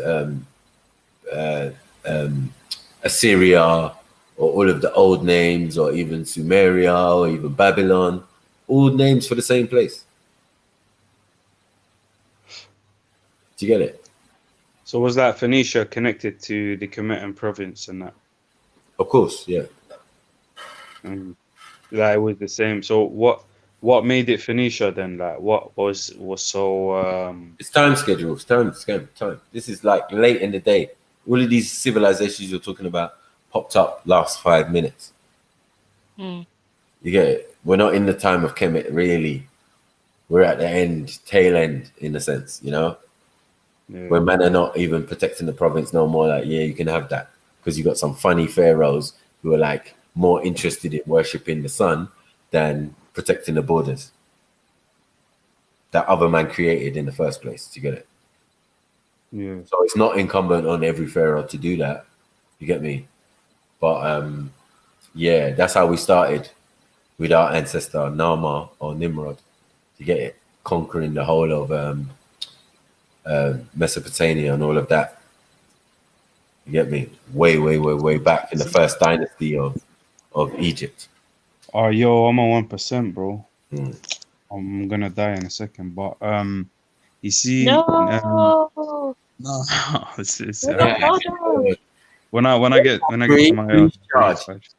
Assyria, or all of the old names, or even Sumeria, or even Babylon, all names for the same place. Do you get it? So was that Phoenicia connected to the Comitan province and that? Of course, yeah. Like it was the same. So what made it Phoenicia then? Like what was so? It's time schedule. It's time. This is like late in the day. All of these civilizations you're talking about popped up last 5 minutes. You get it? We're not in the time of Kemet, really. We're at the end, tail end, in a sense, you know? Yeah. Where men are not even protecting the province no more. Like, yeah, you can have that. Because you got some funny pharaohs who are like more interested in worshipping the sun than protecting the borders that other man created in the first place. Do you get it? Yeah. So it's not incumbent on every pharaoh to do that. You get me? But yeah, that's how we started with our ancestor Nama or Nimrod. You get it? Conquering the whole of Mesopotamia and all of that. You get me? Way back in the first dynasty of Egypt. Oh, yo, I'm on 1%, bro. I'm gonna die in a second, but you see, No. no, it's No. when I get to my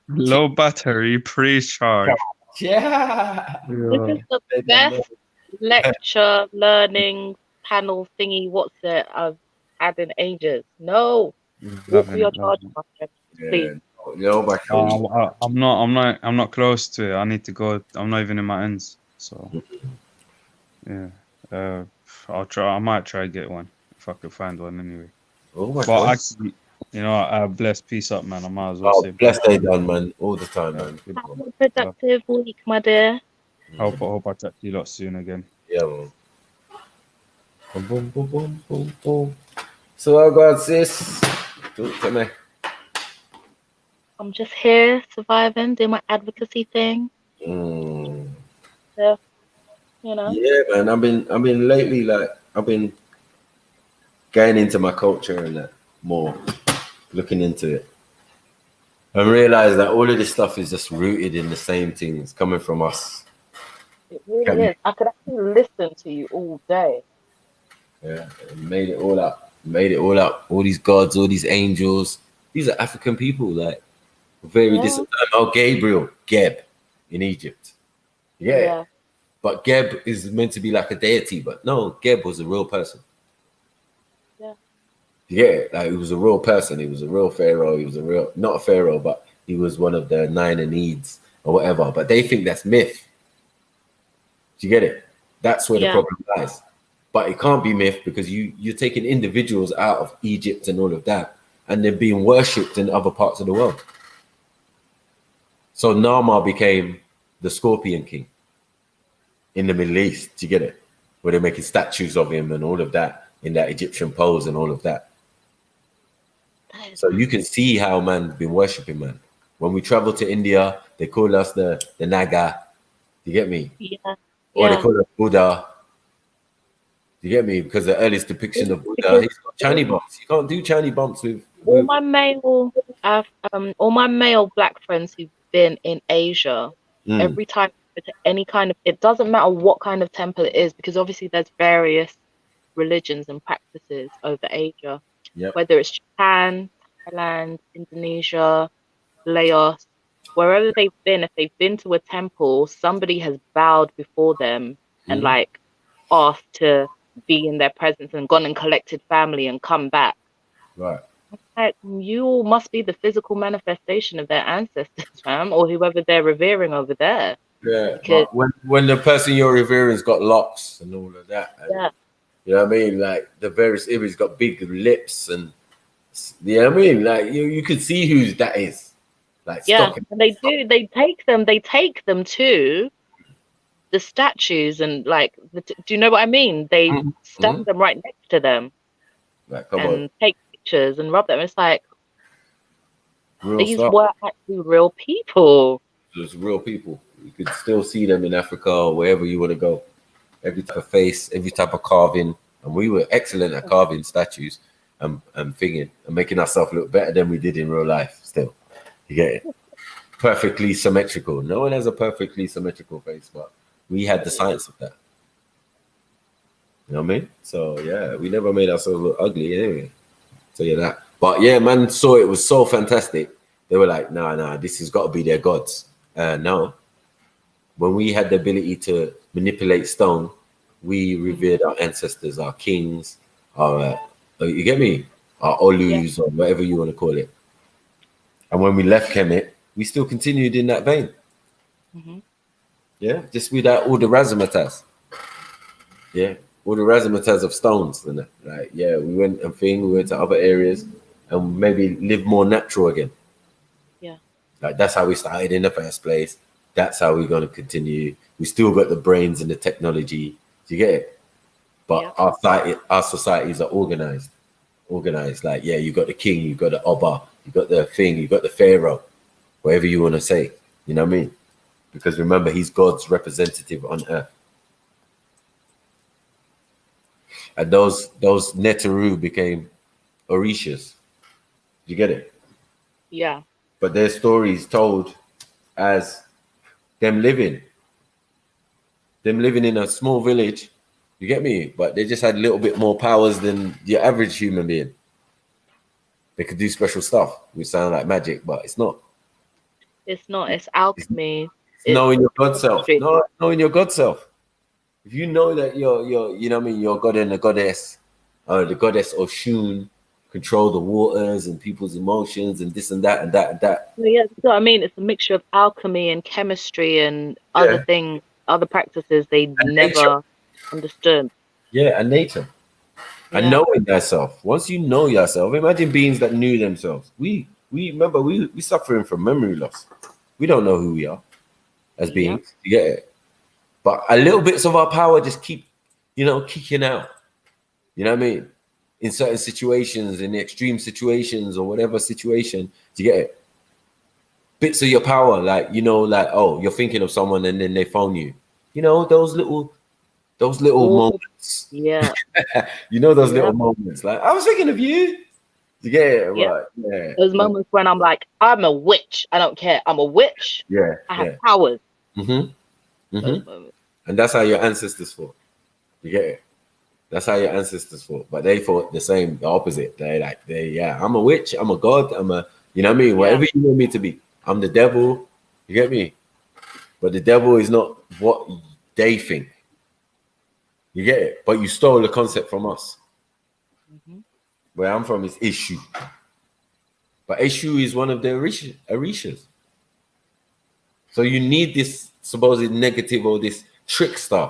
low battery pre-charge. Yeah. This is the best lecture learning panel thingy. What's it? I've had in ages. No. Walk for your charge, please. I'm not close to it. I need to go. I'm not even in my ends. So yeah, I'll try. I might try to get one if I could find one anyway. Oh my but God. Actually, you know, bless, peace up, man. I might as well say bless they done, man, all the time, man. Have a productive week, my dear. Hope I talk to you lot soon again. Yeah, man. Boom, boom, boom, boom, boom. So I got sis. Talk to me. I'm just here surviving, doing my advocacy thing. So, you know. Yeah, man. I've been lately, like, I've been getting into my culture and that more, looking into it. I realize that all of this stuff is just rooted in the same things coming from us. It really is. I could actually listen to you all day. Yeah, made it all up. All these gods, all these angels. These are African people, like very distant. Oh, Gabriel, Geb in Egypt. Yeah. But Geb is meant to be like a deity, but no, Geb was a real person. Yeah, like he was a real person. He was a real pharaoh. He was not a pharaoh, but he was one of the 9 Anids or whatever. But they think that's myth. Do you get it? That's where the problem lies. But it can't be myth because you're taking individuals out of Egypt and all of that, and they're being worshipped in other parts of the world. So Nama became the Scorpion King in the Middle East. Do you get it? Where they're making statues of him and all of that in that Egyptian pose and all of that. So you can see how man's been worshipping, man. When we travel to India, they call us the Naga. You get me? Yeah. Or they call us Buddha. You get me? Because the earliest depiction of Buddha, he's got Chani bumps. You can't do Chani bumps with all my male black friends who've been in Asia. Every time to any kind of, it doesn't matter what kind of temple it is, because obviously there's various religions and practices over Asia. Whether it's Japan, Thailand, Indonesia, Laos, wherever they've been, if they've been to a temple, somebody has bowed before them and like asked to be in their presence and gone and collected family and come back. Right. Like, you must be the physical manifestation of their ancestors, fam, or whoever they're revering over there. Yeah. But when the person you're revering's got locks and all of that. And, you know what I mean? Like the various images got big lips and Yeah, I mean, like you could see who that is. Like, yeah, and they do. They take them to the statues and like. Do you know what I mean? They stand them right next to them like, and take pictures and rub them. It's like these stuff. were actually real people. Just real people. You could still see them in Africa or wherever you want to go. Every type of face, every type of carving, and we were excellent at carving statues and thinking and making ourselves look better than we did in real life. Still, you get it. Perfectly symmetrical. No one has a perfectly symmetrical face, but we had the science of that. You know what I mean? So yeah, we never made ourselves look ugly anyway. So yeah, that. But yeah, man saw it was so fantastic. They were like, nah, this has got to be their gods. No. When we had the ability to manipulate stone, we revered our ancestors, our kings, our you get me? Our Olus or whatever you want to call it. And when we left Kemet, we still continued in that vein. Yeah, just without all the razzmatazz. Yeah, all the razzmatazz of stones and that. Like, yeah, we went to other areas and maybe live more natural again. Yeah. Like that's how we started in the first place. That's how we're going to continue. We still got the brains and the technology. Do you get it? But our societies are organized. Like, yeah, you got the king, you got the Oba, you got the thing, you got the Pharaoh, whatever you want to say. You know what I mean? Because remember, he's God's representative on earth. And those Neteru became Orishas. You get it? Yeah. But their stories told as them living in a small village. You get me? But they just had a little bit more powers than your average human being. They could do special stuff, which sound like magic, but it's not. It's not. It's alchemy. It's knowing your God self. No, knowing your God self. If you know that you're you know what I mean, your God and the goddess, the goddess Oshun control the waters and people's emotions and this and that and that and that. Yeah, that's what I mean. It's a mixture of alchemy and chemistry and other things, other practices they never understood. Yeah, and nature. And knowing thyself. Once you know yourself, imagine beings that knew themselves. We remember we suffering from memory loss. We don't know who we are as beings. You get it? But a little bits of our power just keep, kicking out. You know what I mean? In certain situations, in the extreme situations or whatever situation, do you get it? Bits of your power, like, oh, you're thinking of someone and then they phone you. Those little moments. Yeah. Those little moments. Like, I was thinking of you. You get it? Right. Yeah. Those moments when I'm like, I'm a witch. I don't care. I'm a witch. Yeah. I have powers. And that's how your ancestors fought. You get it? That's how your ancestors fought. But they fought the opposite. I'm a witch, I'm a god, I'm a, you know what I mean? Whatever you want me to be. I'm the devil. You get me? But the devil is not what they think. You get it? But you stole the concept from us. Where I'm from is Ishu. But Ishu is one of the Orishas. So you need this supposed negative or this trickster.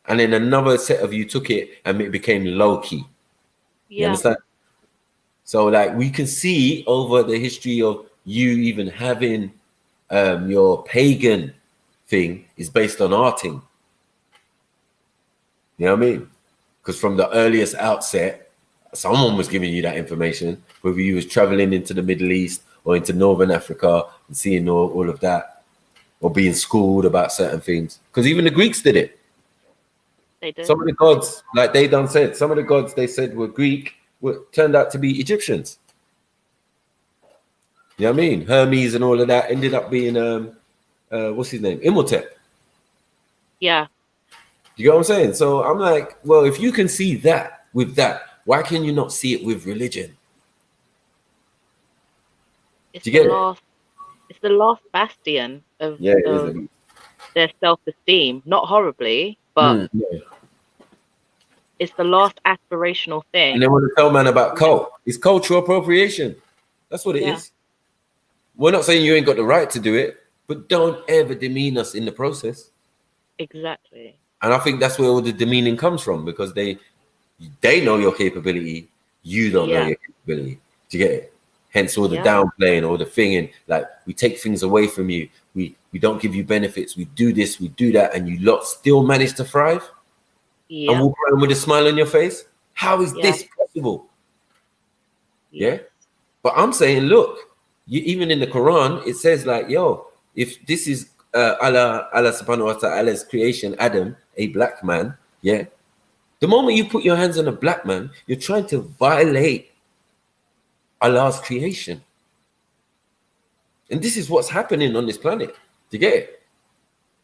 And then another set of you took it and it became low-key. You understand? So like we can see over the history of you even having your pagan thing is based on our thing. You know what I mean? Because from the earliest outset, someone was giving you that information, whether you was traveling into the Middle East or into Northern Africa and seeing all of that, or being schooled about certain things. Because even the Greeks did it. They did. Some of the gods, like they done said, some of the gods they said were Greek turned out to be Egyptians. You know what I mean? Hermes and all of that ended up being what's his name? Imhotep. Yeah. You get what I'm saying? So I'm like, well, if you can see that with that, why can you not see it with religion? It's the last bastion of their self-esteem. Not horribly, but it's the last aspirational thing. And they want to tell man about cult. It's cultural appropriation. That's what it is. We're not saying you ain't got the right to do it, but don't ever demean us in the process. Exactly. And I think that's where all the demeaning comes from, because they know your capability. You don't know your capability. Do you get it? Hence all the downplaying, all the thinging, like we take things away from you. We don't give you benefits. We do this, we do that, and you lot still manage to thrive and walk around with a smile on your face. How is this possible? Yeah. But I'm saying, look, even in the Quran, it says like, yo, if this is Allah subhanahu wa ta'ala's creation, Adam, a black man, yeah. The moment you put your hands on a black man, you're trying to violate Allah's creation. And this is what's happening on this planet. Do you get it?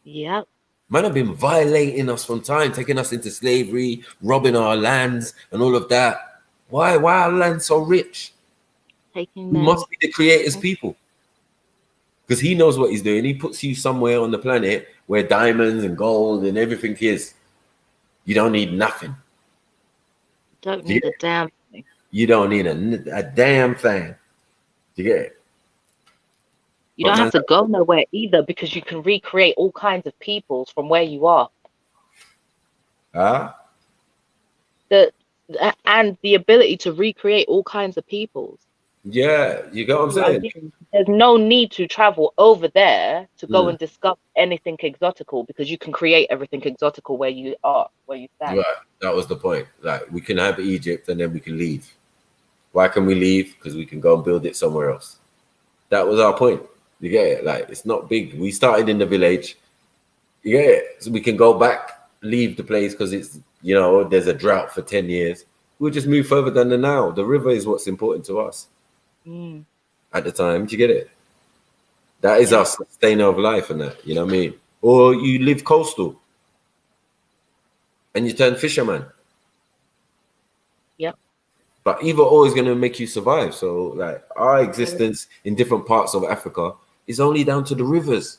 Yeah. Man have been violating us from time, taking us into slavery, robbing our lands and all of that. Why are our lands so rich? We must be the creator's people. Because he knows what he's doing. He puts you somewhere on the planet where diamonds and gold and everything is. You don't need nothing. Don't need a damn thing. You don't need a damn thing. Do you get it? You don't have to go nowhere either, because you can recreate all kinds of peoples from where you are. And the ability to recreate all kinds of peoples. Yeah, you get what I'm saying? There's no need to travel over there to go and discover anything exotical, because you can create everything exotical where you are, where you stand. Right, that was the point. Like, we can have Egypt and then we can leave. Why can we leave? Because we can go and build it somewhere else. That was our point. You get it? Like, it's not big. We started in the village. You get it? So we can go back, leave the place because it's, you know, there's a drought for 10 years. We'll just move further than the now. The river is what's important to us. At the time. Do you get it? That is our sustainer of life and that, you know what I mean? Or you live coastal and you turn fisherman. Yep. But either or is going to make you survive. So like our existence in different parts of Africa is only down to the rivers.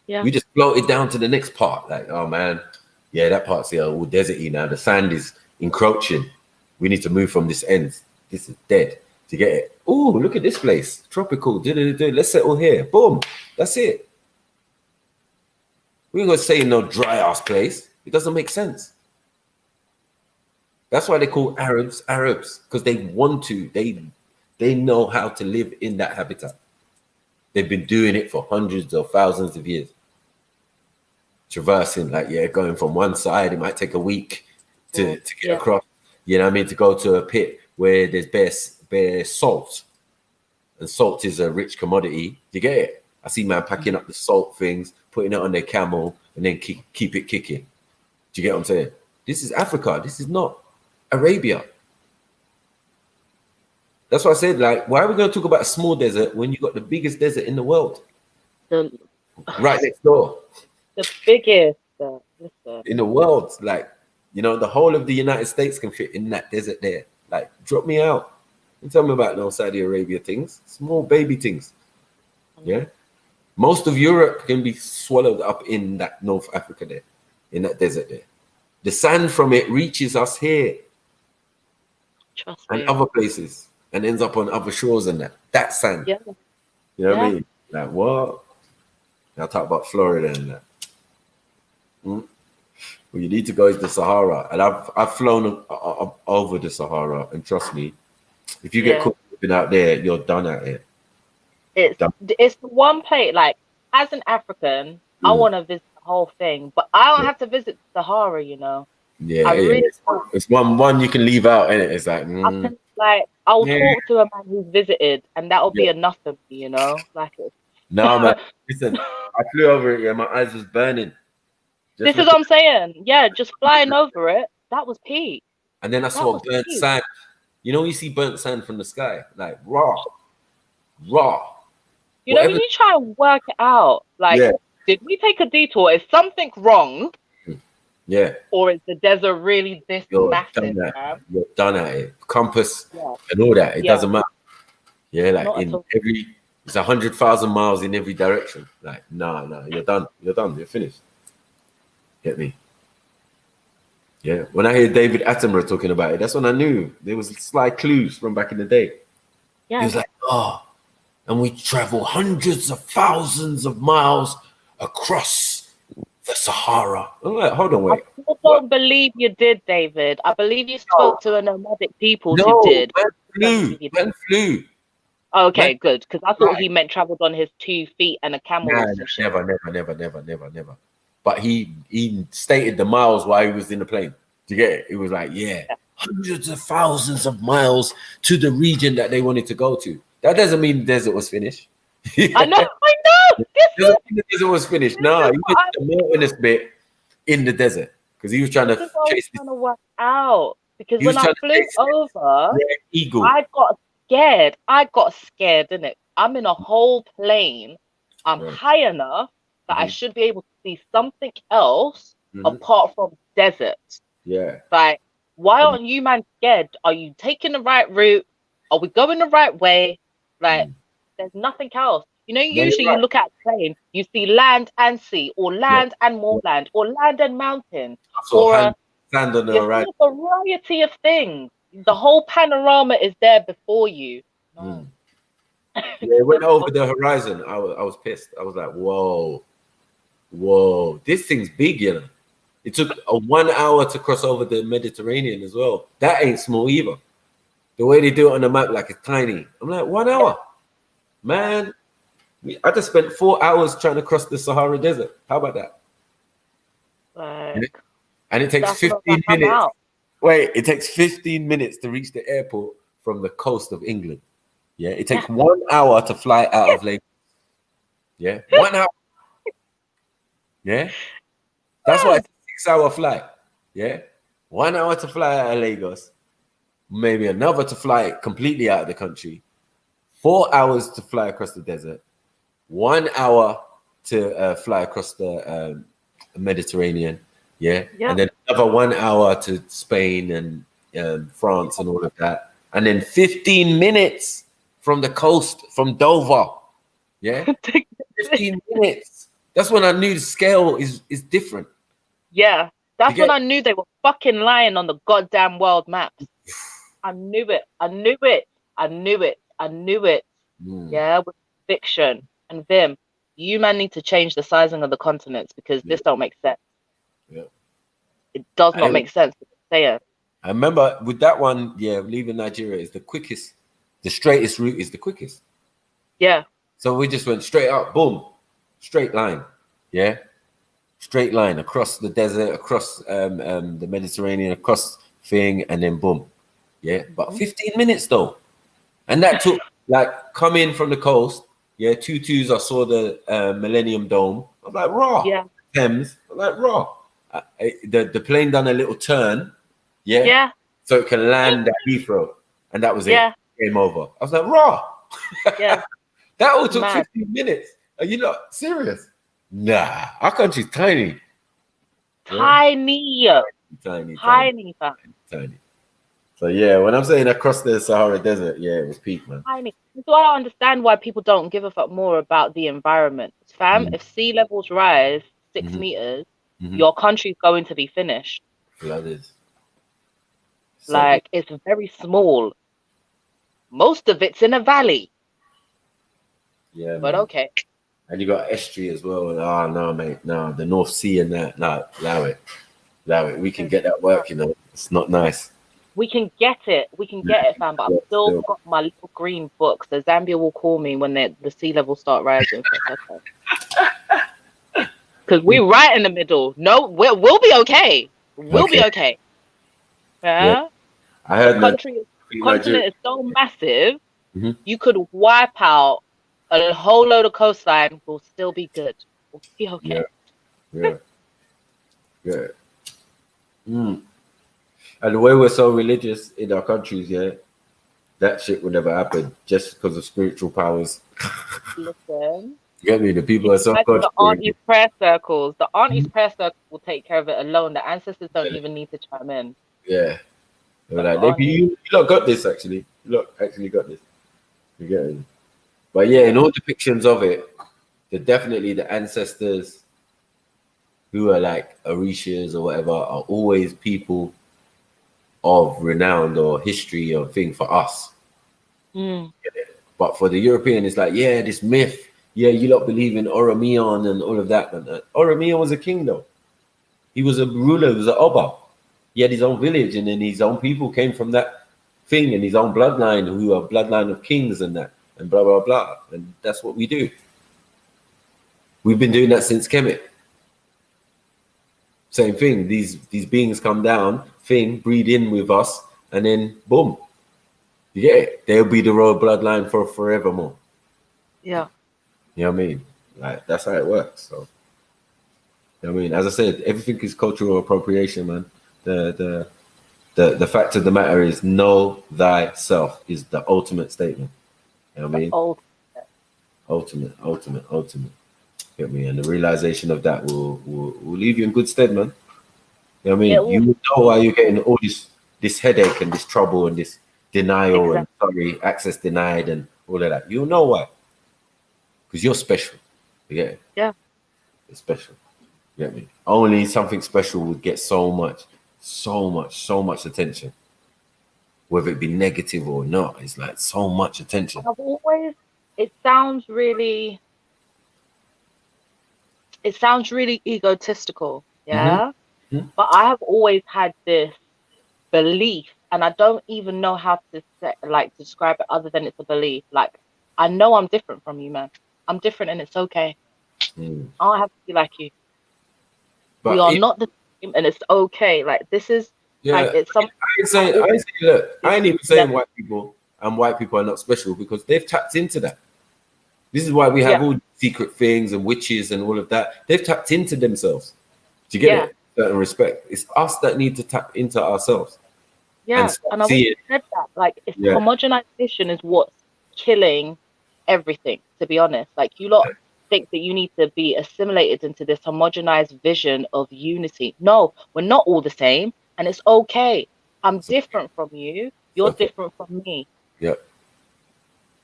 Yeah. We just floated down to the next part. Like, oh man, yeah, that part's here all deserty now. The sand is encroaching. We need to move from this end. This is dead. To get it. Oh, look at this place. Tropical. Let's settle here. Boom. That's it. We ain't gonna stay in no dry ass place. It doesn't make sense. That's why they call Arabs, because they want to. They know how to live in that habitat. They've been doing it for hundreds of thousands of years. Traversing, like, going from one side, it might take a week to get across. You know what I mean? To go to a pit where there's bare salt. And salt is a rich commodity. You get it? I see man packing up the salt things, putting it on their camel, and then keep it kicking. Do you get what I'm saying? This is Africa. This is not Arabia. That's why I said, like, why are we going to talk about a small desert when you got the biggest desert in the world? Right next door. The biggest in the world. Like, you know, the whole of the United States can fit in that desert there. Like, drop me out. Don't tell me about no Saudi Arabia things. Small baby things. Yeah. Most of Europe can be swallowed up in that North Africa there, in that desert there. The sand from it reaches us here. Trust and me. Other places and ends up on other shores and that. That sand. Yeah. You know what I mean? Like, what? I'll talk about Florida and that. Well, you need to go is the Sahara. And I've flown over the Sahara, and trust me, if you get caught out there, you're done at it. It's the one place, like, as an African, I want to visit the whole thing, but I don't have to visit the Sahara, you know. Yeah, it's one you can leave out, and it's like, I'll talk to a man who's visited, and that'll be enough for me, you know. Like, no, man. Listen, I flew over it. Yeah, my eyes was burning. This is what I'm saying. Yeah, just flying over it, that was peak. And then I saw burnt sand. You know, you see burnt sand from the sky, like raw. You know, when you try and work it out, like, did we take a detour? Is something wrong? Yeah. Or is the desert really this massive? You're done at it. Compass and all that. It doesn't matter. Yeah, like it's 100,000 miles in every direction. Like, no, you're done. You're finished. Get me? Yeah. When I hear David Attenborough talking about it, that's when I knew there was slight clues from back in the day. Yeah. He was like, and we travel hundreds of thousands of miles across the Sahara. I'm like, hold on, wait. I still don't believe you did, David. I believe you spoke to a nomadic people who No, did. man flew. Okay, Man, good, because I thought he meant traveled on his 2 feet and a camel nah, or some shit. never. But he stated the miles while he was in the plane. Do you get it? It was like, hundreds of thousands of miles to the region that they wanted to go to. That doesn't mean the desert was finished. I know. Doesn't mean the desert was finished. No, he went to the mountainous bit in the desert because he was trying to chase this. Trying to work out because He when was I trying to flew over, eagle. I got scared. Innit? I'm in a whole plane. I'm high enough that I should be able to see something else apart from desert. Yeah. Like, why aren't you man scared? Are you taking the right route? Are we going the right way? Like, there's nothing else. You know, usually you look at a plane, you see land and sea, or land and moorland, or land and mountain, or sand on the horizon. a variety of things. The whole panorama is there before you. Yeah, it went over the horizon. I was pissed. I was like, whoa, this thing's big, you know. It took 1 hour to cross over the Mediterranean as well. That ain't small either. The way they do it on the map, like it's tiny. I'm like, 1 hour, man. I just spent 4 hours trying to cross the Sahara Desert. How about that? And it takes 15 minutes. Wait, it takes 15 minutes to reach the airport from the coast of England. Yeah, it takes 1 hour to fly out of Lagos. Yeah, 1 hour. Yeah, that's why it's a 6-hour flight. Yeah, 1 hour to fly out of Lagos, maybe another to fly completely out of the country, 4 hours to fly across the desert, 1 hour to fly across the Mediterranean. Yeah, and then another 1 hour to Spain and France and all of that, and then 15 minutes from the coast, from Dover. Yeah, 15 minutes. That's when I knew the scale is different. Yeah, that's when I knew they were fucking lying on the goddamn world maps. I knew it. Yeah, with fiction and Vim, you man need to change the sizing of the continents because this don't make sense. Yeah, it does not make sense to say it. I remember with that one, leaving Nigeria is the quickest. The straightest route is the quickest. Yeah. So we just went straight up, boom, straight line. Yeah, straight line across the desert, across the Mediterranean, across thing, and then boom. Yeah, but 15 minutes though, and that took like coming from the coast. Yeah, 2-2s. I saw the Millennium Dome. I'm like raw. Yeah. Thames. I'm like raw. The plane done a little turn. Yeah. Yeah. So it can land at Heathrow, and that was it. Yeah. Game over. I was like raw. Yeah. That all took 15 minutes. Are you not serious? Nah, our country's tiny. Tiny. Tiny. So yeah, when I'm saying across the Sahara Desert, it was peak, man. Tiny. So I understand why people don't give a fuck more about the environment. Fam, if sea levels rise 6 meters, your country's going to be finished. Flooded. Like, it's very small. Most of it's in a valley. Yeah, but man. Okay. And you got estuary as well. Oh no, mate, no, the North Sea and that. No, allow it. We can get that work, you know. It's not nice. We can get it, fam. But I've still got my little green book. So Zambia will call me when the sea levels start rising. Because we're right in the middle. No, we'll be okay. We'll be okay. Yeah. I heard the continent is so massive. You could wipe out a whole load of coastline. We'll still be good. We'll be okay. Yeah. And the way we're so religious in our countries, that shit will never happen just because of spiritual powers. Listen. You get me? The people are so the aunties' prayer circles. The aunties' prayer circles will take care of it alone. The ancestors don't even need to chime in. Yeah. Like, you lot got this, actually. You lot actually got this. You get it? But yeah, in all depictions of it, definitely the ancestors who are like Orishas or whatever are always people of renown or history or thing for us. But for the European, it's like, this myth, yeah, you lot believe in Oromion and all of that. And Oromion was a king, though. He was a ruler, he was an Oba. He had his own village, and then his own people came from that thing, and his own bloodline, who are bloodline of kings and that, and blah, blah, blah. And that's what we do. We've been doing that since Kemet. Same thing. These beings come down, breed in with us, and then boom. You get it? They'll be the royal bloodline for forevermore. Yeah. You know what I mean? Like, that's how it works. So, you know what I mean? As I said, everything is cultural appropriation, man. The fact of the matter is, know thyself is the ultimate statement. You know what I mean? Ultimate. Get me? And the realization of that will leave you in good stead, man. You know what I mean? You will know why you're getting all this headache and this trouble and this denial and access denied and all of that. You'll know why. Because you're special. You get it? Yeah. You're special. You get me? Only something special would get so much attention. Whether it be negative or not, it's like so much attention. It sounds really egotistical, yeah? Mm-hmm. But I have always had this belief, and I don't even know how to describe it other than it's a belief. Like, I know I'm different from you, man. I'm different, and it's okay. I don't have to be like you. But we are not the same, and it's okay. Like, this is it's something. I ain't even saying white people are not special, because they've tapped into that. This is why we have all secret things and witches and all of that. They've tapped into themselves. Do you get it? Certain respect. It's us that need to tap into ourselves. Yeah, and I always said that. Like, it's homogenization is what's killing everything, to be honest. Like, you lot think that you need to be assimilated into this homogenized vision of unity. No, we're not all the same, and it's okay. I'm different from you. You're different from me. Yep.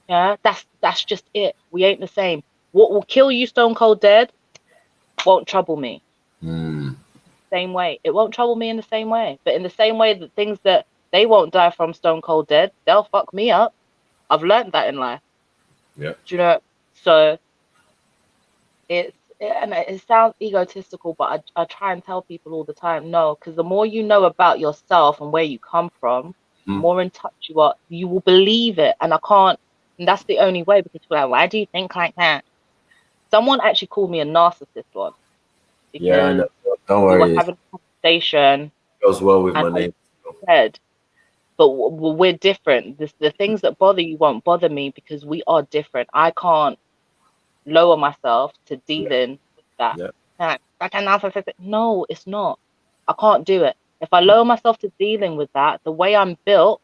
Yeah, that's just it. We ain't the same. What will kill you stone cold dead won't trouble me. Same way. It won't trouble me in the same way. But in the same way that things that they won't die from stone cold dead, they'll fuck me up. I've learned that in life. Yeah. Do you know? So it sounds egotistical, but I try and tell people all the time, no, because the more you know about yourself and where you come from, the more in touch you are, you will believe it. And that's the only way, because people are like, why do you think like that? Someone actually called me a narcissist once. Yeah, don't worry. We were having a conversation. Goes well with my name. But we're different. The things that bother you won't bother me, because we are different. I can't lower myself to dealing with that. Like a narcissist. No, it's not. I can't do it. If I lower myself to dealing with that, the way I'm built,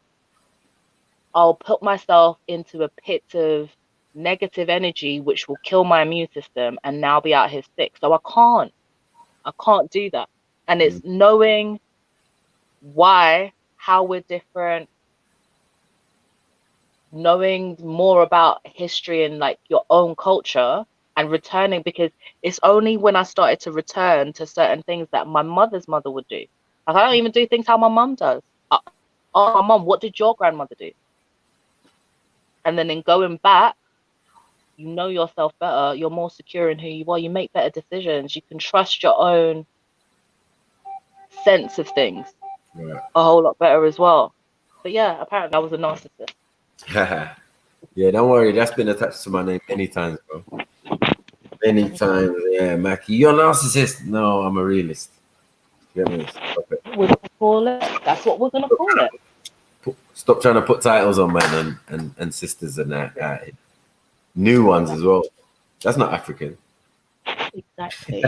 I'll put myself into a pit of negative energy, which will kill my immune system, and now be out here sick. So I can't do that. And it's knowing how we're different, knowing more about history and like your own culture, and returning, because it's only when I started to return to certain things that my mother's mother would do. Like, I don't even do things how my mum does. Oh, my mum, what did your grandmother do? And then in going back, you know yourself better, you're more secure in who you are, you make better decisions, you can trust your own sense of things a whole lot better as well. But yeah, apparently I was a narcissist. Yeah, don't worry, that's been attached to my name many times, bro. Many times. Yeah, Mackie, you're a narcissist. No, I'm a realist. Get me? We're gonna call it. That's what we're gonna call it. Stop trying to put titles on man and sisters and that. New ones as well. That's not African. Exactly.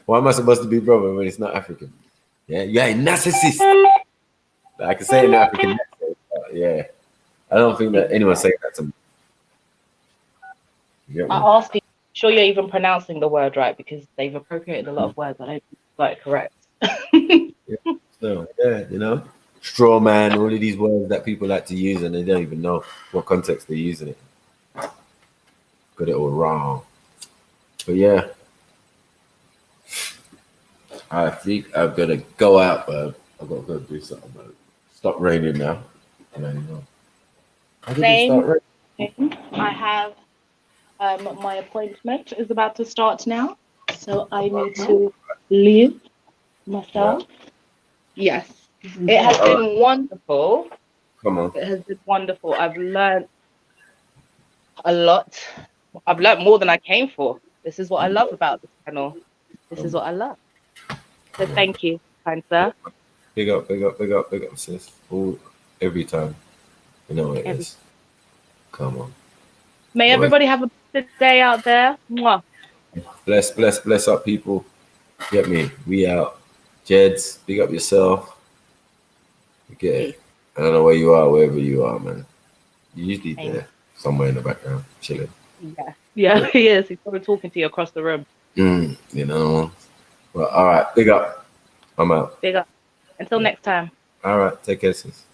Why am I supposed to be brother when it's not African? Yeah, you're a narcissist. I can say it in African. Yeah. I don't think that anyone's saying that to me. I asked you, sure you're even pronouncing the word right, because they've appropriated a lot of words. I don't got it correct. So, yeah, you know, straw man, all of these words that people like to use, and they don't even know what context they're using it. Got it all wrong. But yeah, I think I'm gonna go out, but I've got to go do something. But stop raining now. Same. I have My appointment is about to start now, so I need to leave myself. Yes, it has been wonderful. Come on. It has been wonderful. I've learned a lot. I've learned more than I came for. This is what I love about this channel. This is what I love. So thank you, kind sir. Big up, big up, big up, big up, sis. All, every time. You know what it is. Come on. May everybody have a good day out there. Mwah. Bless, bless, bless up, people. Get me. We out. Jeds, big up yourself. You get it. I don't know where you are, wherever you are, man. You're usually there, somewhere in the background, chilling. Yeah, he is. He's probably talking to you across the room. You know. Well, all right. Big up. I'm out. Big up. Until next time. All right. Take care, sis.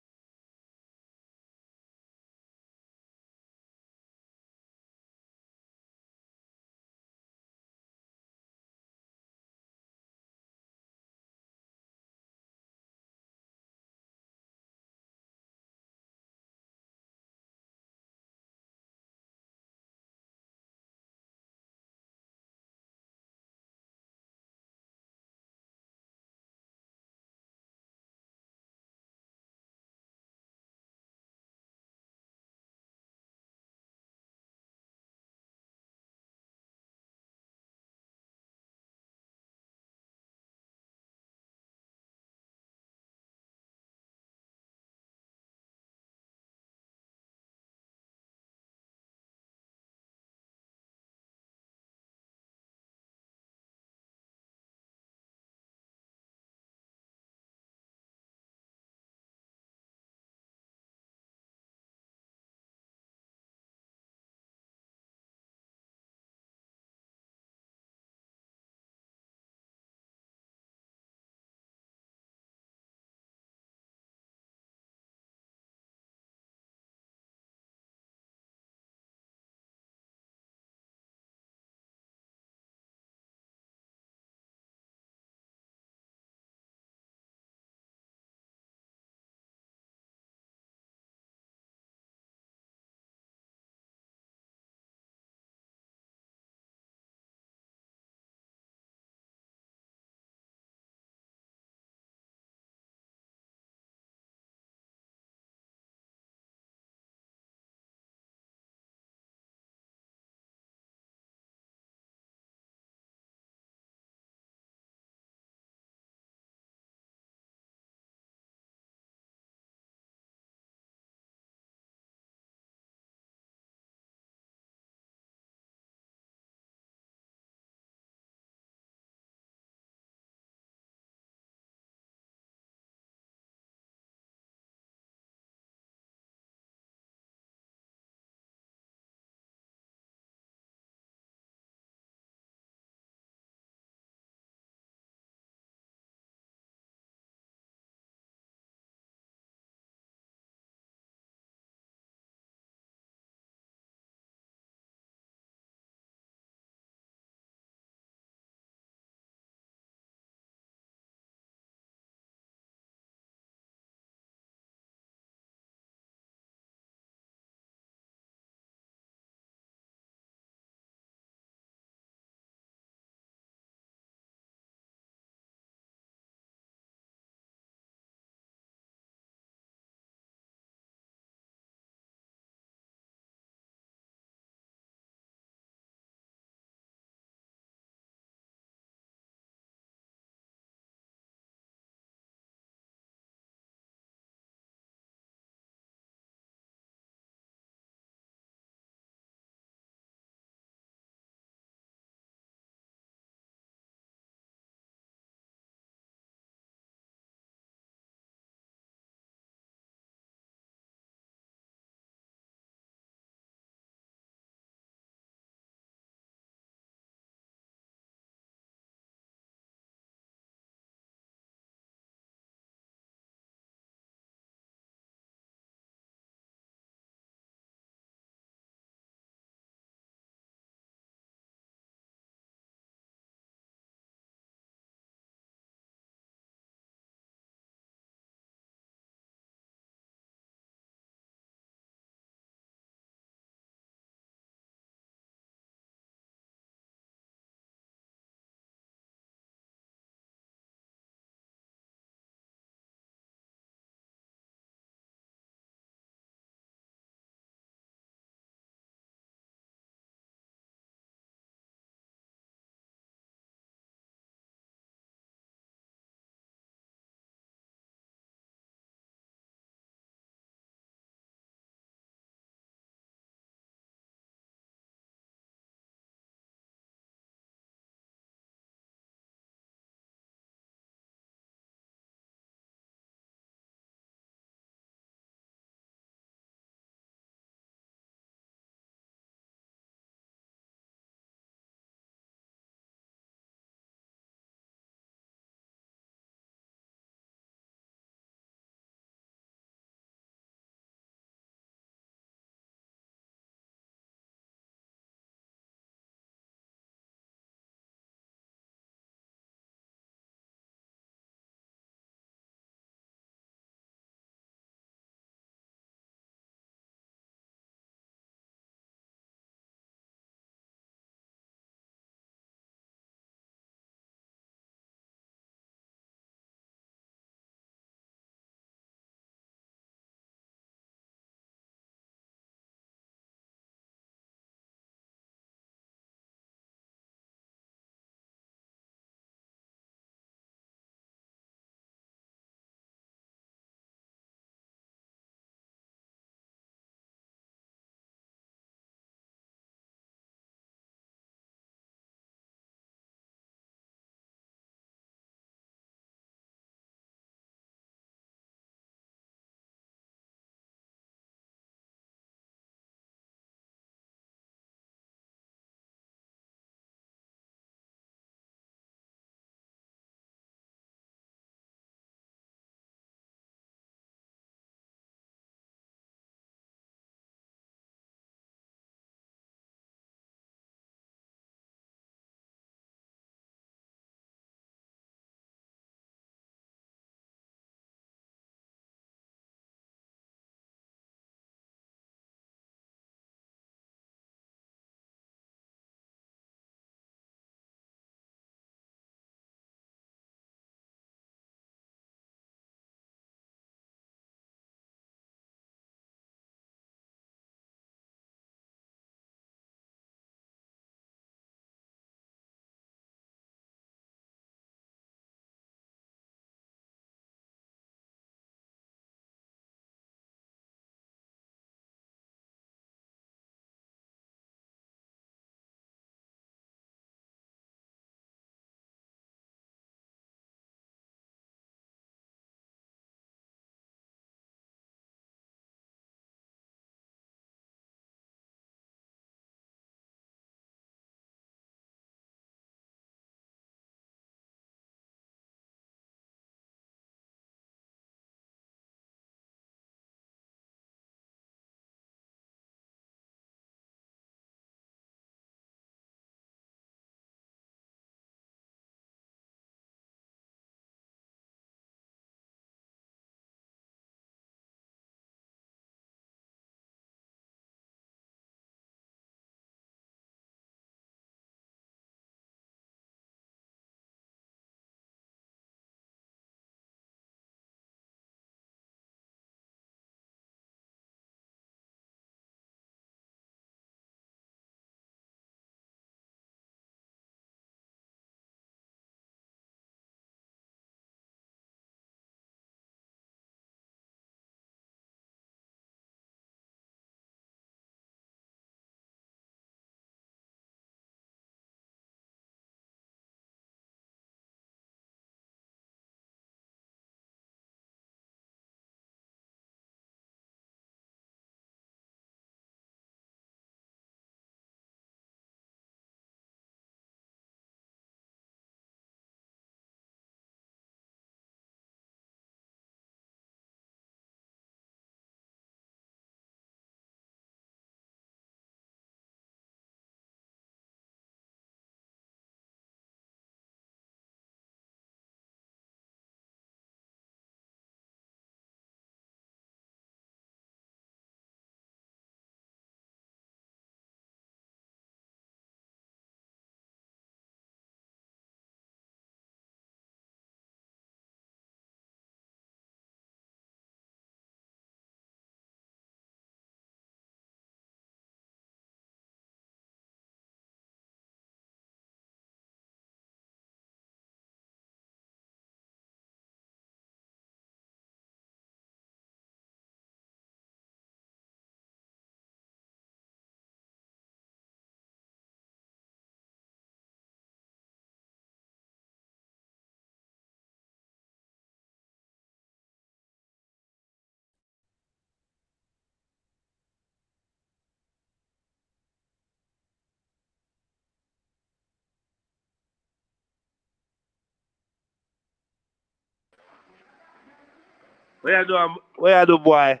Where you do, boy?